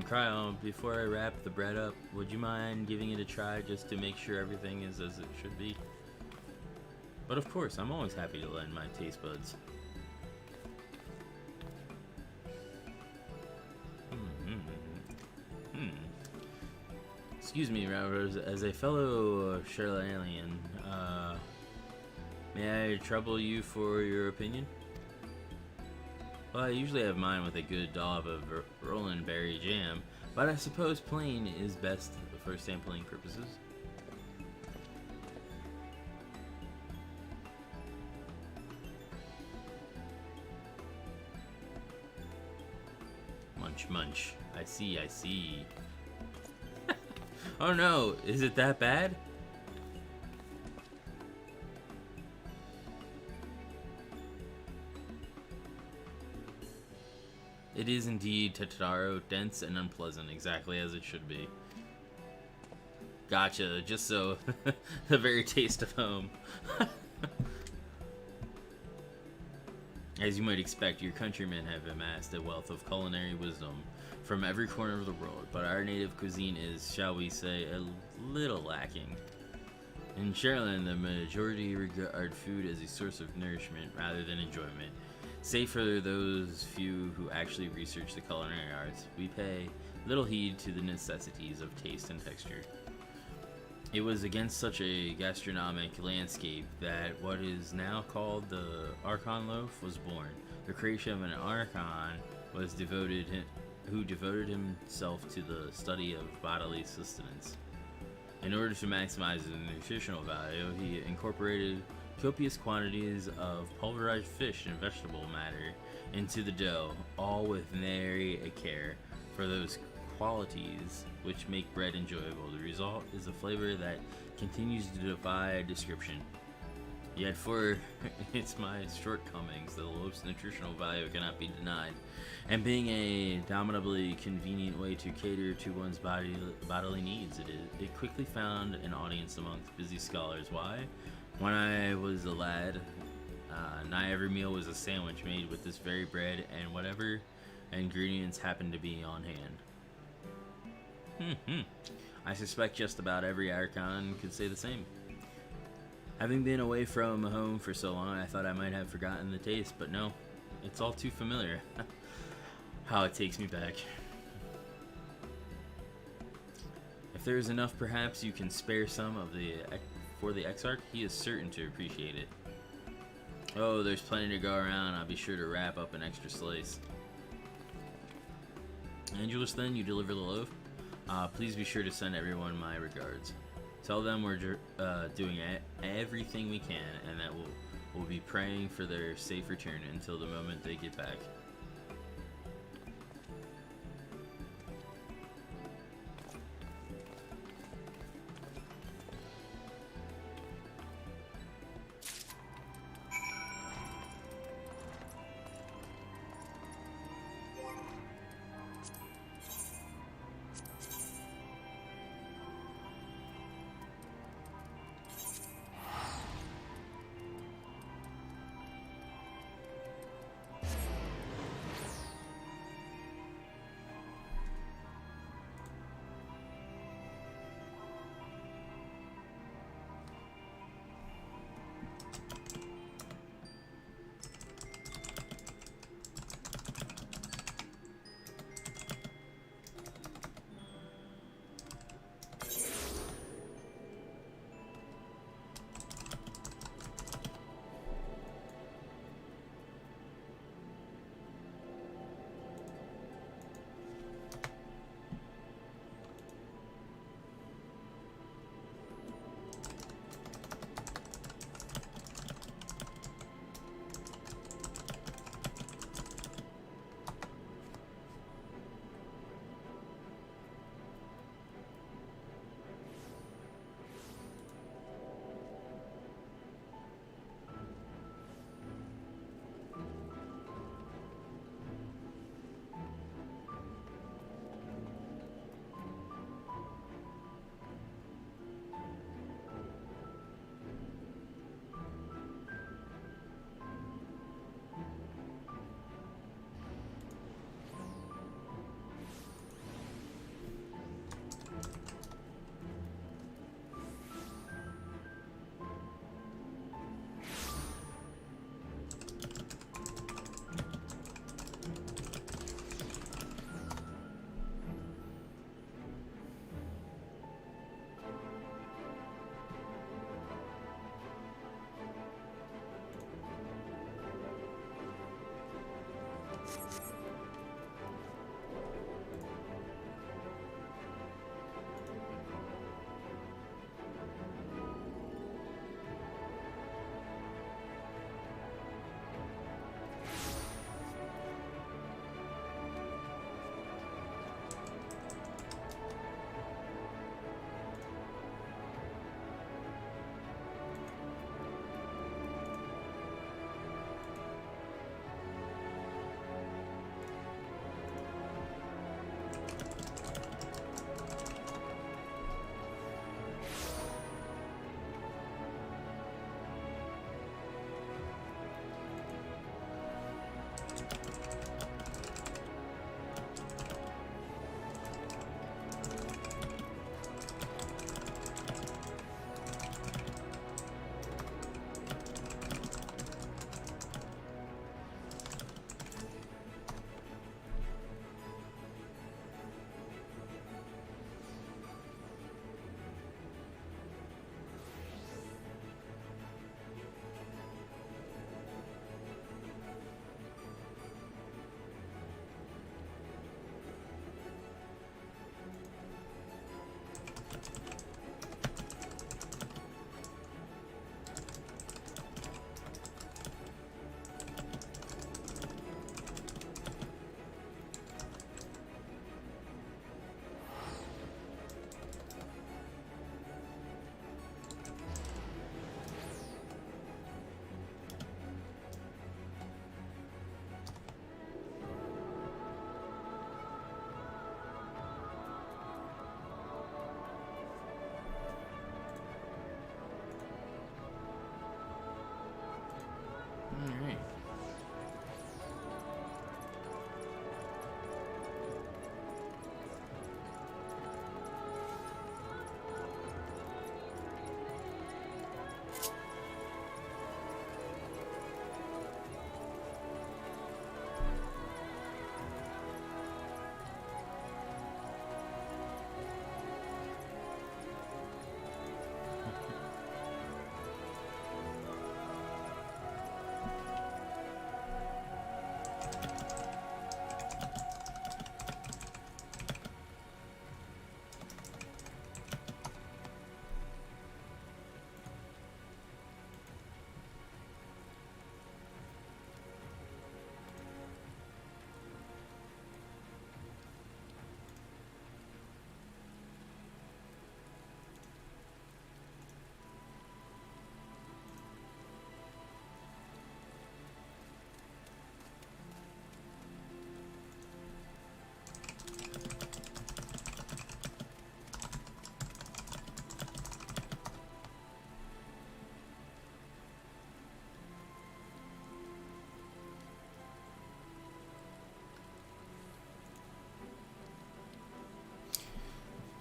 Kryle, before I wrap the bread up, would you mind giving it a try just to make sure everything is as it should be? But of course, I'm always happy to lend my taste buds. Excuse me, Rose, as a fellow Charlalian, may I trouble you for your opinion? Well, I usually have mine with a good dollop of Roland Berry jam, but I suppose plain is best for sampling purposes. Munch, munch. I see, I see. Oh no, is it that bad? It is indeed, Tataro, dense and unpleasant, exactly as it should be. Gotcha, just so the very taste of home. As you might expect, your countrymen have amassed a wealth of culinary wisdom from every corner of the world, but our native cuisine is, shall we say, a little lacking. In Sherland, the majority regard food as a source of nourishment rather than enjoyment. Save for those few who actually research the culinary arts, we pay little heed to the necessities of taste and texture. It was against such a gastronomic landscape that what is now called the Archon Loaf was born. The creation of an Archon was who devoted himself to the study of bodily sustenance. In order to maximize the nutritional value, he incorporated copious quantities of pulverized fish and vegetable matter into the dough, all with nary a care for those qualities which make bread enjoyable. The result is a flavor that continues to defy description. Yet for its my shortcomings, the loaf's nutritional value cannot be denied, and being a dominably convenient way to cater to one's bodily needs, it quickly found an audience amongst busy scholars. Why? When I was a lad, nigh every meal was a sandwich made with this very bread and whatever ingredients happened to be on hand. I suspect just about every Archon could say the same. Having been away from home for so long, I thought I might have forgotten the taste, but no, it's all too familiar. How it takes me back. If there is enough, perhaps you can spare some of for the Exarch. He is certain to appreciate it. Oh, there's plenty to go around. I'll be sure to wrap up an extra slice. Angelus, then, you deliver the loaf. Please be sure to send everyone my regards. Tell them we're doing everything we can, and that we'll be praying for their safe return until the moment they get back.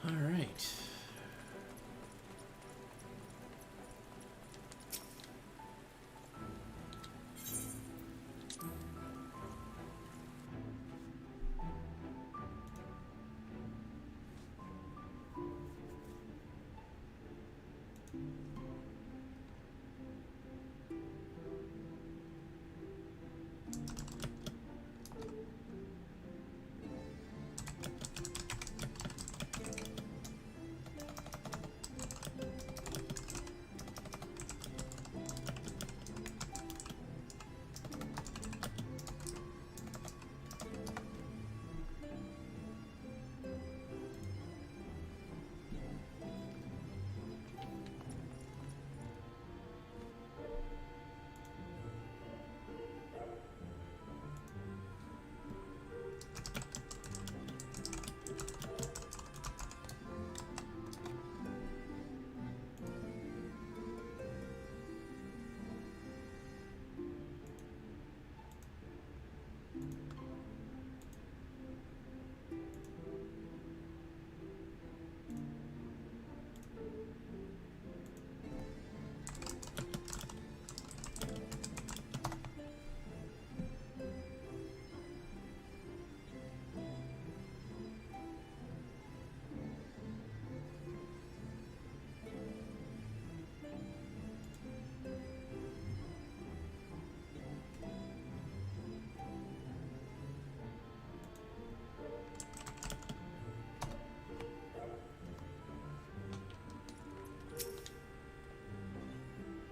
All right.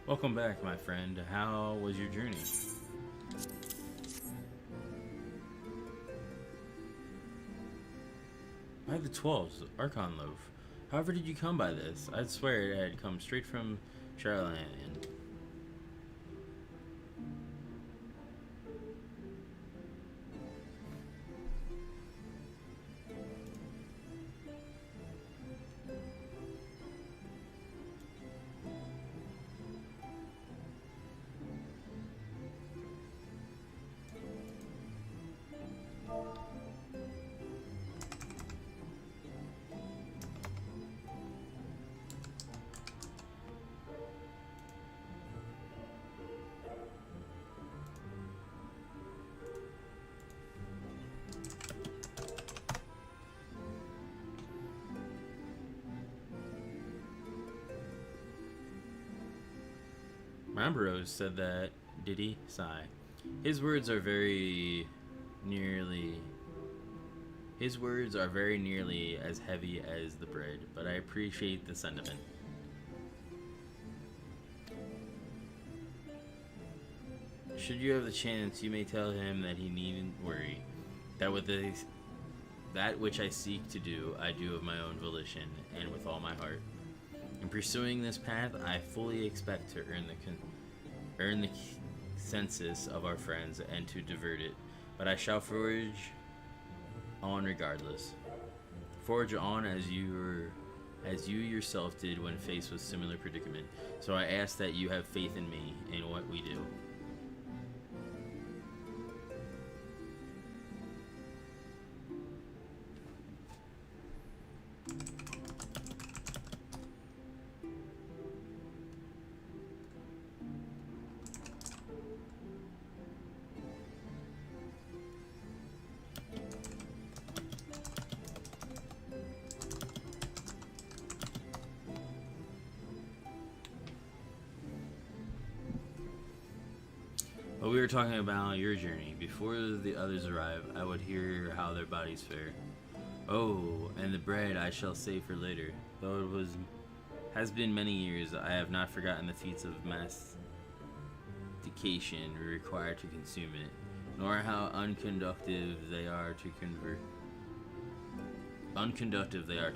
Welcome back, my friend. How was your journey? By the 12s, Archon Loaf. However did you come by this? I'd swear it had come straight from Shadowland. Ambrose said that, did he? Sigh. His words are very nearly as heavy as the bread, but I appreciate the sentiment. Should you have the chance, you may tell him that he needn't worry. That which I seek to do, I do of my own volition and with all my heart. In pursuing this path, I fully expect to earn the consensus of our friends and to divert it, but I shall forge on regardless. Forge on as you yourself did when faced with similar predicament. So I ask that you have faith in me and what we do. But we were talking about your journey. Before the others arrive, I would hear how their bodies fare. Oh, and the bread I shall save for later. Though it has been many years, I have not forgotten the feats of mastication required to consume it, nor how unconductive they are to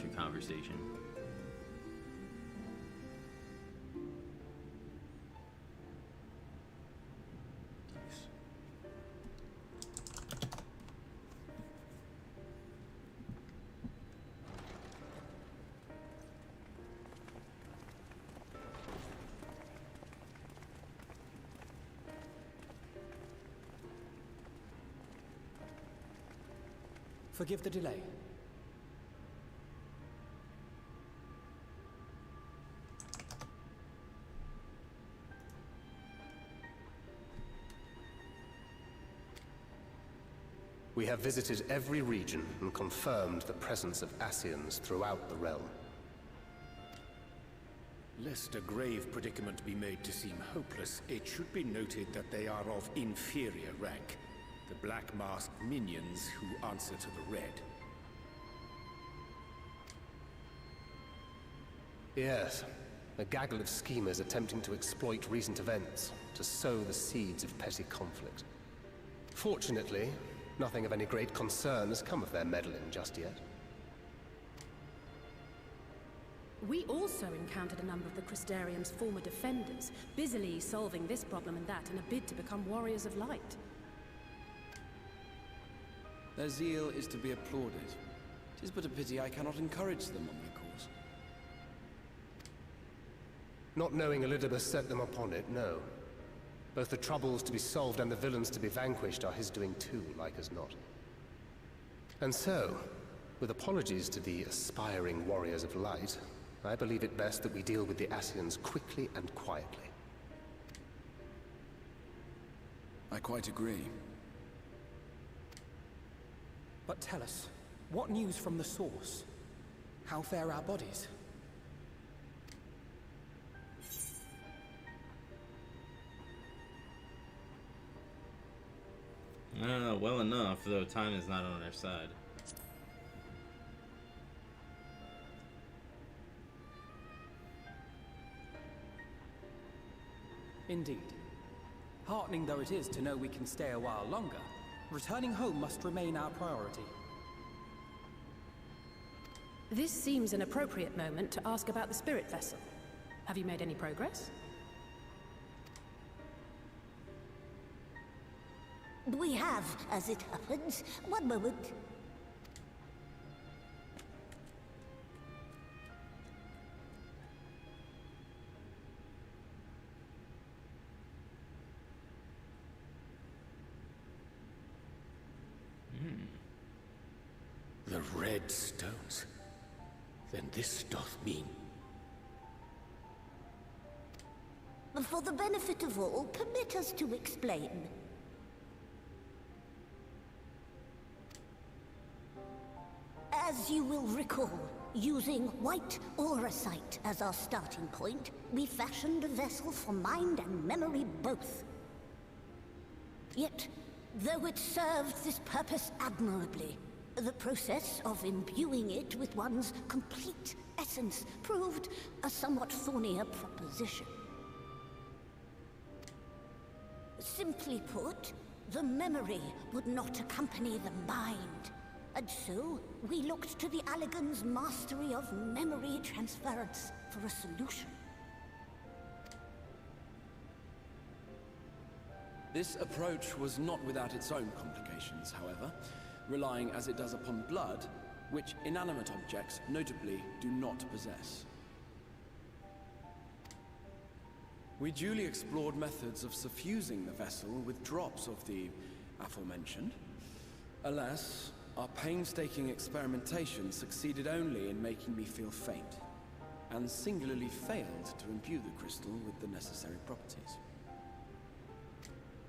conversation. Forgive the delay. We have visited every region and confirmed the presence of Ascians throughout the realm. Lest a grave predicament be made to seem hopeless, it should be noted that they are of inferior rank. The black-masked minions who answer to the red. Yes, a gaggle of schemers attempting to exploit recent events, to sow the seeds of petty conflict. Fortunately, nothing of any great concern has come of their meddling just yet. We also encountered a number of the Crystarium's former defenders, busily solving this problem and that in a bid to become warriors of light. Their zeal is to be applauded. 'Tis but a pity I cannot encourage them on their cause. Not knowing Elidibus set them upon it, no. Both the troubles to be solved and the villains to be vanquished are his doing too, like as not. And so, with apologies to the aspiring warriors of light, I believe it best that we deal with the Ascians quickly and quietly. I quite agree. But tell us, what news from the source? How fare our bodies? Well enough, though time is not on our side. Indeed. Heartening though it is to know we can stay a while longer, returning home must remain our priority. This seems an appropriate moment to ask about the spirit vessel. Have you made any progress? We have, as it happens. One moment. The red stones. Then this doth mean... For the benefit of all, permit us to explain. As you will recall, using white auracite as our starting point, we fashioned a vessel for mind and memory both. Yet, though it served this purpose admirably, the process of imbuing it with one's complete essence proved a somewhat thornier proposition. Simply put, the memory would not accompany the mind. And so, we looked to the Allagan's mastery of memory transference for a solution. This approach was not without its own complications, however, relying as it does upon blood, which inanimate objects, notably, do not possess. We duly explored methods of suffusing the vessel with drops of the aforementioned. Alas, our painstaking experimentation succeeded only in making me feel faint, and singularly failed to imbue the crystal with the necessary properties.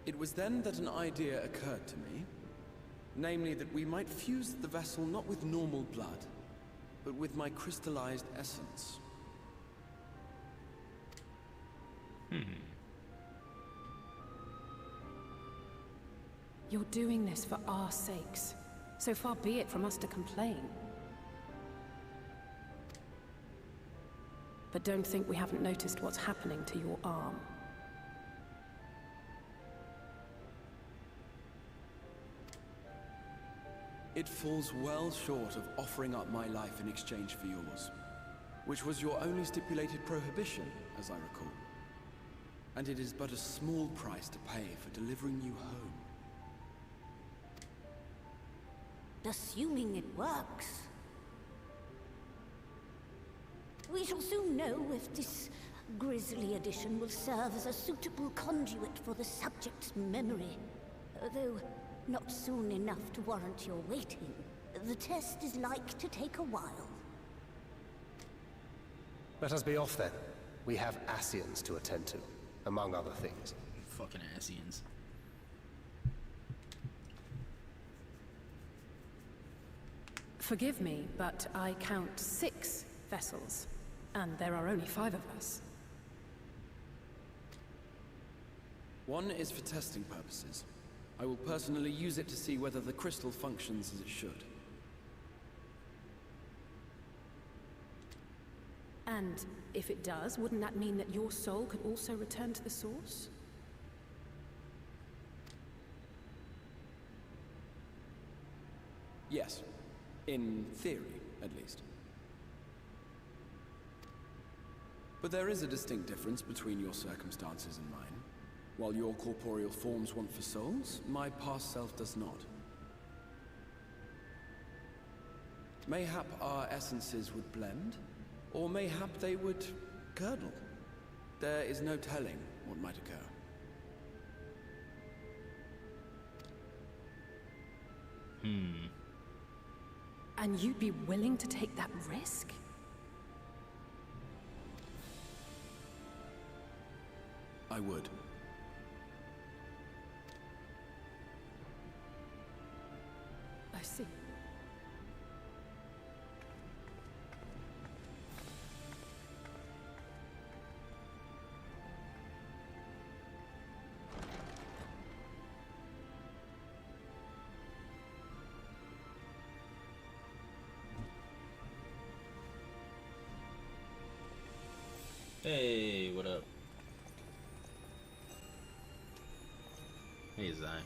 It was then that an idea occurred to me, namely that we might fuse the vessel not with normal blood, but with my crystallized essence. You're doing this for our sakes. So far be it from us to complain. But don't think we haven't noticed what's happening to your arm. It falls well short of offering up my life in exchange for yours, which was your only stipulated prohibition, as I recall. And it is but a small price to pay for delivering you home. Assuming it works. We shall soon know if this grisly addition will serve as a suitable conduit for the subject's memory. Though not soon enough to warrant your waiting. The test is like to take a while. Let us be off then. We have Ascians to attend to, among other things. Fucking Ascians. Forgive me, but I count 6 vessels, and there are only 5 of us. One is for testing purposes. I will personally use it to see whether the crystal functions as it should. And if it does, wouldn't that mean that your soul could also return to the source? Yes. In theory, at least. But there is a distinct difference between your circumstances and mine. While your corporeal forms want for souls, my past self does not. Mayhap our essences would blend, or mayhap they would curdle. There is no telling what might occur. And you'd be willing to take that risk? I would. I see. Hey, what up? Hey, Zai.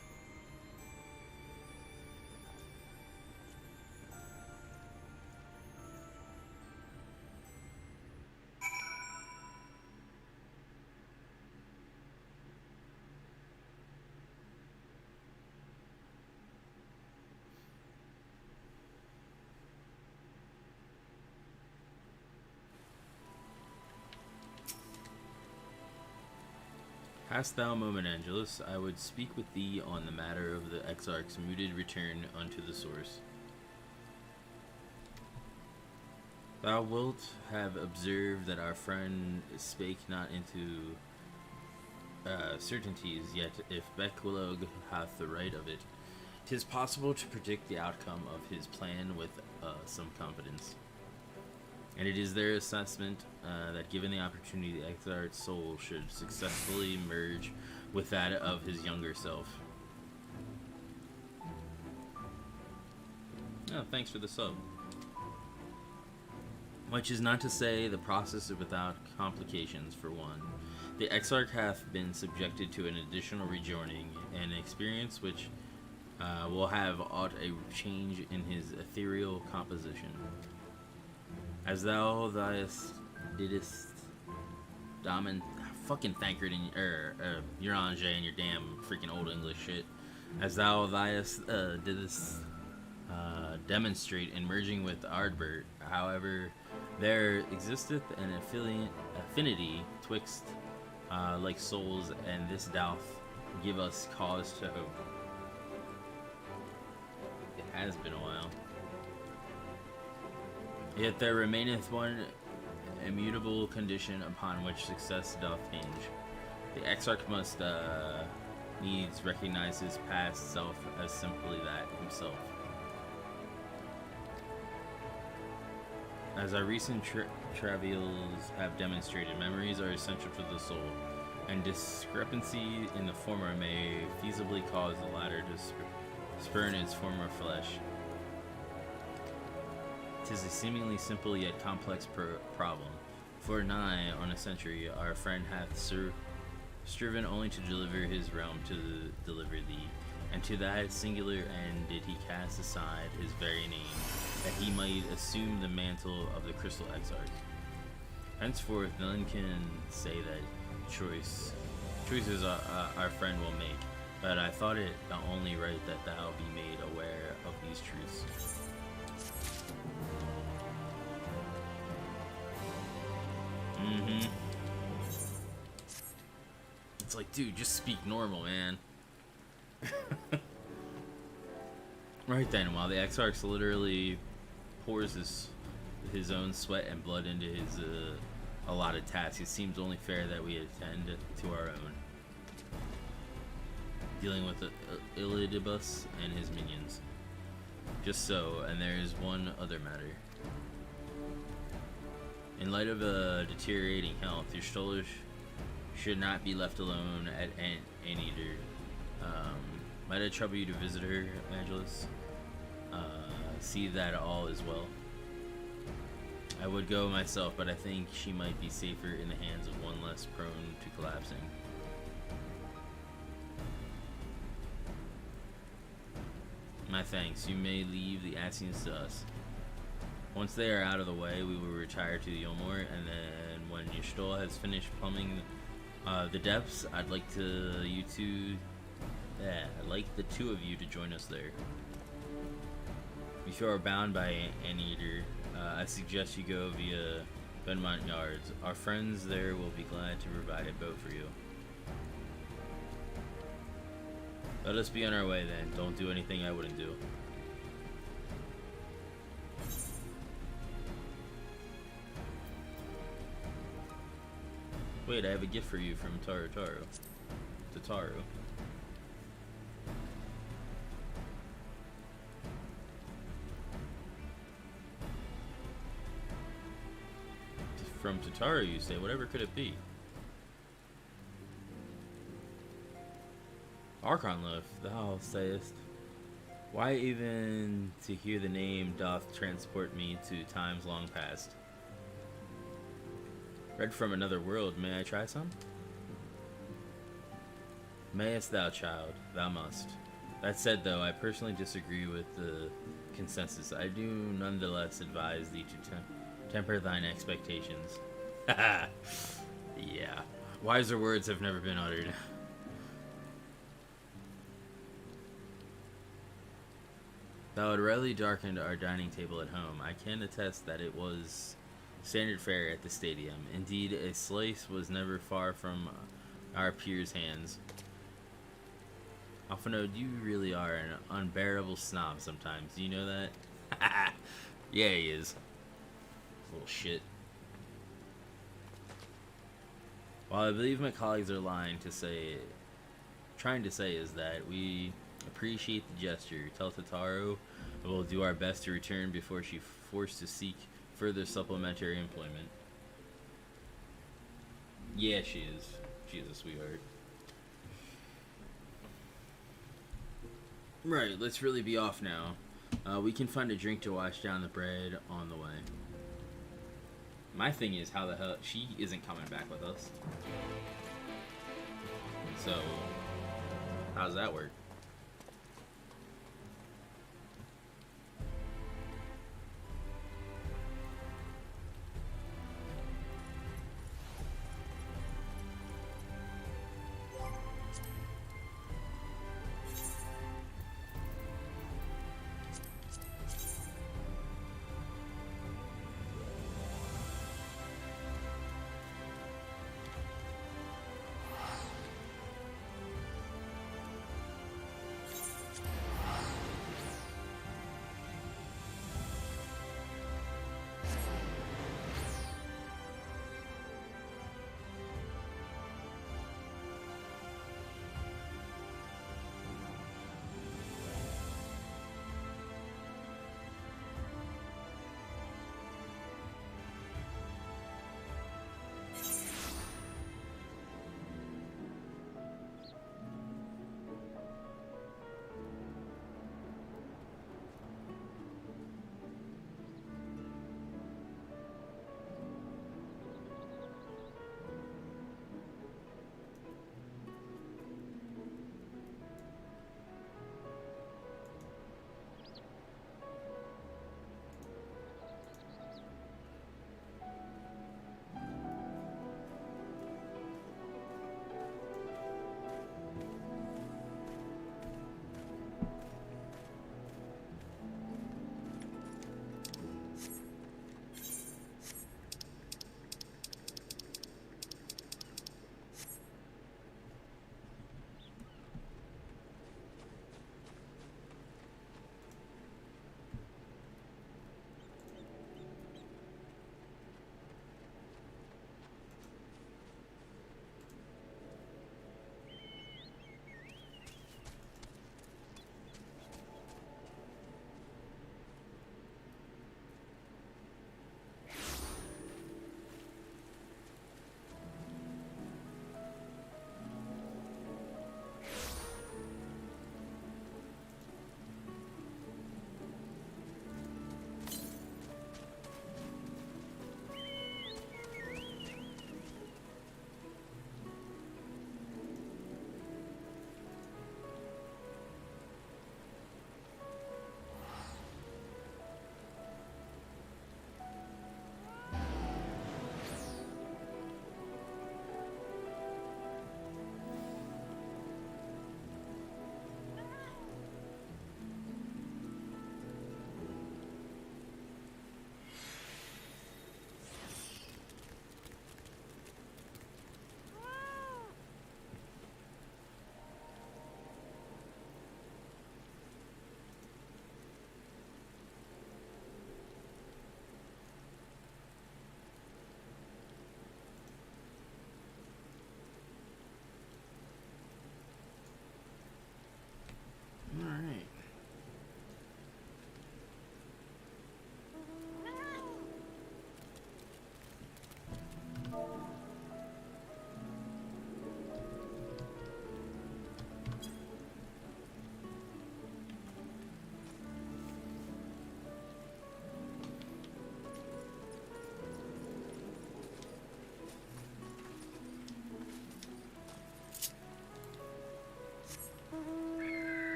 Hast thou, moment, Angelus, I would speak with thee on the matter of the Exarch's mooted return unto the source. Thou wilt have observed that our friend spake not into certainties, yet if Beckwillow hath the right of it, 'tis possible to predict the outcome of his plan with some confidence. And it is their assessment that given the opportunity, the Exarch's soul should successfully merge with that of his younger self. Oh, thanks for the sub. Which is not to say the process is without complications. For one, the Exarch hath been subjected to an additional rejoining, an experience which will have aught a change in his ethereal composition. As thou didst fucking Thancred and Uranger and your damn freaking old English shit. As thou didst demonstrate in merging with Ardbert, however, there existeth an affinity twixt like souls, and this doth give us cause to hope. It has been a while. Yet there remaineth one immutable condition upon which success doth hinge. The Exarch must needs recognize his past self as simply that, himself. As our recent travails have demonstrated, memories are essential to the soul, and discrepancy in the former may feasibly cause the latter to spurn its former flesh. 'Tis a seemingly simple yet complex problem. For nigh on a century, our friend hath striven only to deliver his realm to deliver thee, and to that singular end did he cast aside his very name, that he might assume the mantle of the Crystal Exarch. Henceforth, none can say that choices our friend will make, but I thought it only right that thou be made aware of these truths. It's like, dude, just speak normal, man. Right then, while the Exarch literally pours his own sweat and blood into his allotted task, it seems only fair that we attend to our own, dealing with Illidibus and his minions. Just so, and there is one other matter. In light of deteriorating health, your Stola should not be left alone at Anteater. Might I trouble you to visit her, Evangelist? See that all is well. I would go myself, but I think she might be safer in the hands of one less prone to collapsing. My thanks. You may leave the Asians to us. Once they are out of the way, we will retire to the Yolmor, and then when your Stola has finished plumbing the depths, I'd like the two of you to join us there. If you are bound by Anteater, I suggest you go via Benmont Yards. Our friends there will be glad to provide a boat for you. Let us be on our way then. Don't do anything I wouldn't do. Wait, I have a gift for you from Tataru. From Tataru, you say? Whatever could it be? Archon lift, thou sayest. Why even to hear the name doth transport me to times long past? Bread from another world, may I try some? Mayest thou, child, thou must. That said, though, I personally disagree with the consensus. I do nonetheless advise thee to temper thine expectations. Haha. Yeah. Wiser words have never been uttered. Thou had rarely darkened our dining table at home. I can attest that it was standard fare at the stadium. Indeed, a slice was never far from our peers' hands. Alphonode, you really are an unbearable snob sometimes. Do you know that? Yeah, he is. Little shit. While I believe my colleagues are trying to say is that we appreciate the gesture. Tell Tataru we'll do our best to return before she's forced to seek further supplementary employment. Yeah, she is. She is a sweetheart. Right, let's really be off now. We can find a drink to wash down the bread on the way. My thing is, how the hell she isn't coming back with us? So, how does that work?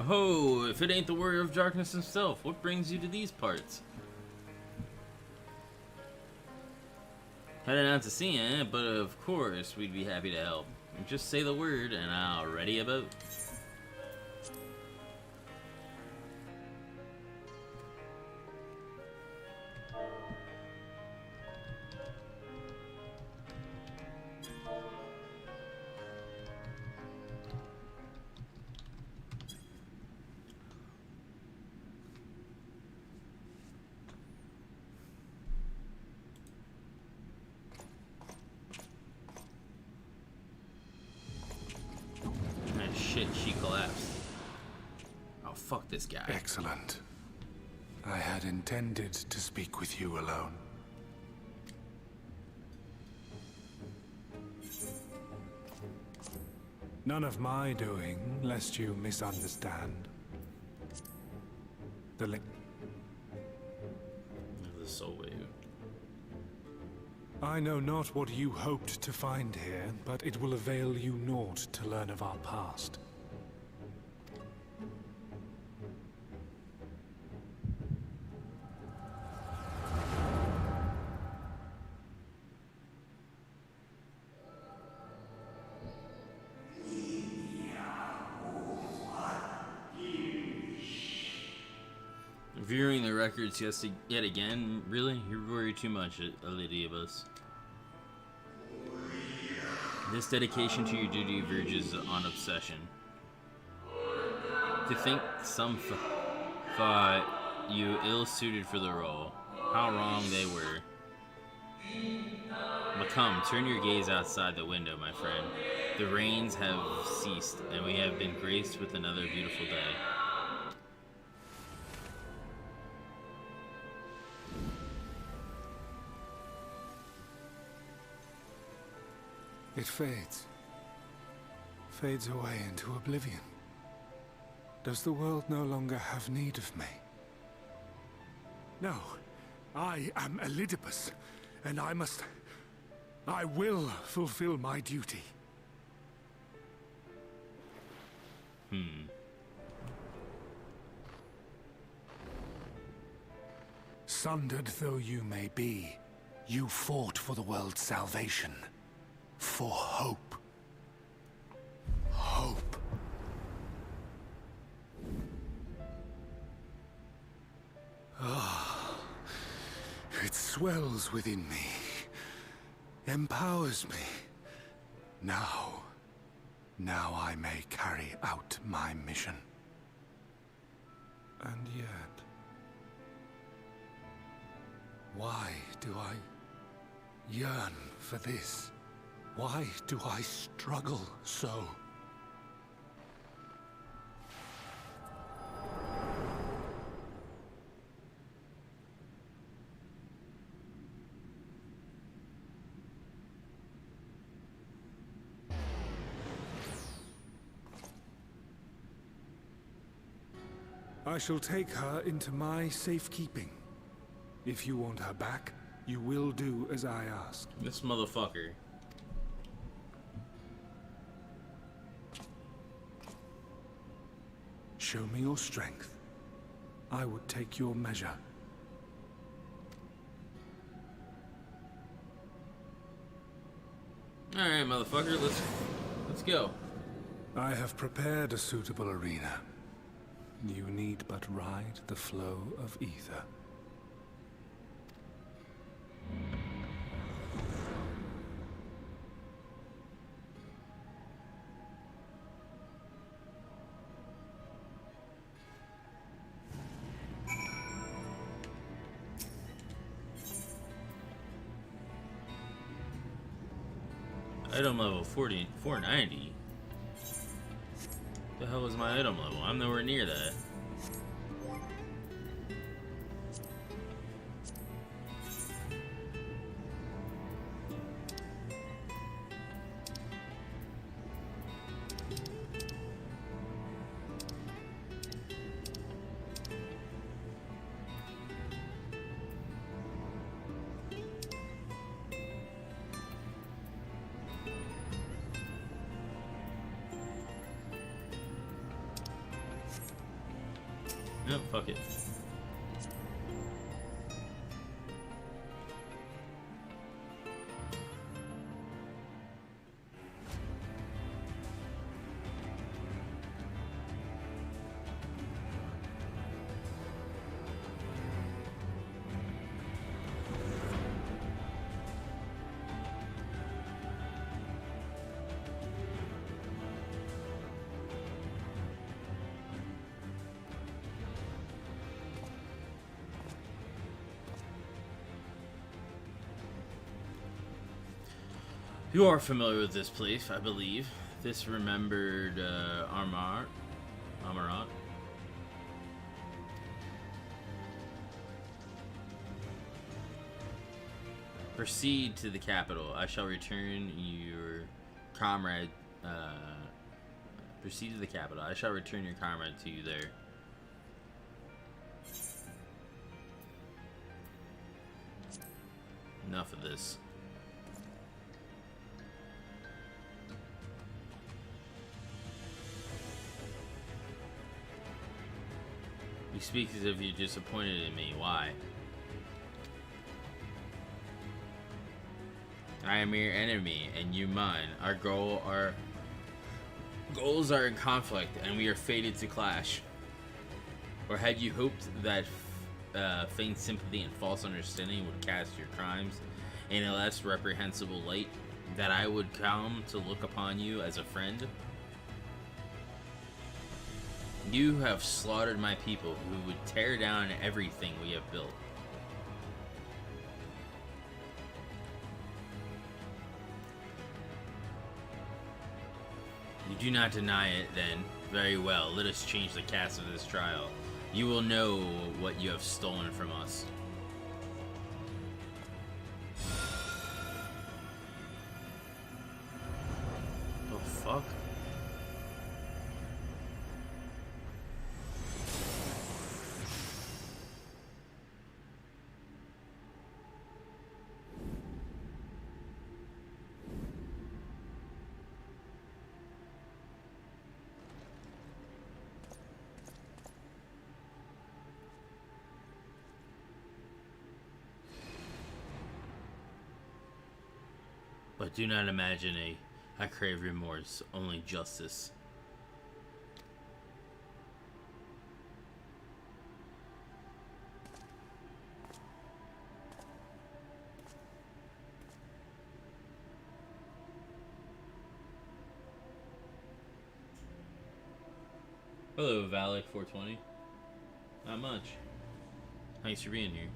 Oh, if it ain't the warrior of darkness himself, what brings you to these parts? Heading out to sea, eh? But of course, we'd be happy to help. Just say the word, and I'll ready a boat. Shit, she collapsed. Oh, fuck this guy. Excellent. I had intended to speak with you alone. None of my doing, lest you misunderstand. The soul wave. I know not what you hoped to find here, but it will avail you naught to learn of our past. Viewing the records yet again? Really? You worry too much, Elidibus. This dedication to your duty verges on obsession. To think some thought you ill-suited for the role. How wrong they were. But come, turn your gaze outside the window, my friend. The rains have ceased, and we have been graced with another beautiful day. It fades. Fades away into oblivion. Does the world no longer have need of me? No. I am Elidibus, and I will fulfill my duty. Sundered though you may be, you fought for the world's salvation. For hope. Hope. Ah, it swells within me, empowers me. Now I may carry out my mission. And yet, why do I yearn for this? Why do I struggle so? I shall take her into my safekeeping. If you want her back, you will do as I ask. This motherfucker. Show me your strength. I would take your measure. Alright, motherfucker, let's go. I have prepared a suitable arena. You need but ride the flow of ether. Item level 490. The hell is my item level? I'm nowhere near that. No, fuck it. You are familiar with this place, I believe. This remembered Amarat. Proceed to the capital. I shall return your comrade. Proceed to the capital. I shall return your comrade to you there. Enough of this. You speak as if you're disappointed in me. Why? I am your enemy, and you mine. Our goals are in conflict, and we are fated to clash. Or had you hoped that feigned sympathy and false understanding would cast your crimes in a less reprehensible light? That I would come to look upon you as a friend? You have slaughtered my people who would tear down everything we have built. You do not deny it, then. Very well, let us change the cast of this trial. You will know what you have stolen from us. The fuck? But do not imagine I crave remorse, only justice. Hello, Valak 420. Not much. Thanks for being here.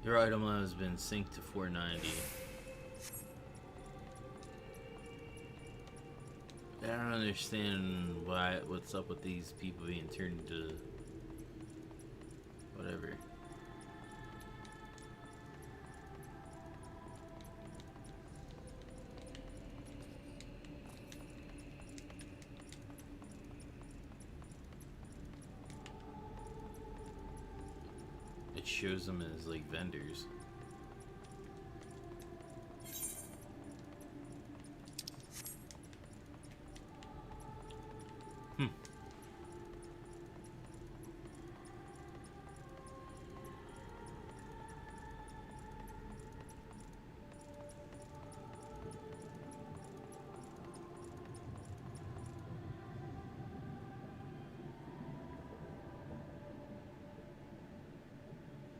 Your item has been synced to 490. I don't understand what's up with these people being turned into whatever. It shows them as like vendors.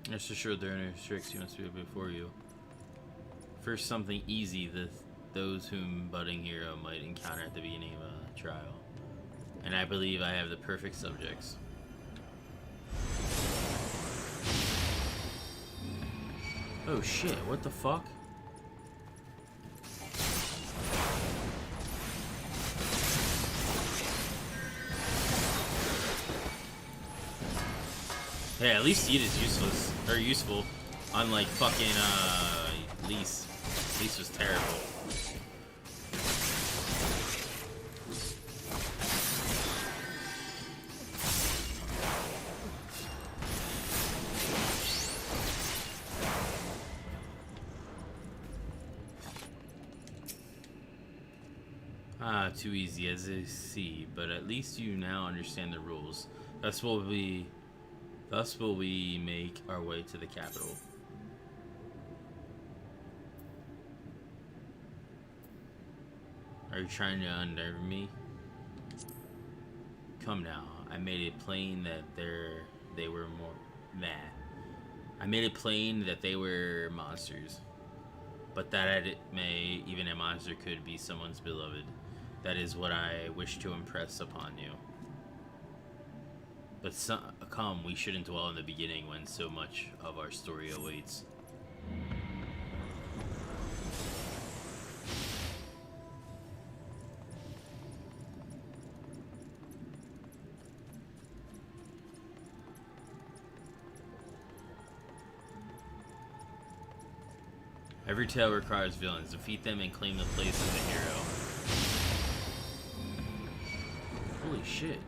Rest assured there are no tricks you must be before you. First, something easy that those whom budding hero might encounter at the beginning of a trial. And I believe I have the perfect subjects. Oh shit, what the fuck? Hey, at least Seed is useless, or useful, unlike fucking, Lise. Lise was terrible. Ah, too easy as I see, but at least you now understand the rules. Thus will we make our way to the capital. Are you trying to unnerve me? Come now, I made it plain that they were more I made it plain that they were monsters. But that even a monster could be someone's beloved. That is what I wish to impress upon you. But come, we shouldn't dwell in the beginning when so much of our story awaits. Every tale requires villains. Defeat them and claim the place as a hero. Holy shit.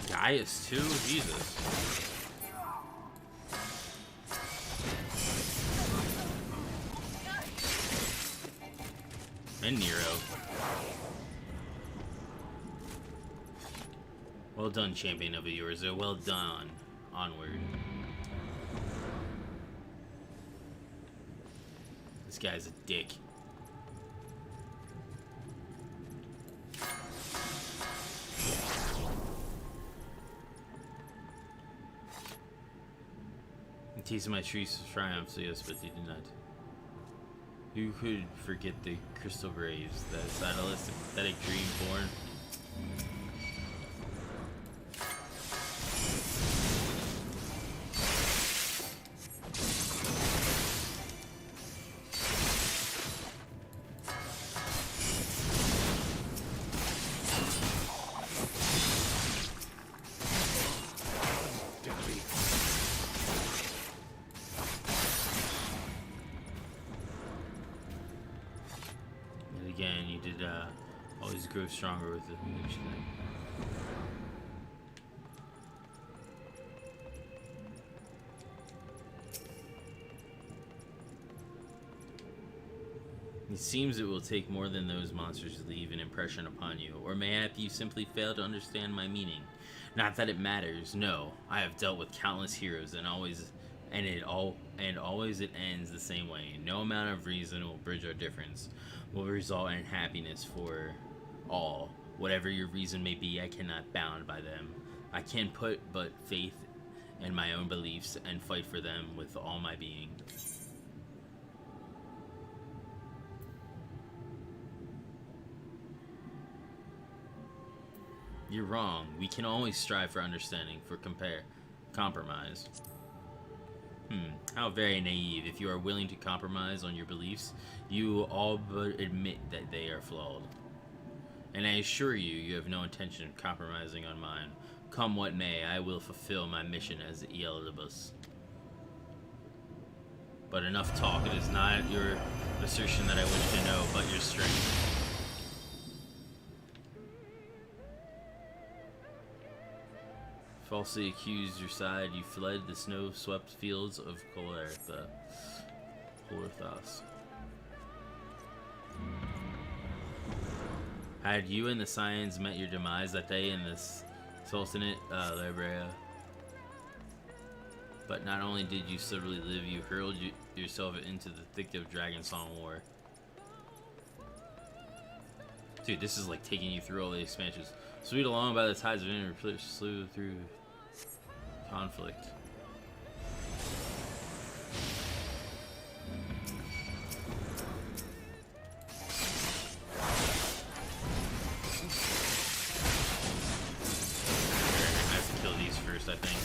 Gaius too? Jesus. And Nero. Well done, champion of yours. Well done. Onward. This guy's a dick. And teasing my trees triumphs, yes, but they did not. Who could forget the crystal graves, that saddleist pathetic dream born? Again, you did always grow stronger with each thing. It seems it will take more than those monsters to leave an impression upon you, or mayhap you simply fail to understand my meaning. Not that it matters, no. I have dealt with countless heroes, and always it ends the same way. No amount of reason will bridge our difference, will result in happiness for all. Whatever your reason may be, I cannot bound by them. I can put but faith in my own beliefs and fight for them with all my being. You're wrong. We can always strive for understanding, for compromise. How very naive. If you are willing to compromise on your beliefs, you all but admit that they are flawed. And I assure you, you have no intention of compromising on mine. Come what may, I will fulfill my mission as Eldibus. But enough talk. It is not your assertion that I wish to know, but your strength. Falsely accused your side, you fled the snow-swept fields of Colorthos. Had you and the Scions met your demise that day in this Sultanate, Librea? But not only did you stubbornly live, you hurled yourself into the thick of Dragonsong War. Dude, this is like taking you through all the expansions. Sweet along by the tides of inner slew through conflict. I have to kill these first, I think.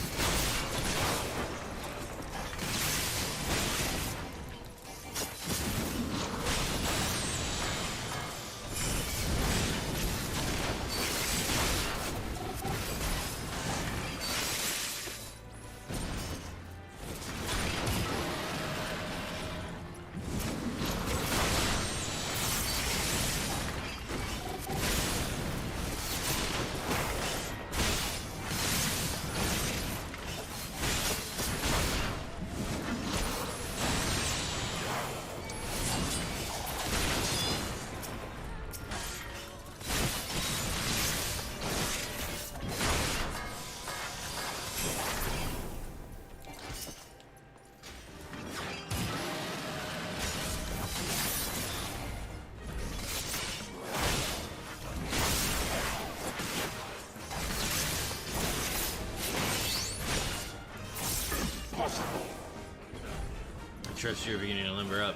trust you're beginning to limber up.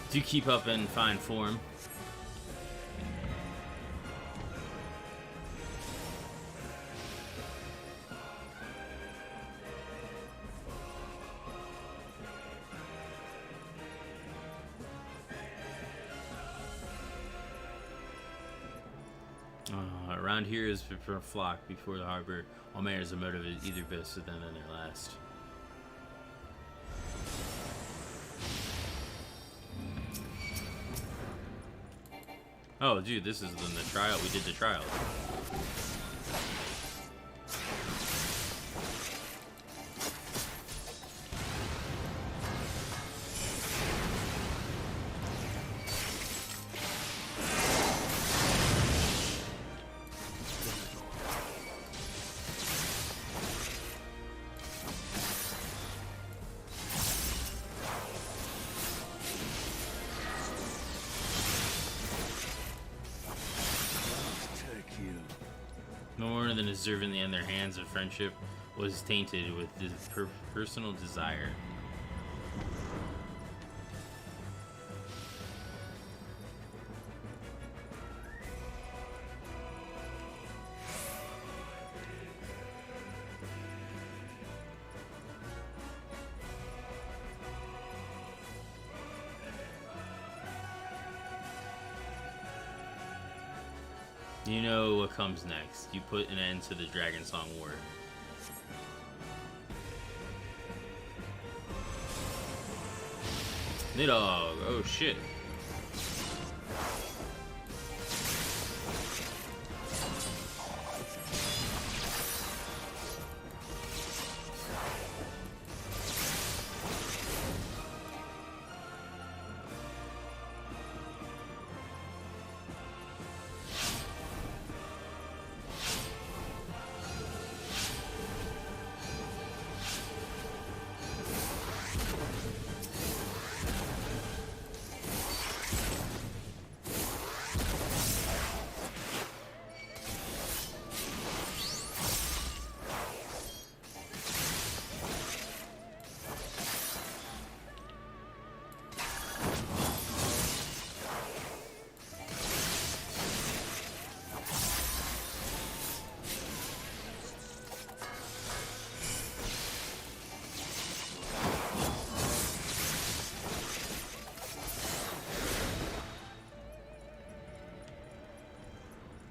Do keep up in fine form. Around here is for a flock before the harbor. All manners of motive is either best than their last. Oh, dude, this is the trial. We did the trial. No more than deserving the end, their hands of friendship was tainted with this personal desire. You know what comes next. You put an end to the Dragon Song War. Nidog, oh shit.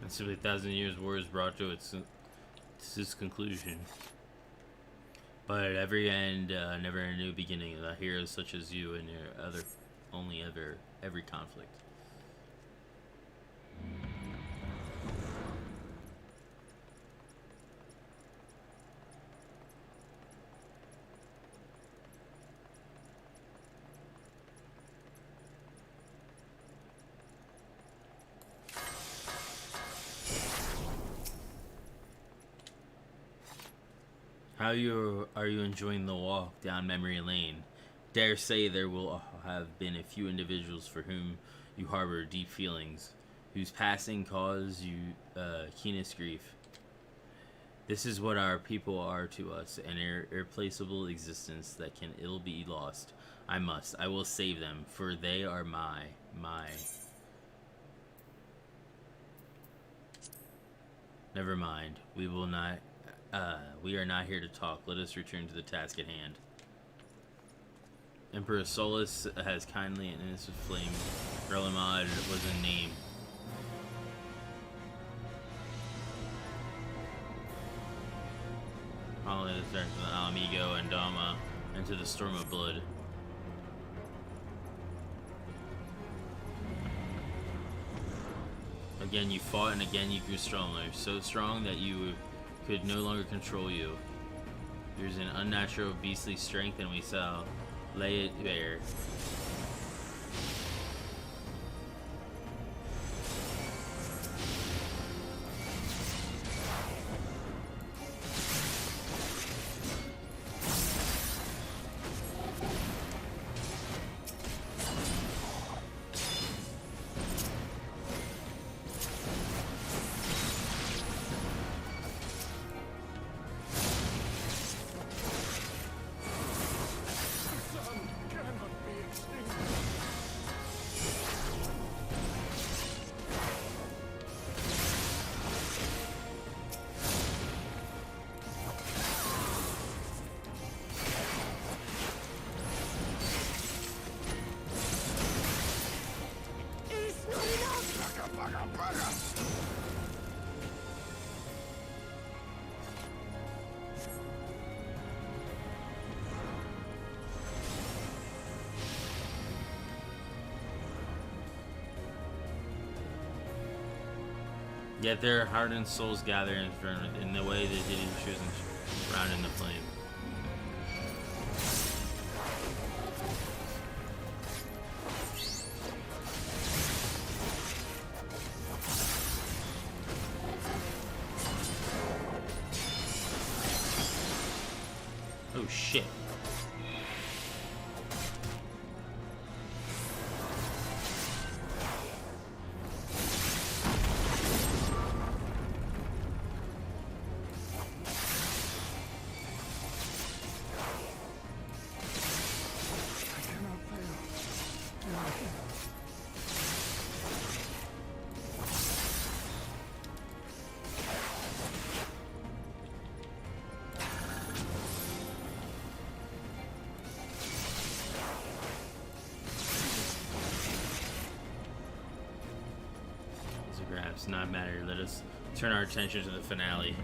Simply 1,000 years war is brought to its conclusion. But at every end, never a new beginning. The heroes such as you and your other, only ever, every conflict. How are you enjoying the walk down memory lane? Dare say there will have been a few individuals for whom you harbor deep feelings, whose passing caused you keenest grief. This is what our people are to us, an irreplaceable existence that can ill be lost. I will save them, for they are my. Never mind, we will not. We are not here to talk. Let us return to the task at hand. Emperor Solus has kindly and innocent flame. Relamad was a name. Following the turn from the Alamigo and Dama into the storm of blood. Again you fought, and again you grew stronger. So strong that you could no longer control you. There's an unnatural beastly strength, and we shall lay it bare. Yet their hardened souls gather in the way they did in choosing round in the flame. Oh shit. Perhaps not matter. Let us turn our attention to the finale.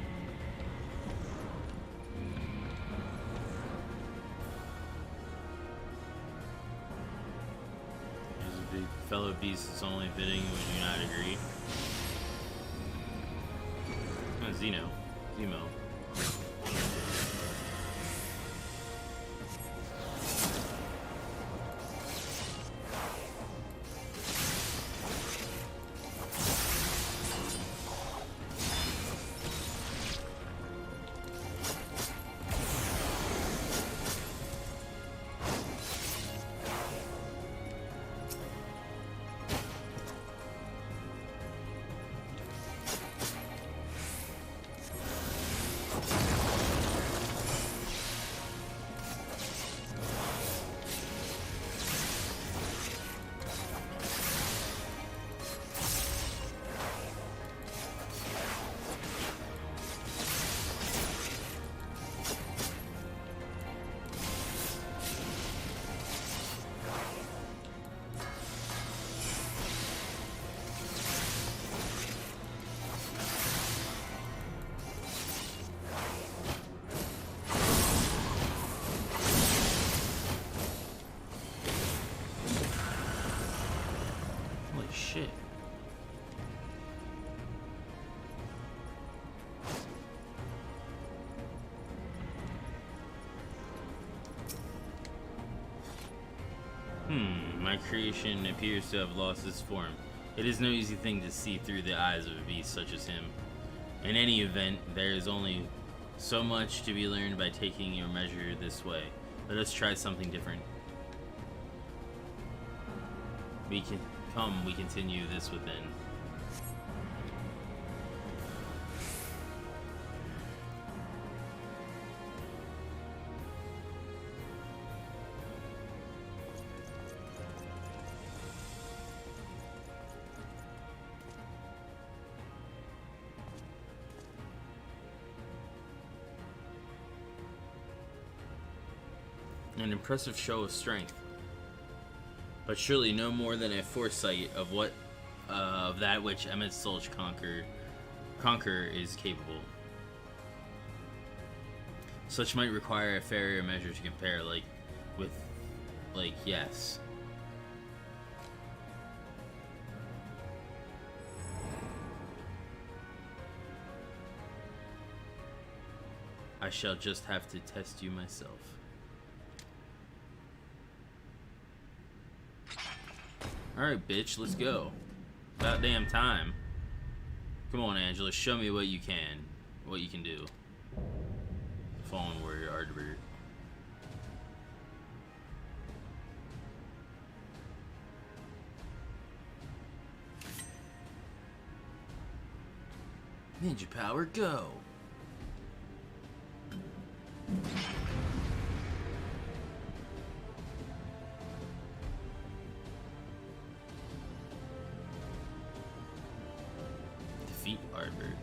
As the fellow beasts only fitting, would you not agree? Oh, Zemo. Shit. My creation appears to have lost its form. It is no easy thing to see through the eyes of a beast such as him. In any event, there is only so much to be learned by taking your measure this way. Let us try something different. We continue this within. An impressive show of strength, but surely no more than a foresight of what of that which Emmet Solch Conqueror is capable. Such might require a fairer measure to compare, yes. I shall just have to test you myself. Alright, bitch, let's go. About damn time. Come on, Angela, show me what you can do. Fallen warrior, Ardbert. Ninja power, go! Defeat Ardbert.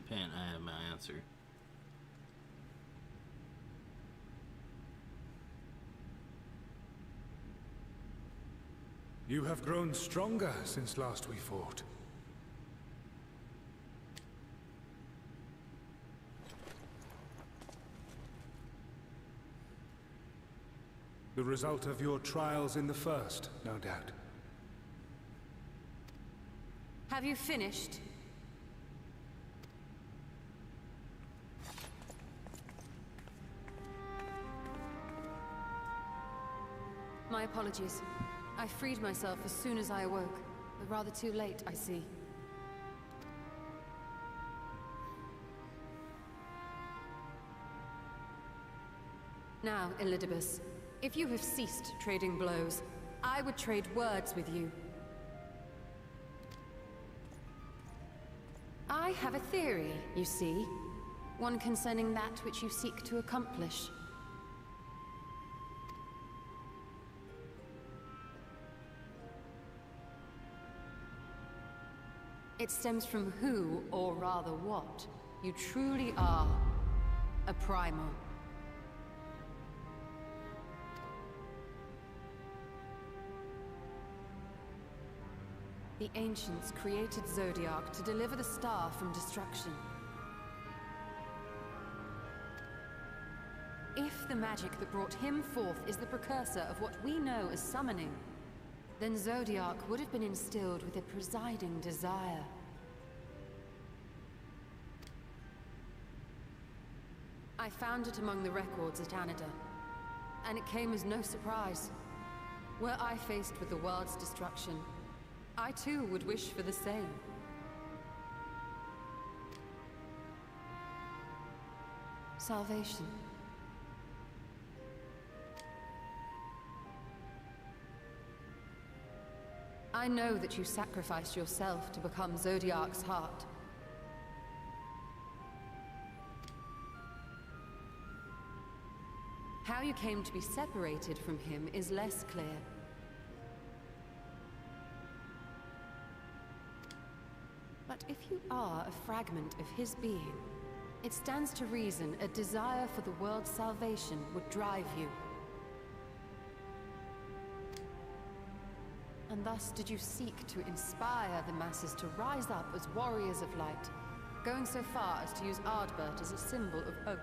Pan, I have my answer. You have grown stronger since last we fought. The result of your trials in the first, no doubt. Have you finished? My apologies. I freed myself as soon as I awoke, but rather too late, I see. Now, Elidibus, if you have ceased trading blows, I would trade words with you. I have a theory, you see. One concerning that which you seek to accomplish. It stems from who, or rather what, you truly are. A primal. The ancients created Zodiac to deliver the star from destruction. If the magic that brought him forth is the precursor of what we know as summoning, then Zodiac would have been instilled with a presiding desire. I found it among the records at Anida, and it came as no surprise. Were I faced with the world's destruction, I too would wish for the same. Salvation. I know that you sacrificed yourself to become Zodiac's heart. How you came to be separated from him is less clear. But if you are a fragment of his being, it stands to reason a desire for the world's salvation would drive you. And thus did you seek to inspire the masses to rise up as warriors of light, going so far as to use Ardbert as a symbol of hope.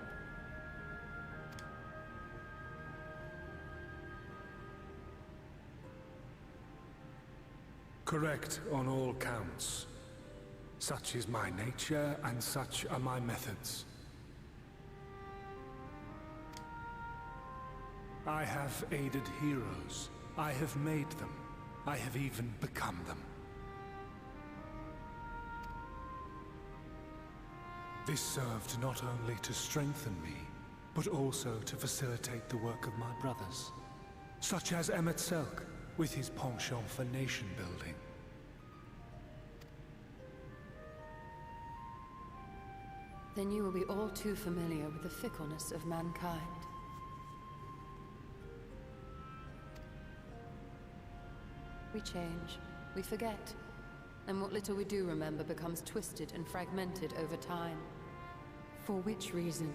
Correct on all counts. Such is my nature, and such are my methods. I have aided heroes. I have made them. I have even become them. This served not only to strengthen me, but also to facilitate the work of my brothers, such as Emmett Selk, with his penchant for nation building. Then you will be all too familiar with the fickleness of mankind. We change, we forget, and what little we do remember becomes twisted and fragmented over time. For which reason,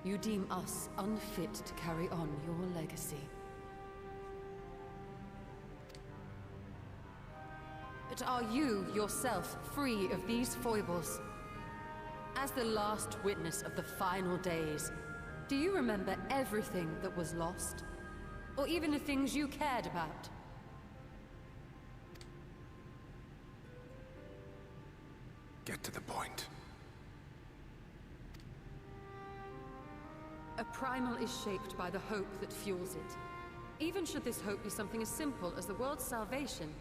you deem us unfit to carry on your legacy. But are you, yourself, free of these foibles? As the last witness of the final days, do you remember everything that was lost? Or even the things you cared about? Get to the point. A primal is shaped by the hope that fuels it. Even should this hope be something as simple as the world's salvation,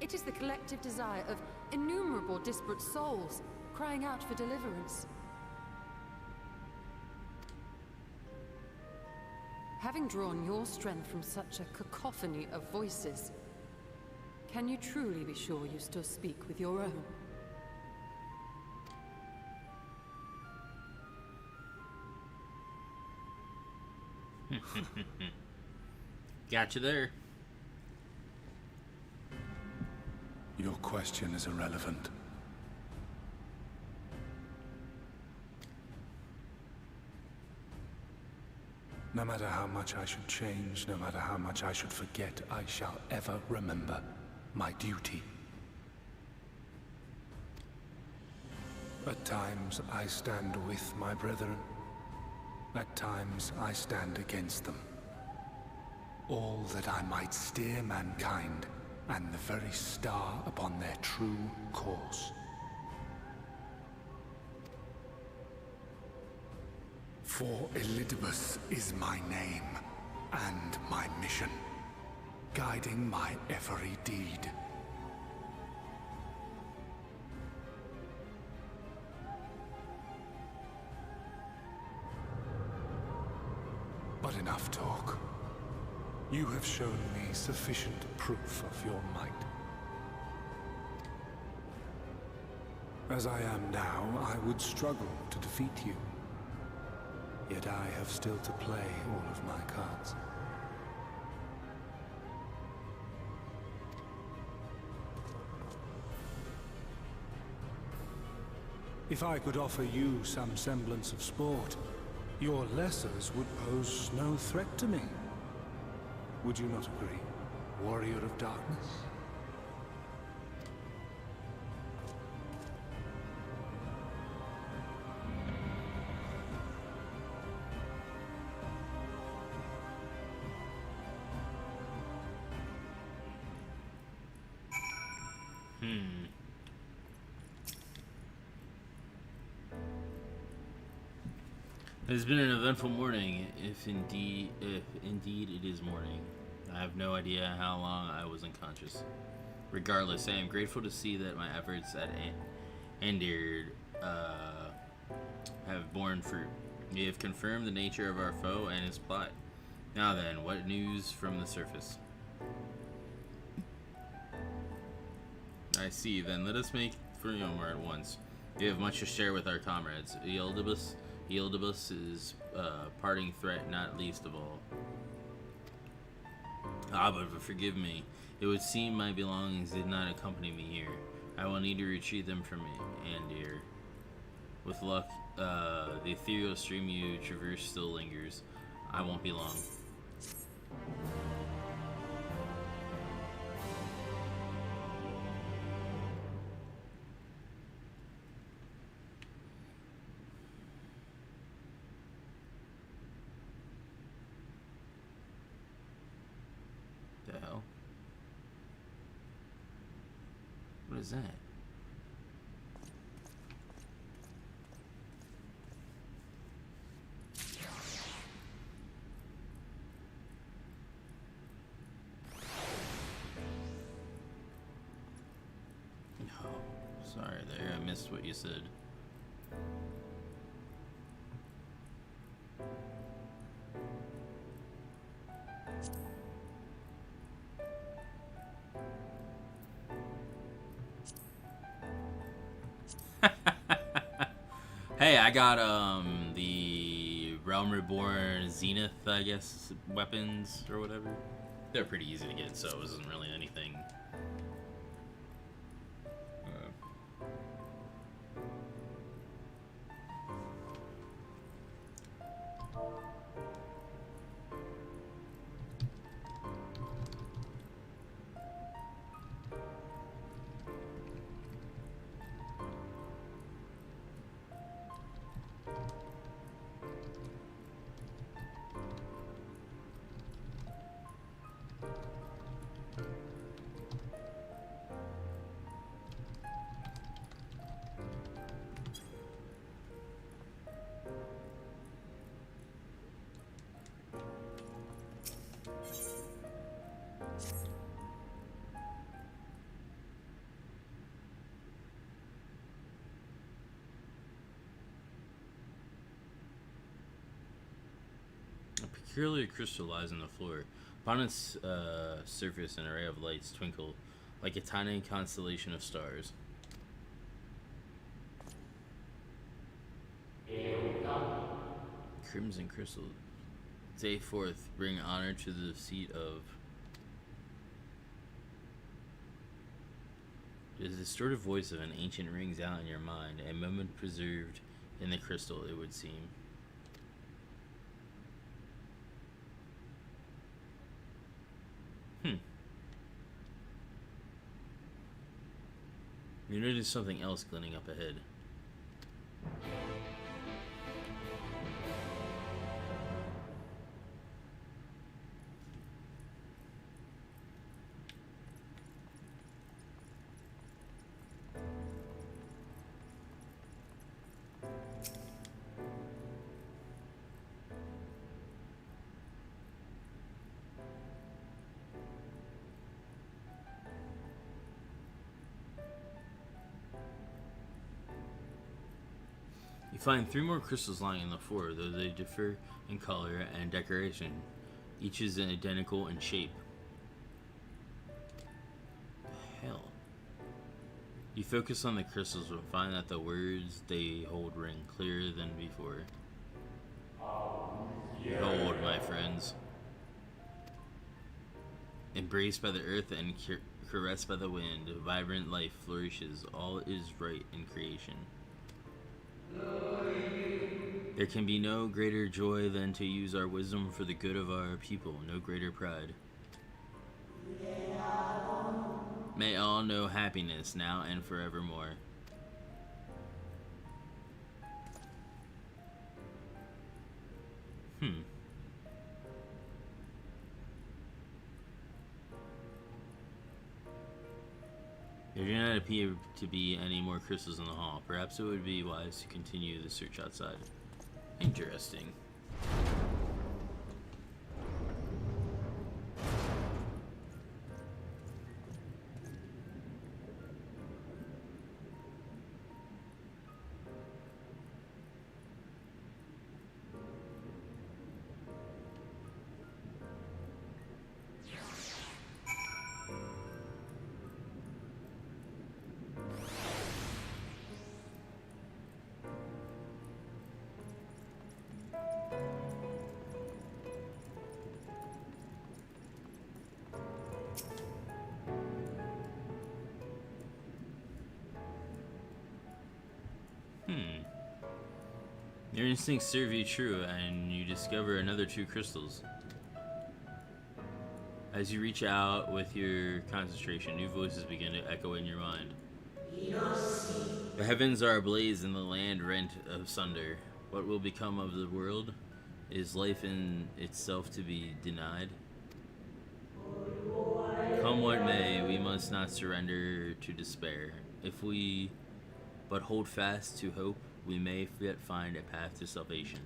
it is the collective desire of innumerable disparate souls crying out for deliverance. Having drawn your strength from such a cacophony of voices, can you truly be sure you still speak with your own? Gotcha there. Your question is irrelevant. No matter how much I should change, no matter how much I should forget, I shall ever remember my duty. At times I stand with my brethren. At times I stand against them. All that I might steer mankind and the very star upon their true course. For Elidibus is my name and my mission, guiding my every deed. But enough talk. You have shown me sufficient proof of your might. As I am now, I would struggle to defeat you. Yet I have still to play all of my cards. If I could offer you some semblance of sport, your lessers would pose no threat to me. Would you not agree, warrior of darkness? It has been an eventful morning, if indeed it is morning. I have no idea how long I was unconscious. Regardless, I am grateful to see that my efforts at Andir have borne fruit. We have confirmed the nature of our foe and his plot. Now then, what news from the surface? I see, then let us make for Yomar at once. We have much to share with our comrades. Yildibus' parting threat not least of all. But forgive me. It would seem my belongings did not accompany me here. I will need to retrieve them from Andir. With luck, the ethereal stream you traverse still lingers. I won't be long. What is that? No, sorry there, I missed what you said. Hey, I got the Realm Reborn Zenith, I guess, weapons or whatever. They're pretty easy to get, so it wasn't really anything. A peculiar crystal lies on the floor. Upon its surface, an array of lights twinkle like a tiny constellation of stars. Crimson crystal. Day forth, bring honor to the seat of. The distorted voice of an ancient rings out in your mind, a moment preserved in the crystal, it would seem. You notice something else glinting up ahead. You find 3 more crystals lying on the floor, though they differ in color and decoration. Each is identical in shape. Hell. You focus on the crystals and find that the words they hold ring clearer than before. Behold, my friends. Embraced by the earth and caressed by the wind, vibrant life flourishes. All is right in creation. There can be no greater joy than to use our wisdom for the good of our people, no greater pride. May all know happiness now and forevermore. There do not appear to be any more crystals in the hall. Perhaps it would be wise to continue the search outside. Interesting. Your instincts serve you true, and you discover another 2 crystals. As you reach out with your concentration, new voices begin to echo in your mind. The heavens are ablaze and the land rent asunder. What will become of the world? Is life in itself to be denied? Come what may, we must not surrender to despair. If we but hold fast to hope, we may yet find a path to salvation.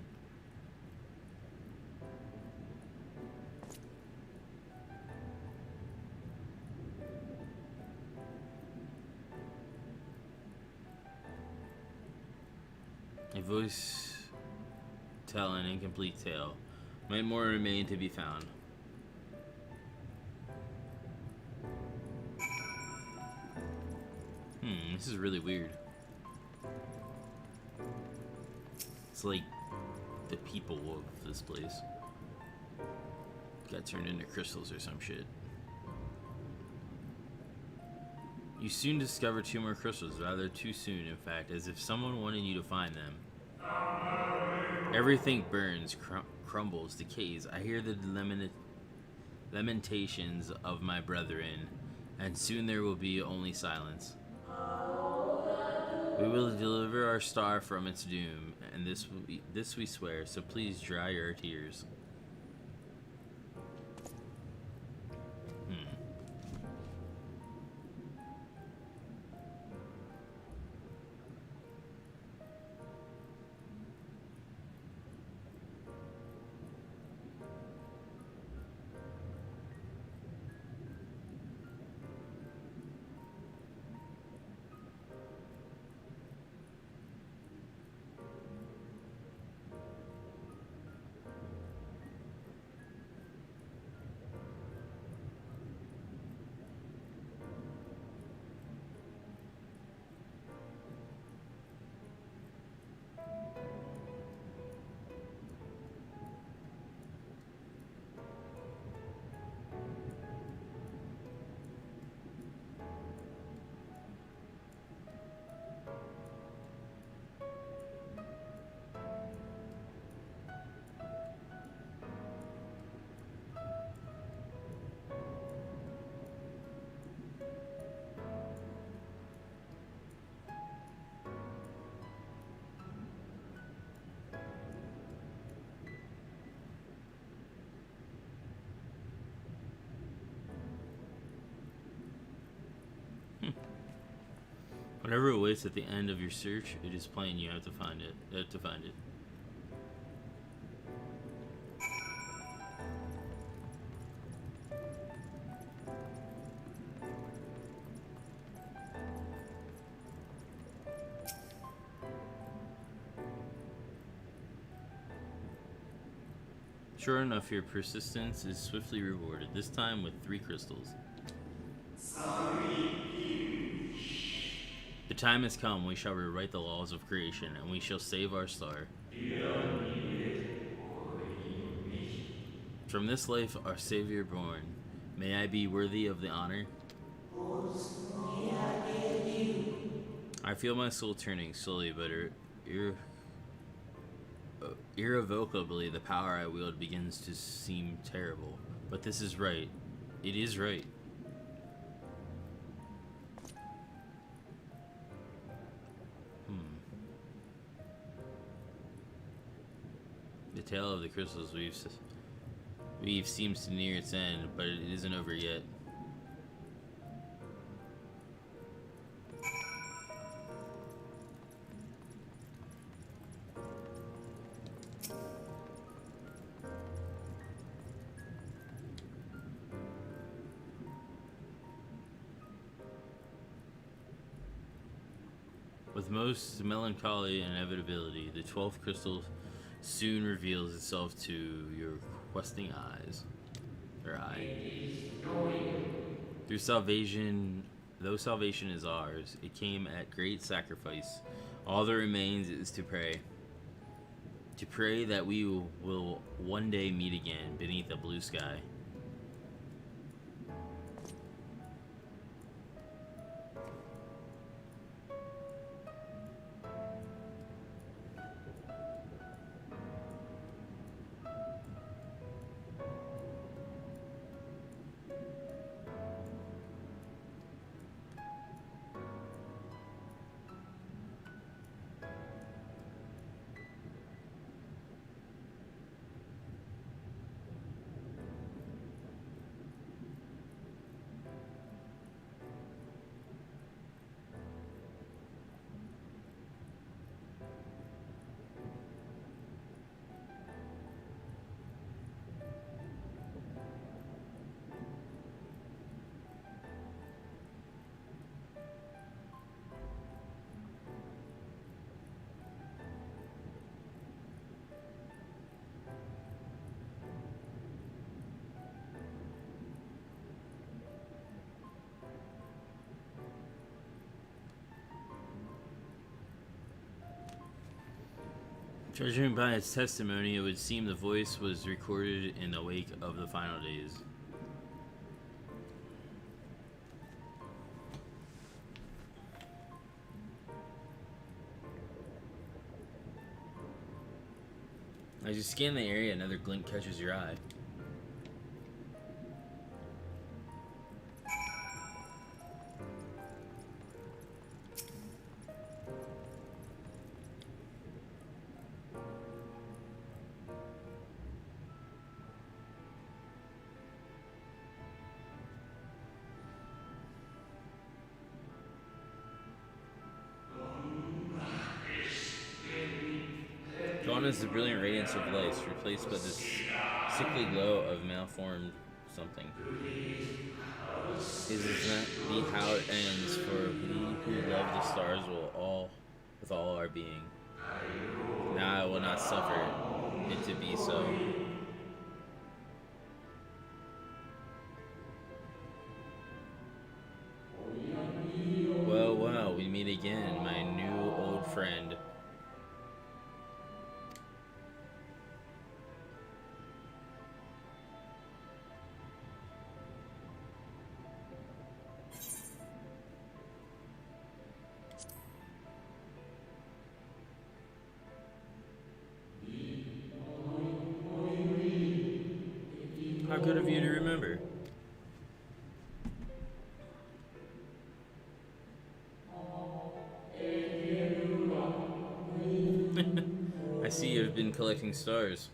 A voice tell an incomplete tale. Might more remain to be found. This is really weird. It's like the people of this place got turned into crystals or some shit. You soon discover 2 more crystals, rather too soon, in fact, as if someone wanted you to find them. Everything burns, crumbles, decays. I hear the lamentations of my brethren, and soon there will be only silence. We will deliver our star from its doom, and this we swear, so please dry your tears. Whatever awaits at the end of your search, it is plain you have to find it. Sure enough, your persistence is swiftly rewarded, this time with 3 crystals. The time has come, we shall rewrite the laws of creation, and we shall save our star. From this life, our Savior born, may I be worthy of the honor? I feel my soul turning slowly, but irrevocably the power I wield begins to seem terrible. But this is right. It is right. The tale of the crystals weave seems to near its end, but it isn't over yet. With most melancholy inevitability, the 12th crystal soon reveals itself to your questing eyes. Through salvation, though salvation is ours, it came at great sacrifice. All that remains is to pray. To pray that we will one day meet again beneath a blue sky. Judging by its testimony, it would seem the voice was recorded in the wake of the final days. As you scan the area, another glint catches your eye. Gone is the brilliant radiance of light, replaced by this sickly glow of malformed something. Is it not be how it ends, for we who love the stars will with all our being. Now I will not suffer it to be so. Well, we meet again, my new old friend. How good of you to remember. I see you've been collecting stars.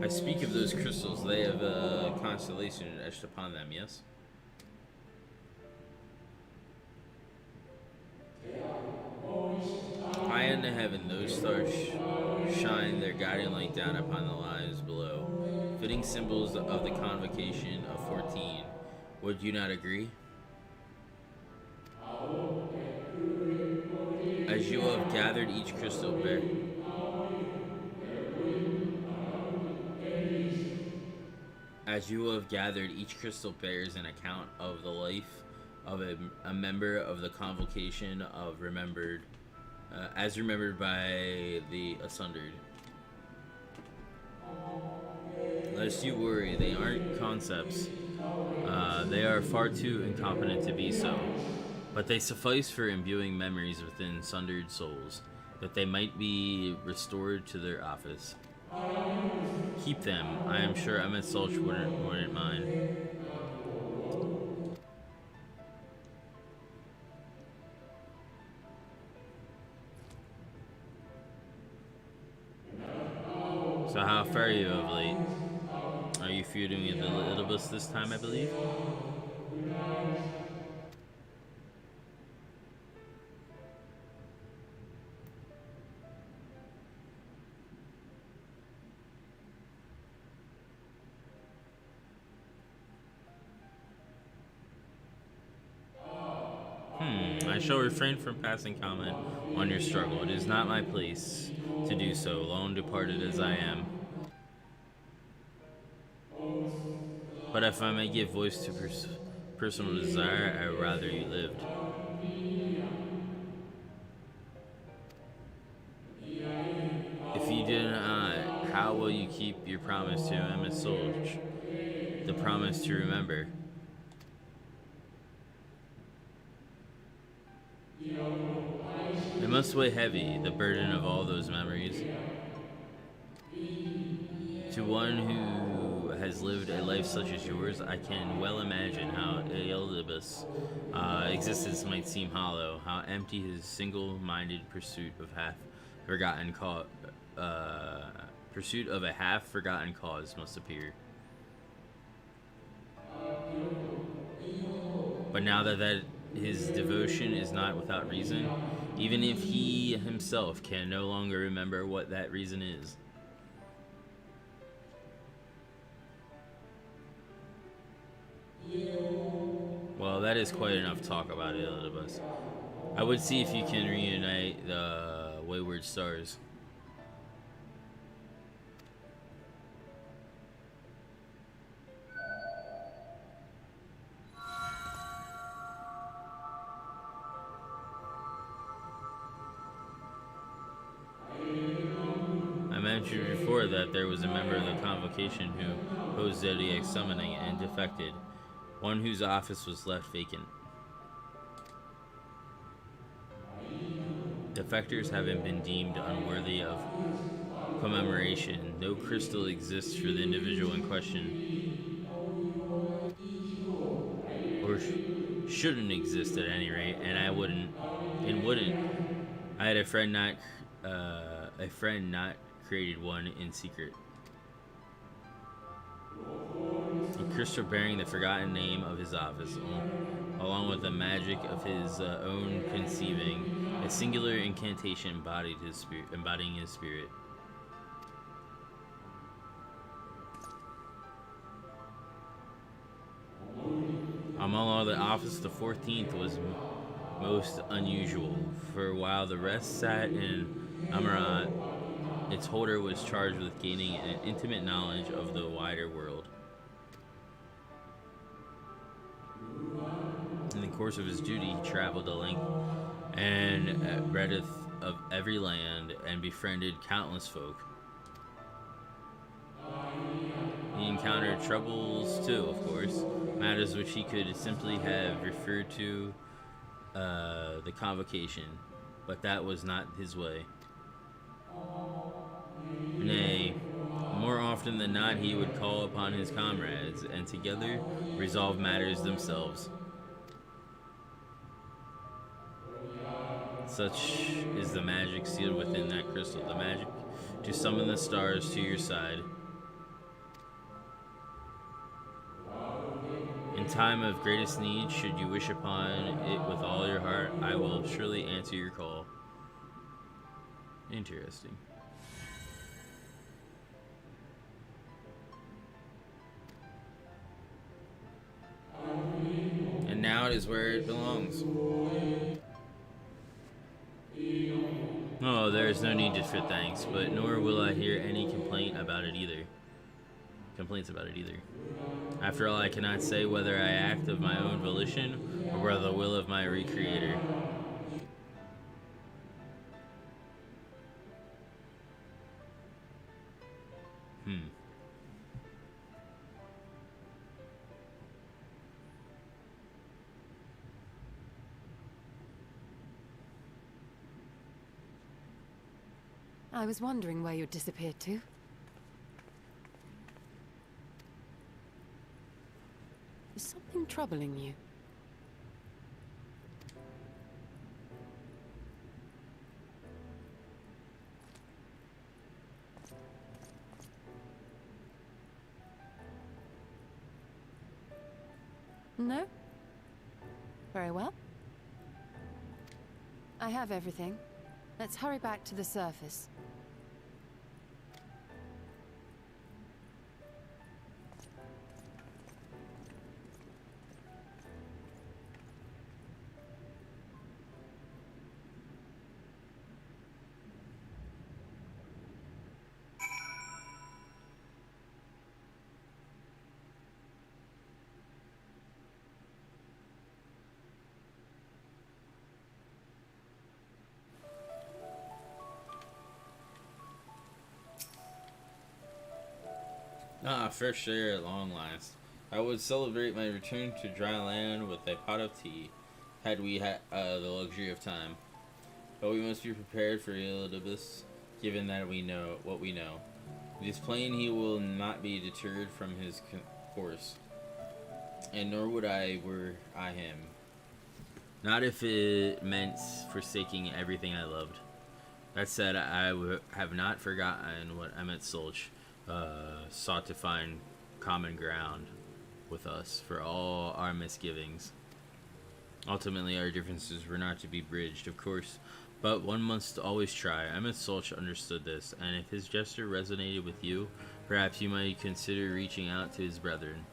I I speak of those crystals. They have a constellation etched upon them, yes? High in the heaven, those stars shine their guiding light down upon the lives below, fitting symbols of the convocation of 14. Would you not agree? As you have gathered each crystal bear. As you have gathered, each crystal bears an account of the life of a member of the convocation of remembered, as remembered by the Asundered. Lest you worry, they aren't concepts. They are far too incompetent to be so. But they suffice for imbuing memories within sundered souls, that they might be restored to their office. Keep them. I am sure Emmett Sulch wouldn't mind. So how far are you of late? Are you feuding with the Littlebus this time, I believe? I shall refrain from passing comment on your struggle. It is not my place to do so, lone departed as I am. But if I may give voice to personal desire, I would rather you lived. If you do not, how will you keep your promise to Emmett Solch? The promise to remember. It must weigh heavy, the burden of all those memories. To one who has lived a life such as yours, I can well imagine how Aelibus' existence might seem hollow, how empty his single-minded pursuit of a half-forgotten cause must appear. But now that his devotion is not without reason, even if he himself can no longer remember what that reason is. Well, that is quite enough talk about Elidibus. I would see if you can reunite the wayward stars. I mentioned before that there was a member of the convocation who opposed Zodiac summoning and defected, one whose office was left vacant. Defectors having been deemed unworthy of commemoration, no crystal exists for the individual in question, or shouldn't exist at any rate, and I wouldn't. I had a friend not created one in secret. A crystal bearing the forgotten name of his office, along with the magic of his own conceiving, a singular incantation embodying his spirit. Among all the office, the 14th was most unusual, for while the rest sat in Amarat, its holder was charged with gaining an intimate knowledge of the wider world. In the course of his duty, he traveled the length and breadth of every land and befriended countless folk. He encountered troubles too, of course, matters which he could simply have referred to the convocation, but that was not his way. Nay, more often than not, he would call upon his comrades, and together resolve matters themselves. Such is the magic sealed within that crystal, the magic to summon the stars to your side. time of greatest need, should you wish upon it with all your heart, I will surely answer your call. Interesting. And now it is where it belongs. Oh, there is no need for thanks, but nor will I hear any complaints about it either. After all, I cannot say whether I act of my own volition or by the will of my Recreator. I was wondering where you'd disappeared to. Is something troubling you? No? Very well. I have everything. Let's hurry back to the surface. Ah, fresh air at long last. I would celebrate my return to dry land with a pot of tea, had we had the luxury of time. But we must be prepared for Elidibus, given that we know what we know. It is plain he will not be deterred from his course, and nor would I were I him. Not if it meant forsaking everything I loved. That said, I have not forgotten what Emmett Solch sought to find common ground with us for all our misgivings. Ultimately, our differences were not to be bridged, of course, but one must always try. Emmett Solch understood this, and if his gesture resonated with you, perhaps you might consider reaching out to his brethren.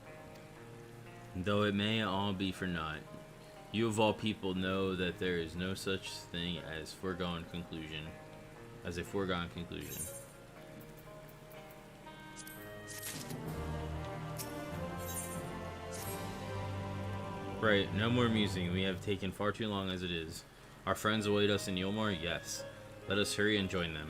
Though it may all be for naught, you of all people know that there is no such thing as a foregone conclusion. Right, no more musing. We have taken far too long as it is. Our friends await us in Yulmore? Yes. Let us hurry and join them.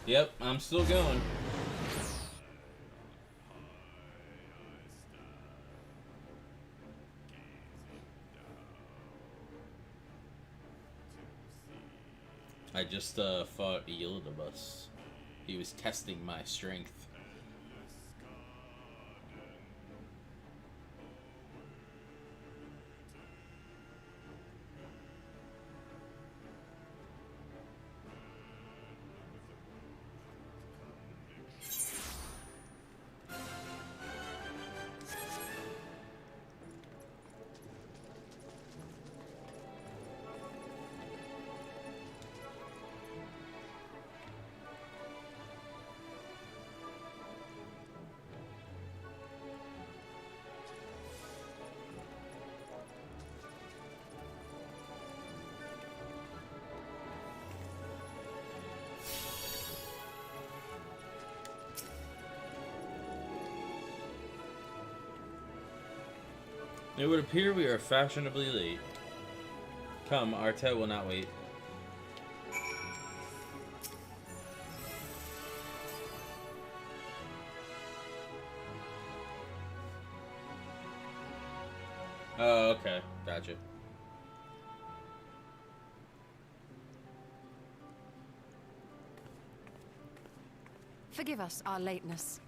Yep, I'm still going. I just fought Elidibus. He was testing my strength. It would appear we are fashionably late. Come, Artet will not wait. Oh, okay. Gotcha. Forgive us our lateness.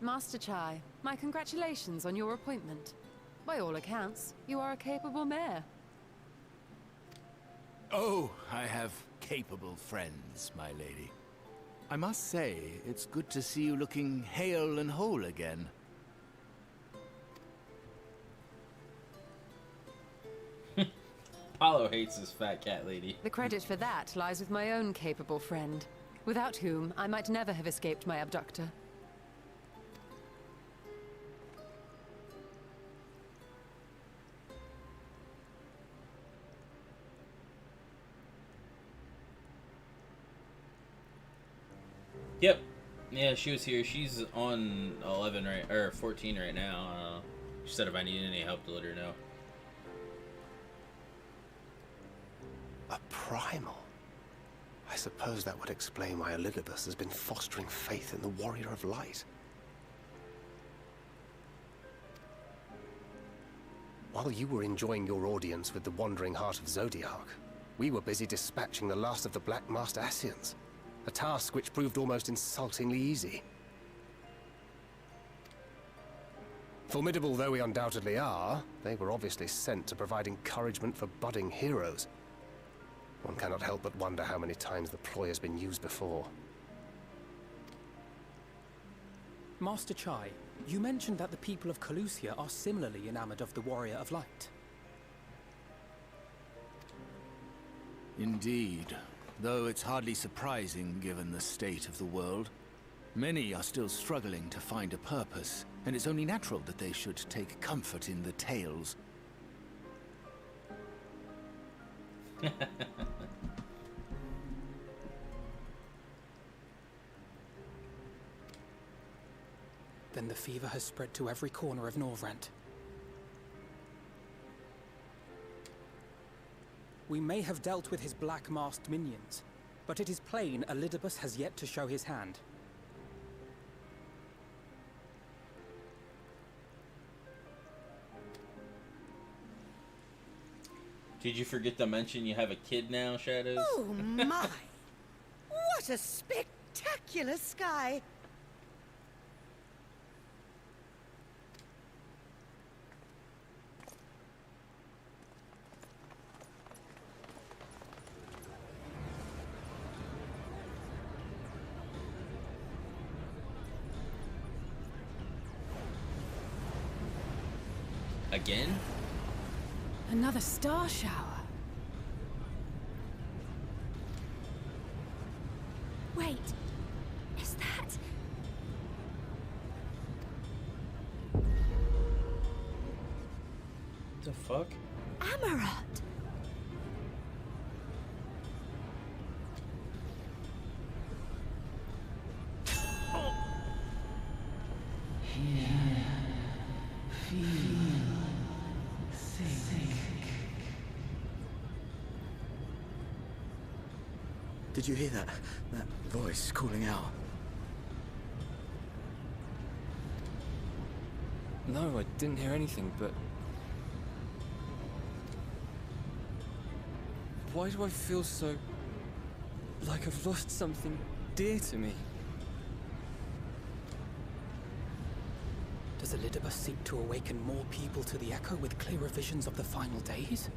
Master Chai, my congratulations on your appointment. By all accounts, you are a capable mayor. Oh, I have capable friends, my lady. I must say, it's good to see you looking hale and whole again. Apollo hates his fat cat lady. The credit for that lies with my own capable friend, without whom I might never have escaped my abductor. Yep. Yeah, she was here. She's on 11 right, or 14 right now. She said if I needed any help to let her know. A primal? I suppose that would explain why Elizabeth has been fostering faith in the Warrior of Light. While you were enjoying your audience with the Wandering Heart of Zodiac, we were busy dispatching the last of the Black Master Ascians, a task which proved almost insultingly easy. Formidable though we undoubtedly are, they were obviously sent to provide encouragement for budding heroes. One cannot help but wonder how many times the ploy has been used before. Master Chai, you mentioned that the people of Calusia are similarly enamored of the Warrior of Light. Indeed, though it's hardly surprising given the state of the world. Many are still struggling to find a purpose, and it's only natural that they should take comfort in the tales. Then the fever has spread to every corner of Norvrent. We may have dealt with his black-masked minions, but it is plain Elidibus has yet to show his hand. Did you forget to mention you have a kid now, Shadows? Oh my! What a spectacular sky! Again? Another star shower. Wait, is that... The fuck? Amaranth! Did you hear that? That voice calling out? No, I didn't hear anything, but... Why do I feel so... like I've lost something dear to me? Does Elidibus seek to awaken more people to the Echo with clearer visions of the final days?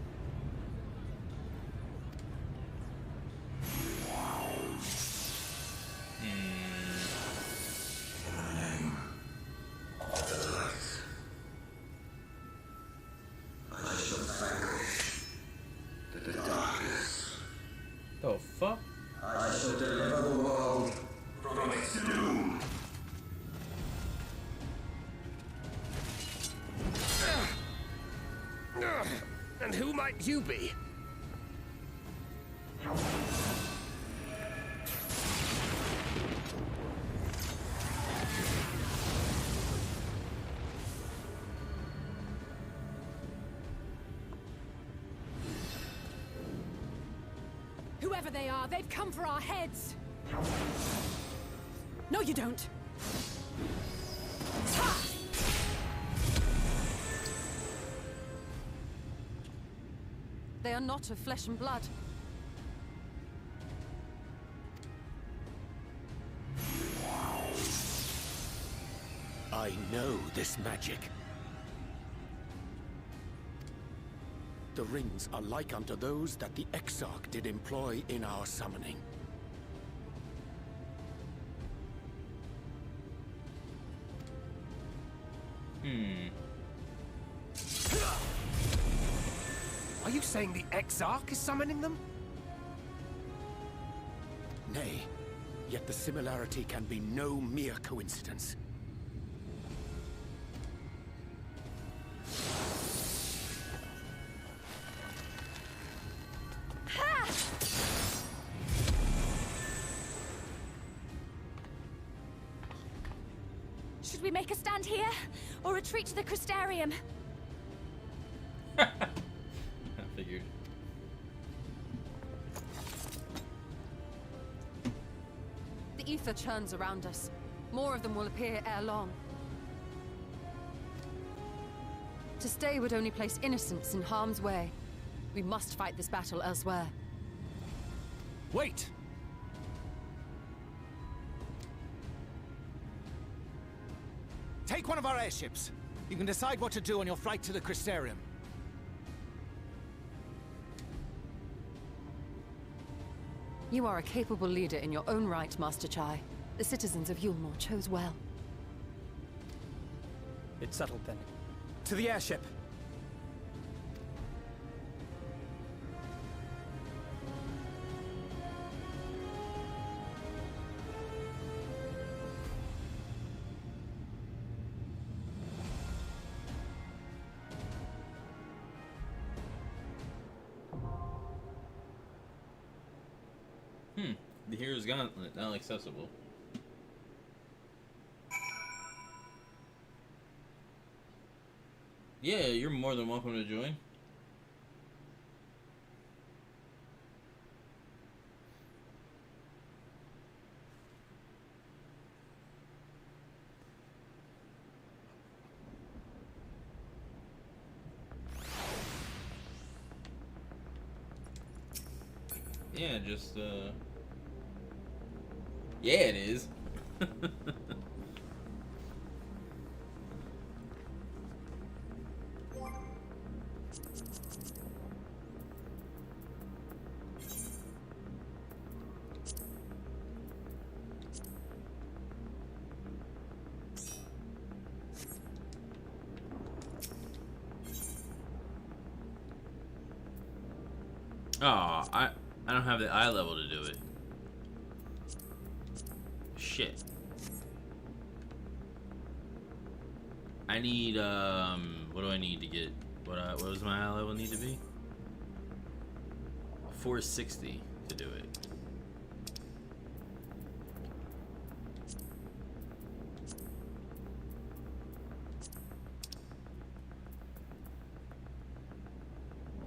The fuck? I shall deliver the world from its doom. And who might you be? Whoever they are, they've come for our heads! No, you don't! They are not of flesh and blood. I know this magic. The rings are like unto those that the Exarch did employ in our summoning. Are you saying the Exarch is summoning them? Nay, yet the similarity can be no mere coincidence. Should we make a stand here, or retreat to the Crystarium? I figured. The ether churns around us. More of them will appear ere long. To stay would only place innocents in harm's way. We must fight this battle elsewhere. Wait! Take one of our airships. You can decide what to do on your flight to the Crystarium. You are a capable leader in your own right, Master Chai. The citizens of Yulmore chose well. It's settled then. To the airship! The Hero's Gauntlet, now accessible. Yeah, you're more than welcome to join. Yeah, just, yeah, it is. Oh, I don't have the eye level to do it. Shit. I need, what do I need to get? What does my eye level need to be? 460 to do it.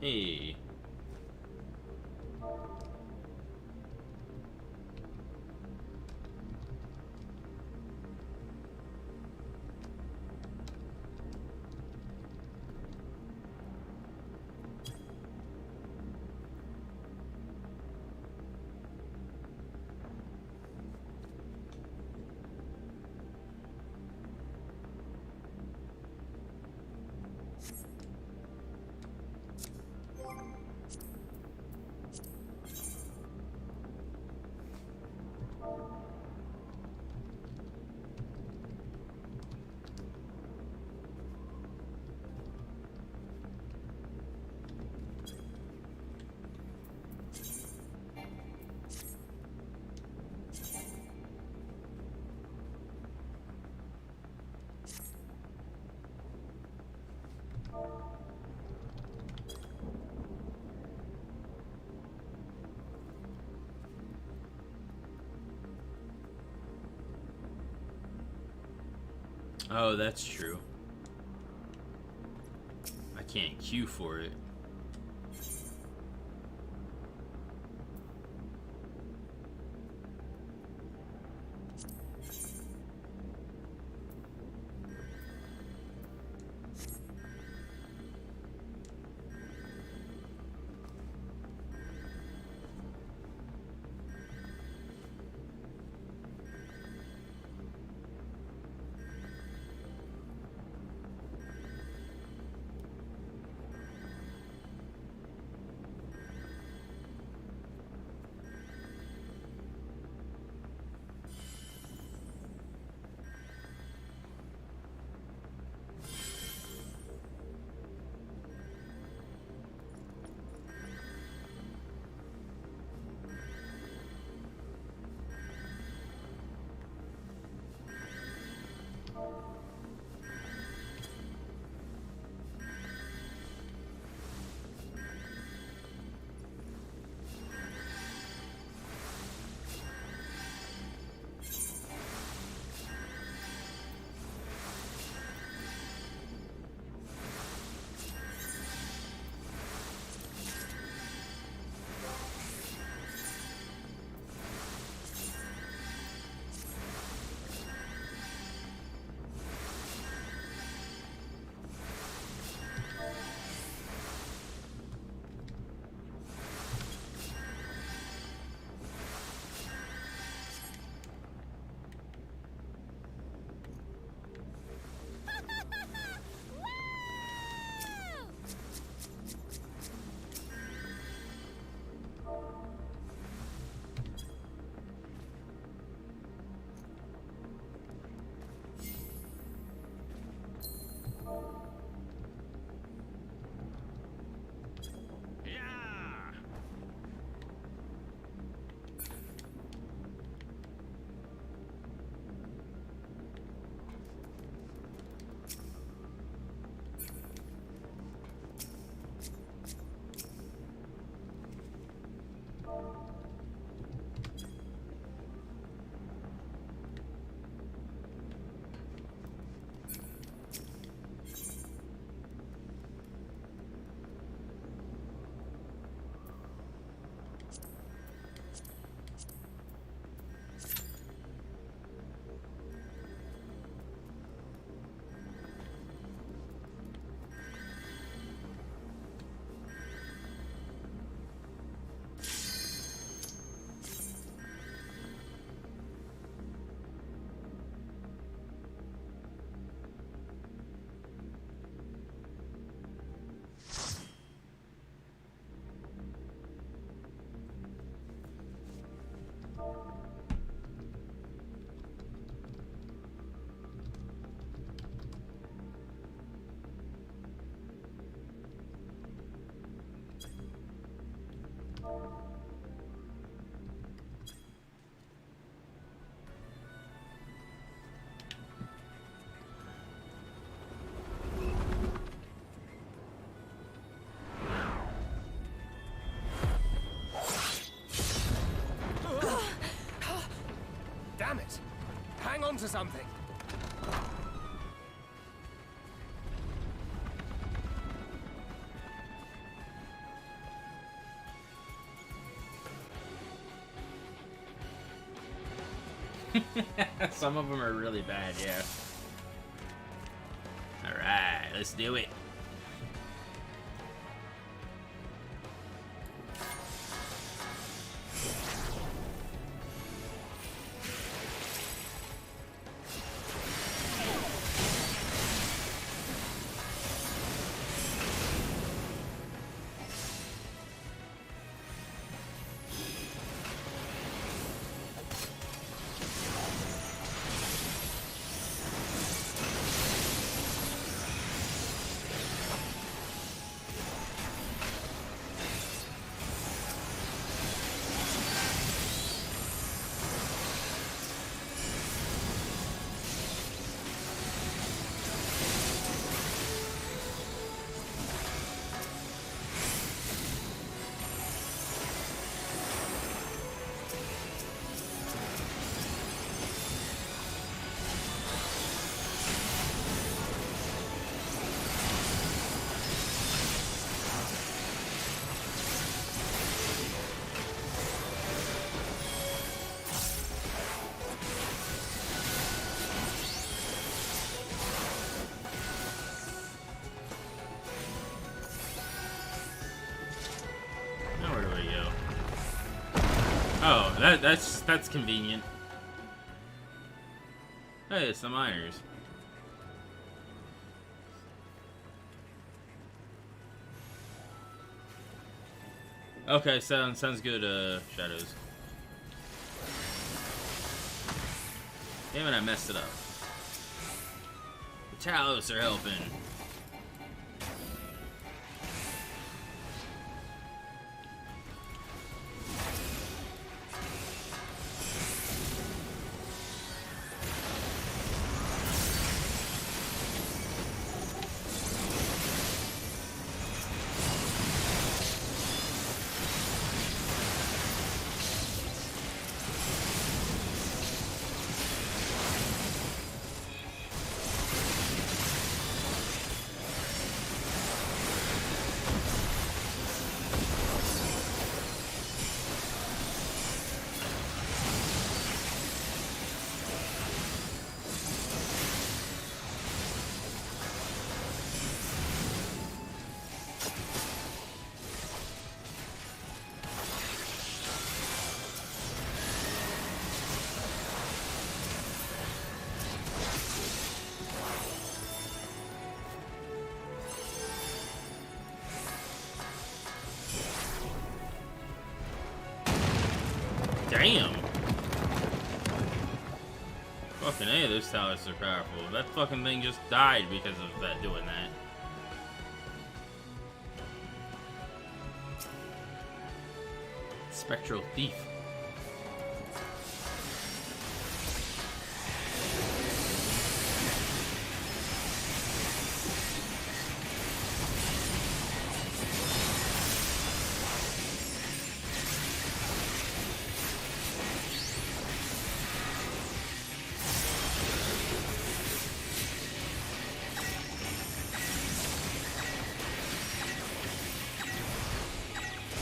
Hey. Oh, that's true. I can't queue for it. Damn it! Hang on to something! Some of them are really bad, yeah. Alright, let's do it. Oh, that's convenient. Hey, it's the miners. Okay, sounds good, Shadows. Damn it, I messed it up. The Talos are helping. Damn! Fucking A, those Talos are powerful. That fucking thing just died because of that doing that. Spectral Thief.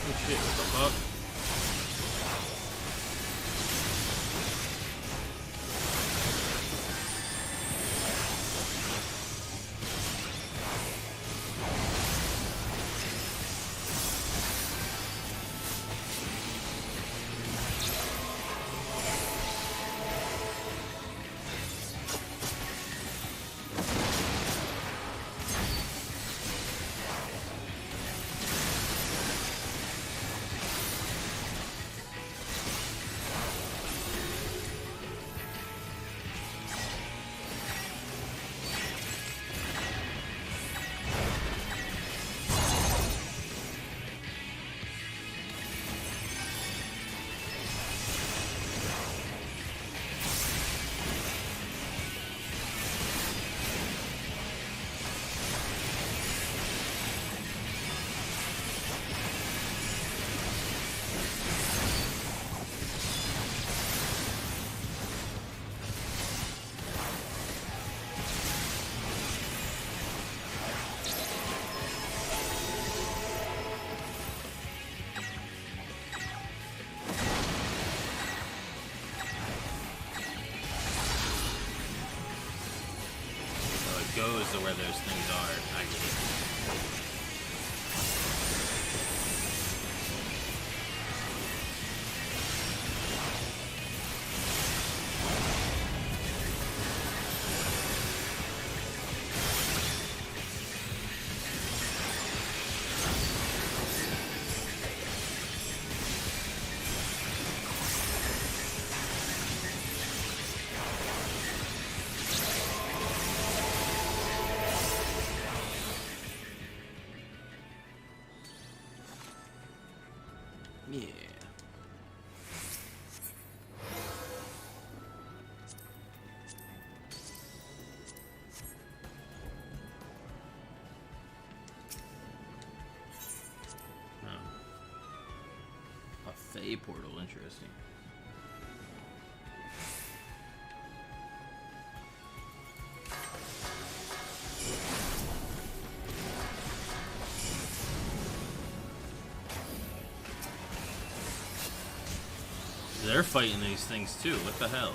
Oh shit, what the fuck? goes to where those things are, I get it. Yeah. A Fey portal, interesting. They're fighting these things too. What the hell?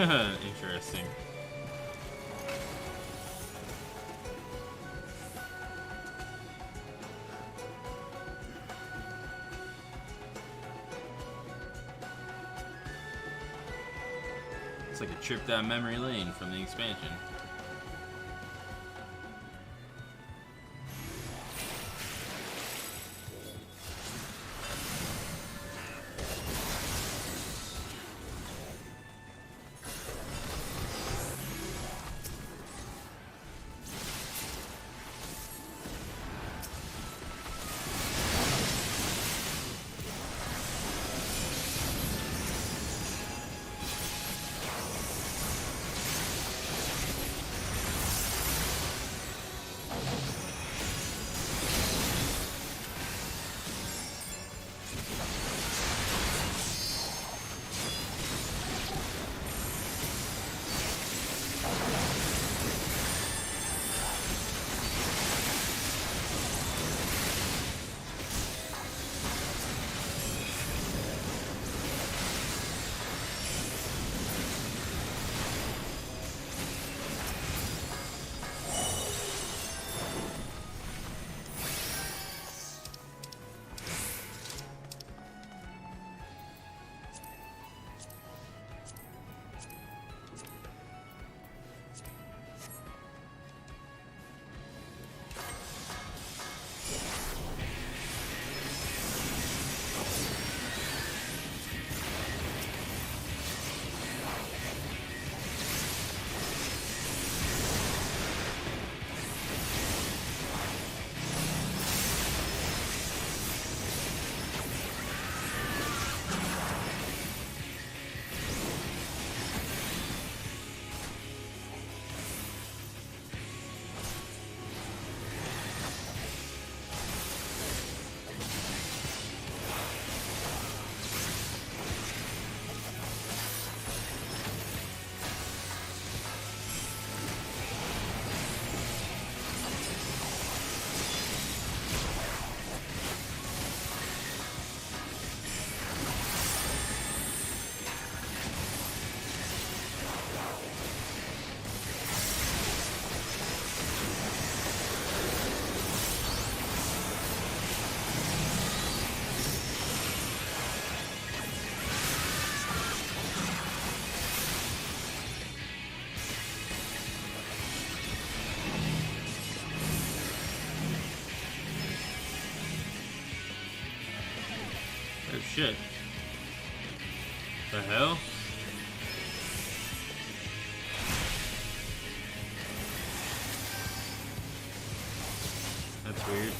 Interesting. It's like a trip down memory lane from the expansion. shit. The hell? That's weird.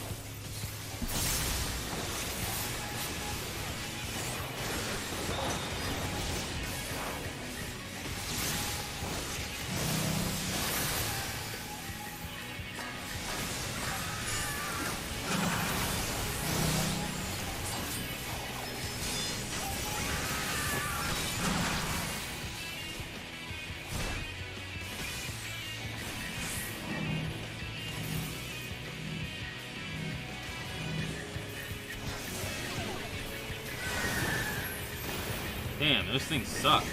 Damn, those things suck.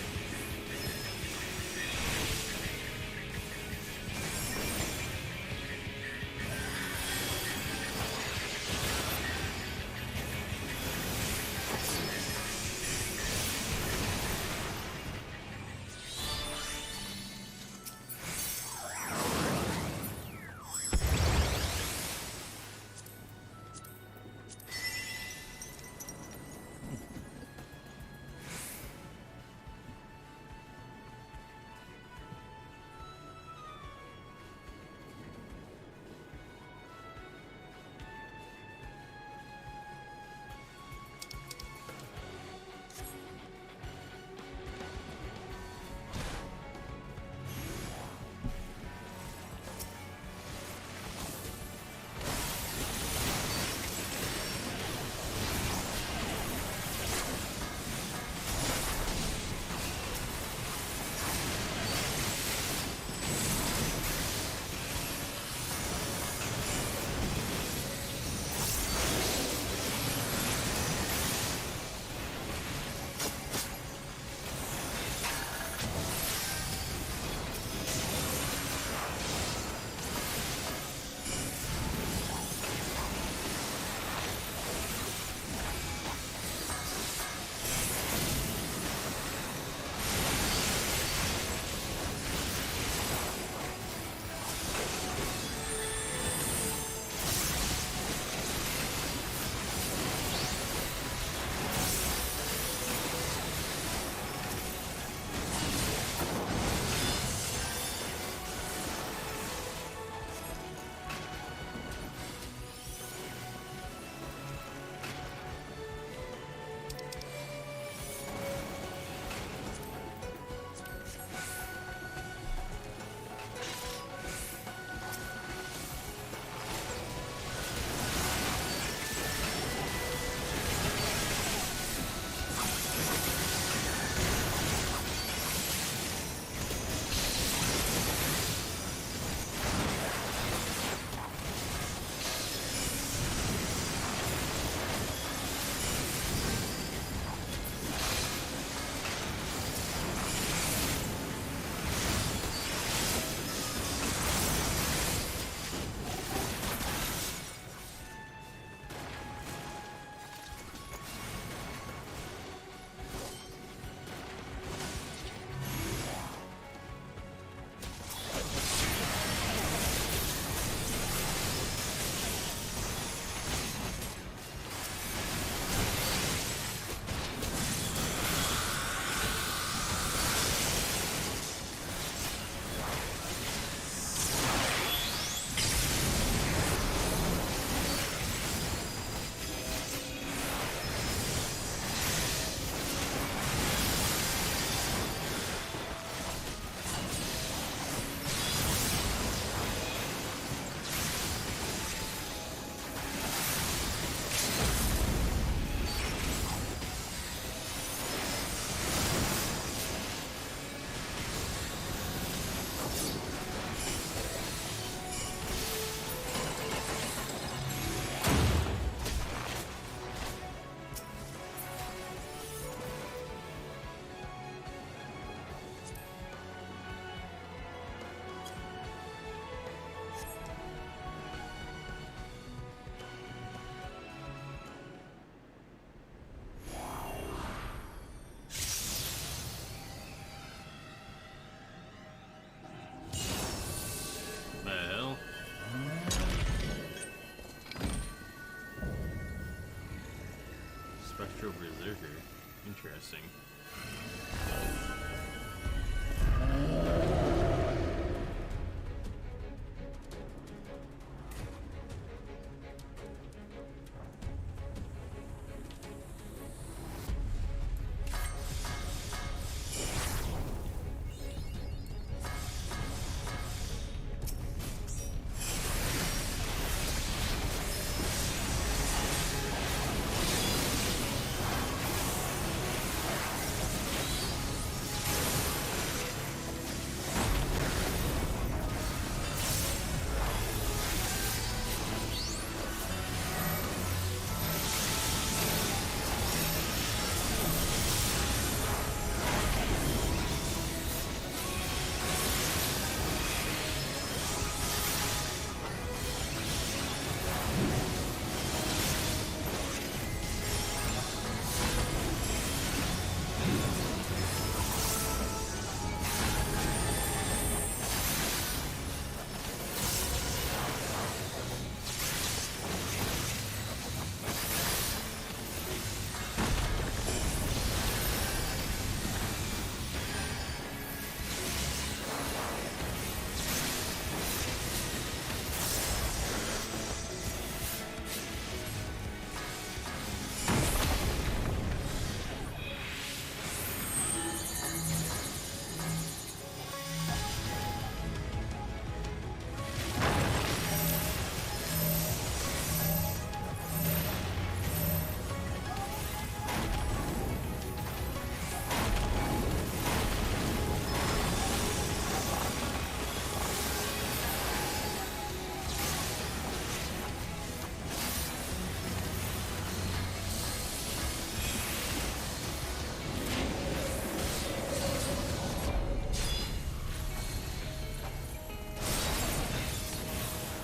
Berserker. Interesting.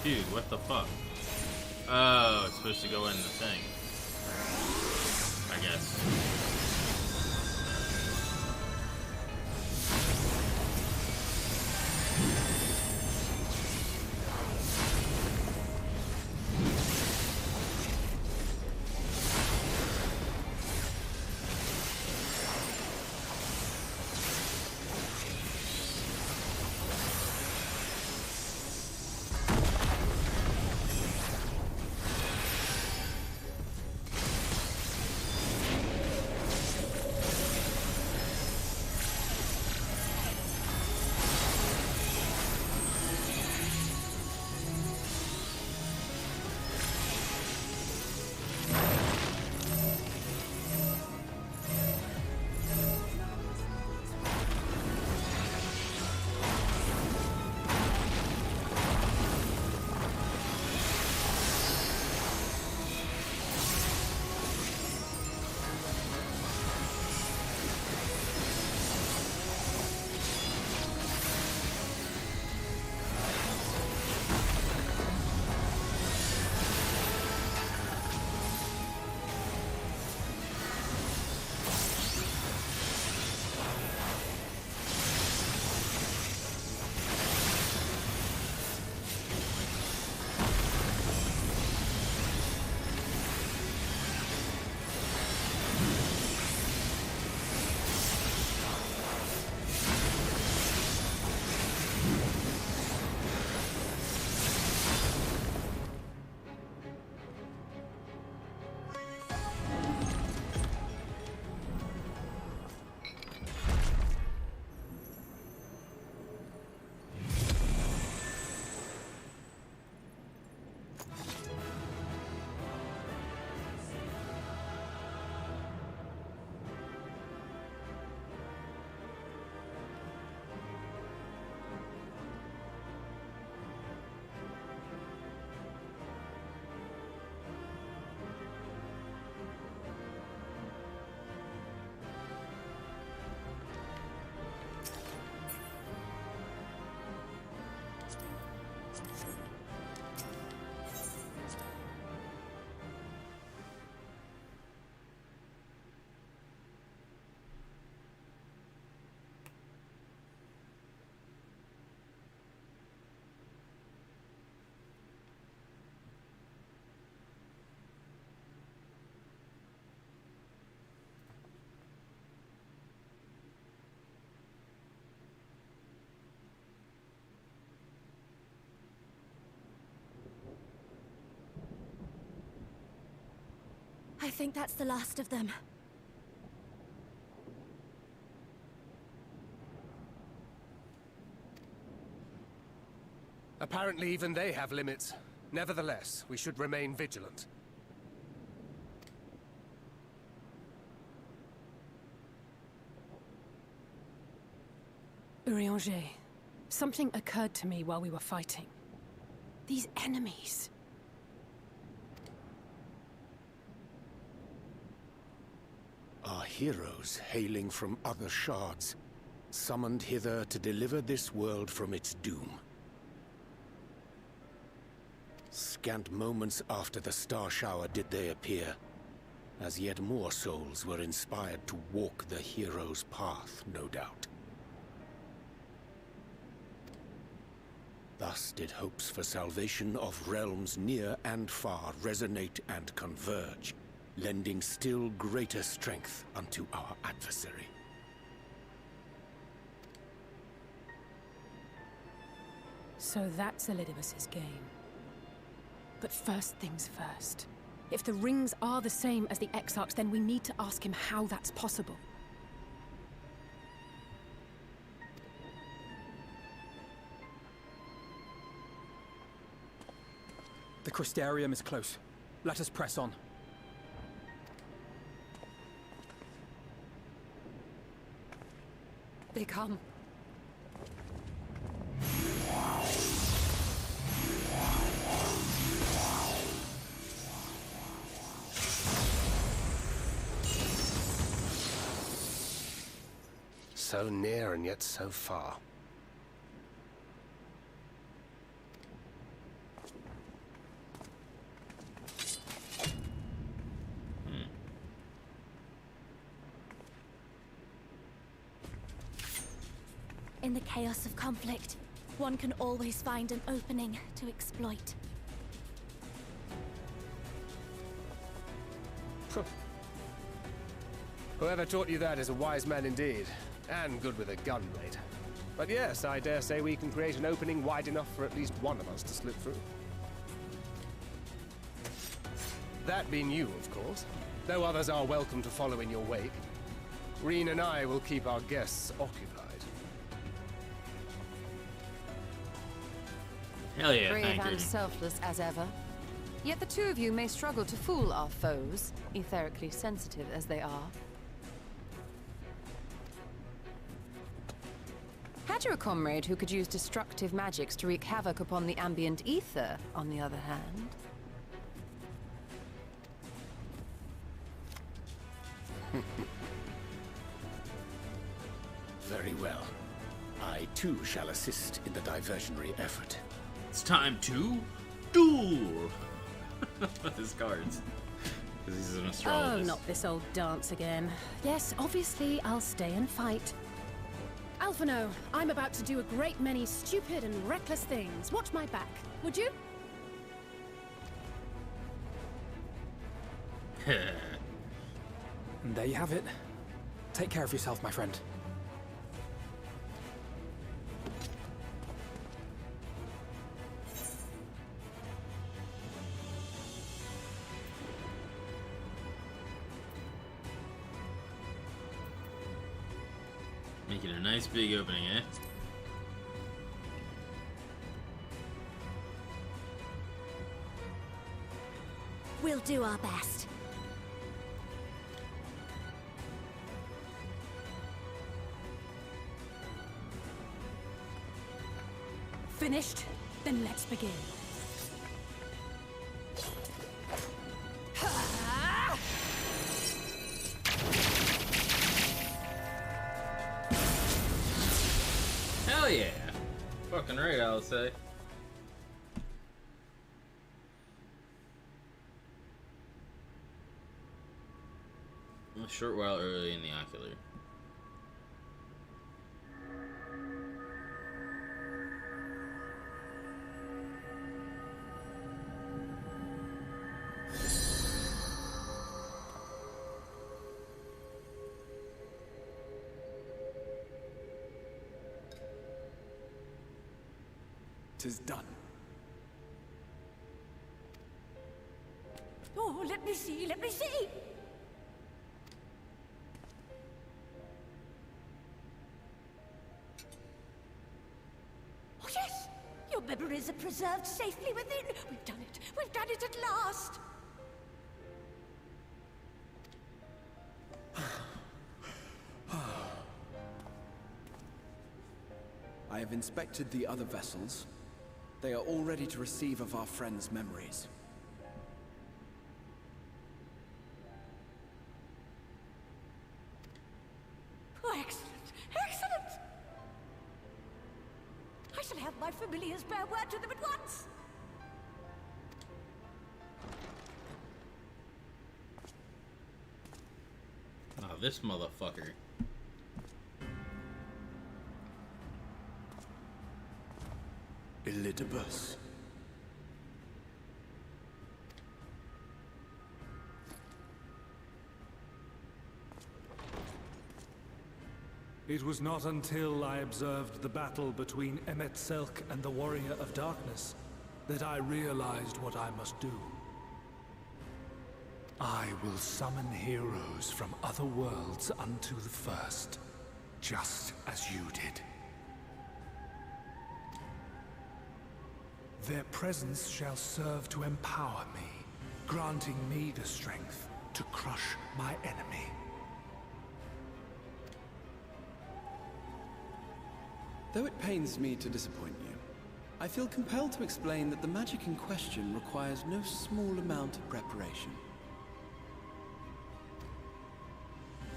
Dude, what the fuck? Oh, it's supposed to go in the thing. I guess. I think that's the last of them. Apparently even they have limits. Nevertheless, we should remain vigilant. Urianger, something occurred to me while we were fighting. These enemies. Are heroes hailing from other shards, summoned hither to deliver this world from its doom. Scant moments after the star shower did they appear, as yet more souls were inspired to walk the hero's path, no doubt. Thus did hopes for salvation of realms near and far resonate and converge, lending still greater strength unto our adversary. So that's Elidibus's game. But first things first. If the rings are the same as the Exarchs, then we need to ask him how that's possible. The Crystarium is close. Let us press on. They come. So near and yet so far. In the chaos of conflict, one can always find an opening to exploit. Whoever taught you that is a wise man indeed, and good with a gun blade. But yes, I dare say we can create an opening wide enough for at least one of us to slip through. That being you, of course, though others are welcome to follow in your wake. Reen and I will keep our guests occupied. Hell yeah, Brave thank you. and selfless as ever. Yet the two of you may struggle to fool our foes, etherically sensitive as they are. Had you a comrade who could use destructive magics to wreak havoc upon the ambient ether, on the other hand? Very well. I too shall assist in the diversionary effort. It's time to duel! His cards. Because he's an Oh, astrologist. not this old dance again. Yes, obviously I'll stay and fight. Alphino, I'm about to do a great many stupid and reckless things. Watch my back, would you? And there you have it. Take care of yourself, my friend. Making a nice big opening, eh? We'll do our best. Finished? Then let's begin. Hell yeah! Fucking right, I'll say. A short while early in the ocular.'Tis done. Oh, let Let me see, let me see! Oh yes! Your memories are preserved safely within. We've done it! We've done it at last! I have inspected the other vessels. They are all ready to receive of our friends' memories. Oh, excellent! Excellent! I shall have my familiars bear word to them at once! Oh, this motherfucker. Elidibus. It was not until I observed the battle between Emet-Selch and the Warrior of Darkness that I realized what I must do. I will summon heroes from other worlds unto the first, just as you did. Their presence shall serve to empower me, granting me the strength to crush my enemy. Though it pains me to disappoint you, I feel compelled to explain that the magic in question requires no small amount of preparation.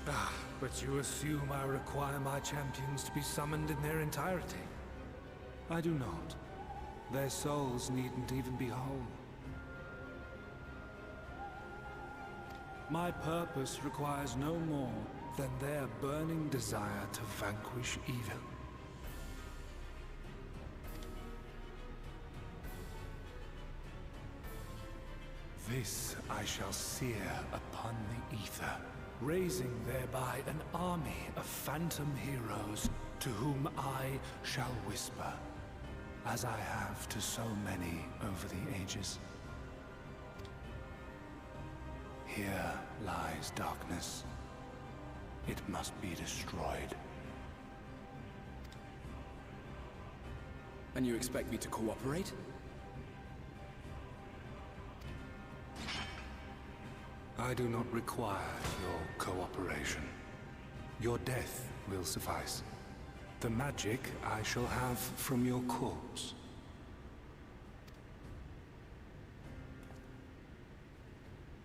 Ah, but you assume I require my champions to be summoned in their entirety. I do not. Their souls needn't even be whole. My purpose requires no more than their burning desire to vanquish evil. This I shall sear upon the ether, raising thereby an army of phantom heroes to whom I shall whisper, as I have to so many over the ages. Here lies darkness. It must be destroyed. And you expect me to cooperate? I do not require your cooperation. Your death will suffice. The magic I shall have from your corpse.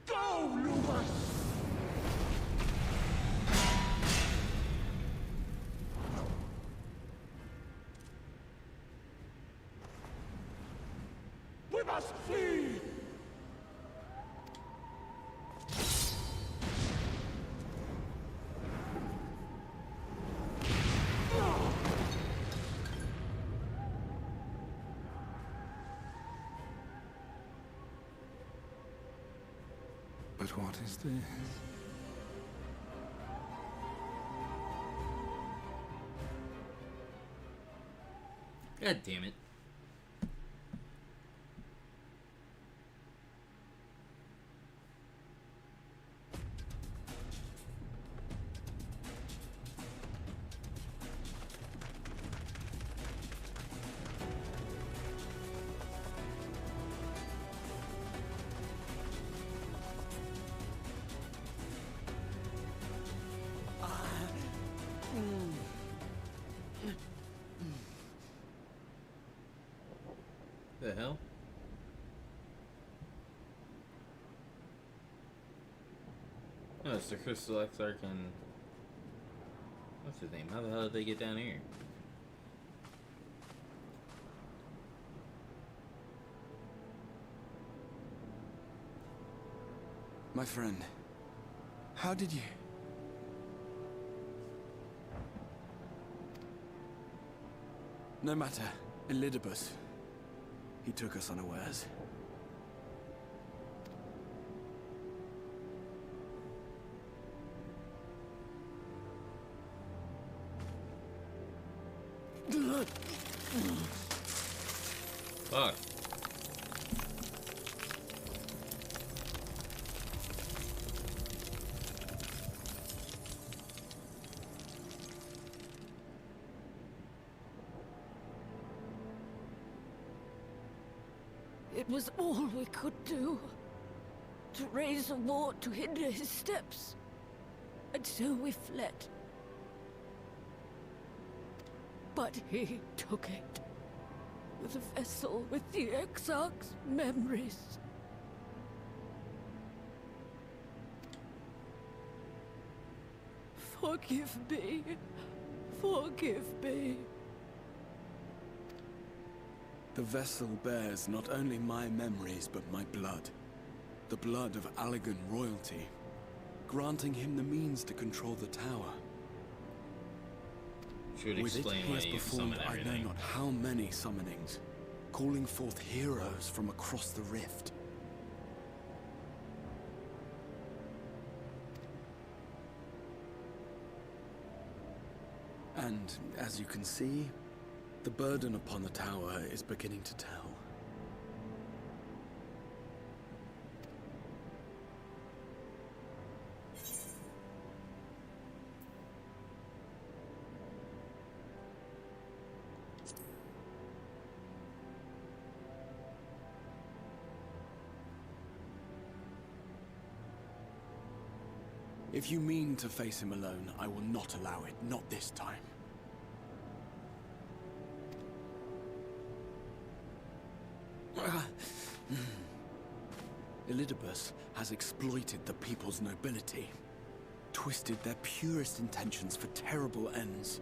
Go, Lubas! We must flee! But what is this? God damn it. The hell? Oh, it's the Crystal Exarch and... what's his name? How the hell did they get down here? My friend, how did you... No matter, Elidibus. He took us unawares. Fuck. It was all we could do. To raise a war to hinder his steps. And so we fled. But he took it. With a vessel with the Exarch's memories. Forgive me. Forgive me. The vessel bears not only my memories, but my blood. The blood of Allegan royalty, granting him the means to control the tower. Should With it, explain he why has you performed summon I know everything. not how many summonings, calling forth heroes from across the rift. And, as you can see, the burden upon the tower is beginning to tell. If you mean to face him alone, I will not allow it, not this time. Elidibus has exploited the people's nobility, twisted their purest intentions for terrible ends.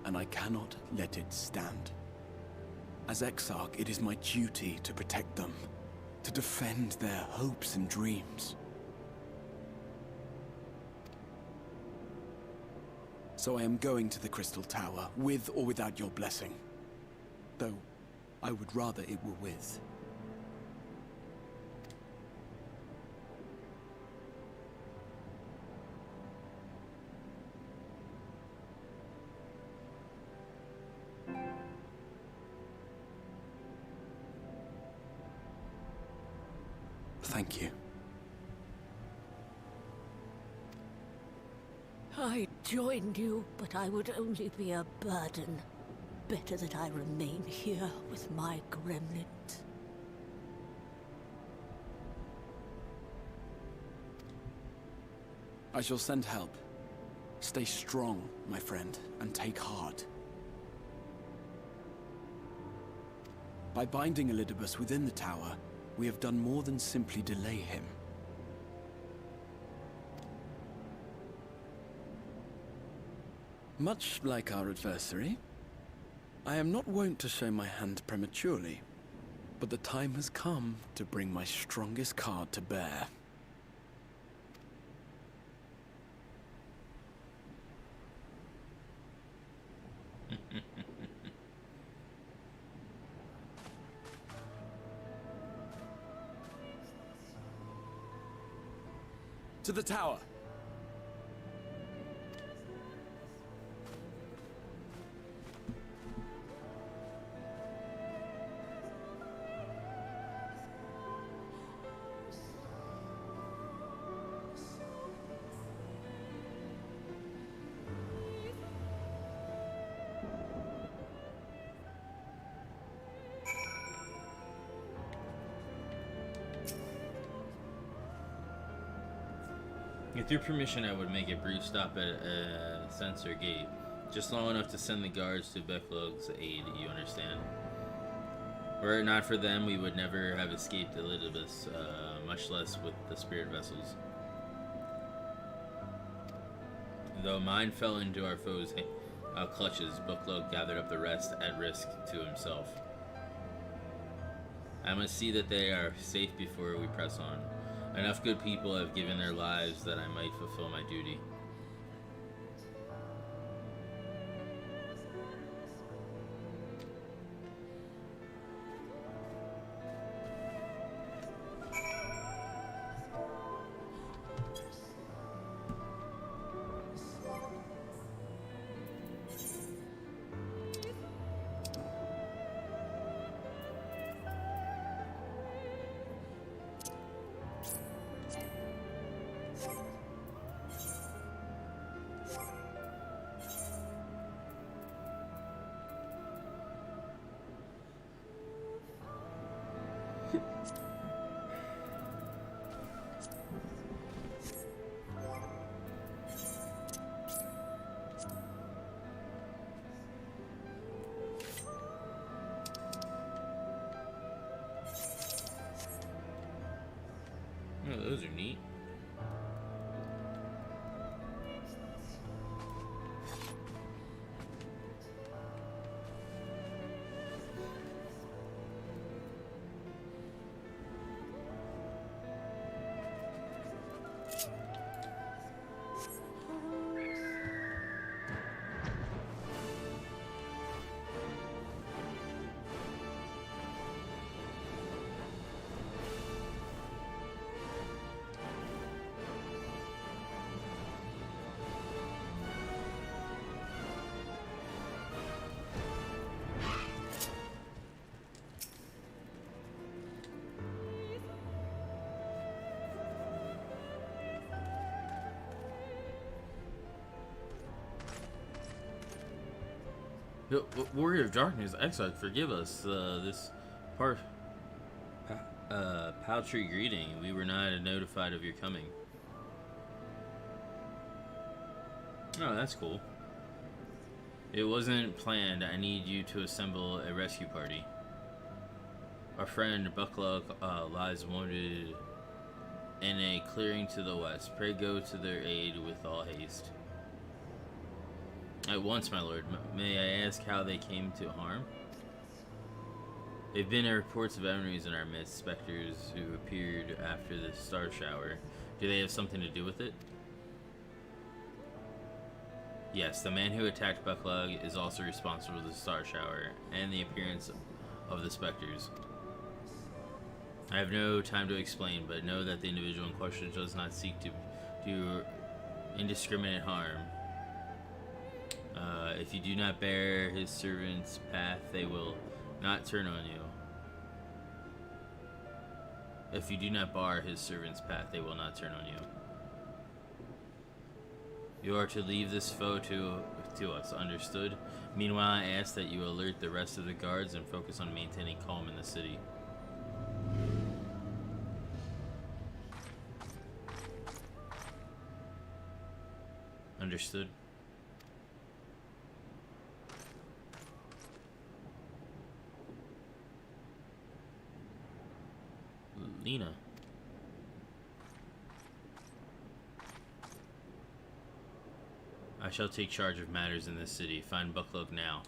And I cannot let it stand. As Exarch, it is my duty to protect them, to defend their hopes and dreams. So I am going to the Crystal Tower, with or without your blessing. Though, I would rather it were with. Thank you. I'd join you, but I would only be a burden. Better that I remain here with my gremlins. I shall send help. Stay strong, my friend, and take heart. By binding Elidibus within the tower, we have done more than simply delay him. Much like our adversary, I am not wont to show my hand prematurely, but the time has come to bring my strongest card to bear. To the tower! With your permission, I would make a brief stop at a sensor gate. Just long enough to send the guards to Becklog's aid, you understand? Were it not for them, we would never have escaped Elidibus, much less with the spirit vessels. Though mine fell into our foes' clutches, Becklog gathered up the rest at risk to himself. I must see that they are safe before we press on. Enough good people have given their lives that I might fulfill my duty. are neat. Warrior of Darkness, Exarch, forgive us this part. Paltry greeting. We were not notified of your coming. Oh, that's cool. It wasn't planned. I need you to assemble a rescue party. Our friend Buckluck lies wounded in a clearing to the west. Pray go to their aid with all haste. At once, my lord. May I ask how they came to harm? There have been reports of enemies in our midst, specters who appeared after the star shower. Do they have something to do with it? Yes, the man who attacked Bucklug is also responsible for the star shower and the appearance of the specters. I have no time to explain, but know that the individual in question does not seek to do indiscriminate harm. If you do not bear his servant's path, they will not turn on you. If you do not bar his servant's path, they will not turn on you. You are to leave this foe to us, understood? Meanwhile, I ask that you alert the rest of the guards and focus on maintaining calm in the city. Understood. Lena. I shall take charge of matters in this city. Find Buckluck now.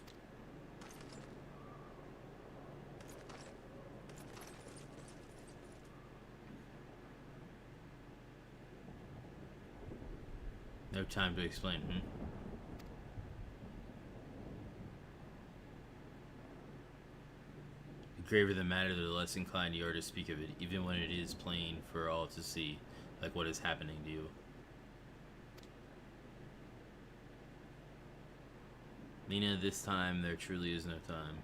No time to explain, The graver the matter, the less inclined you are to speak of it, even when it is plain for all to see, like what is happening to you. Lena, this time there truly is no time.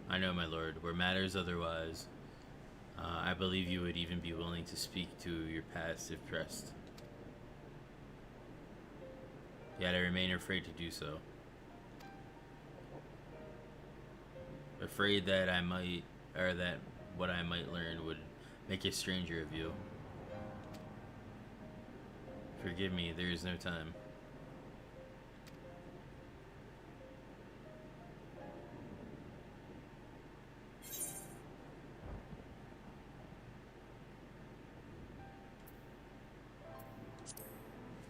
I know, my lord, where matters otherwise, I believe you would even be willing to speak to your past if pressed. Yet I remain afraid to do so. Afraid that that what I might learn would make a stranger of you. Forgive me, there is no time.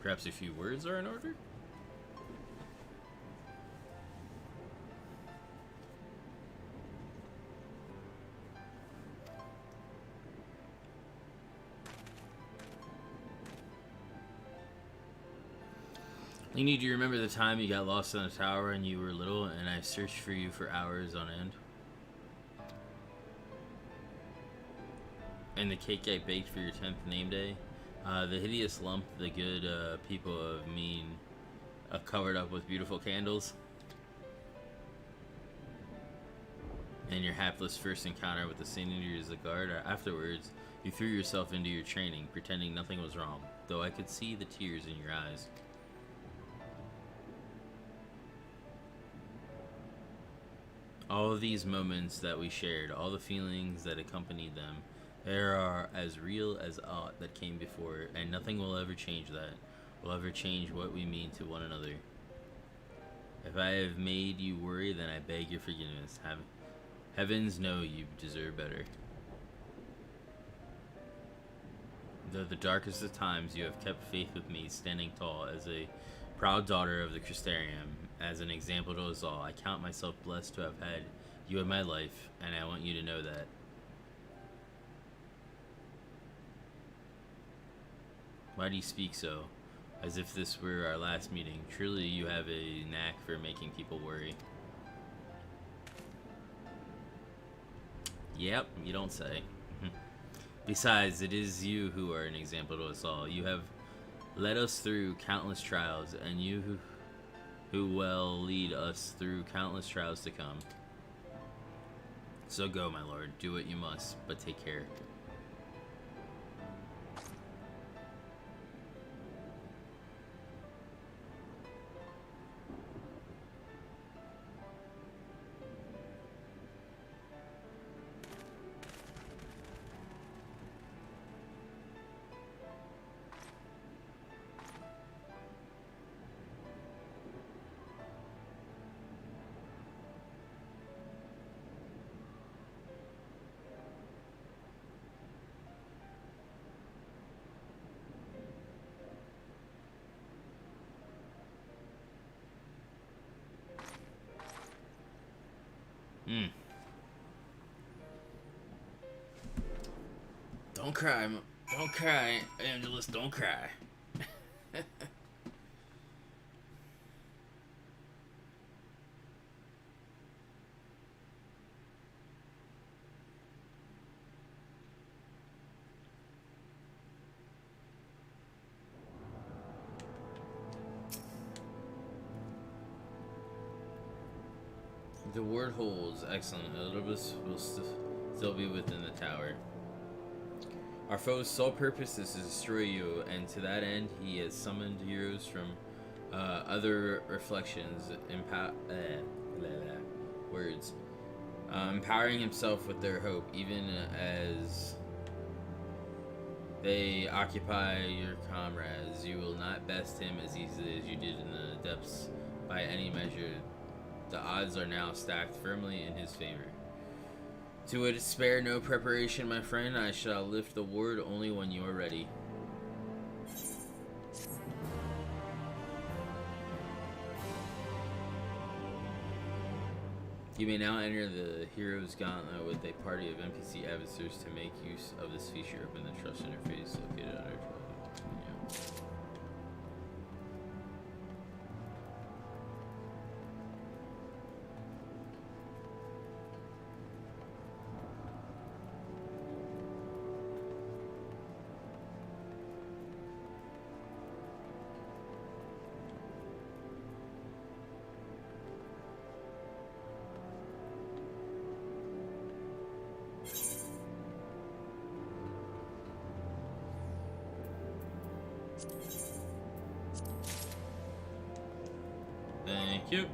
Perhaps a few words are in order? You need to remember the time you got lost in the tower and you were little, and I searched for you for hours on end. And the cake I baked for your 10th name day. The hideous lump the good people of Mean covered up with beautiful candles. And your hapless first encounter with the senior as a guard. Afterwards, you threw yourself into your training, pretending nothing was wrong, though I could see the tears in your eyes. All of these moments that we shared, all the feelings that accompanied them, they are as real as aught that came before, and nothing will ever change that, will ever change what we mean to one another. If I have made you worry, then I beg your forgiveness. Heavens know you deserve better. Though the darkest of times, you have kept faith with me, standing tall as a proud daughter of the Crystarium. As an example to us all, I count myself blessed to have had you in my life, and I want you to know that. Why do you speak so? As if this were our last meeting. Truly, you have a knack for making people worry. Yep, you don't say. Besides, it is you who are an example to us all. You have led us through countless trials, and you who will lead us through countless trials to come. So go, my lord. Do what you must, but take care. Don't cry, don't cry, Angelus, don't cry. The ward holds. Excellent. Elidibus will still be within the tower. Our foe's sole purpose is to destroy you, and to that end, he has summoned heroes from other reflections, empowering himself with their hope, even as they occupy your comrades. You will not best him as easily as you did in the depths by any measure. The odds are now stacked firmly in his favor. To it spare no preparation, my friend. I shall lift the ward only when you are ready. You may now enter the Hero's Gauntlet with a party of NPC adversaries. To make use of this feature, open the trust interface located under 12. Thank you.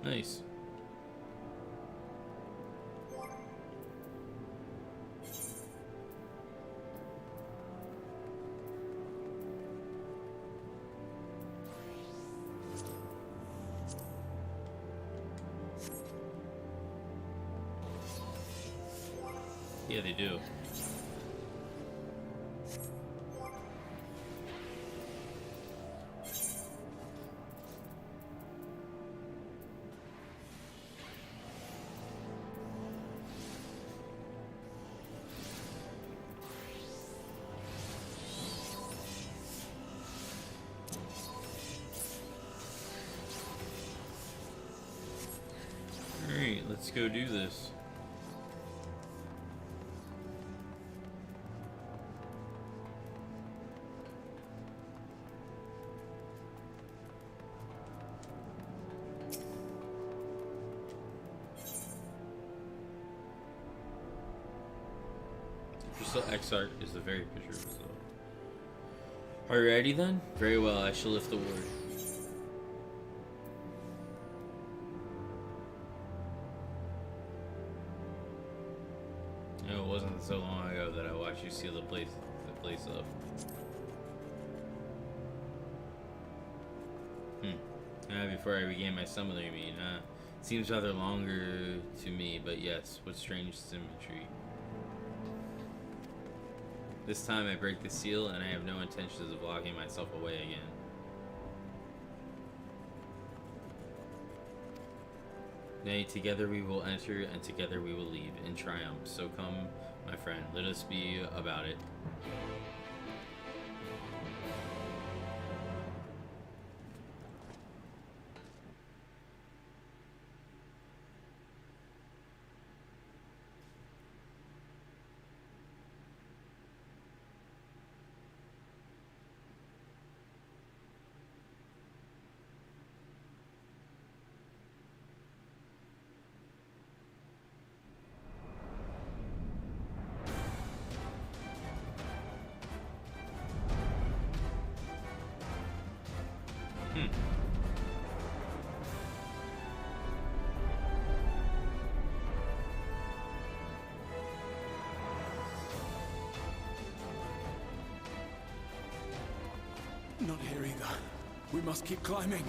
Nice. Yeah, they do. Alright, let's go do this. Crystal X-Art is the very picture of itself. Are you ready then? Very well, I shall lift the word. You know, it wasn't so long ago that I watched you seal the place up. Before I began my summoning, you mean? Seems rather longer to me, but yes, what strange symmetry. This time I break the seal, and I have no intentions of locking myself away again. Nay, together we will enter, and together we will leave, in triumph. So come, my friend, let us be about it. Not here either. We must keep climbing.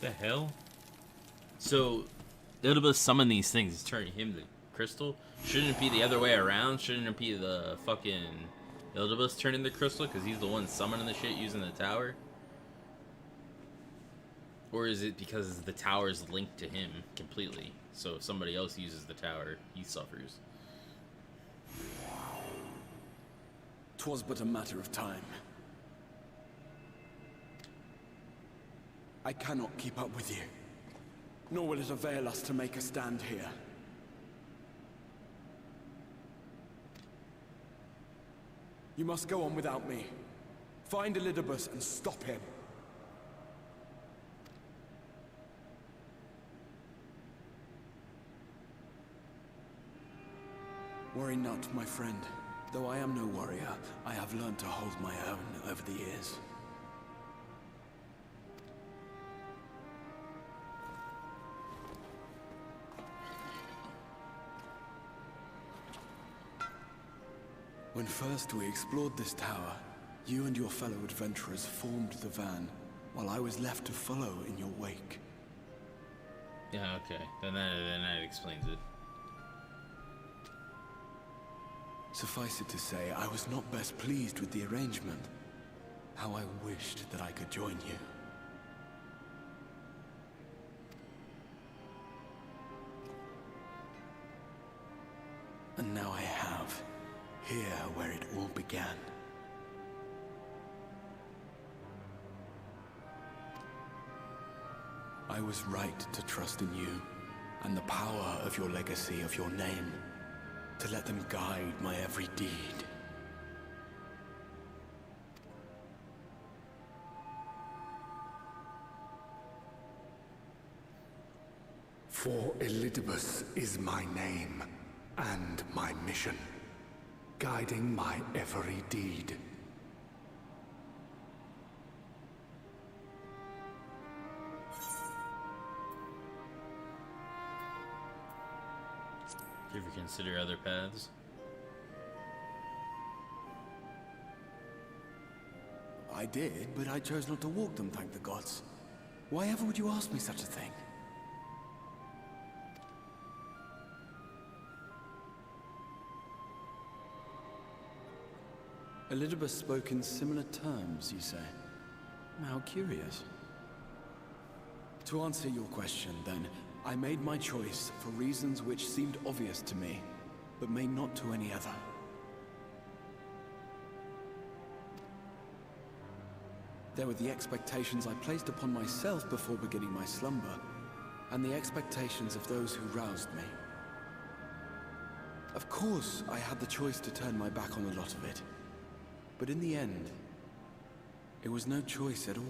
The hell? So, Elidibus summoned these things. It's turning him to crystal. Shouldn't it be the other way around? Shouldn't it be the fucking Elidibus turning the crystal because he's the one summoning the shit using the tower? Or is it because the tower is linked to him completely? So if somebody else uses the tower, he suffers. 'Twas but a matter of time. I cannot keep up with you, nor will it avail us to make a stand here. You must go on without me. Find Elidibus and stop him. Worry not, my friend. Though I am no warrior, I have learned to hold my own over the years. When first we explored this tower, you and your fellow adventurers formed the van, while I was left to follow in your wake. Yeah, okay. Then that explains it. Suffice it to say, I was not best pleased with the arrangement. How I wished that I could join you. And now I have. Here where it all began. I was right to trust in you, and the power of your legacy, of your name, to let them guide my every deed. For Elidibus is my name, and my mission, guiding my every deed. Do you ever consider other paths? I did, but I chose not to walk them, thank the gods. Why ever would you ask me such a thing? Elidibus spoke in similar terms, you say? How curious. To answer your question, then, I made my choice for reasons which seemed obvious to me, but may not to any other. There were the expectations I placed upon myself before beginning my slumber, and the expectations of those who roused me. Of course, I had the choice to turn my back on a lot of it. But in the end, it was no choice at all.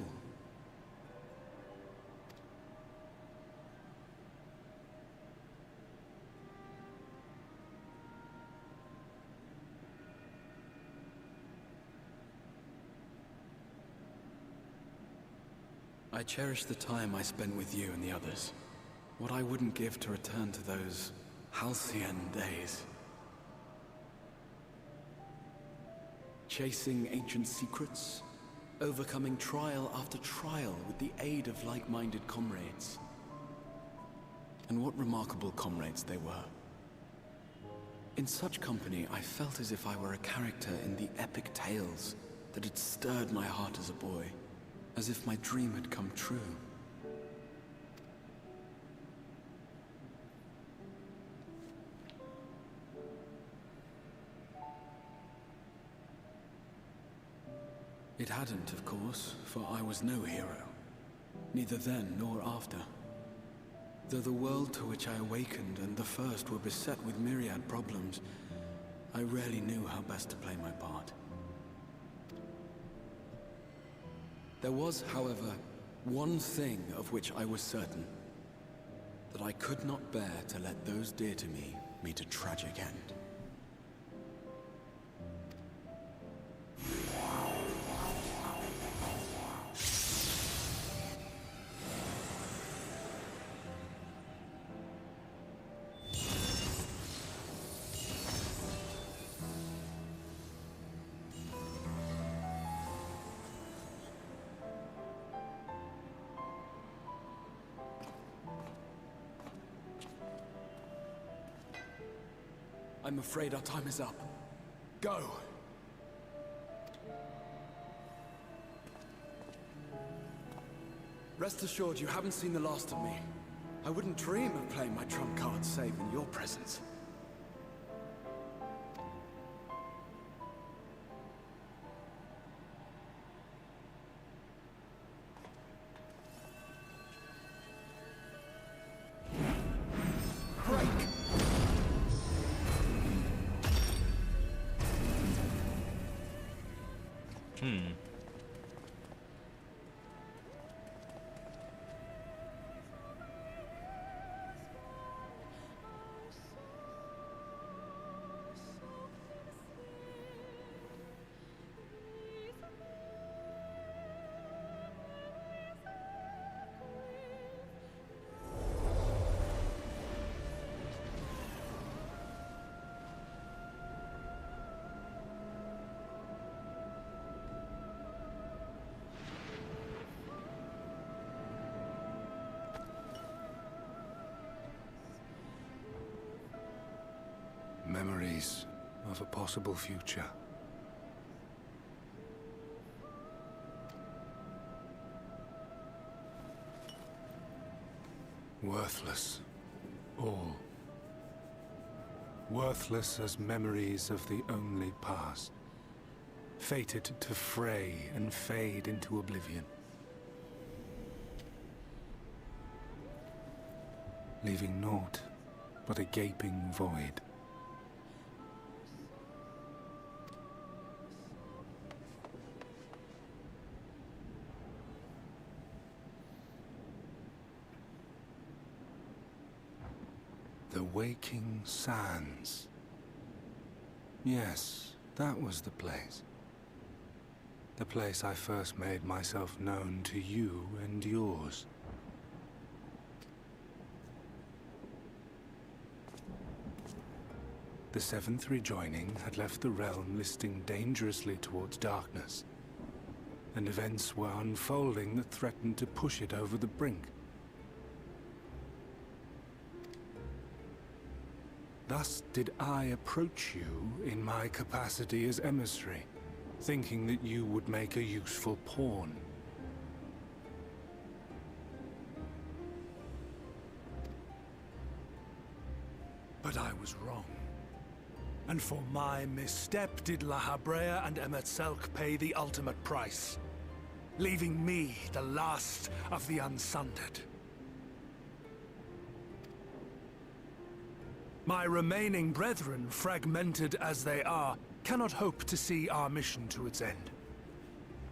I cherish the time I spent with you and the others. What I wouldn't give to return to those halcyon days. Chasing ancient secrets, overcoming trial after trial with the aid of like-minded comrades. And what remarkable comrades they were. In such company, I felt as if I were a character in the epic tales that had stirred my heart as a boy, as if my dream had come true. It hadn't, of course, for I was no hero. Neither then nor after. Though the world to which I awakened and the first were beset with myriad problems, I rarely knew how best to play my part. There was, however, one thing of which I was certain. That I could not bear to let those dear to me meet a tragic end. I'm afraid our time is up. Go! Rest assured you haven't seen the last of me. I wouldn't dream of playing my trump card save in your presence. Memories of a possible future. Worthless. All. Worthless as memories of the only past. Fated to fray and fade into oblivion. leaving naught but a gaping void. The Waking Sands. Yes, that was the place. The place I first made myself known to you and yours. The Seventh Rejoining had left the realm listing dangerously towards darkness, and events were unfolding that threatened to push it over the brink. Thus did I approach you in my capacity as emissary, thinking that you would make a useful pawn. But I was wrong. And for my misstep did La Habrea and Emet-Selch pay the ultimate price, leaving me the last of the Unsundered. My remaining brethren, fragmented as they are, cannot hope to see our mission to its end.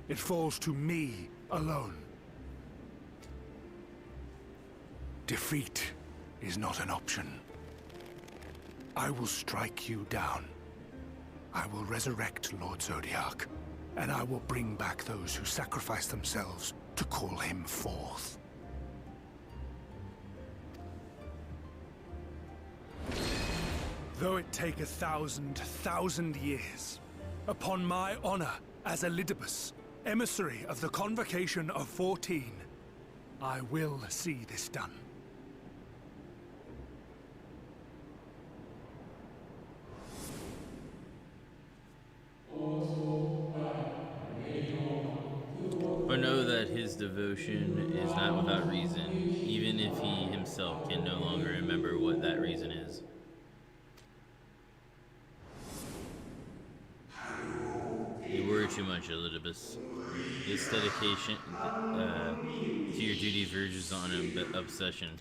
It falls to me alone. Defeat is not an option. I will strike you down. I will resurrect Lord Zodiac, and I will bring back those who sacrifice themselves to call him forth. Though it take 1,000 years, upon my honor as Elidibus, emissary of the Convocation of 14, I will see this done. But know that his devotion is not without reason, even if he himself can no longer remember what that reason is. You worry too much, Elidibus. This dedication to your duty verges on an obsession.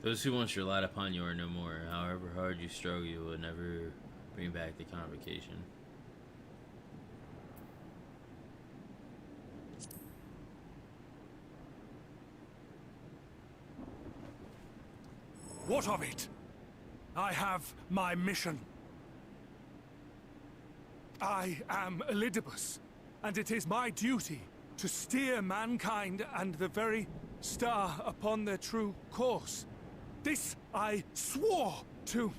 Those who once relied upon you are no more. However hard you struggle, you will never bring back the Convocation. What of it? I have my mission. I am Elidibus, and it is my duty to steer mankind and the very star upon their true course. This I swore to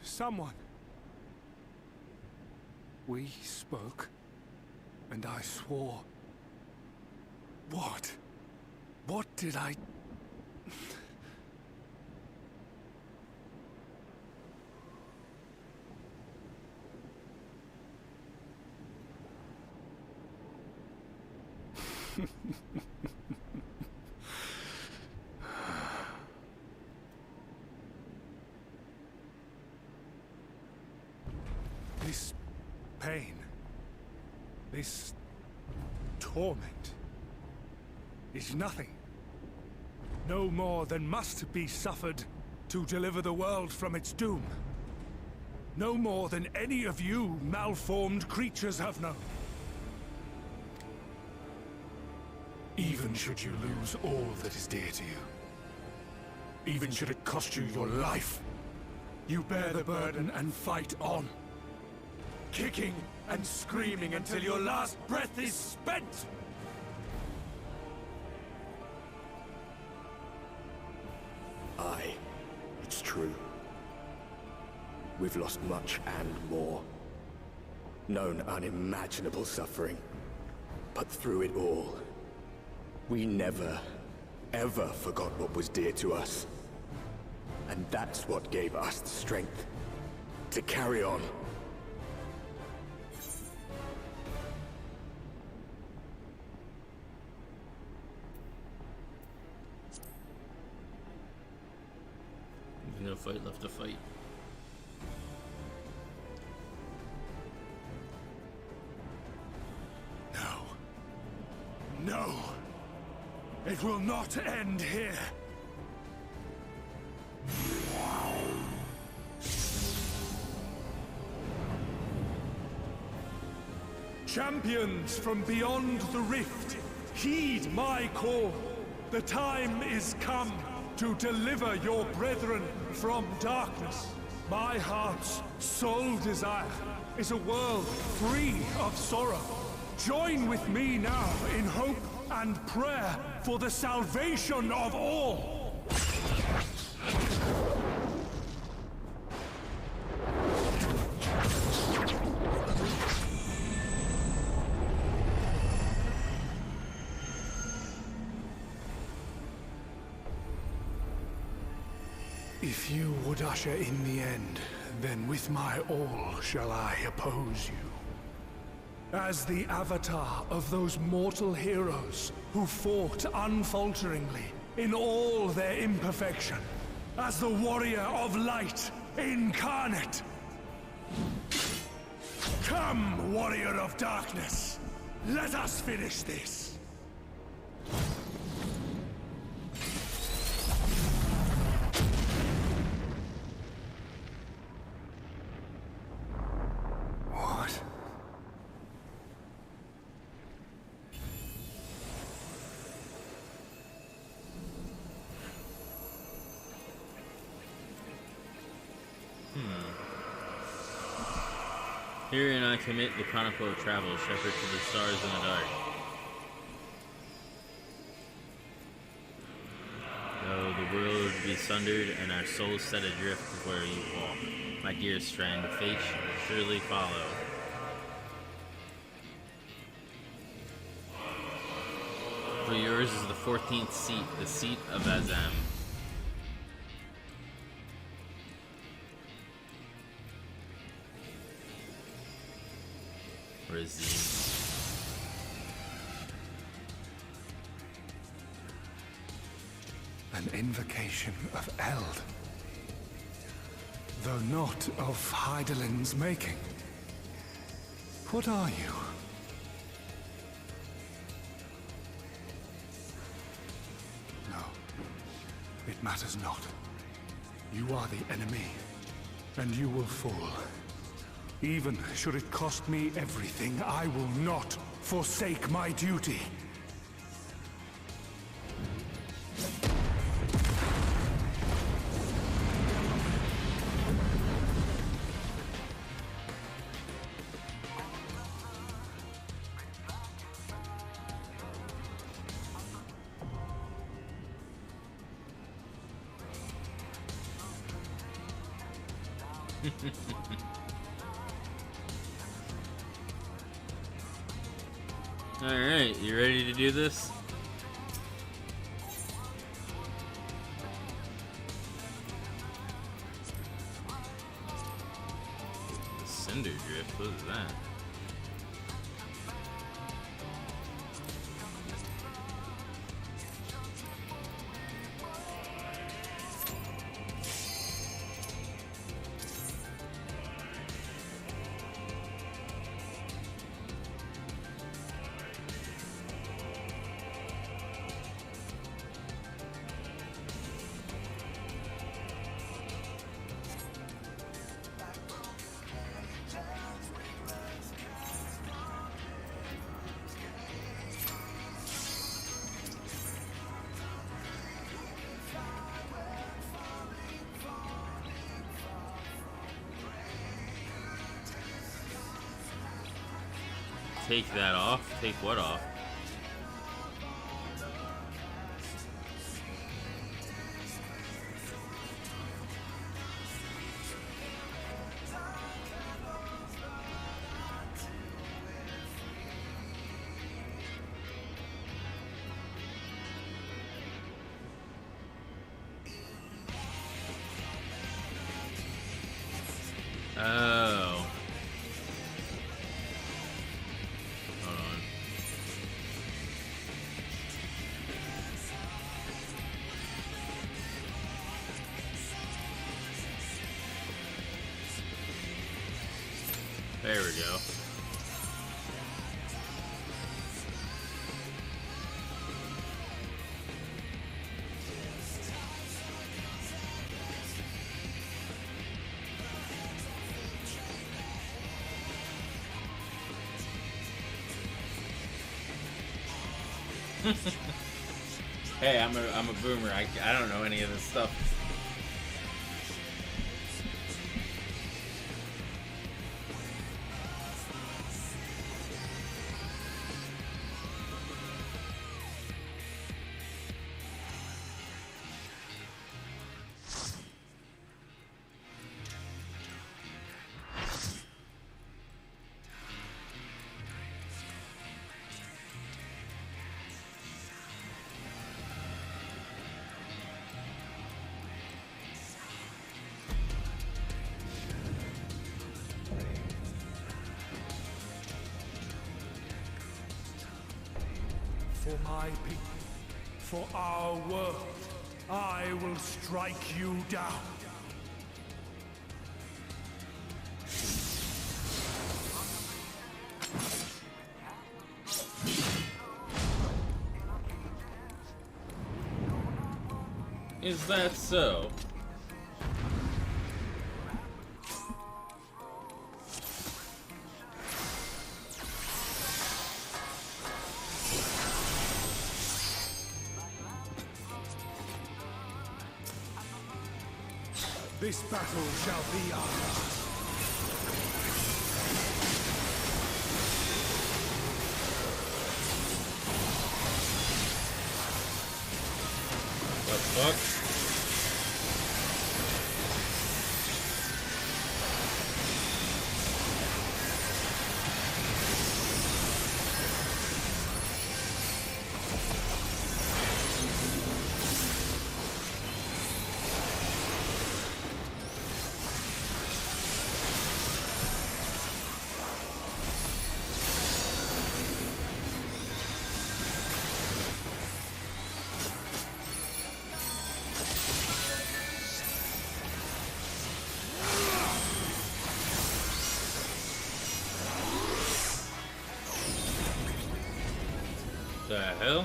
someone. We spoke, and I swore. What? What did I... This pain, this torment, is nothing. No more than must be suffered to deliver the world from its doom. No more than any of you malformed creatures have known. Even should you lose all that is dear to you, even should it cost you your life, you bear the burden and fight on. Kicking and screaming until your last breath is spent! Aye, it's true. We've lost much and more. Known unimaginable suffering. But through it all, we never ever forgot what was dear to us. And that's what gave us the strength to carry on. There's no fight left to fight. No. It will not end here. Champions from beyond the rift, heed my call. The time is come to deliver your brethren from darkness. My heart's sole desire is a world free of sorrow. Join with me now in hope and prayer for the salvation of all. If you would usher in the end, then with my all shall I oppose you. As the avatar of those mortal heroes who fought unfalteringly in all their imperfection. As the warrior of light incarnate. Come, warrior of darkness. Let us finish this. What? Herein I commit the chronicle of travel, shepherd to the stars in the dark. Though the world be sundered and our souls set adrift where you walk, my dearest friend, fate shall surely follow. For yours is the 14th seat, the seat of Azam. An invocation of Eld, though not of Hydaelyn's making. What are you? No, it matters not. You are the enemy, and you will fall. Even should it cost me everything, I will not forsake my duty. Alright, you ready to do this? Cinder drift, what is that? Take that off? Take what off? we go. Hey, I'm a boomer. I don't know any of this stuff. For my people, for our world, I will strike you down. Is that so? This battle shall be our last. The fuck? The hell?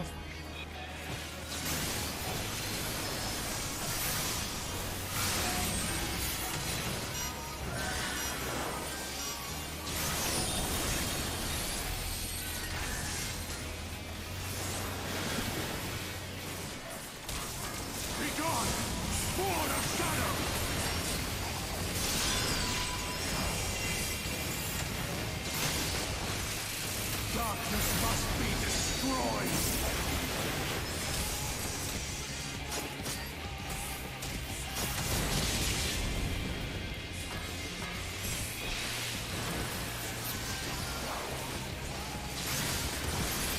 Be gone! Spawn of shadow! Darkness must be destroyed!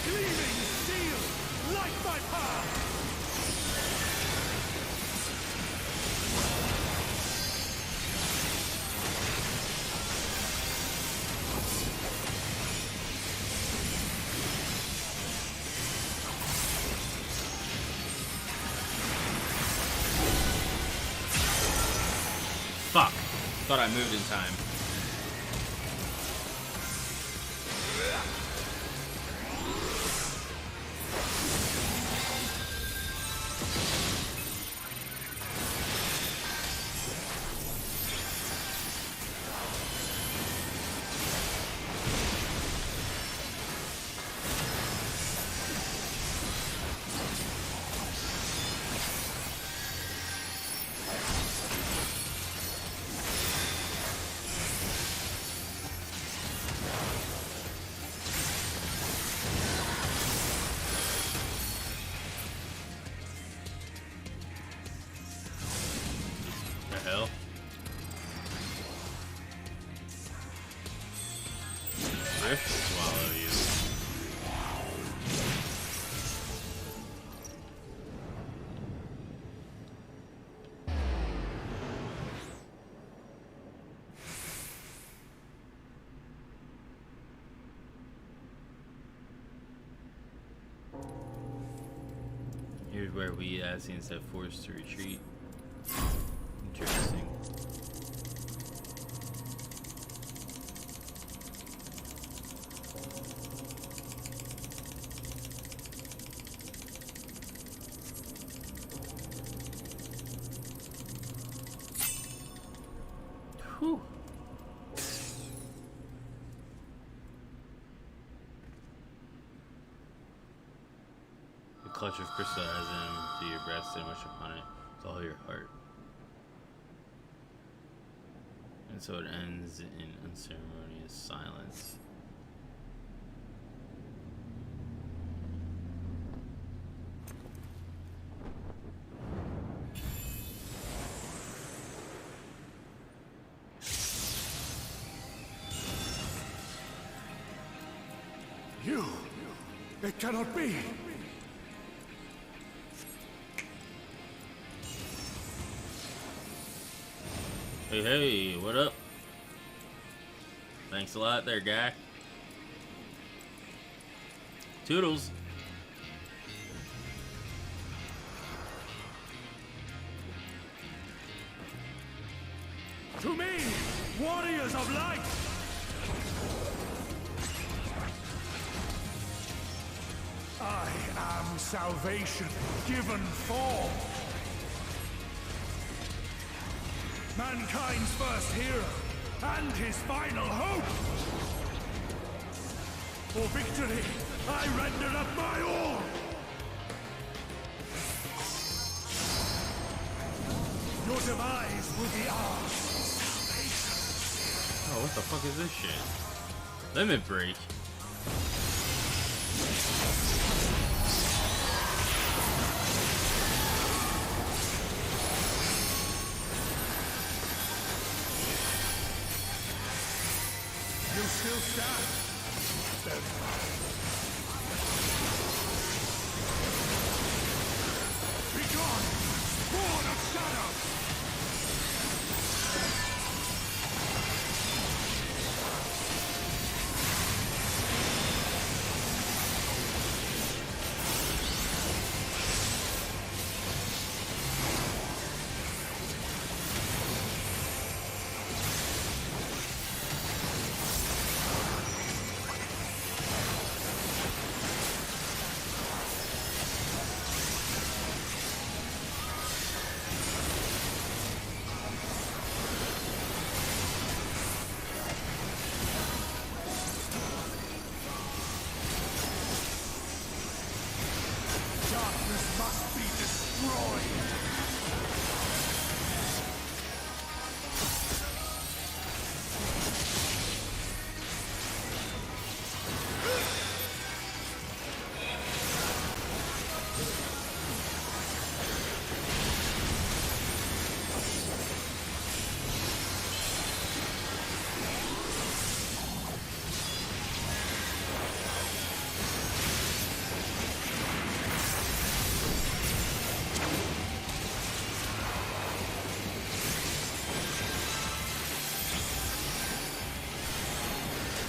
Gleaming steel! Light my path! Fuck. Thought I moved in time. The hell? Rift swallow you. Here's where we Asians have forced to retreat. Interesting. clutch of crystallizing to your breast and wish upon it with all your heart. And so it ends in unceremonious silence. You! It cannot be! Hey, hey, what up? Thanks a lot there, guy. Toodles. To me, warriors of light! I am salvation given form. Mankind's first hero and his final hope. For victory, I render up my all. Your demise will be ours. Oh, what the fuck is this shit? Limit break. You still stand. Be gone, spawn of shadow!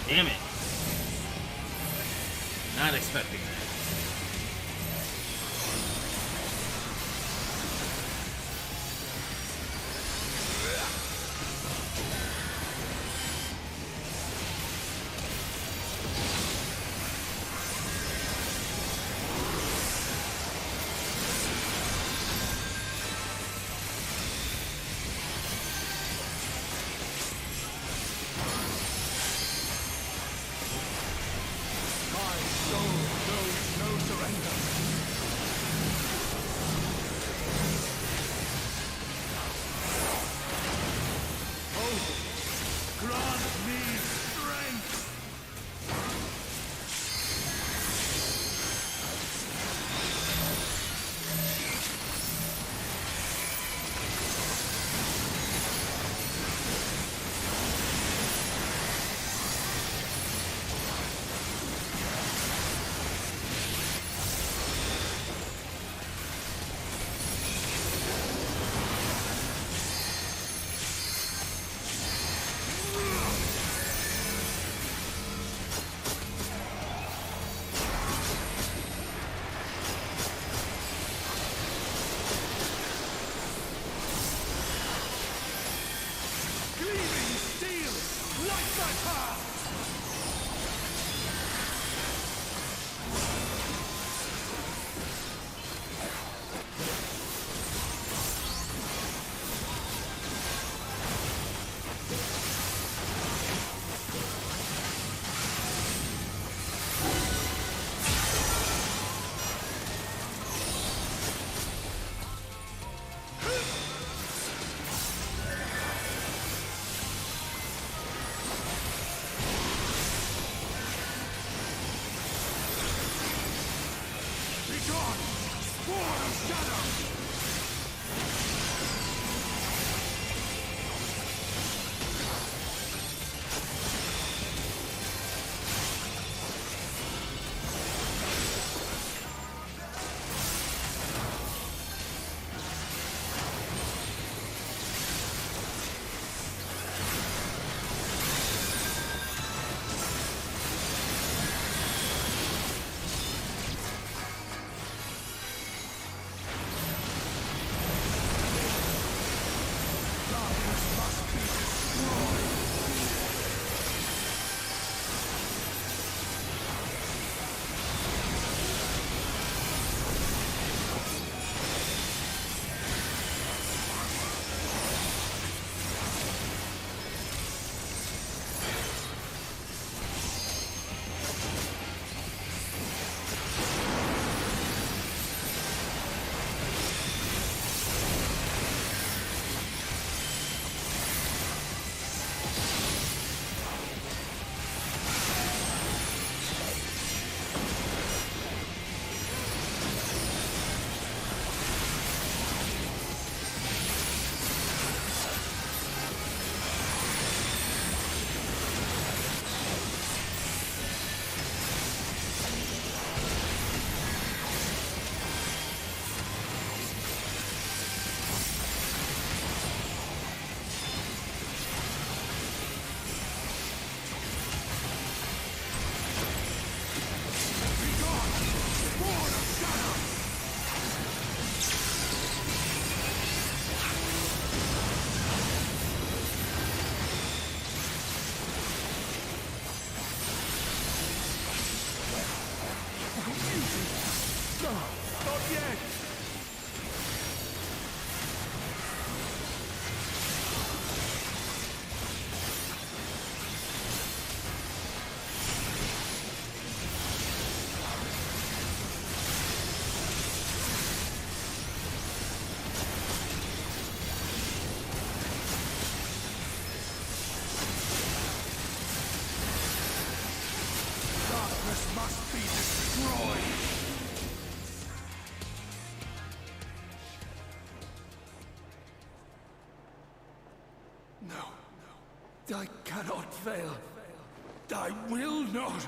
Damn it. Not expecting that. I cannot fail. I will not.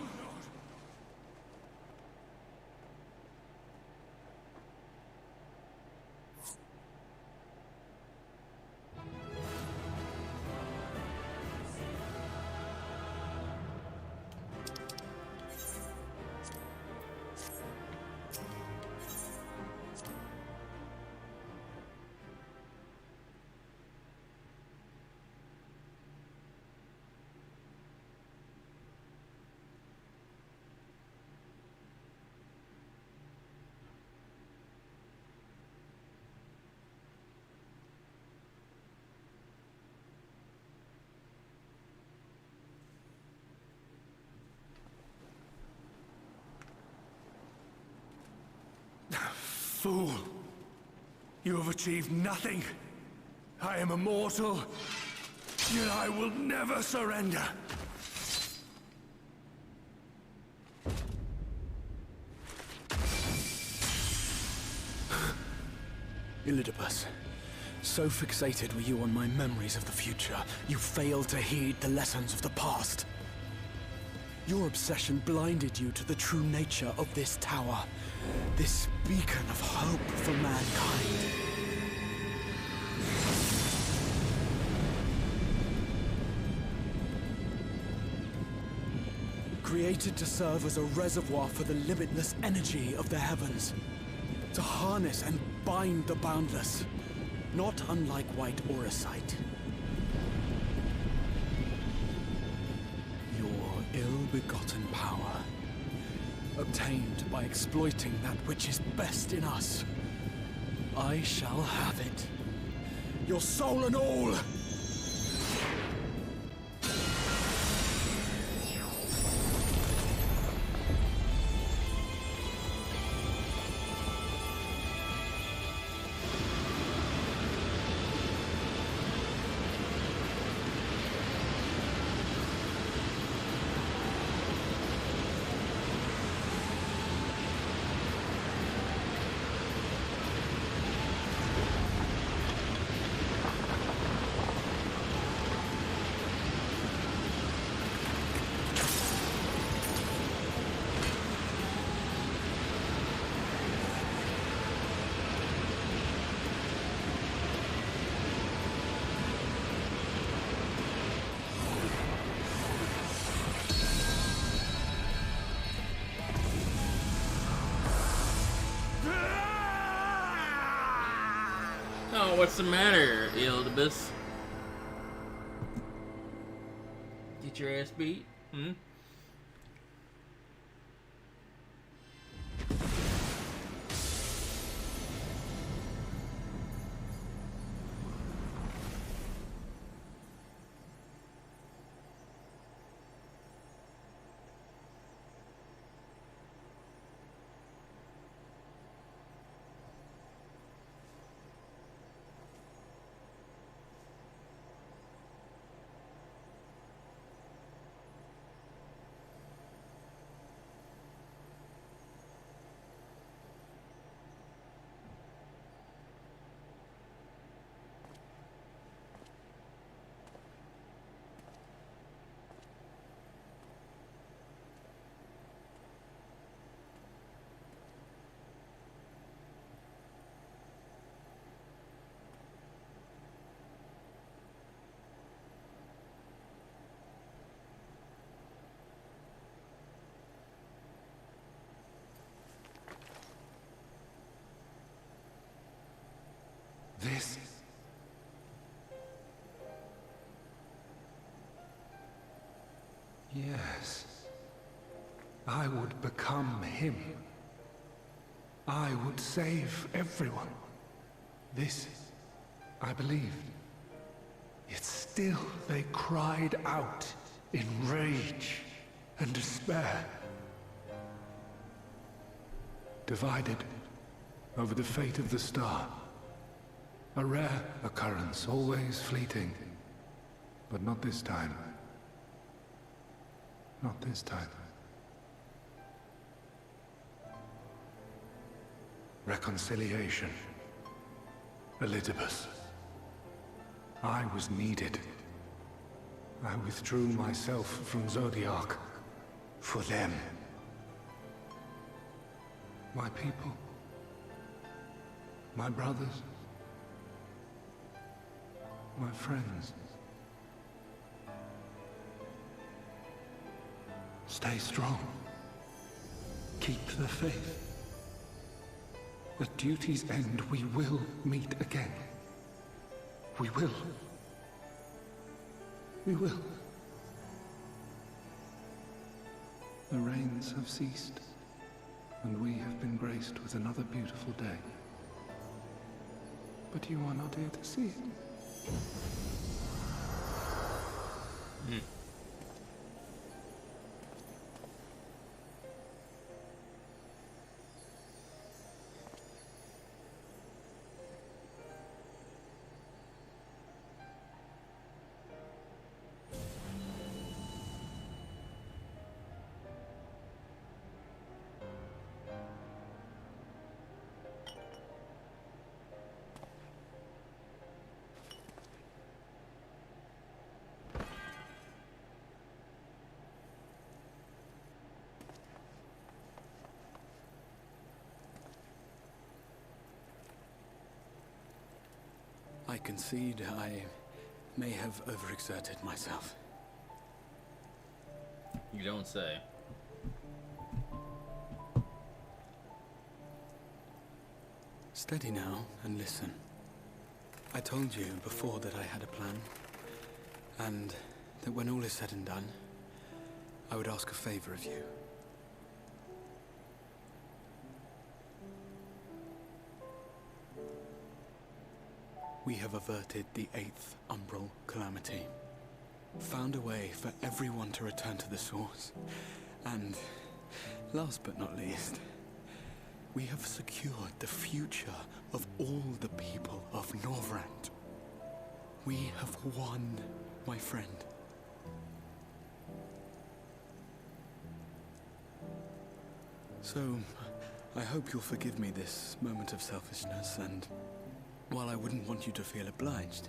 Fool! You have achieved nothing. I am immortal, yet I will never surrender. Elidibus, so fixated were you on my memories of the future, you failed to heed the lessons of the past. Your obsession blinded you to the true nature of this tower, this beacon of hope for mankind. Created to serve as a reservoir for the limitless energy of the heavens. To harness and bind the boundless, not unlike white auracite. Your ill-begotten power, obtained by exploiting that which is best in us. I shall have it. Your soul and all! Oh, what's the matter, Ildibus? Get your ass beat? Hmm? This. Yes. I would become him. I would save everyone. This, I believed. Yet still they cried out in rage and despair. Divided over the fate of the star. A rare occurrence, always fleeting. But not this time. Not this time. Reconciliation. Elidibus. I was needed. I withdrew myself from Zodiark. For them. My people. My brothers. My friends. Stay strong. Keep the faith. At duty's end, we will meet again. We will. We will. The rains have ceased, and we have been graced with another beautiful day. But you are not here to see it. I concede I may have overexerted myself. You don't say. Steady now and listen. I told you before that I had a plan, and that when all is said and done, I would ask a favor of you. We have averted the 8th Umbral Calamity. Found a way for everyone to return to the source. And, last but not least, we have secured the future of all the people of Norvrand. We have won, my friend. So, I hope you'll forgive me this moment of selfishness, and while I wouldn't want you to feel obliged,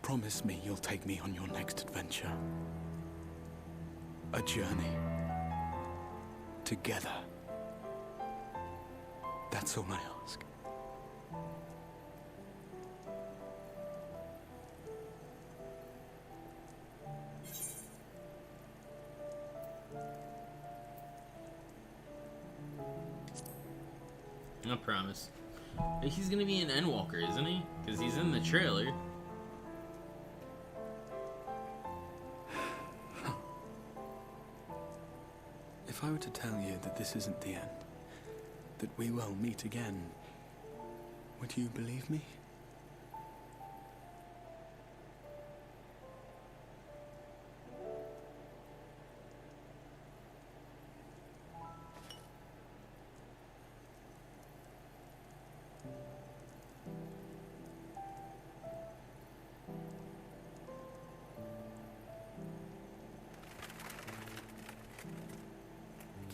promise me you'll take me on your next adventure. A journey. Together. That's all I ask. I promise. He's gonna be an Endwalker, isn't he? Because he's in the trailer. If I were to tell you that this isn't the end, that we will meet again, would you believe me?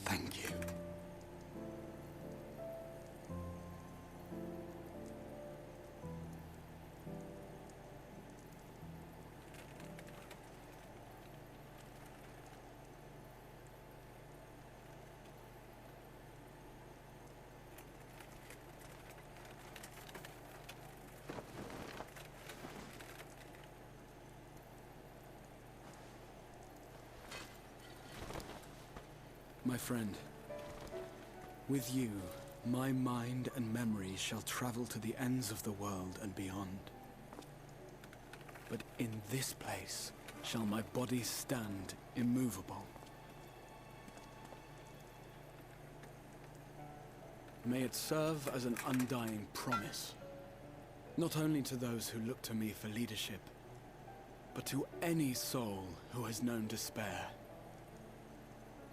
Thank you. My friend, with you, my mind and memory shall travel to the ends of the world and beyond. But in this place shall my body stand immovable. May it serve as an undying promise, not only to those who look to me for leadership, but to any soul who has known despair,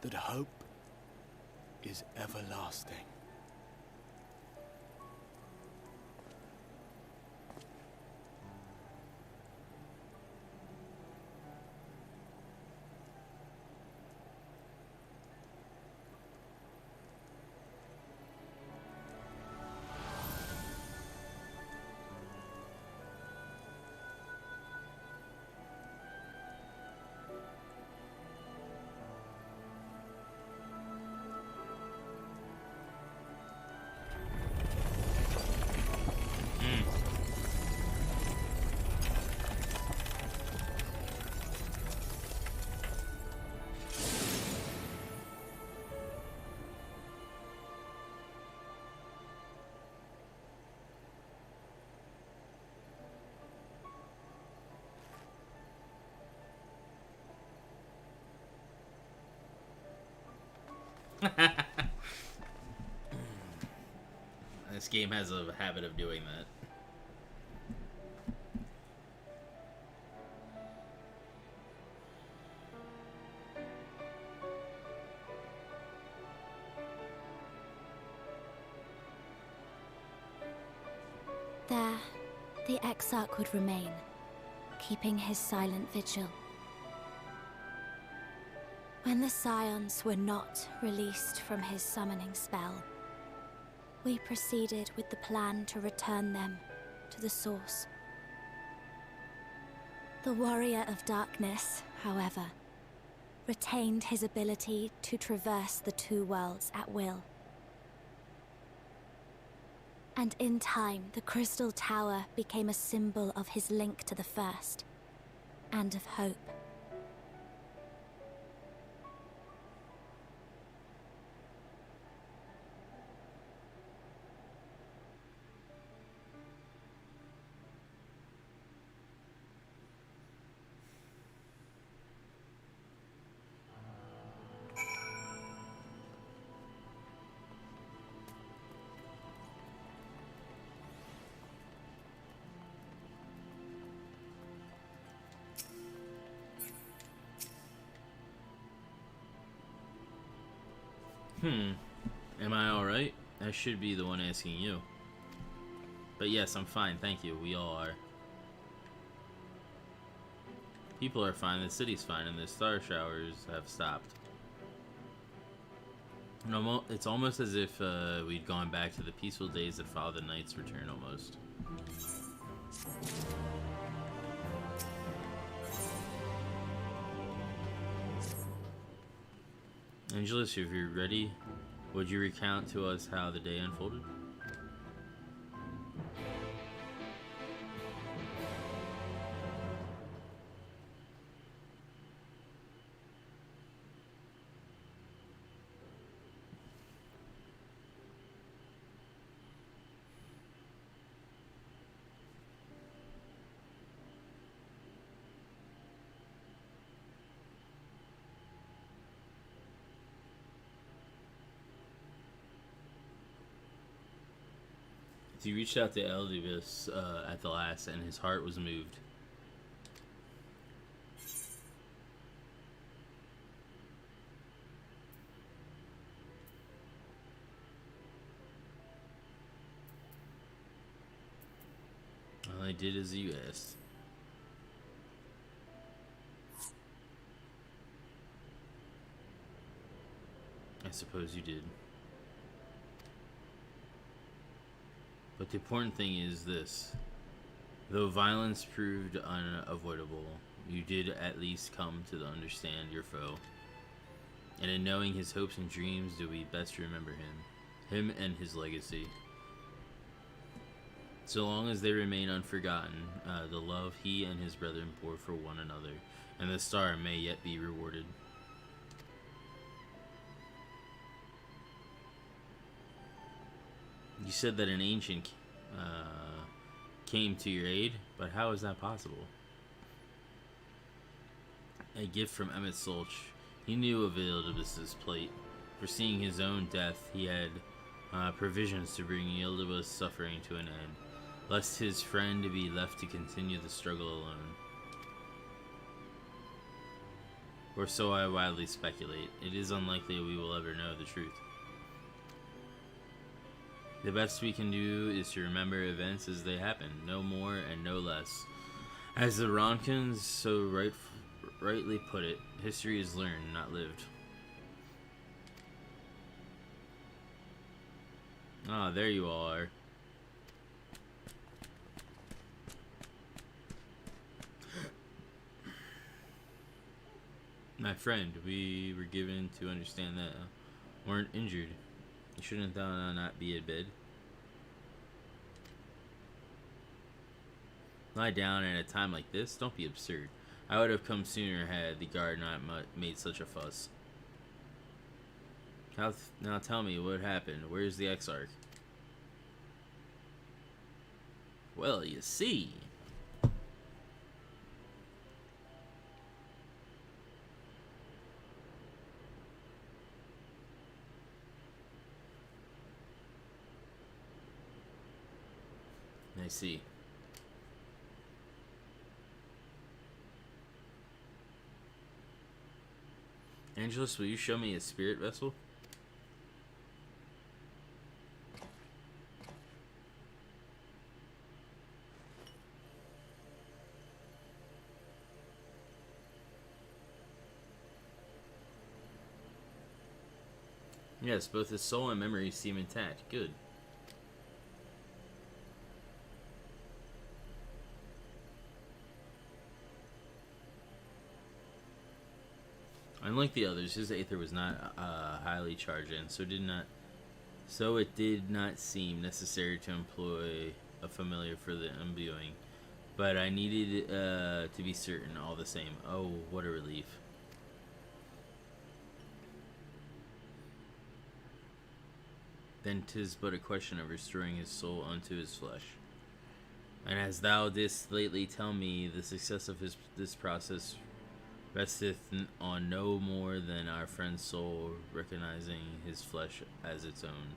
that hope is everlasting. This game has a habit of doing that. There, the Exarch would remain, keeping his silent vigil. When the Scions were not released from his summoning spell, we proceeded with the plan to return them to the Source. The Warrior of Darkness, however, retained his ability to traverse the two worlds at will. And in time, the Crystal Tower became a symbol of his link to the First, and of hope. Am I alright? I should be the one asking you. But yes, I'm fine, thank you. We all are. People are fine, the city's fine, and the star showers have stopped. And it's almost as if we'd gone back to the peaceful days that followed the Knight's return, almost. Angelus, if you're ready, would you recount to us how the day unfolded? He reached out to Eldivis at the last, and his heart was moved. All I did as you asked. I suppose you did. But the important thing is this. Though violence proved unavoidable, you did at least come to understand your foe. And in knowing his hopes and dreams, do we best remember him and his legacy. So long as they remain unforgotten, the love he and his brethren bore for one another, and the star may yet be rewarded. You said that an ancient came to your aid, but how is that possible? A gift from Emmett Solch. He knew of Ildibus's plight. Foreseeing his own death, he had provisions to bring Ildibus' suffering to an end, lest his friend be left to continue the struggle alone. Or so I widely speculate. It is unlikely we will ever know the truth. The best we can do is to remember events as they happen, no more and no less. As the Ronkins so rightly put it, history is learned, not lived. Ah, there you all are. My friend, we were given to understand that weren't injured. Shouldn't thou not be in bed? Lie down at a time like this? Don't be absurd. I would have come sooner had the guard not made such a fuss. Now tell me what happened. Where's the Exarch? Well, you see. I see. Angelus, will you show me a spirit vessel? Yes, both his soul and memory seem intact. Good. Unlike the others, his aether was not highly charged, and so it did not seem necessary to employ a familiar for the imbuing. But I needed to be certain all the same. Oh, what a relief. Then 'tis but a question of restoring his soul unto his flesh. And as thou didst lately tell me, the success of this process resteth on no more than our friend's soul recognizing his flesh as its own.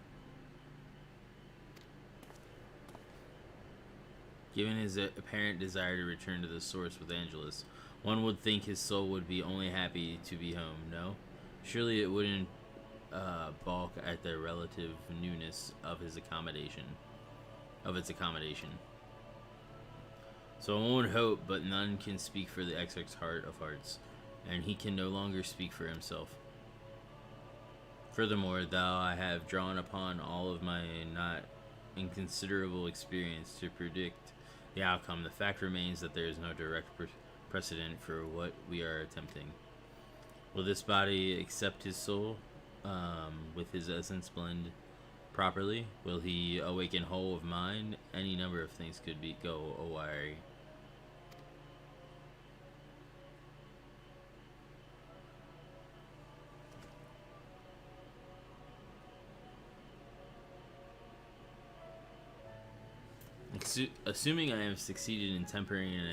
Given his apparent desire to return to the source with Angelus, one would think his soul would be only happy to be home, no? Surely it wouldn't balk at the relative newness of its accommodation. So I won't hope, but none can speak for the Exarch's heart of hearts, and he can no longer speak for himself. Furthermore, thou I have drawn upon all of my not inconsiderable experience to predict the outcome. The fact remains that there is no direct precedent for what we are attempting. Will this body accept his soul, with his essence blend properly? Will he awaken whole of mind? Any number of things could go awry. Assuming I have succeeded in tempering your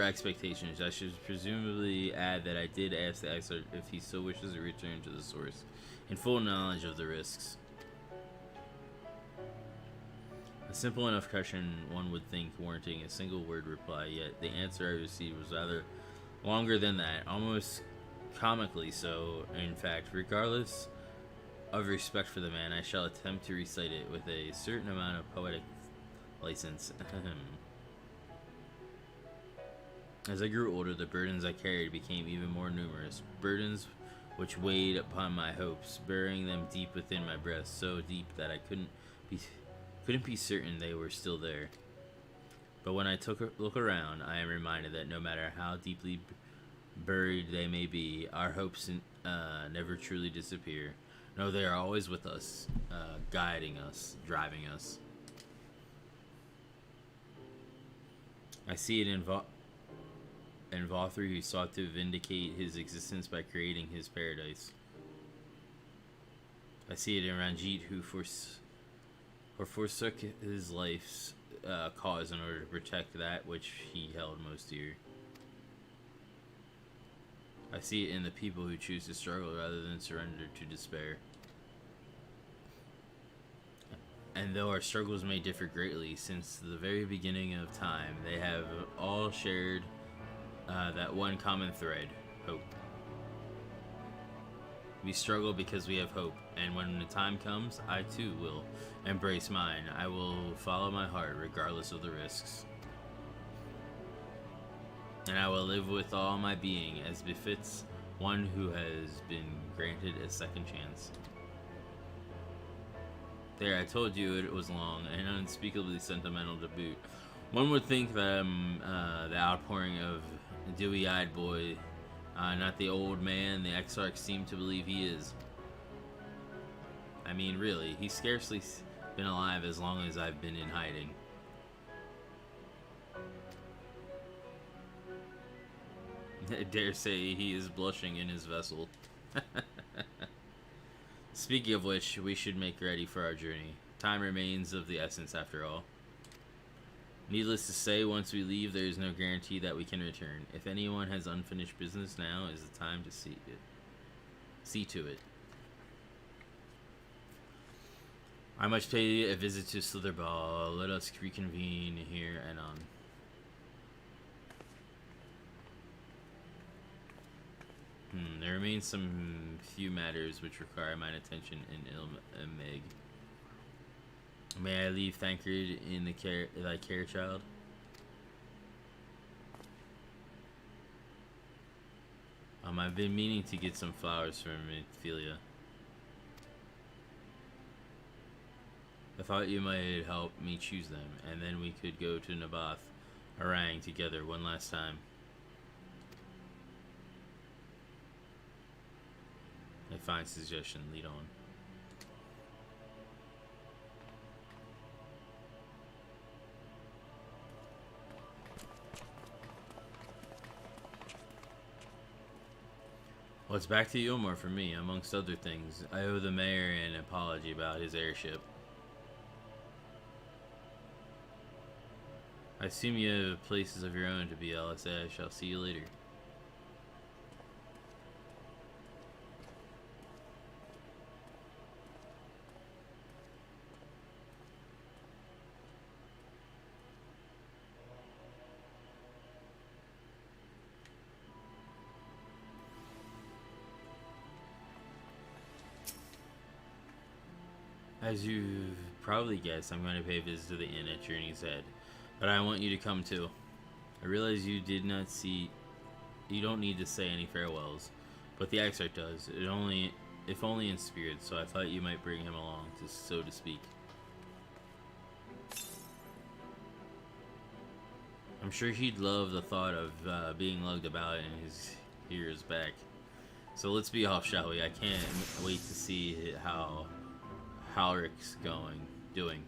expectations, I should presumably add that I did ask the Exarch if he so wishes to return to the source, in full knowledge of the risks. A simple enough question one would think warranting a single word reply, yet the answer I received was rather longer than that, almost comically so. In fact, regardless of respect for the man, I shall attempt to recite it with a certain amount of poetic license. As I grew older, the burdens I carried became even more numerous, burdens which weighed upon my hopes, burying them deep within my breast, so deep that I couldn't be certain they were still there. But when I look around, I am reminded that no matter how deeply buried they may be, our hopes never truly disappear. No, they are always with us, guiding us, driving us. I see it in Vothri, who sought to vindicate his existence by creating his paradise. I see it in Ranjit, who forsook his life's cause in order to protect that which he held most dear. I see it in the people who choose to struggle rather than surrender to despair. And though our struggles may differ greatly, since the very beginning of time, they have all shared that one common thread: hope. We struggle because we have hope, and when the time comes, I too will embrace mine. I will follow my heart regardless of the risks. And I will live with all my being as befits one who has been granted a second chance. There, I told you it was long and unspeakably sentimental to boot. One would think that the outpouring of a dewy-eyed boy, not the old man the Exarch seemed to believe he is. I mean, really, he's scarcely been alive as long as I've been in hiding. I dare say he is blushing in his vessel. Speaking of which, we should make ready for our journey. Time remains of the essence after all. Needless to say, once we leave, there is no guarantee that we can return. If anyone has unfinished business, now is the time to see to it. I must pay a visit to Slitherball. Let us reconvene here and on. There remain some few matters which require mine attention in Ilmeg. May I leave Thancred in thy care, child? I've been meaning to get some flowers from Ophelia. I thought you might help me choose them, and then we could go to Naboth Harang together one last time. A fine suggestion. Lead on. Well, it's back to Yulmore for me, amongst other things. I owe the mayor an apology about his airship. I assume you have places of your own to be, LSA. I shall see you later. As you've probably guessed, I'm going to pay a visit to the inn at Journey's Head, but I want you to come too. I realize you don't need to say any farewells, but the Exarch does, if only in spirit, so I thought you might bring him along, so to speak. I'm sure he'd love the thought of being lugged about in his hero's back. So let's be off, shall we? I can't wait to see how Halrick's doing.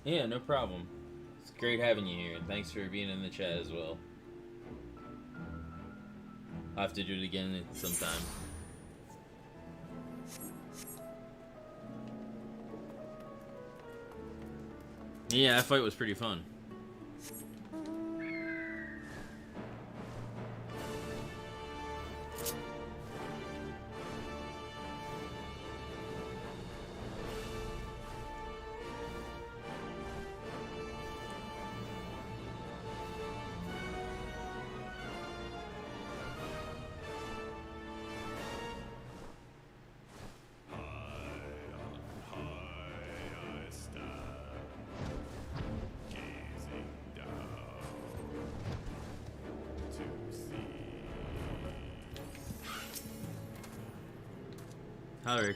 Yeah, no problem. It's great having you here, and thanks for being in the chat as well. I'll have to do it again sometime. Yeah, that fight was pretty fun.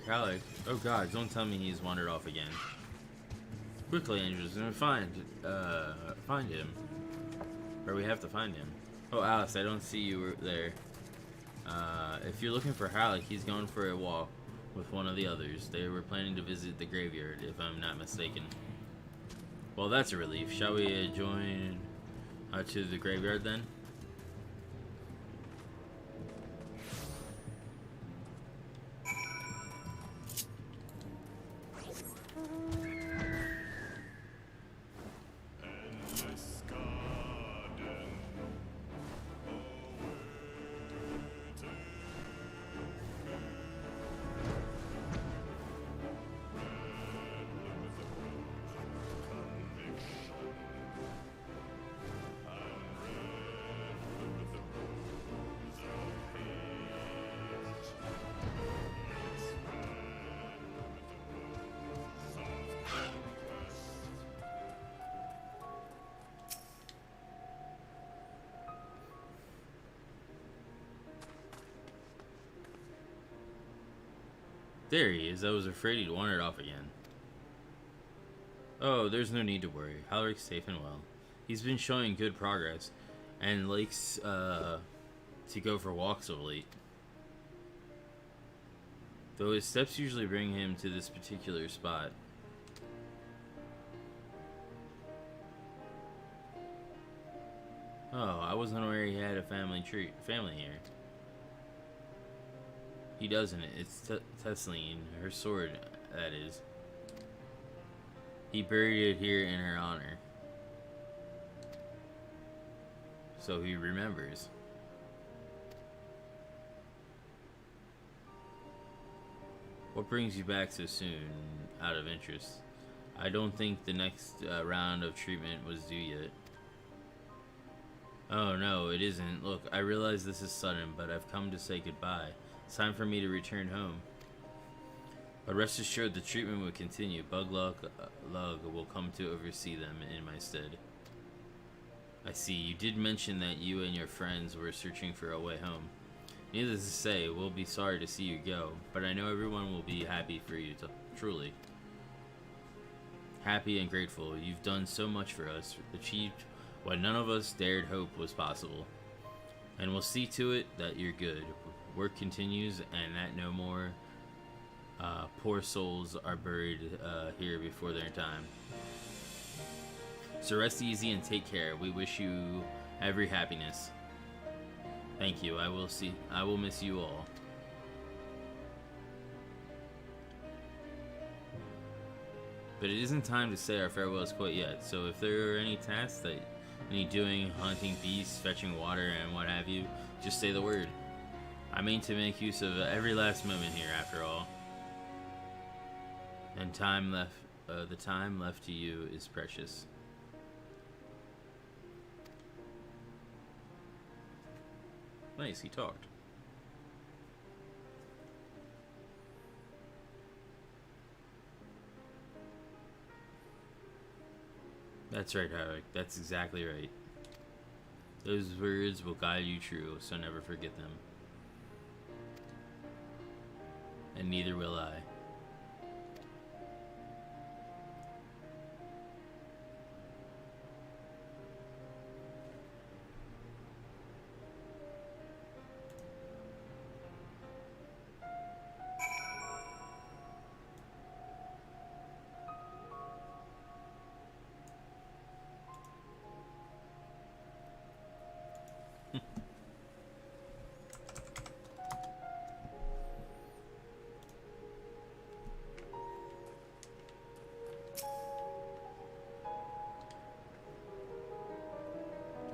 Halleck. Oh god, don't tell me he's wandered off again. Quickly, Andrews, and find him. Or we have to find him. Oh, Alice, I don't see you there. If you're looking for Halleck, he's going for a walk with one of the others. They were planning to visit the graveyard, if I'm not mistaken. Well, that's a relief. Shall we join to the graveyard then? There he is. I was afraid he'd wandered off again. Oh, there's no need to worry. Halleck's safe and well. He's been showing good progress, and likes to go for walks of late. Though his steps usually bring him to this particular spot. Oh, I wasn't aware he had a family here. He doesn't. It's Tesseline, her sword, that is. He buried it here in her honor. So he remembers. What brings you back so soon, out of interest? I don't think the next round of treatment was due yet. Oh no, it isn't. Look, I realize this is sudden, but I've come to say goodbye. It's time for me to return home. But rest assured the treatment will continue. Bug Lug will come to oversee them in my stead. I see, you did mention that you and your friends were searching for a way home. Needless to say, we'll be sorry to see you go, but I know everyone will be happy for you, truly. Happy and grateful. You've done so much for us, achieved what none of us dared hope was possible. And we'll see to it that you're good. Work continues, and that no more poor souls are buried here before their time. So rest easy and take care. We wish you every happiness. Thank you. I will miss you all. But it isn't time to say our farewells quite yet. So if there are any tasks that you need doing, hunting beasts, fetching water, and what have you, just say the word. I mean to make use of every last moment here, after all. And the time left to you is precious. Nice, he talked. That's right, Halleck. That's exactly right. Those words will guide you true, so never forget them. And neither will I.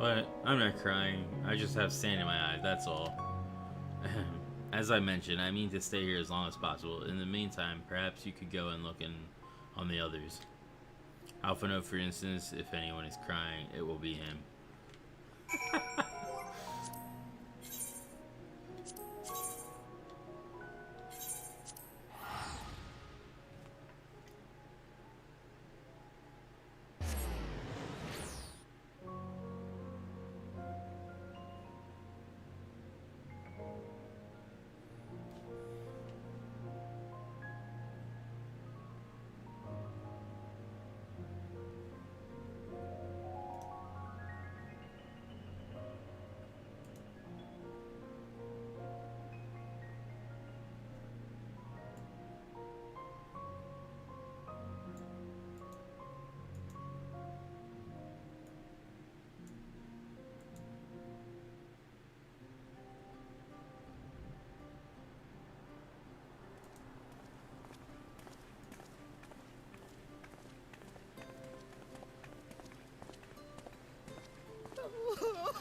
But I'm not crying. I just have sand in my eye, that's all. As I mentioned, I mean to stay here as long as possible. In the meantime, perhaps you could go and look on the others. Alphino, for instance, if anyone is crying, it will be him.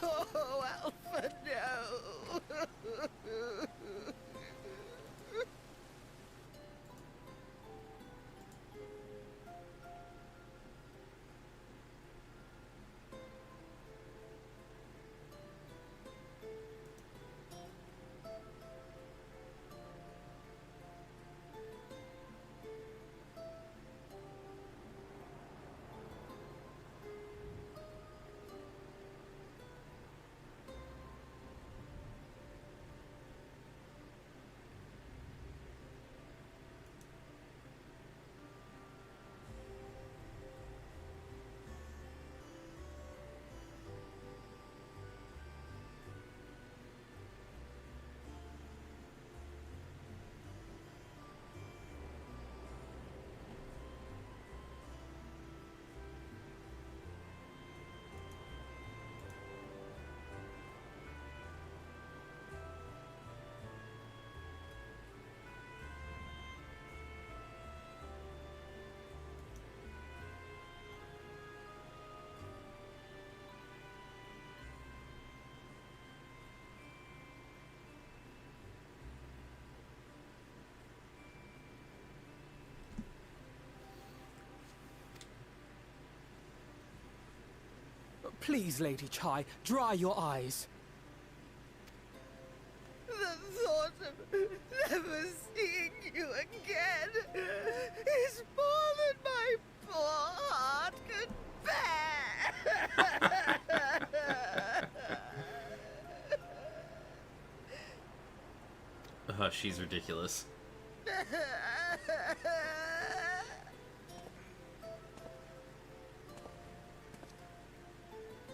Oh, Alpha, no! Please, Lady Chai, dry your eyes. The thought of never seeing you again is more than my poor heart could bear. She's ridiculous.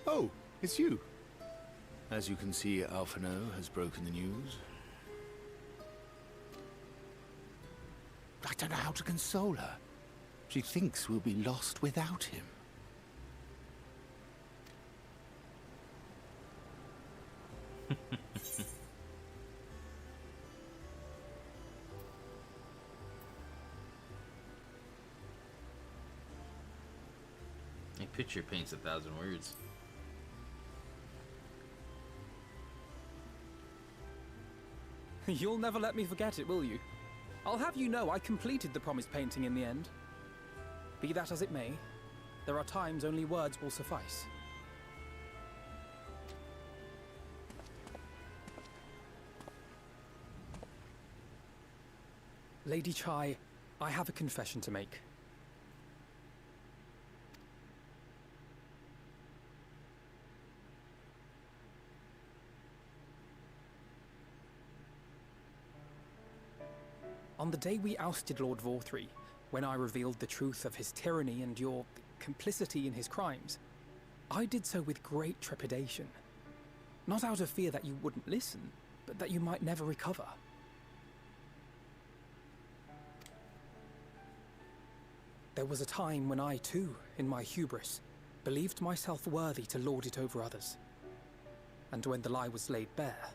Oh, it's you. As you can see, Alphino has broken the news. I don't know how to console her. She thinks we'll be lost without him. A picture paints 1,000 words. You'll never let me forget it, will you? I'll have you know I completed the promised painting in the end. Be that as it may, there are times only words will suffice. Lady Chai, I have a confession to make. On the day we ousted Lord Vorthree, when I revealed the truth of his tyranny and your complicity in his crimes, I did so with great trepidation. Not out of fear that you wouldn't listen, but that you might never recover. There was a time when I too, in my hubris, believed myself worthy to lord it over others. And when the lie was laid bare,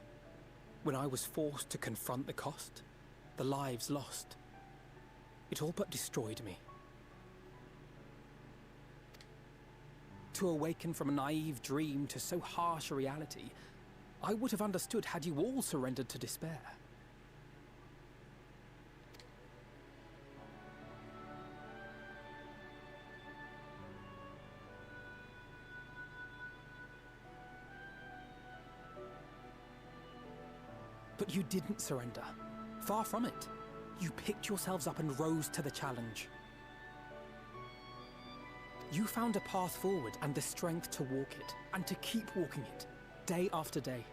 when I was forced to confront the cost, the lives lost, it all but destroyed me. To awaken from a naive dream to so harsh a reality, I would have understood had you all surrendered to despair. But you didn't surrender. Far from it. You picked yourselves up and rose to the challenge. You found a path forward and the strength to walk it, and to keep walking it, day after day.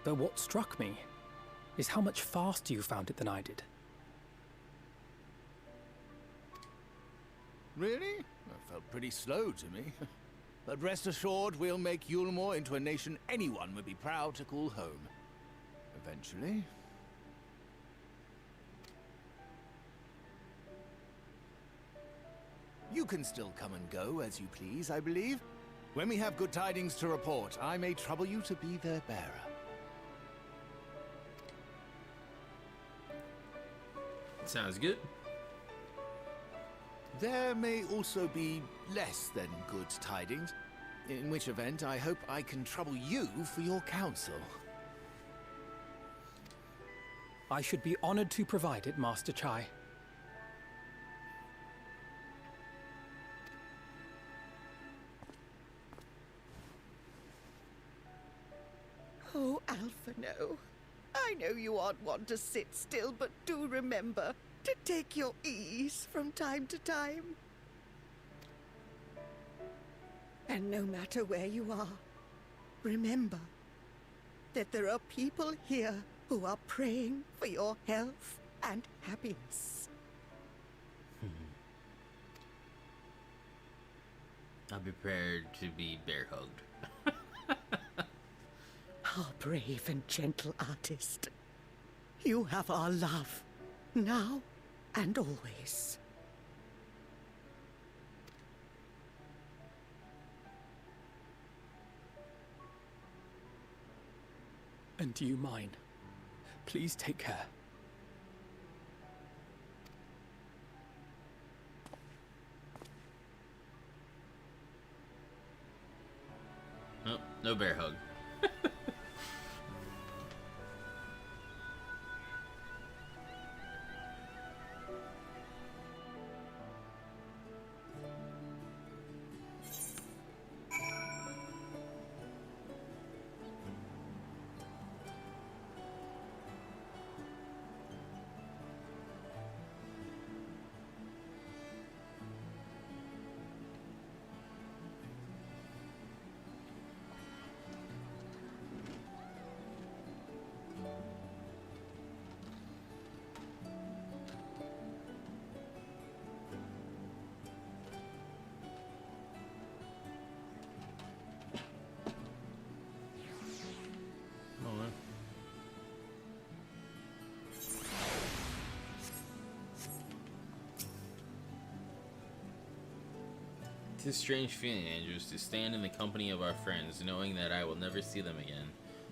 Though what struck me is how much faster you found it than I did. Really? That felt pretty slow to me. But rest assured, we'll make Yulmore into a nation anyone would be proud to call home. Eventually. You can still come and go as you please, I believe. When we have good tidings to report, I may trouble you to be their bearer. Sounds good. There may also be less than good tidings, in which event I hope I can trouble you for your counsel. I should be honored to provide it, Master Chai. Oh, Alphino. I know you aren't one to sit still, but do remember to take your ease from time to time. And no matter where you are, remember that there are people here who are praying for your health and happiness. I'm prepared to be bear-hugged. Our brave and gentle artist. You have our love, now and always. And you mine. Please take care. Nope, no bear hug. It's a strange feeling, Andrews, to stand in the company of our friends, knowing that I will never see them again.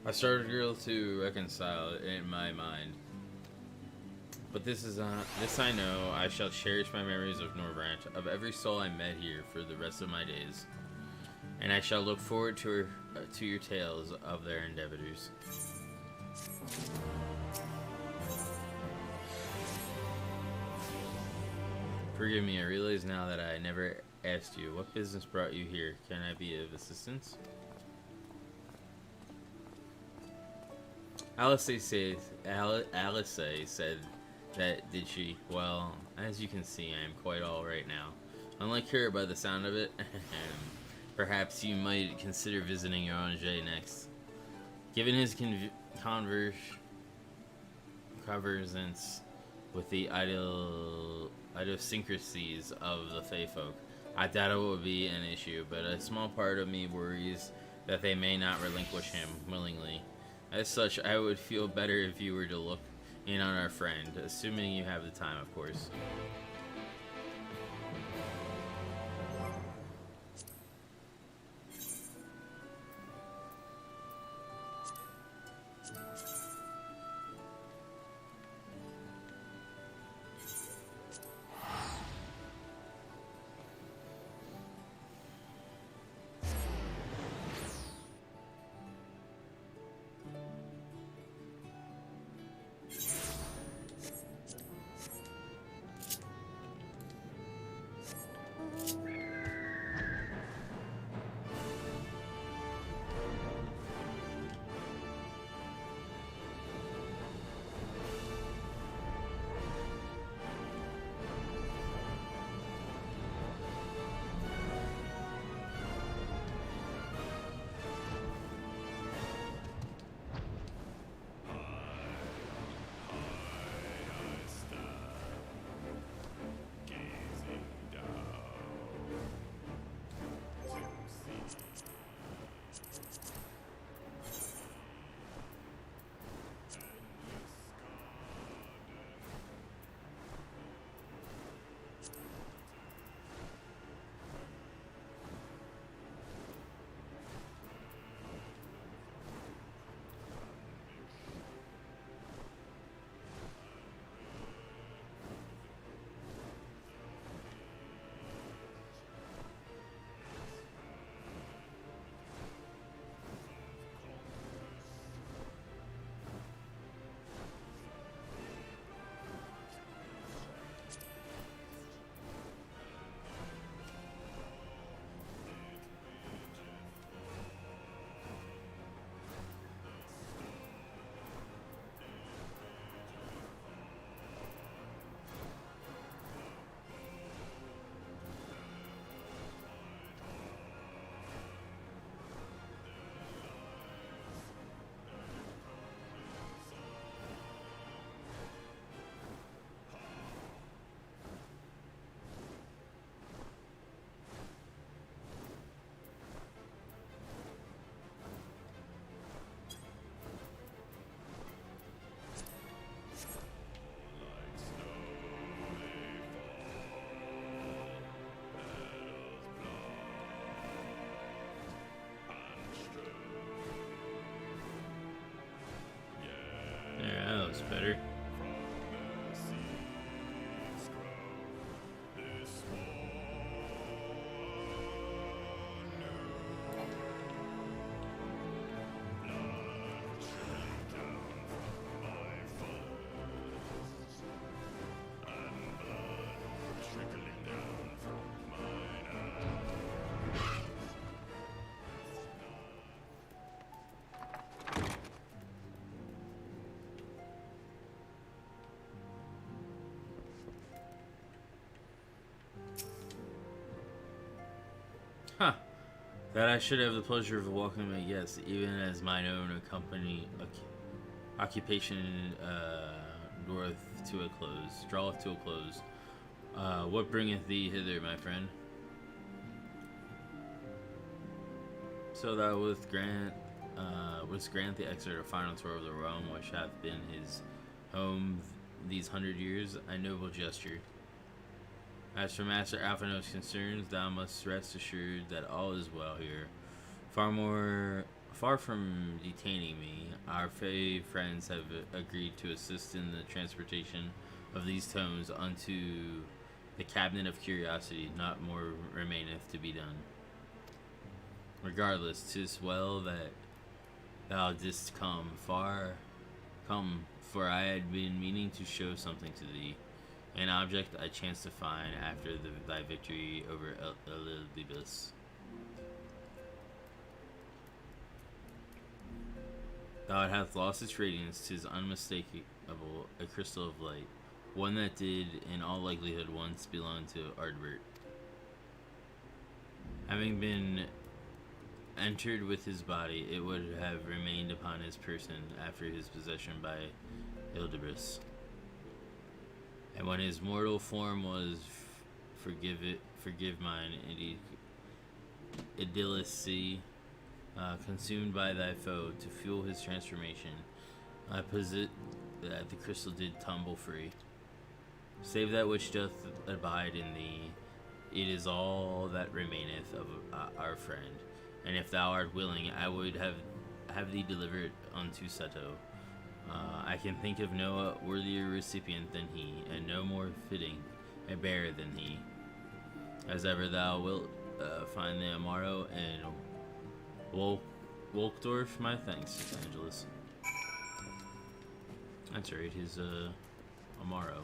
I started to reconcile it in my mind. But this I know, I shall cherish my memories of Norbrandt, of every soul I met here for the rest of my days. And I shall look forward to your tales of their endeavors. Forgive me, I realize now that I never asked you, what business brought you here? Can I be of assistance? Alice said that, did she? Well, as you can see, I am quite alright now. Unlike her, by the sound of it, perhaps you might consider visiting your Angers next. Given his conversance with the idiosyncrasies of the Fae folk, I doubt it would be an issue, but a small part of me worries that they may not relinquish him willingly. As such, I would feel better if you were to look in on our friend, assuming you have the time, of course. better. Huh. That I should have the pleasure of welcoming a guest, even as mine own occupation draweth to a close. What bringeth thee hither, my friend? So thou wouldst grant the exeter a final tour of the realm which hath been his home these 100 years, a noble gesture. As for Master Alphino's concerns, thou must rest assured that all is well here. Far from detaining me, our fey friends have agreed to assist in the transportation of these tomes unto the Cabinet of Curiosity. Not more remaineth to be done. Regardless, 'tis well that thou didst come, for I had been meaning to show something to thee. An object I chanced to find after thy victory over Elidibus. Though it hath lost its radiance, 'tis unmistakable, a crystal of light, one that did, in all likelihood, once belong to Ardbert. Having been entered with his body, it would have remained upon his person after his possession by Elidibus. And when his mortal form was forgive mine, idiocy, consumed by thy foe, to fuel his transformation, I posit that the crystal did tumble free. Save that which doth abide in thee, it is all that remaineth of our friend. And if thou art willing, I would have thee delivered unto Seto. I can think of no worthier recipient than he, and no more fitting a bearer than he. As ever thou wilt find the Amaro and Wolkdorf, my thanks, Angelus. That's right, his Amaro.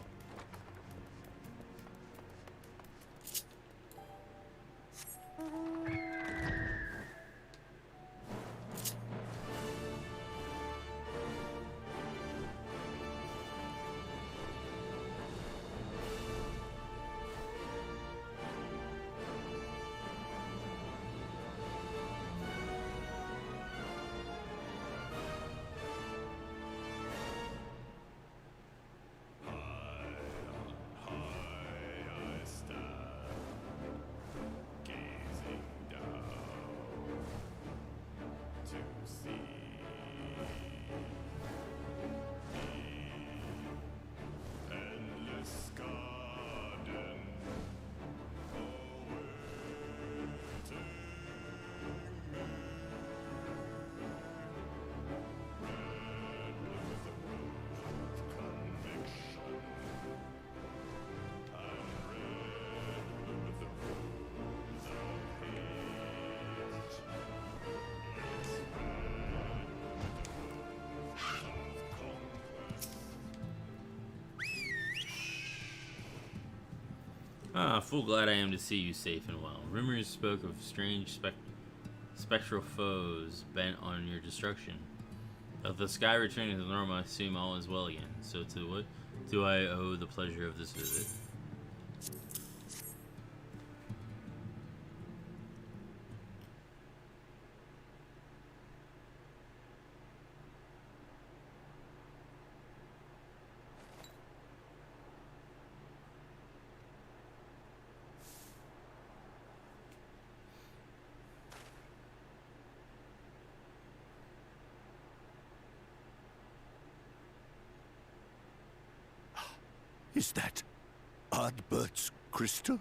Full glad I am to see you safe and well. Rumors spoke of strange spectral foes bent on your destruction. If the sky returning to normal, I assume all is well again. So to what do I owe the pleasure of this visit? Is that Ardbert's crystal?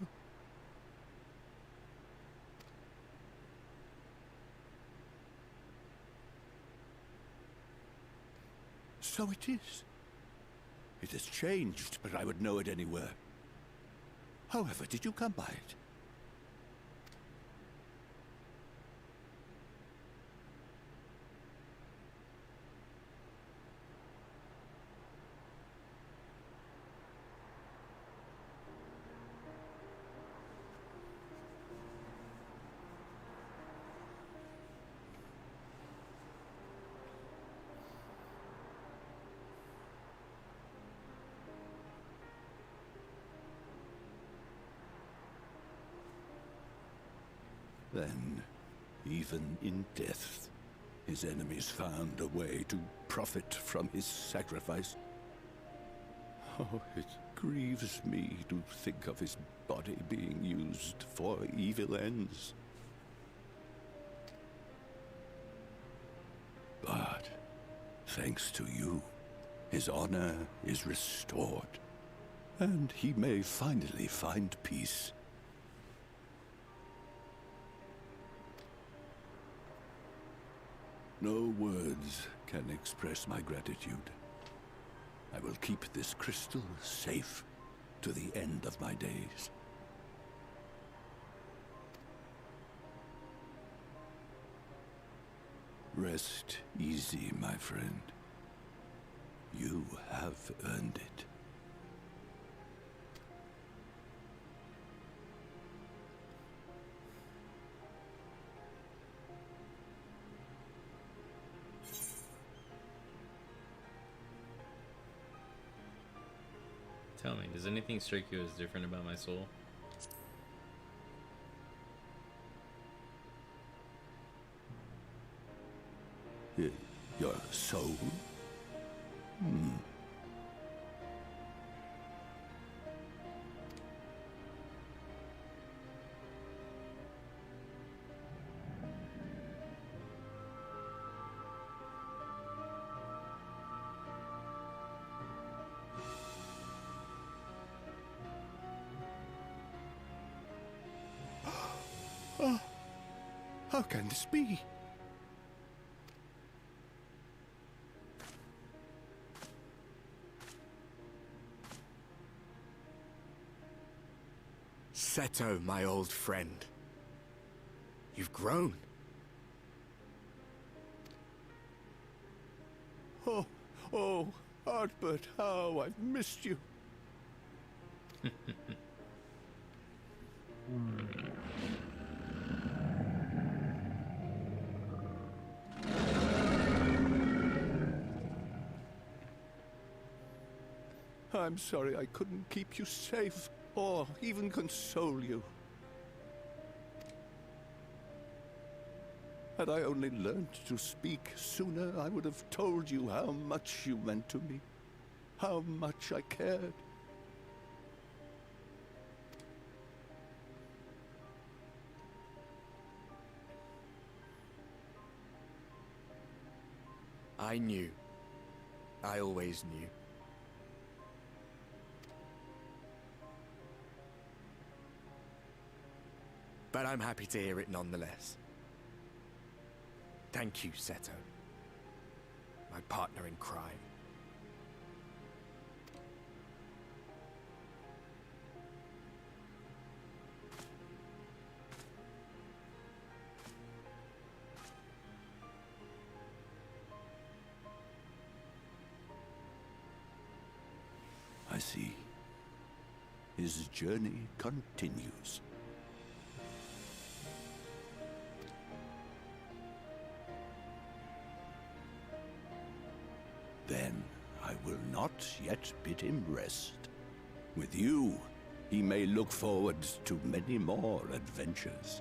So it is. It has changed, but I would know it anywhere. However, did you come by it? Then, even in death, his enemies found a way to profit from his sacrifice. Oh, it grieves me to think of his body being used for evil ends. But, thanks to you, his honor is restored, and he may finally find peace. No words can express my gratitude. I will keep this crystal safe to the end of my days. Rest easy, my friend. You have earned it. Tell me, does anything strike you as different about my soul? Your soul? Oh, how can this be? Seto, my old friend. You've grown. Oh, Artbert, how I've missed you. I'm sorry I couldn't keep you safe, or even console you. Had I only learned to speak sooner, I would have told you how much you meant to me, how much I cared. I knew. I always knew. But I'm happy to hear it nonetheless. Thank you, Seto. My partner in crime. I see. His journey continues. Then I will not yet bid him rest. With you, he may look forward to many more adventures.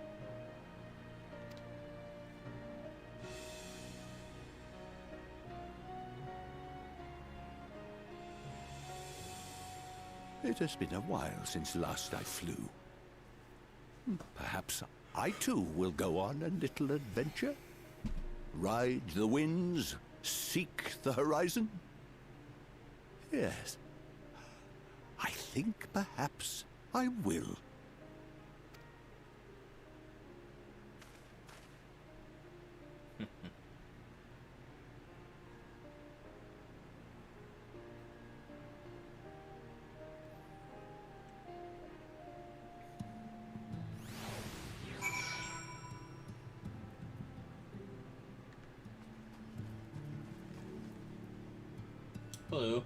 It has been a while since last I flew. Perhaps I too will go on a little adventure? Ride the winds, seek the horizon? Yes, I think perhaps I will. Hello.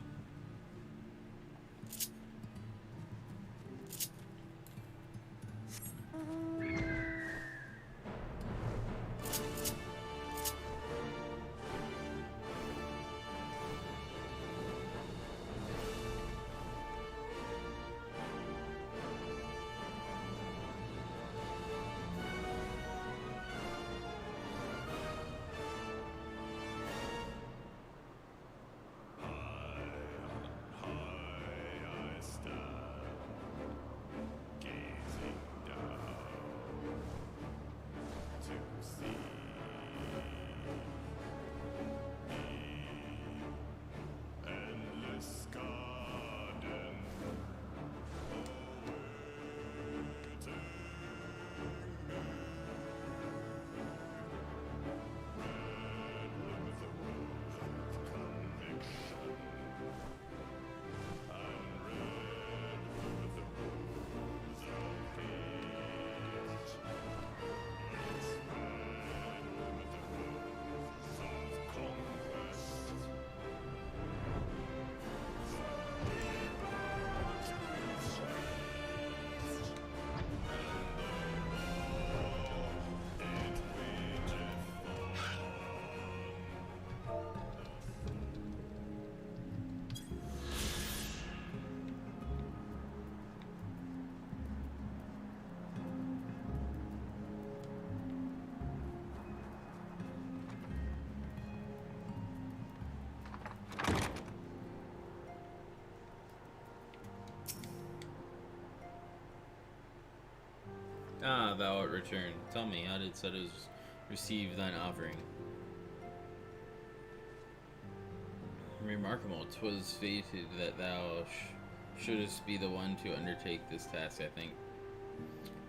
Ah, thou art returned. Tell me, how did Setos receive thine offering? Remarkable. 'Twas fated that thou shouldest be the one to undertake this task, I think.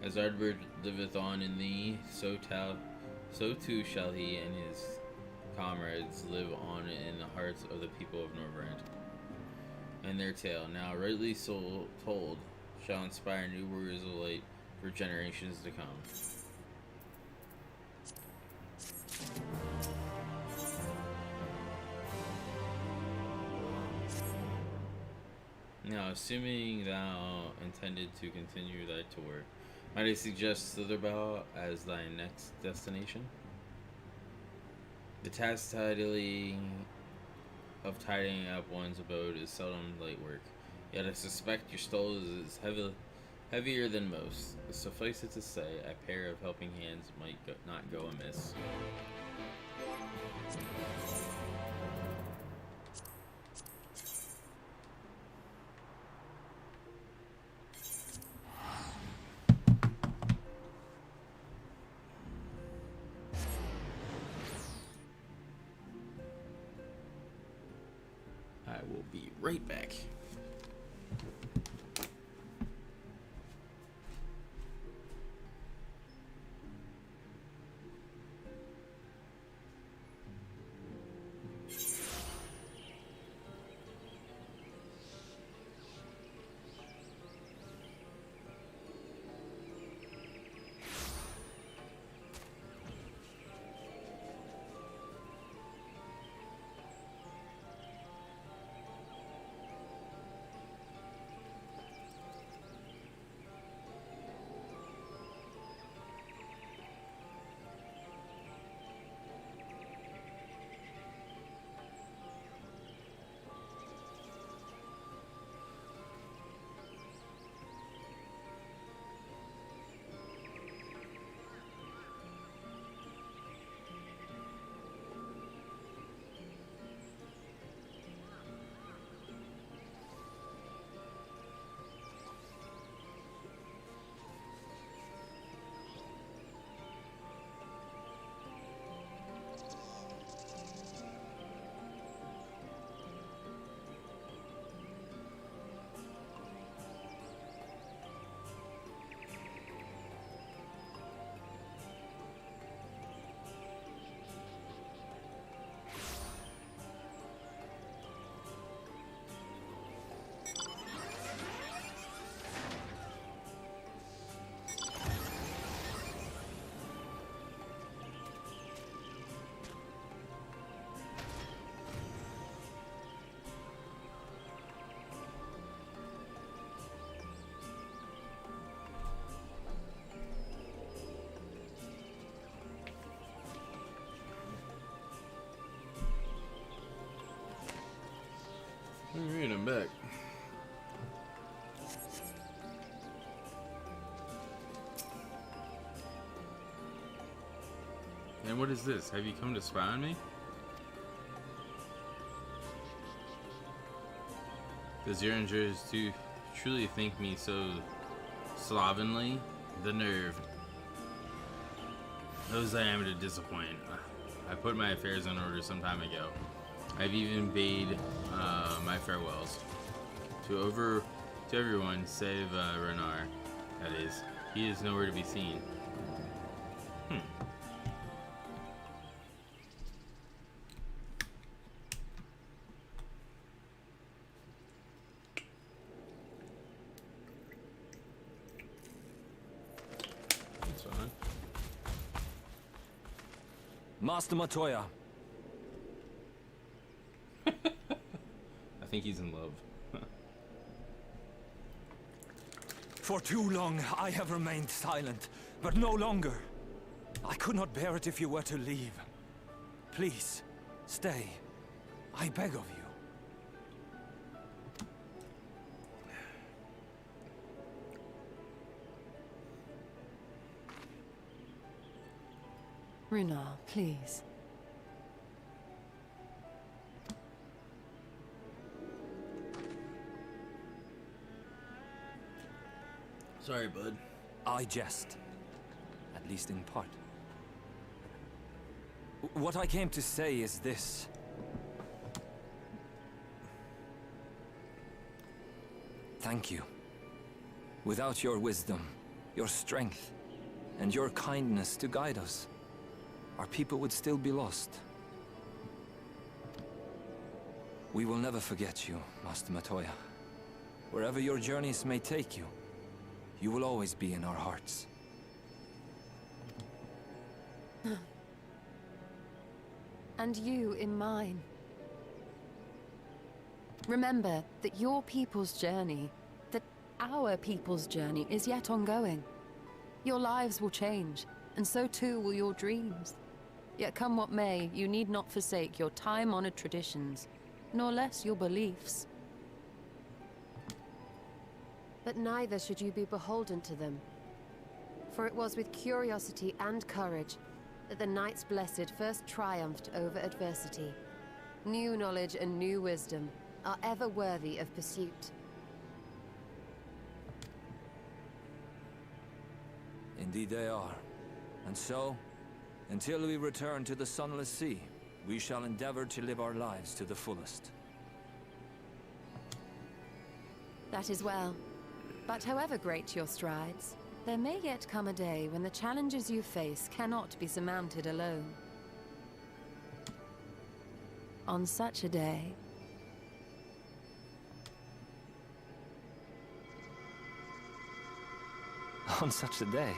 As Ardbird liveth on in thee, so too shall he and his comrades live on in the hearts of the people of Norbrand. And their tale, now rightly told, shall inspire new warriors of light for generations to come. Now, assuming thou intended to continue thy tour, might I suggest Slitherbow as thy next destination? The task of tidying up one's abode is seldom light work, yet I suspect your stole is heavier than most. Suffice it to say, a pair of helping hands might not go amiss. I will be right back. And what is this? Have you come to spy on me? Does your injures do truly think me so slovenly? The nerve. Those I am to disappoint. I put my affairs in order some time ago. I've even bade my farewells to everyone save Renar. That is, he is nowhere to be seen. That's fine. Master Matoya. I think he's in love. For too long, I have remained silent, but no longer. I could not bear it if you were to leave. Please, stay. I beg of you. Runar, please. Sorry, bud. I jest. At least in part. What I came to say is this. Thank you. Without your wisdom, your strength, and your kindness to guide us, our people would still be lost. We will never forget you, Master Matoya. Wherever your journeys may take you, you will always be in our hearts. And you in mine. Remember that your people's journey, that our people's journey is yet ongoing. Your lives will change, and so too will your dreams. Yet come what may, you need not forsake your time-honored traditions, nor less your beliefs. But neither should you be beholden to them. For it was with curiosity and courage that the Knights Blessed first triumphed over adversity. New knowledge and new wisdom are ever worthy of pursuit. Indeed they are. And so, until we return to the Sunless Sea, we shall endeavor to live our lives to the fullest. That is well. But however great your strides, there may yet come a day when the challenges you face cannot be surmounted alone. On such a day... On such a day...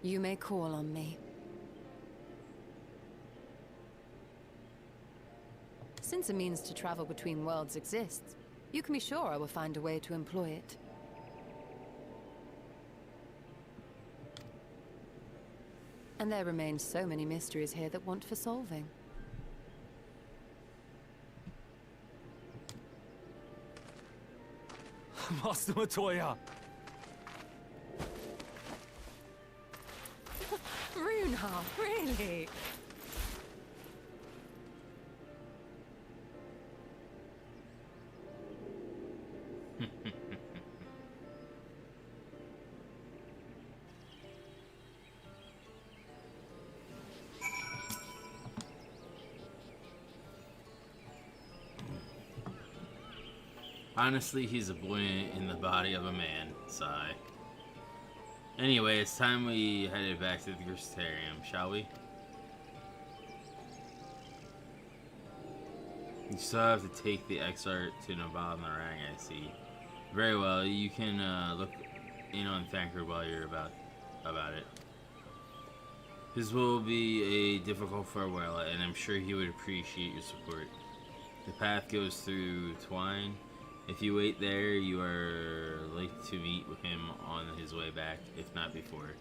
You may call on me. Since a means to travel between worlds exists, you can be sure I will find a way to employ it. And there remain so many mysteries here that want for solving. Master Matoya! Runar, really? Honestly, he's a boy in the body of a man. Sigh. Anyway, it's time we headed back to the Crystarium, shall we? You still have to take the Exart to Naval Narang, I see. Very well, you can look in on Thancred while you're about it. This will be a difficult farewell, and I'm sure he would appreciate your support. The path goes through Twine. If you wait there, you are late to meet with him on his way back, if not before.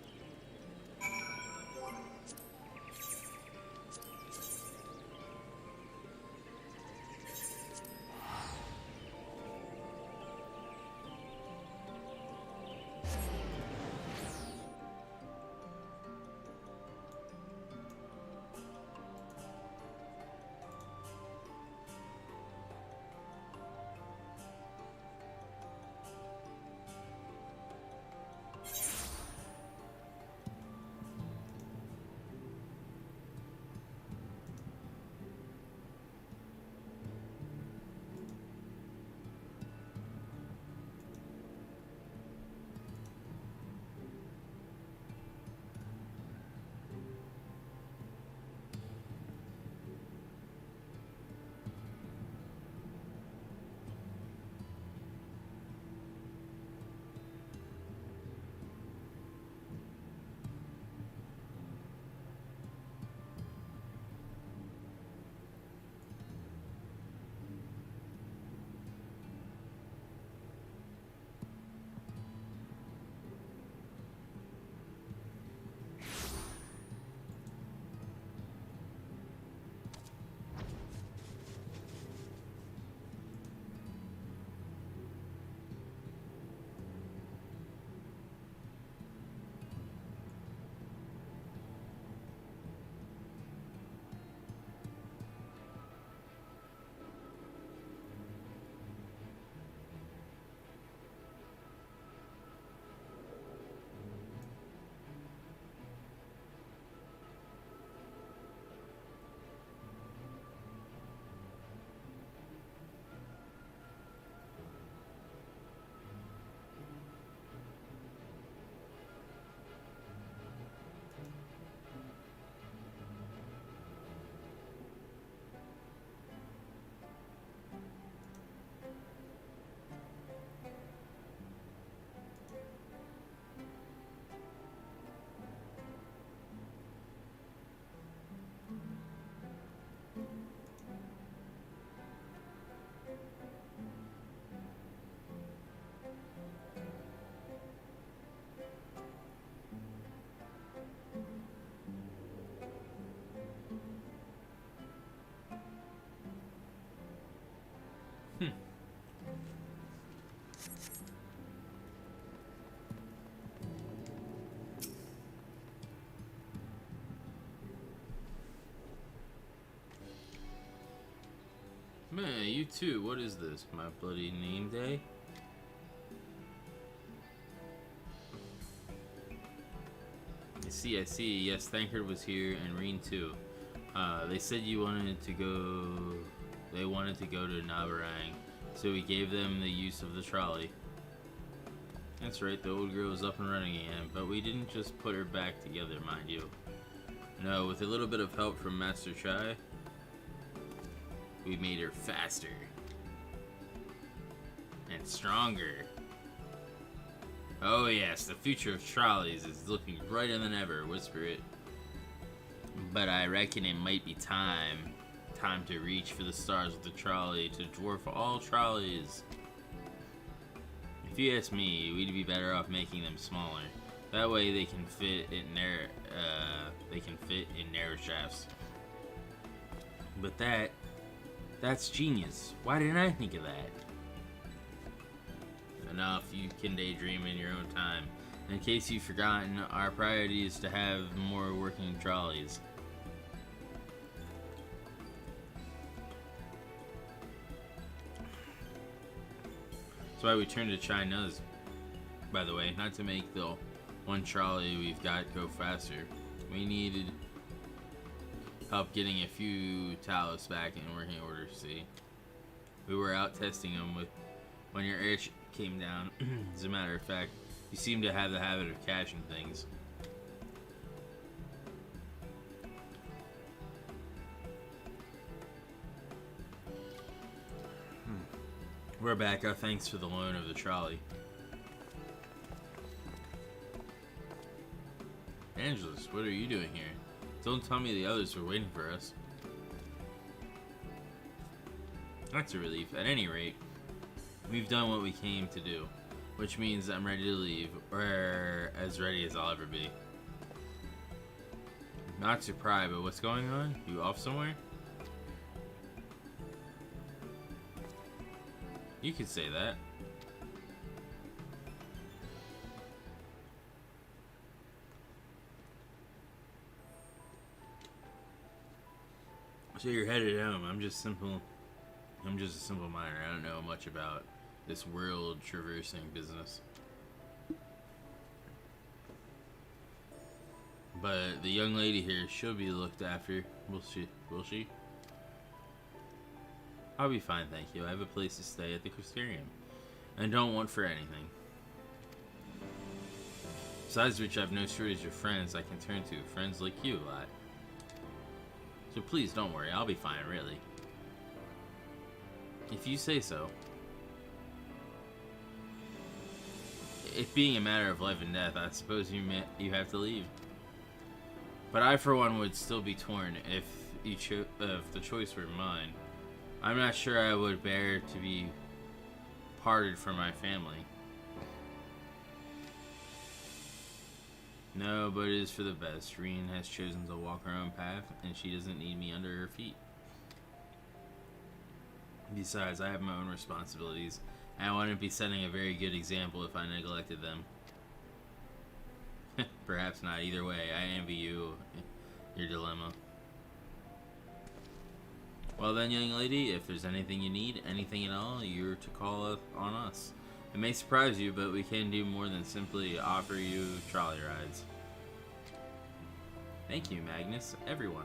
Man, you too. What is this? My bloody name day? I see. Yes, Thankard was here and Reen too. They said you wanted to go... They wanted to go to Nabarang, so we gave them the use of the trolley. That's right, the old girl is up and running again, but we didn't just put her back together, mind you. No, with a little bit of help from Master Chai, we made her faster. And stronger. Oh yes, the future of trolleys is looking brighter than ever, whisper it. But I reckon it might be time to reach for the stars with the trolley to dwarf all trolleys. If you ask me, we'd be better off making them smaller. That way they can fit in narrow shafts. But that's genius. Why didn't I think of that? Enough, you can daydream in your own time. In case you've forgotten, our priority is to have more working trolleys. That's why we turned to China's, by the way, not to make the one trolley we've got go faster. We needed help getting a few Talos back in working order, see? We were out testing them when your airship came down. As a matter of fact, you seem to have the habit of caching things. We're back. Our thanks for the loan of the trolley. Angelus, what are you doing here? Don't tell me the others were waiting for us. That's a relief. At any rate, we've done what we came to do, which means I'm ready to leave, or as ready as I'll ever be. Not to pry, but what's going on? You off somewhere? You could say that. So you're headed home. I'm just a simple miner. I don't know much about this world traversing business. But the young lady here, she'll be looked after. Will she? I'll be fine, thank you. I have a place to stay at the Crystarium, and don't want for anything. Besides which, I have no shortage of friends I can turn to. Friends like you a lot. So please don't worry, I'll be fine, really. If you say so. It being a matter of life and death, I suppose you have to leave. But I, for one, would still be torn if the choice were mine. I'm not sure I would bear to be parted from my family. No, but it is for the best. Reen has chosen to walk her own path, and she doesn't need me under her feet. Besides, I have my own responsibilities, and I wouldn't be setting a very good example if I neglected them. Perhaps not. Either way, I envy you your dilemma. Well then, young lady, if there's anything you need, anything at all, you're to call on us. It may surprise you, but we can do more than simply offer you trolley rides. Thank you, Magnus. Everyone.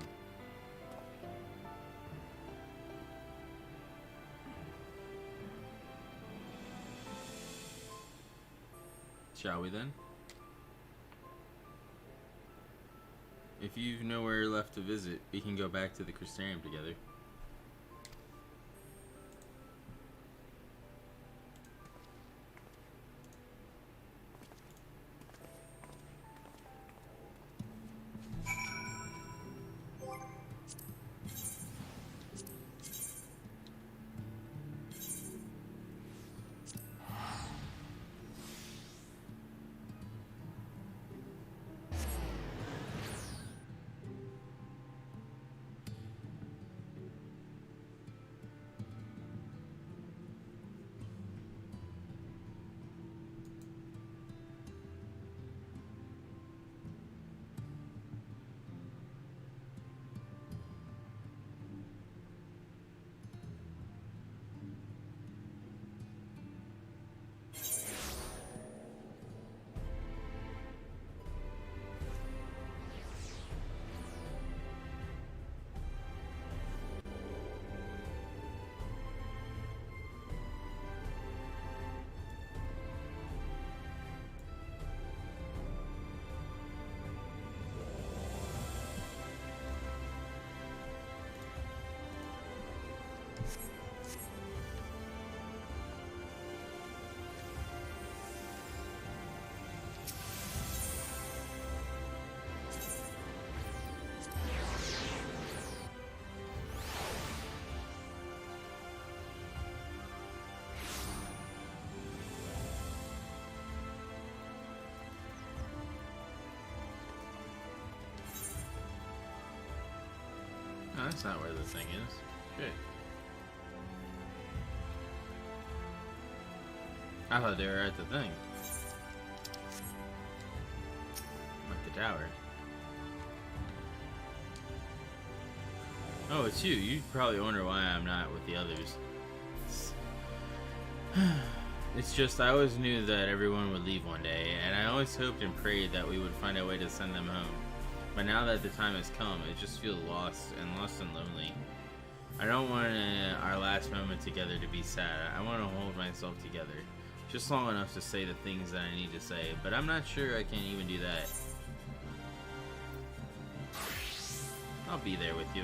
Shall we then? If you've nowhere left to visit, we can go back to the Crystarium together. That's not where the thing is. Shit. I thought they were at the thing. Like the tower. Oh, it's you. You probably wonder why I'm not with the others. It's just I always knew that everyone would leave one day, and I always hoped and prayed that we would find a way to send them home. But now that the time has come, it just feels lost and lonely. I don't want our last moment together to be sad. I want to hold myself together. Just long enough to say the things that I need to say, but I'm not sure I can even do that. I'll be there with you.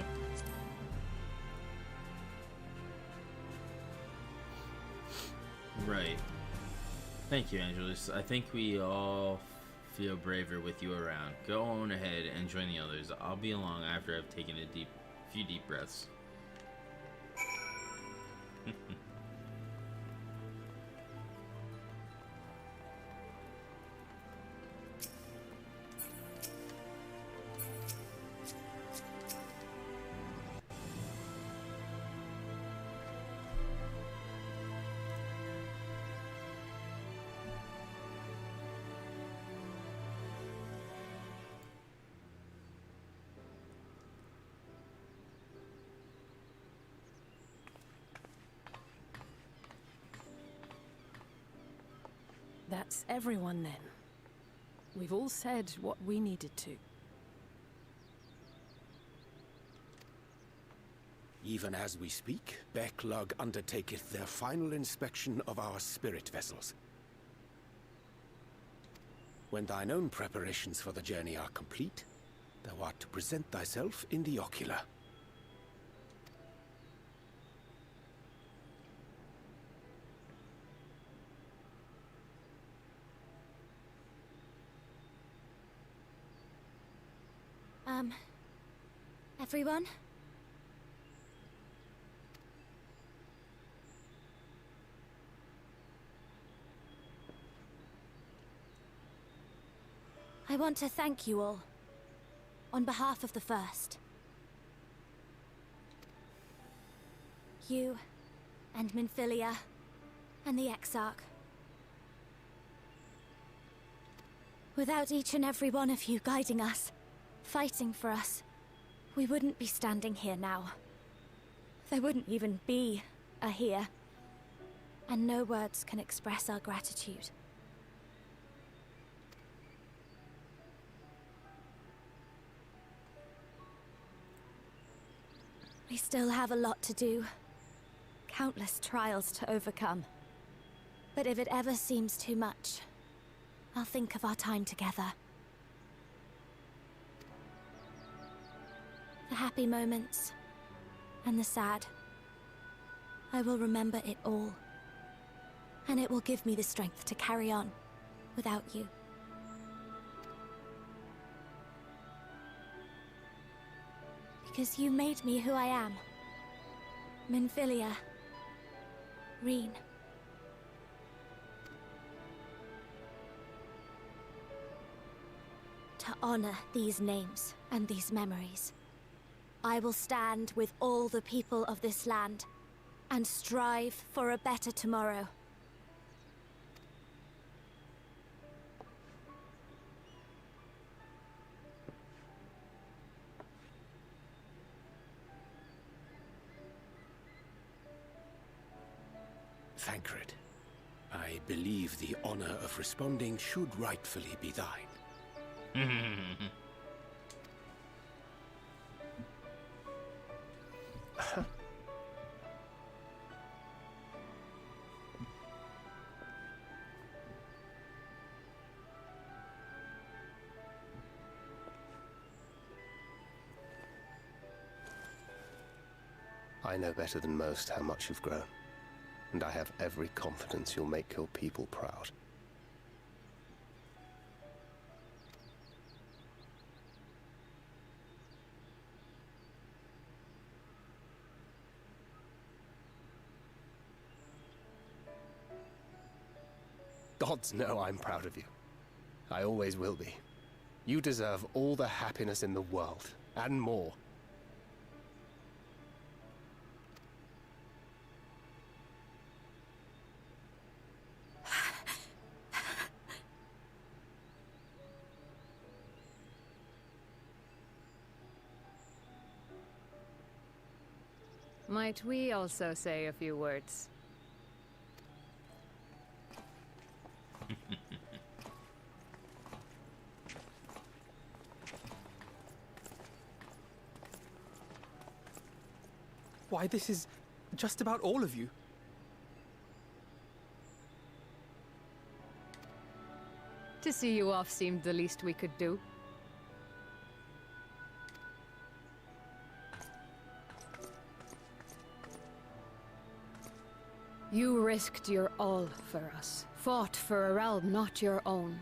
Right. Thank you, Angelus. I think we all feel braver with you around. Go on ahead and join the others. I'll be along after I've taken a few deep breaths. That's everyone then. We've all said what we needed to. Even as we speak, Backlog undertaketh their final inspection of our spirit vessels. When thine own preparations for the journey are complete, thou art to present thyself in the ocular. Everyone? I want to thank you all, on behalf of the First. You, and Minfilia, and the Exarch. Without each and every one of you guiding us, fighting for us, we wouldn't be standing here now. There wouldn't even be a here. And no words can express our gratitude. We still have a lot to do. Countless trials to overcome. But if it ever seems too much, I'll think of our time together. The happy moments, and the sad. I will remember it all. And it will give me the strength to carry on, without you. Because you made me who I am. Minfilia. Reen. To honor these names and these memories, I will stand with all the people of this land and strive for a better tomorrow. Thancred, I believe the honor of responding should rightfully be thine. I know better than most how much you've grown, and I have every confidence you'll make your people proud. Gods know I'm proud of you. I always will be. You deserve all the happiness in the world, and more. Might we also say a few words? Why, this is just about all of you. To see you off seemed the least we could do. You risked your all for us, fought for a realm not your own.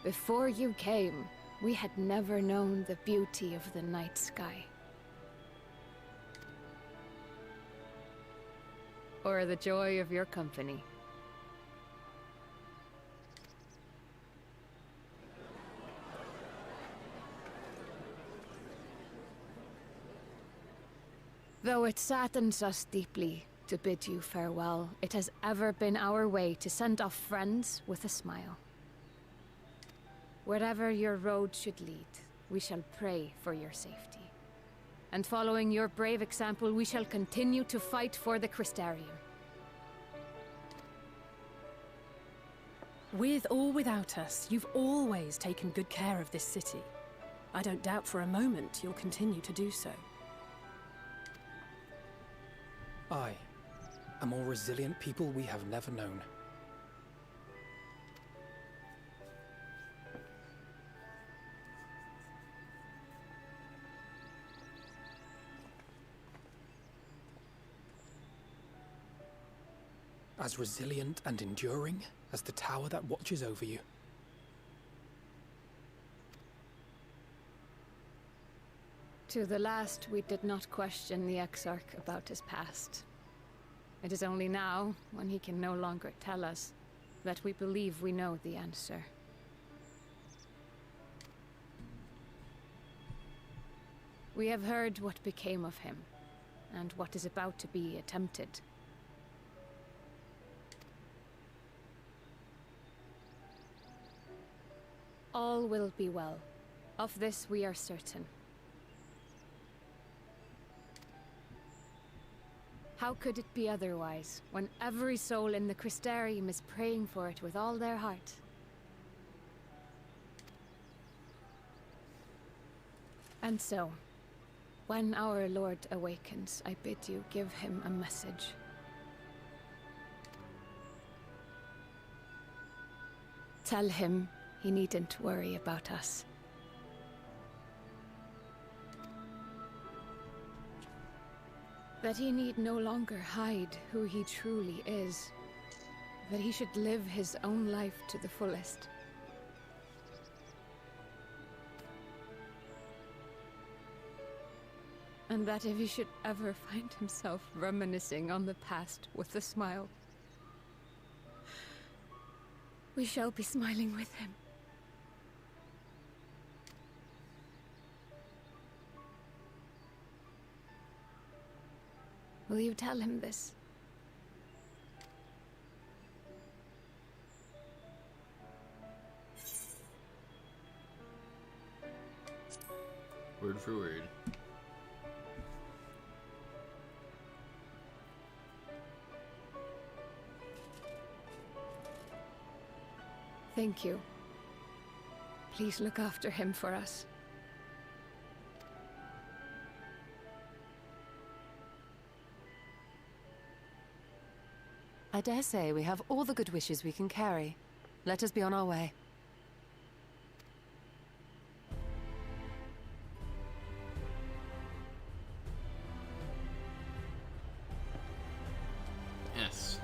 Before you came, we had never known the beauty of the night sky. Or the joy of your company. Though it saddens us deeply to bid you farewell, it has ever been our way to send off friends with a smile. Wherever your road should lead, we shall pray for your safety. And following your brave example, we shall continue to fight for the Crystarium. With or without us, you've always taken good care of this city. I don't doubt for a moment you'll continue to do so. Aye. A more resilient people we have never known. As resilient and enduring as the tower that watches over you. To the last, we did not question the Exarch about his past. It is only now, when he can no longer tell us, that we believe we know the answer. We have heard what became of him, and what is about to be attempted. All will be well. Of this we are certain. How could it be otherwise, when every soul in the Crystarium is praying for it with all their heart? And so, when our Lord awakens, I bid you give him a message. Tell him he needn't worry about us. That he need no longer hide who he truly is. That he should live his own life to the fullest. And that if he should ever find himself reminiscing on the past with a smile, we shall be smiling with him. Will you tell him this? Word for word. Thank you. Please look after him for us. I dare say we have all the good wishes we can carry. Let us be on our way. Yes.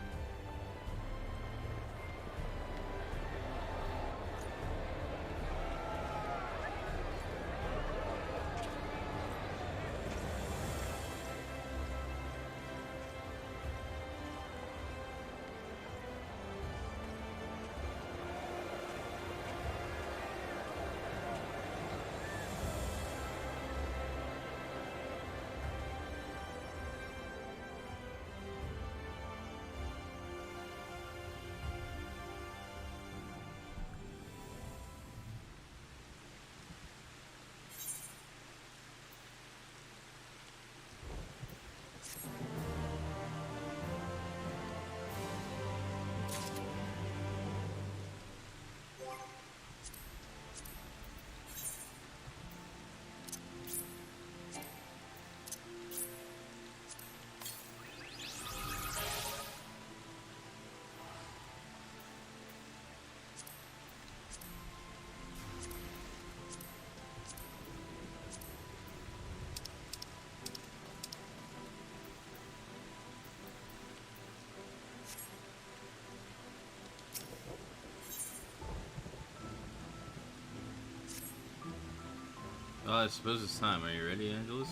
Well, I suppose it's time. Are you ready, Angelus?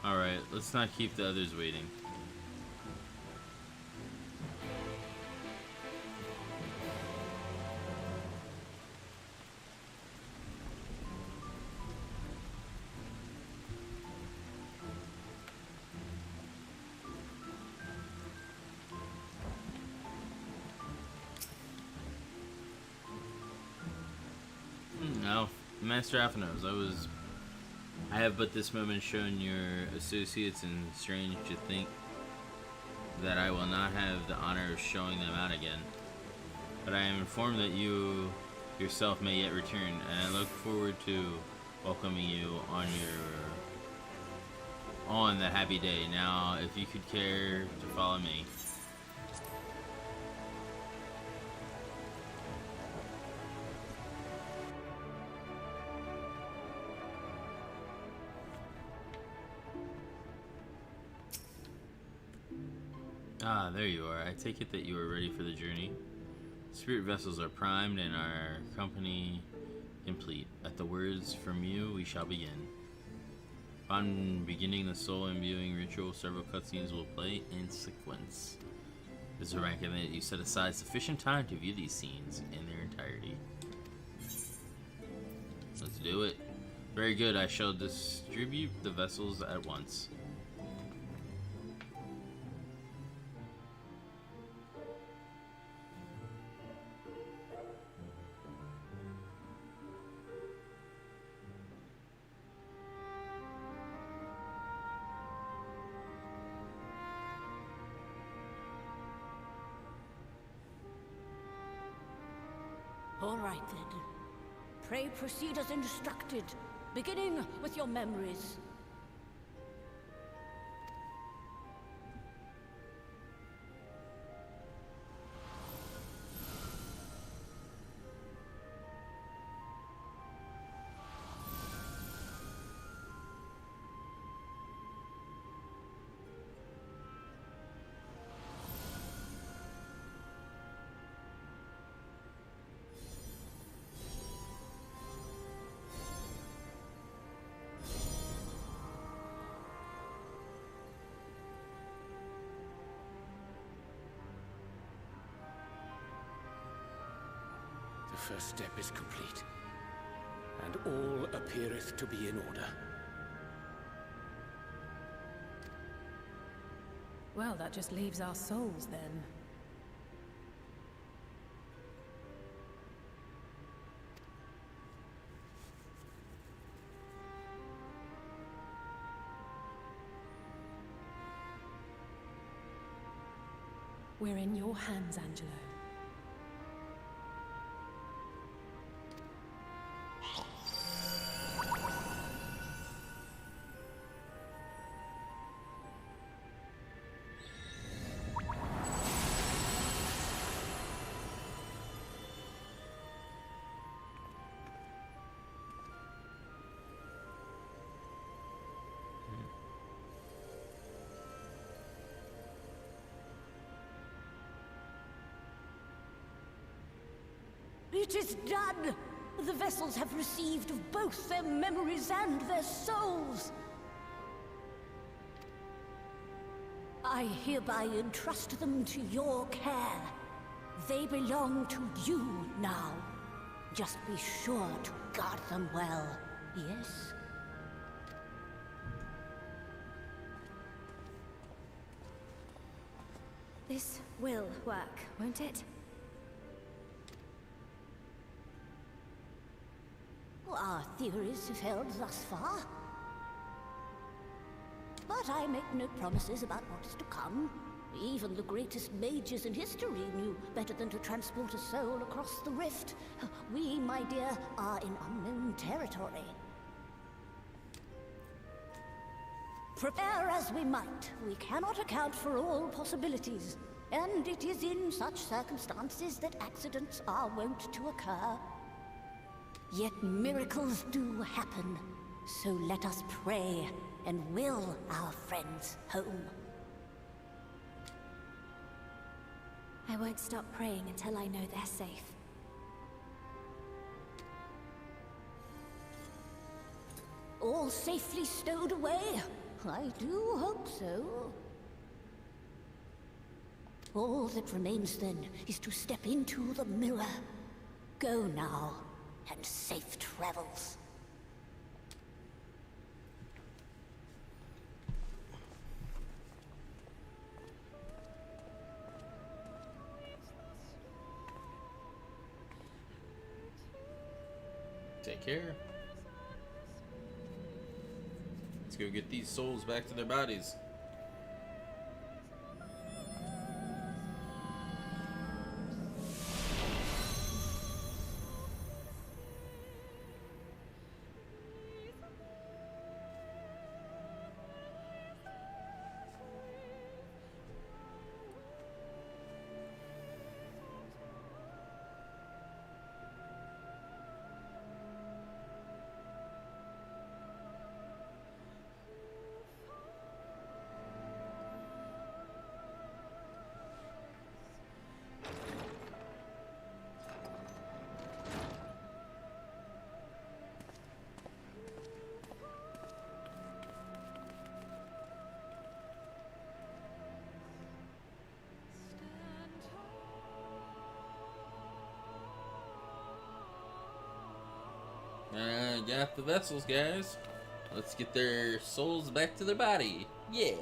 Alright, let's not keep the others waiting. No, Master Athanos, I have but this moment shown your associates, and strange to think that I will not have the honor of showing them out again. But I am informed that you yourself may yet return, and I look forward to welcoming you on that happy day. Now, if you could care to follow me. Ah, there you are. I take it that you are ready for the journey. Spirit vessels are primed and our company complete. At the words from you, we shall begin. Upon beginning the soul imbuing ritual, several cutscenes will play in sequence. It is a ranking that you set aside sufficient time to view these scenes in their entirety. Let's do it. Very good. I shall distribute the vessels at once. All right, then. Pray proceed as instructed, beginning with your memories. The first step is complete, and all appeareth to be in order. Well, that just leaves our souls, then. We're in your hands, Angelo. It is done! The vessels have received of both their memories and their souls. I hereby entrust them to your care. They belong to you now. Just be sure to guard them well, yes? This will work, won't it? Our theories have held thus far. But I make no promises about what is to come. Even the greatest mages in history knew better than to transport a soul across the rift. We, my dear, are in unknown territory. Prepare as we might, we cannot account for all possibilities. And it is in such circumstances that accidents are wont to occur. Yet miracles do happen, so let us pray and will our friends home. I won't stop praying until I know they're safe. All safely stowed away? I do hope so. All that remains then is to step into the mirror. Go now, and safe travels. Take care. Let's go get these souls back to their bodies. Got the vessels, guys. Let's get their souls back to their body. Yeah.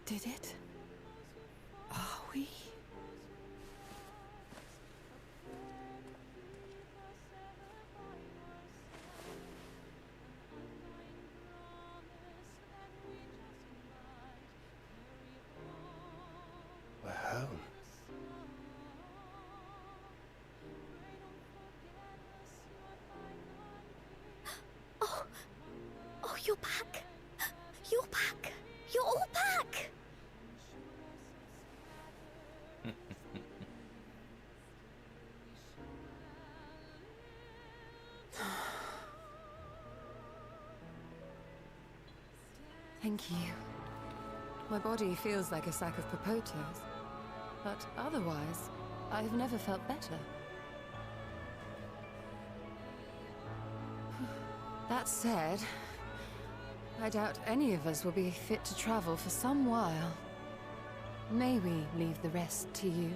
Did it? Are we? We're home. Oh, you're back. You're back. You're all back. Thank you. My body feels like a sack of potatoes, but otherwise, I've never felt better. That said, I doubt any of us will be fit to travel for some while. May we leave the rest to you?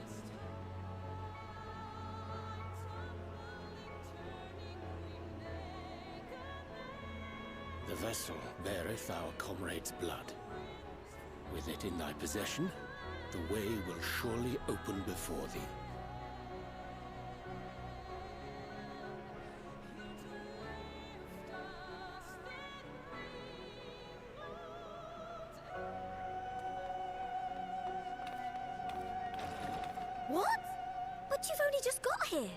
The vessel beareth our comrade's blood. With it in thy possession, the way will surely open before thee. What? But you've only just got here.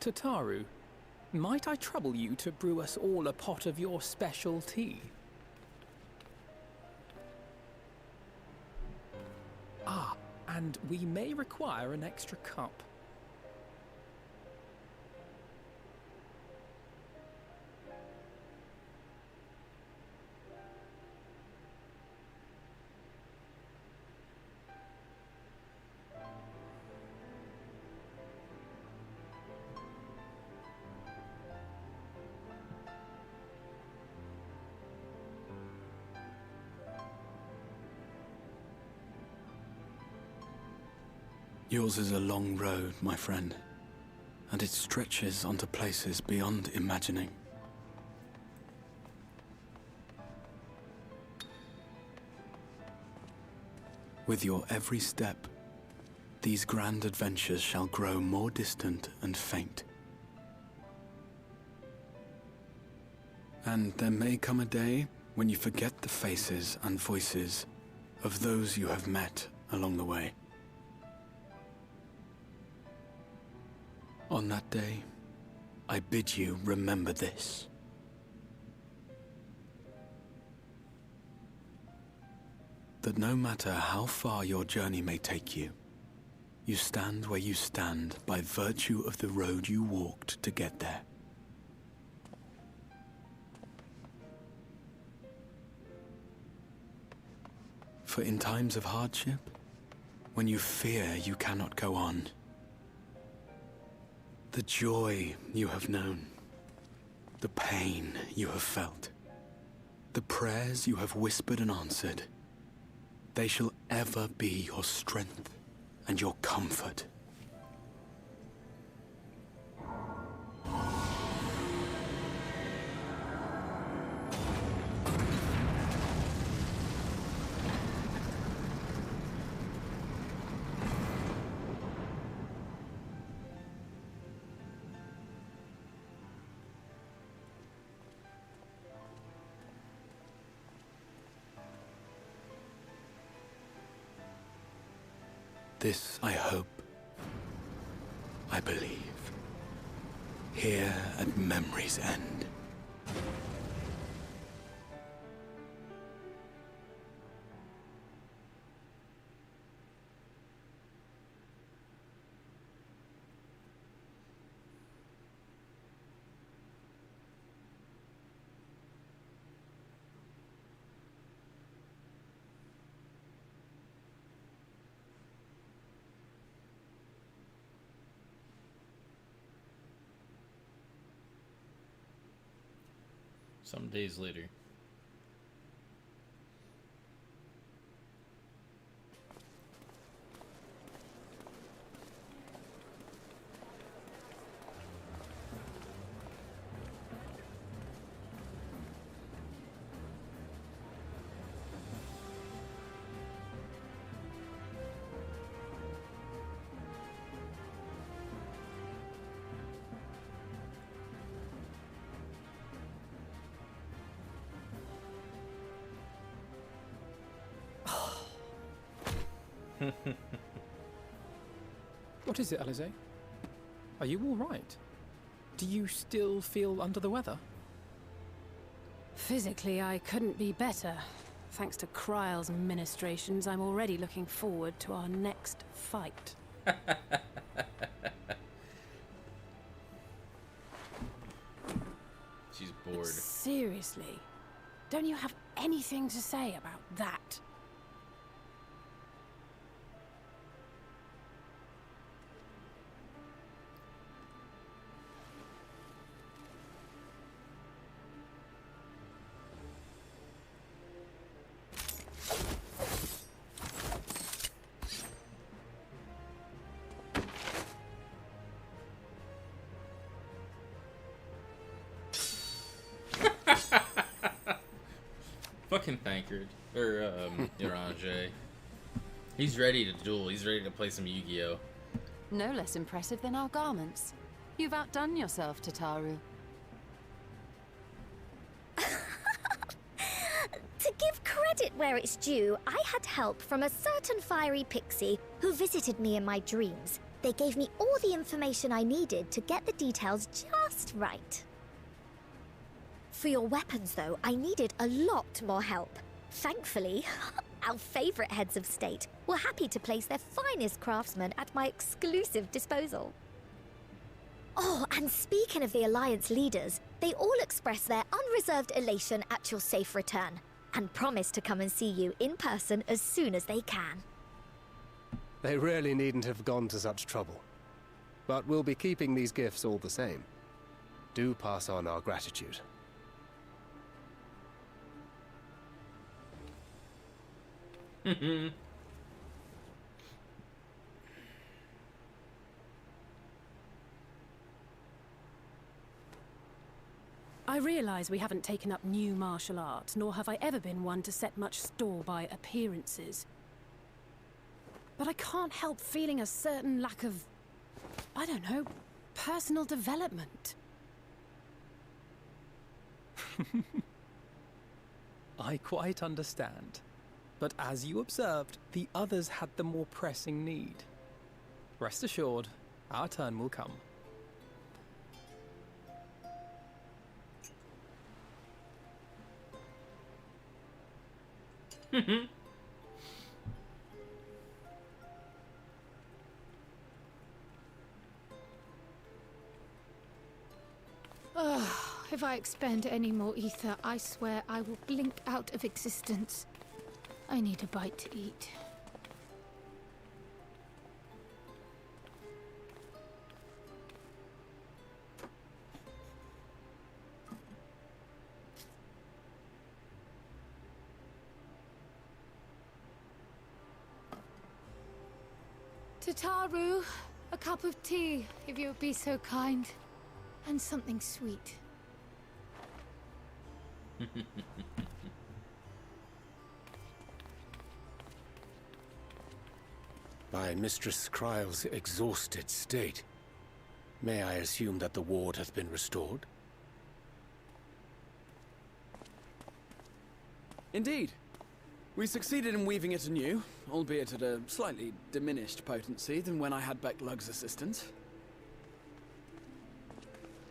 Tataru, might I trouble you to brew us all a pot of your special tea? Ah, and we may require an extra cup. Yours is a long road, my friend, and it stretches onto places beyond imagining. With your every step, these grand adventures shall grow more distant and faint. And there may come a day when you forget the faces and voices of those you have met along the way. On that day, I bid you remember this. That no matter how far your journey may take you, you stand where you stand by virtue of the road you walked to get there. For in times of hardship, when you fear you cannot go on, the joy you have known, the pain you have felt, the prayers you have whispered and answered, they shall ever be your strength and your comfort. This I hope, I believe, here at memory's end. Some days later. What is it, Alize? Are you all right? Do you still feel under the weather? Physically, I couldn't be better. Thanks to Kryle's ministrations, I'm already looking forward to our next fight. She's bored. Seriously? Don't you have anything to say about that? Fucking Thancred. Or, Iranjay. He's ready to duel. He's ready to play some Yu-Gi-Oh! No less impressive than our garments. You've outdone yourself, Tataru. To give credit where it's due, I had help from a certain fiery pixie who visited me in my dreams. They gave me all the information I needed to get the details just right. For your weapons, though, I needed a lot more help. Thankfully, Our favorite heads of state were happy to place their finest craftsmen at my exclusive disposal. Oh, and speaking of the Alliance leaders, they all expressed their unreserved elation at your safe return, and promise to come and see you in person as soon as they can. They really needn't have gone to such trouble. But we'll be keeping these gifts all the same. Do pass on our gratitude. I realise we haven't taken up new martial arts, nor have I ever been one to set much store by appearances. But I can't help feeling a certain lack of, I don't know, personal development. I quite understand. But as you observed, the others had the more pressing need. Rest assured, our turn will come. If I expend any more ether, I swear I will blink out of existence. I need a bite to eat. Tataru, a cup of tea, if you would be so kind. And something sweet. By Mistress Kryle's exhausted state, may I assume that the ward hath been restored? Indeed. We succeeded in weaving it anew, albeit at a slightly diminished potency than when I had Becklug's assistance.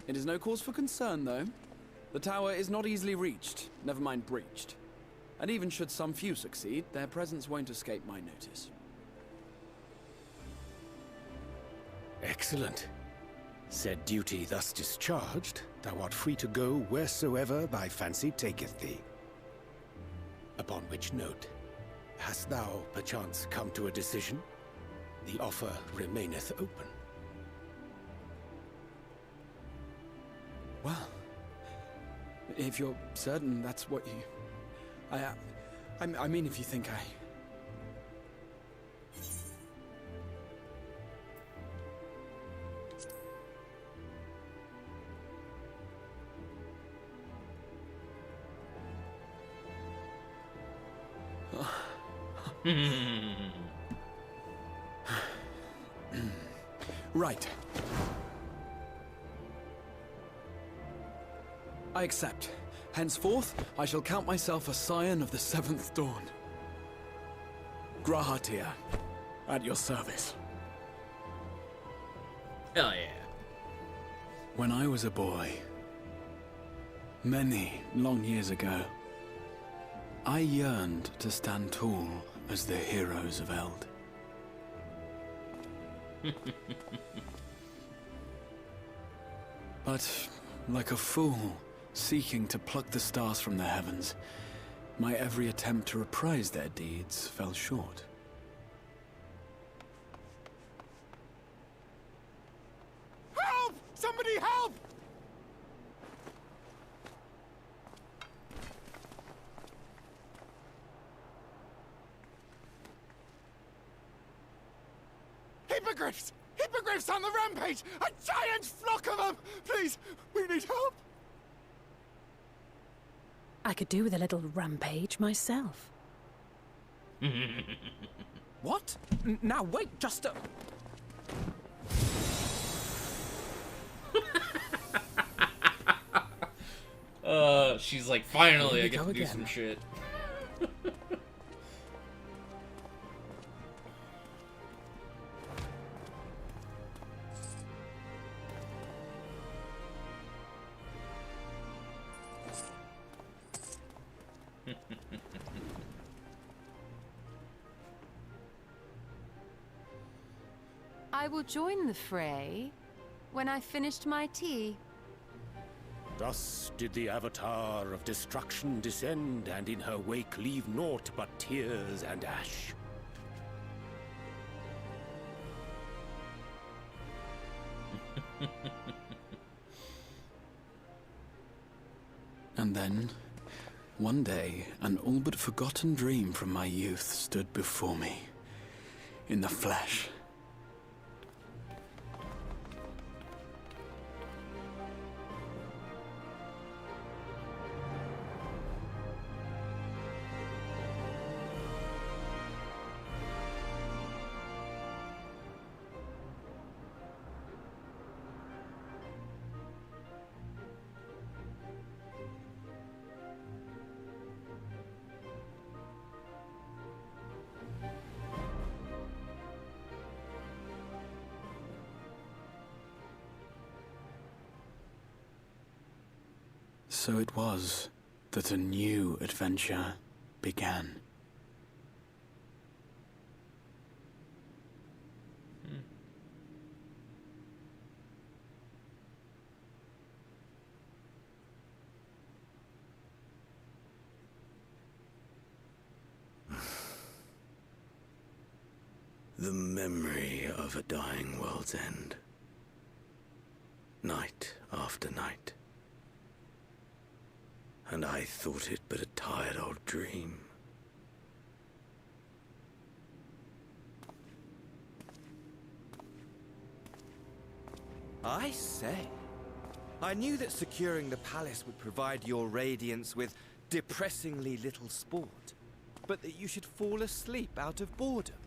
It is no cause for concern, though. The tower is not easily reached, never mind breached. And even should some few succeed, their presence won't escape my notice. Excellent. Said duty thus discharged, thou art free to go wheresoever thy fancy taketh thee. Upon which note, hast thou perchance come to a decision? The offer remaineth open. Well, if you're certain that's what you... I mean, if you think I... Right. I accept. Henceforth, I shall count myself a scion of the Seventh Dawn. Grahatir, at your service. Hell yeah. When I was a boy, many long years ago, I yearned to stand tall as the heroes of Eld. But, like a fool seeking to pluck the stars from the heavens, my every attempt to reprise their deeds fell short. Help! Somebody help! Hippogriffs! Hippogriffs on the rampage! A giant flock of them! Please, we need help! I could do with a little rampage myself. What? Now wait, just a... She's like, finally, Here I we get go to do again. some shit. I will join the fray when I've finished my tea. Thus did the Avatar of Destruction descend, and in her wake leave naught but tears and ash. And then, one day, an all but forgotten dream from my youth stood before me, in the flesh. So it was that a new adventure began. The memory of a dying world's end. Night after night. And I thought it but a tired old dream. I say, I knew that securing the palace would provide your radiance with depressingly little sport, but that you should fall asleep out of boredom.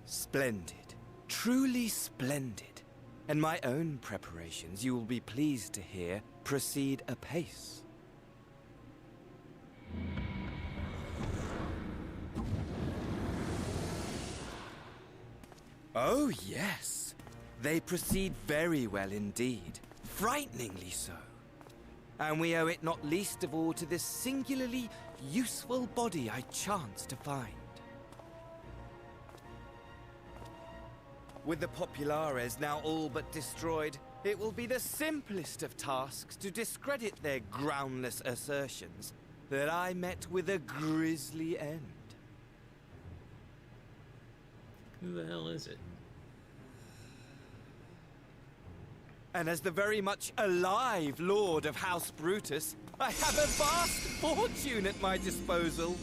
Splendid. Truly splendid. And my own preparations, you will be pleased to hear, proceed apace. Oh, yes. They proceed very well indeed. Frighteningly so. And we owe it not least of all to this singularly useful body I chanced to find. With the Populares now all but destroyed, it will be the simplest of tasks to discredit their groundless assertions that I met with a grisly end. Who the hell is it? And as the very much alive Lord of House Brutus, I have a vast fortune at my disposal.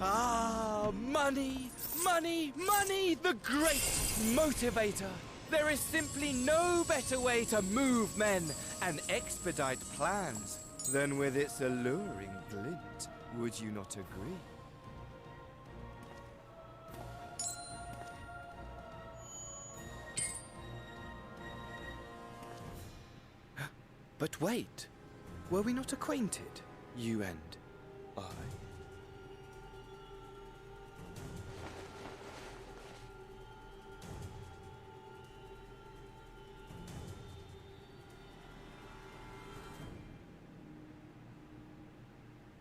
Ah, money, money, money, the great motivator. There is simply no better way to move men and expedite plans than with its alluring glint. Would you not agree? But wait, were we not acquainted, you and I?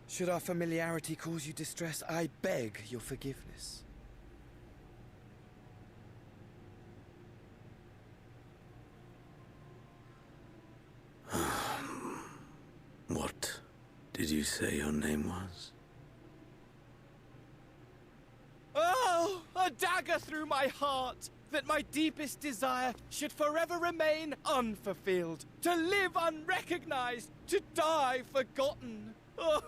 Should our familiarity cause you distress, I beg your forgiveness. What did you say your name was? Oh, a dagger through my heart! That my deepest desire should forever remain unfulfilled, to live unrecognized, to die forgotten. Oh.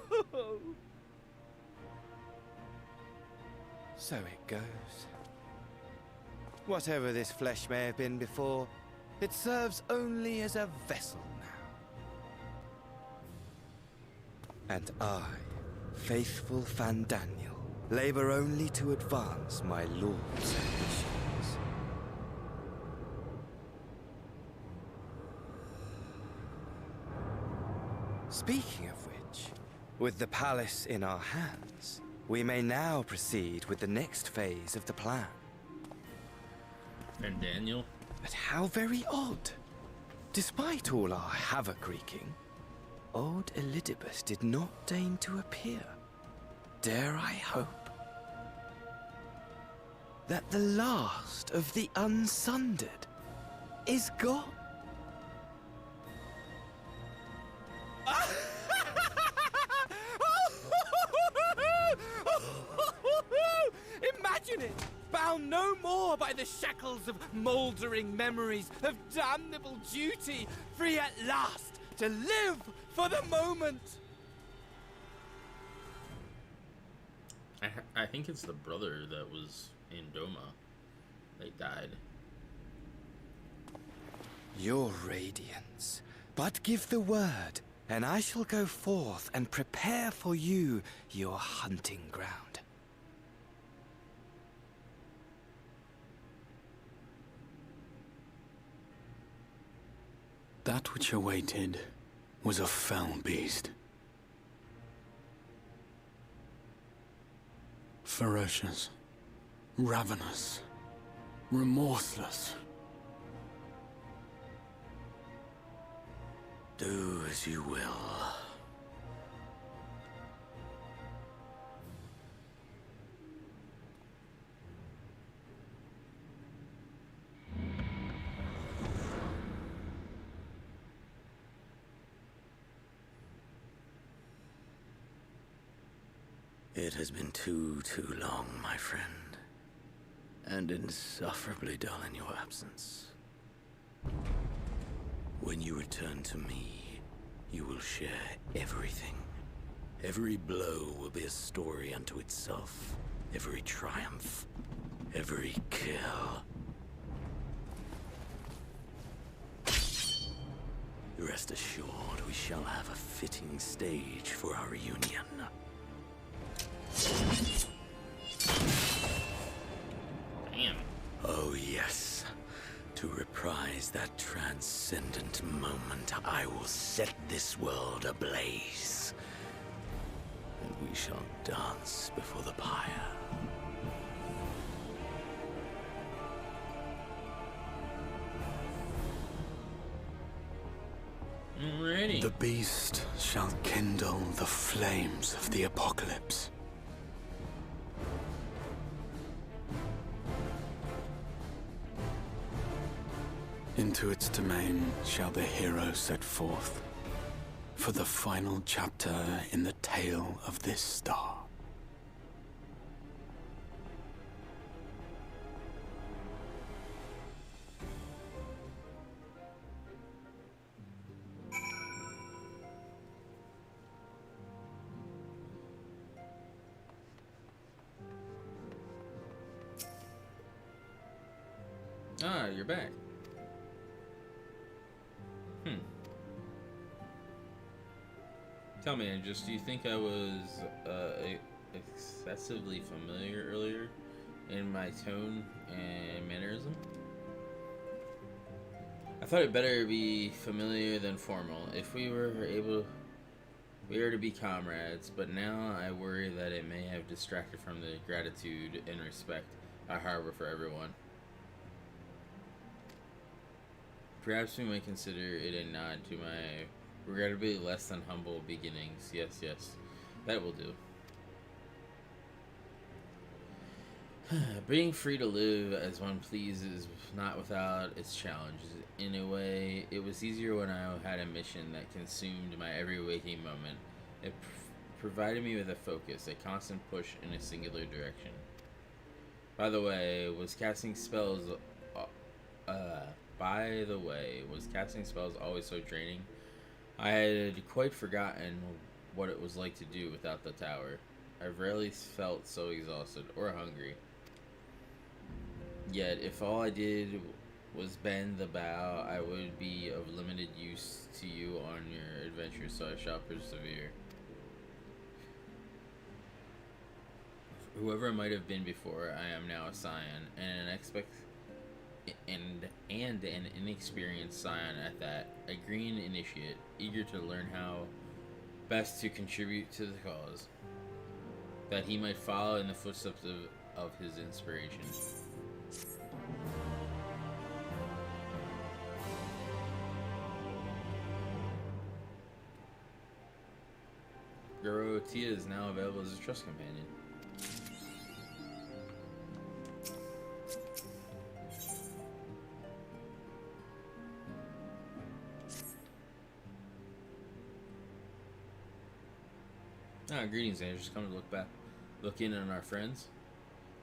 So it goes. Whatever this flesh may have been before, it serves only as a vessel now. And I, faithful Fandaniel, labor only to advance my lord's ambitions. Speaking of which, with the palace in our hands, we may now proceed with the next phase of the plan. And Daniel? But how very odd. Despite all our havoc-wreaking, old Elidibus did not deign to appear. Dare I hope? that the last of the unsundered is gone. Imagine it! Bound no more by the shackles of mouldering memories of damnable duty, free at last to live for the moment! I think it's the brother that was in Doma. They died. Your radiance. But give the word, and I shall go forth and prepare for you your hunting ground. That which awaited was a fell beast. Ferocious, ravenous, remorseless. Do as you will. It has been too long, my friend, and insufferably dull in your absence. When you return to me, you will share everything. Every blow will be a story unto itself. Every triumph, every kill. Rest assured, we shall have a fitting stage for our reunion. Damn. Oh yes. To reprise that transcendent moment, I will set this world ablaze. And we shall dance before the pyre. Ready. The beast shall kindle the flames of the apocalypse. Into its domain shall the hero set forth, for the final chapter in the tale of this star. Ah, you're back. Tell me, Andres, do you think I was excessively familiar earlier in my tone and mannerism? I thought it better be familiar than formal. If we were to be comrades, but now I worry that it may have distracted from the gratitude and respect I harbor for everyone. Perhaps we might consider it a nod to my regrettably less than humble beginnings. Yes, that will do. Being free to live as one pleases, not without its challenges. In a way, it was easier when I had a mission that consumed my every waking moment. It provided me with a focus, a constant push in a singular direction. By the way, was casting spells always so draining? I had quite forgotten what it was like to do without the tower. I rarely felt so exhausted or hungry. Yet, if all I did was bend the bow, I would be of limited use to you on your adventure, so I shall persevere. Whoever I might have been before, I am now a scion, and an inexperienced scion at that, a green initiate, eager to learn how best to contribute to the cause, that he might follow in the footsteps of his inspiration. Tia is now available as a trust companion. greetings, and I just come to look in on our friends.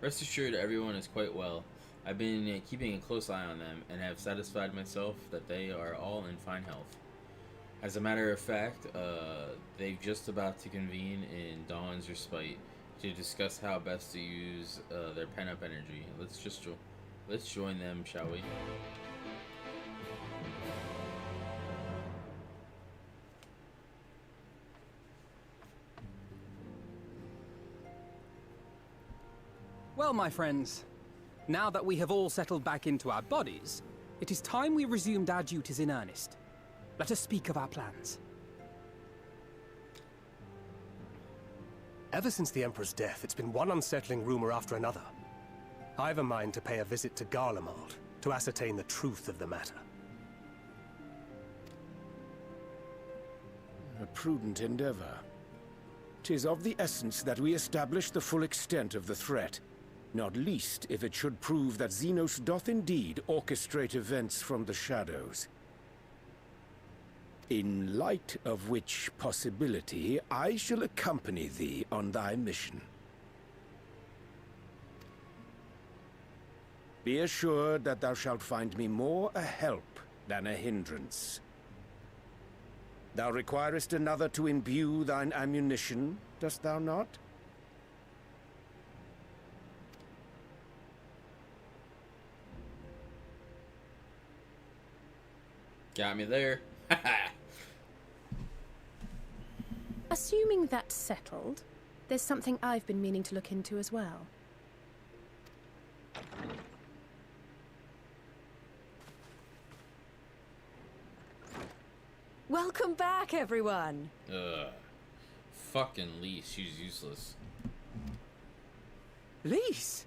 Rest assured, everyone is quite well. I've been keeping a close eye on them, and have satisfied myself that they are all in fine health. As a matter of fact, they're just about to convene in Dawn's Respite to discuss how best to use their pent-up energy. Let's join them, shall we? Well, my friends, now that we have all settled back into our bodies, it is time we resumed our duties in earnest. Let us speak of our plans. Ever since the Emperor's death, it's been one unsettling rumor after another. I've a mind to pay a visit to Garlemald to ascertain the truth of the matter. A prudent endeavor. 'Tis of the essence that we establish the full extent of the threat, not least if it should prove that Xenos doth indeed orchestrate events from the shadows. In light of which possibility, I shall accompany thee on thy mission. Be assured that thou shalt find me more a help than a hindrance. Thou requirest another to imbue thine ammunition, dost thou not? Got me there. Assuming that's settled, there's something I've been meaning to look into as well. Welcome back, everyone! Fucking Lise, she's useless. Lise?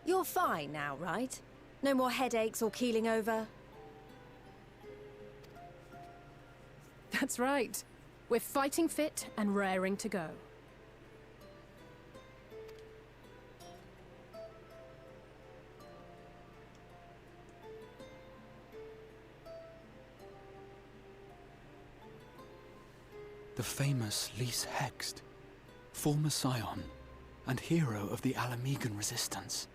You're fine now, right? No more headaches or keeling over? That's right. We're fighting fit and raring to go. The famous Lise Hext, former scion and hero of the Alamegan resistance.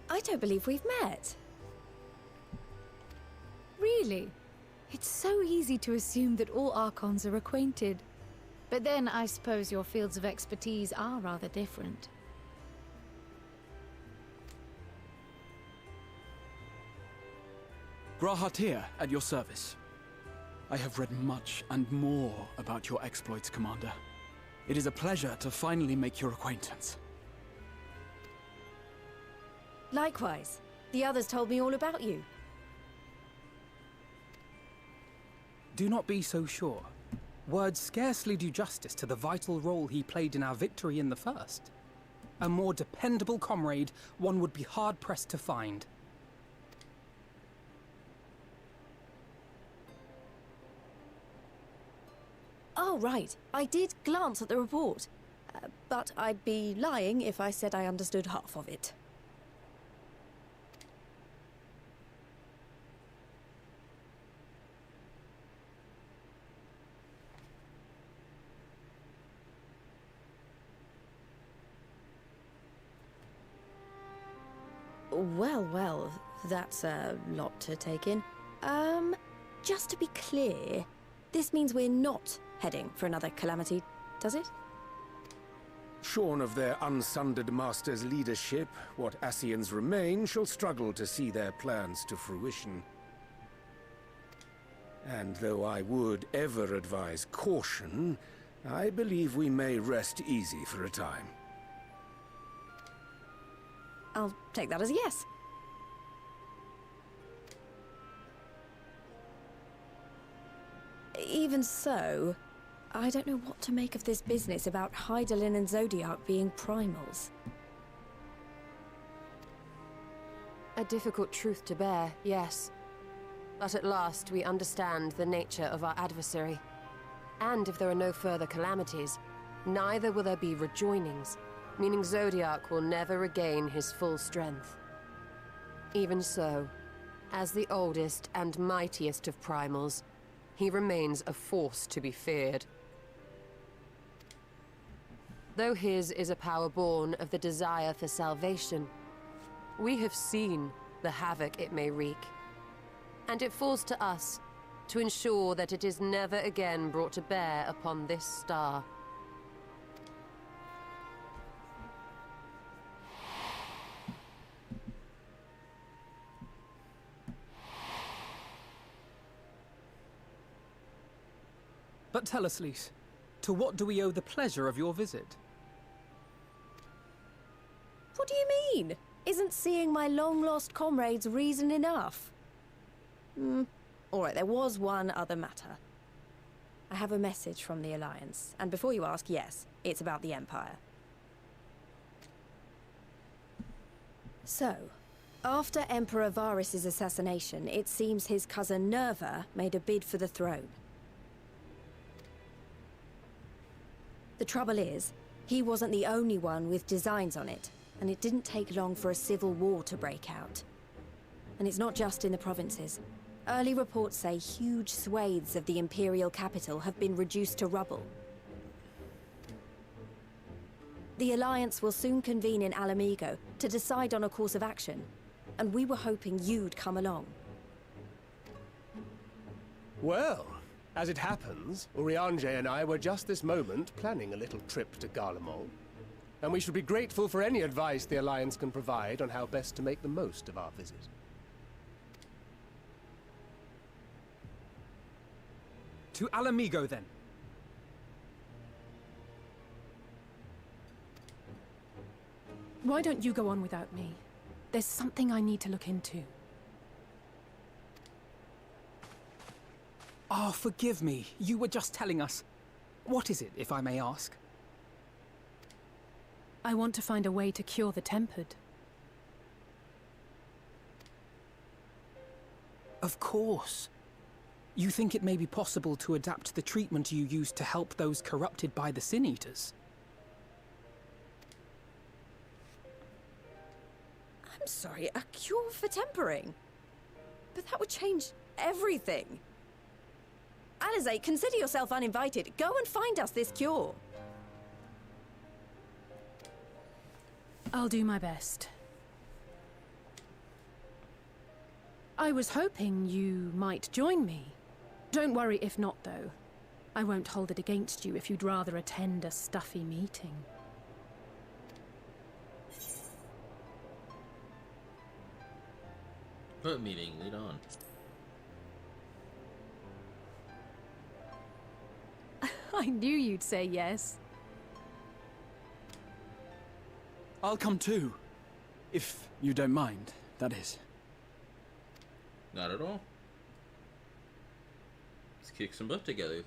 I don't believe we've met. Really? It's so easy to assume that all Archons are acquainted. But then I suppose your fields of expertise are rather different. Grahat here, at your service. I have read much and more about your exploits, Commander. It is a pleasure to finally make your acquaintance. Likewise. The others told me all about you. Do not be so sure. Words scarcely do justice to the vital role he played in our victory in the first. A more dependable comrade one would be hard-pressed to find. Oh, right. I did glance at the report. But I'd be lying if I said I understood half of it. Well, that's a lot to take in. Just to be clear, this means we're not heading for another calamity, does it? Shorn of their unsundered master's leadership, what Ascians remain shall struggle to see their plans to fruition. And though I would ever advise caution, I believe we may rest easy for a time. I'll take that as a yes. Even so, I don't know what to make of this business about Hydaelyn and Zodiac being primals. A difficult truth to bear, yes. But at last we understand the nature of our adversary. And if there are no further calamities, neither will there be rejoinings, meaning Zodiac will never regain his full strength. Even so, as the oldest and mightiest of primals, he remains a force to be feared. Though his is a power born of the desire for salvation, we have seen the havoc it may wreak, and it falls to us to ensure that it is never again brought to bear upon this star. But tell us, Lys, to what do we owe the pleasure of your visit? What do you mean? Isn't seeing my long-lost comrades reason enough? Alright, there was one other matter. I have a message from the Alliance, and before you ask, yes, it's about the Empire. So, after Emperor Varys' assassination, it seems his cousin Nerva made a bid for the throne. The trouble is, he wasn't the only one with designs on it, and it didn't take long for a civil war to break out. And it's not just in the provinces. Early reports say huge swathes of the Imperial capital have been reduced to rubble. The Alliance will soon convene in Alamigo to decide on a course of action, and we were hoping you'd come along. Well, as it happens, Urianger and I were just this moment planning a little trip to Garlemald, and we should be grateful for any advice the Alliance can provide on how best to make the most of our visit. To Alamigo, then. Why don't you go on without me? There's something I need to look into. Oh, forgive me. You were just telling us. What is it, if I may ask? I want to find a way to cure the Tempered. Of course. You think it may be possible to adapt the treatment you use to help those corrupted by the Sin Eaters? I'm sorry, a cure for tempering? But that would change everything. Alizé, consider yourself uninvited. Go and find us this cure. I'll do my best. I was hoping you might join me. Don't worry if not, though. I won't hold it against you if you'd rather attend a stuffy meeting. What meeting? Lead on. I knew you'd say yes. I'll come too. If you don't mind, that is. Not at all. Let's kick some butt together.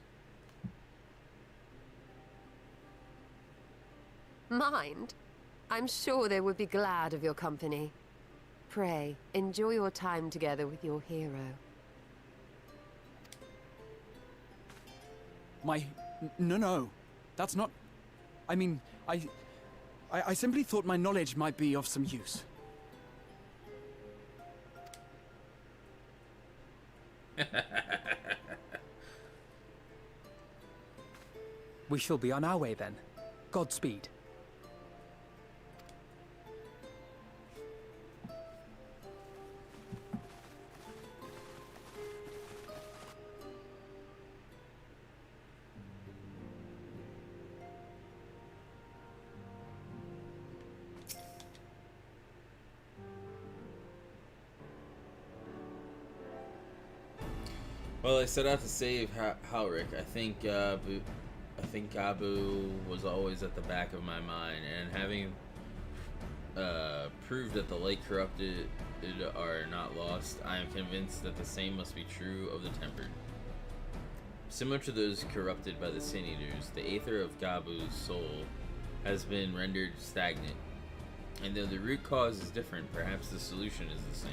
Mind? I'm sure they would be glad of your company. Pray, enjoy your time together with your hero. No. That's not... I mean, I simply thought my knowledge might be of some use. We shall be on our way then. Godspeed. Well, I set out to save Halric. I think Gabu was always at the back of my mind, and having proved that the light corrupted are not lost, I am convinced that the same must be true of the Tempered. Similar to those corrupted by the Sin Eaters, the aether of Gabu's soul has been rendered stagnant, and though the root cause is different, perhaps the solution is the same.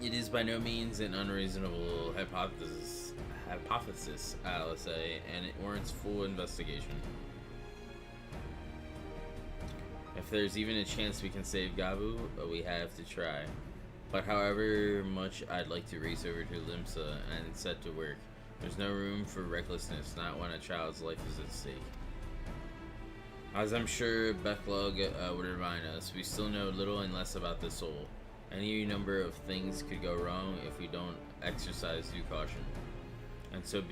It is by no means an unreasonable hypothesis, hypothesis, let's say, and it warrants full investigation. If there's even a chance we can save Gabu, we have to try. But however much I'd like to race over to Limsa and set to work, there's no room for recklessness, not when a child's life is at stake. As I'm sure Becklug would remind us, we still know little and less about the soul. Any number of things could go wrong if we don't exercise due caution. And so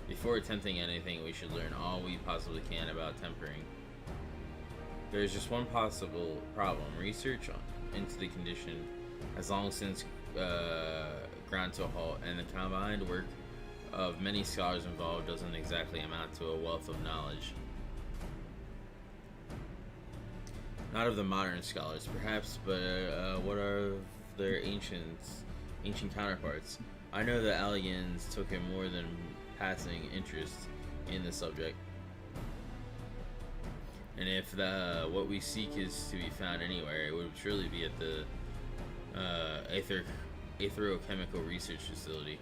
before attempting anything, we should learn all we possibly can about tempering. There's just one possible problem. Research into the condition has long since ground to a halt, and the combined work of many scholars involved doesn't exactly amount to a wealth of knowledge. Not of the modern scholars, perhaps, but what are their ancient counterparts? I know the Allians took a more than passing interest in the subject. And if what we seek is to be found anywhere, it would surely be at the Aetherochemical Research Facility.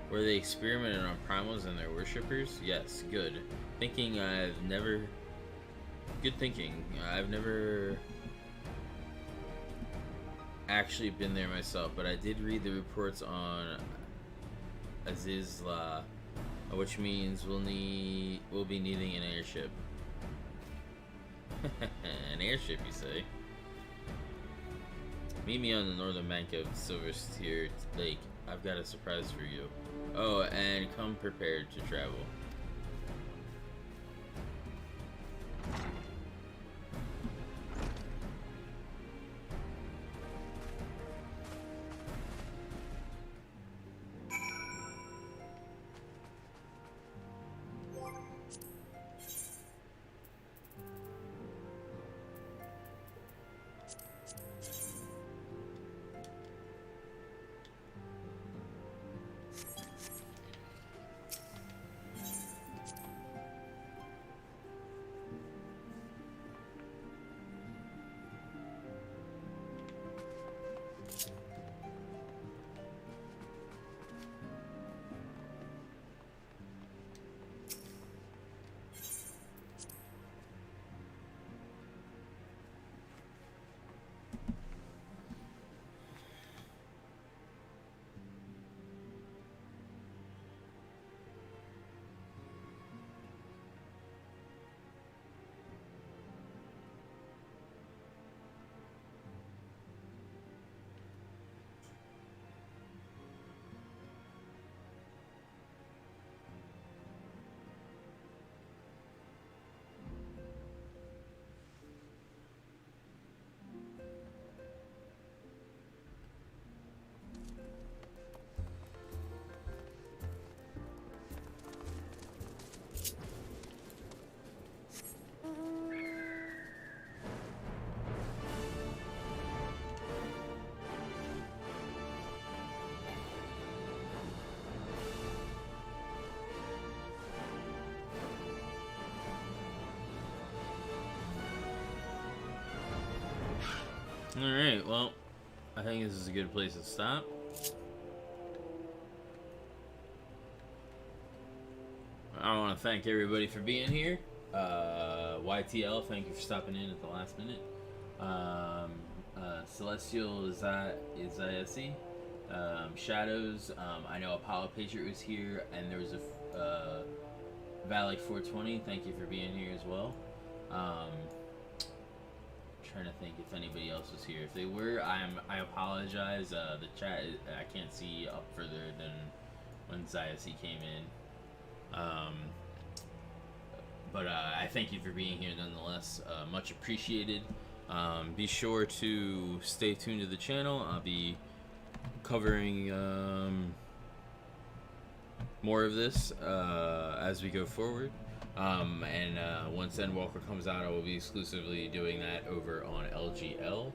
Where they experimented on primals and their worshippers? Yes, good. Good thinking. I've never actually been there myself, but I did read the reports on Azizla, which means we'll be needing an airship. An airship, you say? Meet me on the northern bank of Silver Steer Lake. I've got a surprise for you. Oh, and come prepared to travel. Alright, well, I think this is a good place to stop. I want to thank everybody for being here. YTL, thank you for stopping in at the last minute. Celestial Izayasi, Shadows, I know Apollo Patriot was here, and there was a Valley 420, thank you for being here as well. Trying to think if anybody else was here. If they were, I apologize. The chat, I can't see up further than when Zayasi came in. But I thank you for being here nonetheless. Much appreciated. Be sure to stay tuned to the channel. I'll be covering more of this as we go forward. Once Endwalker comes out, I will be exclusively doing that over on LGL.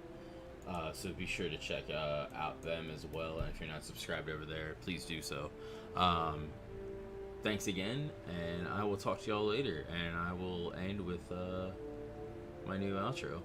So be sure to check out them as well. And if you're not subscribed over there, please do so. Thanks again, and I will talk to y'all later. And I will end with my new outro.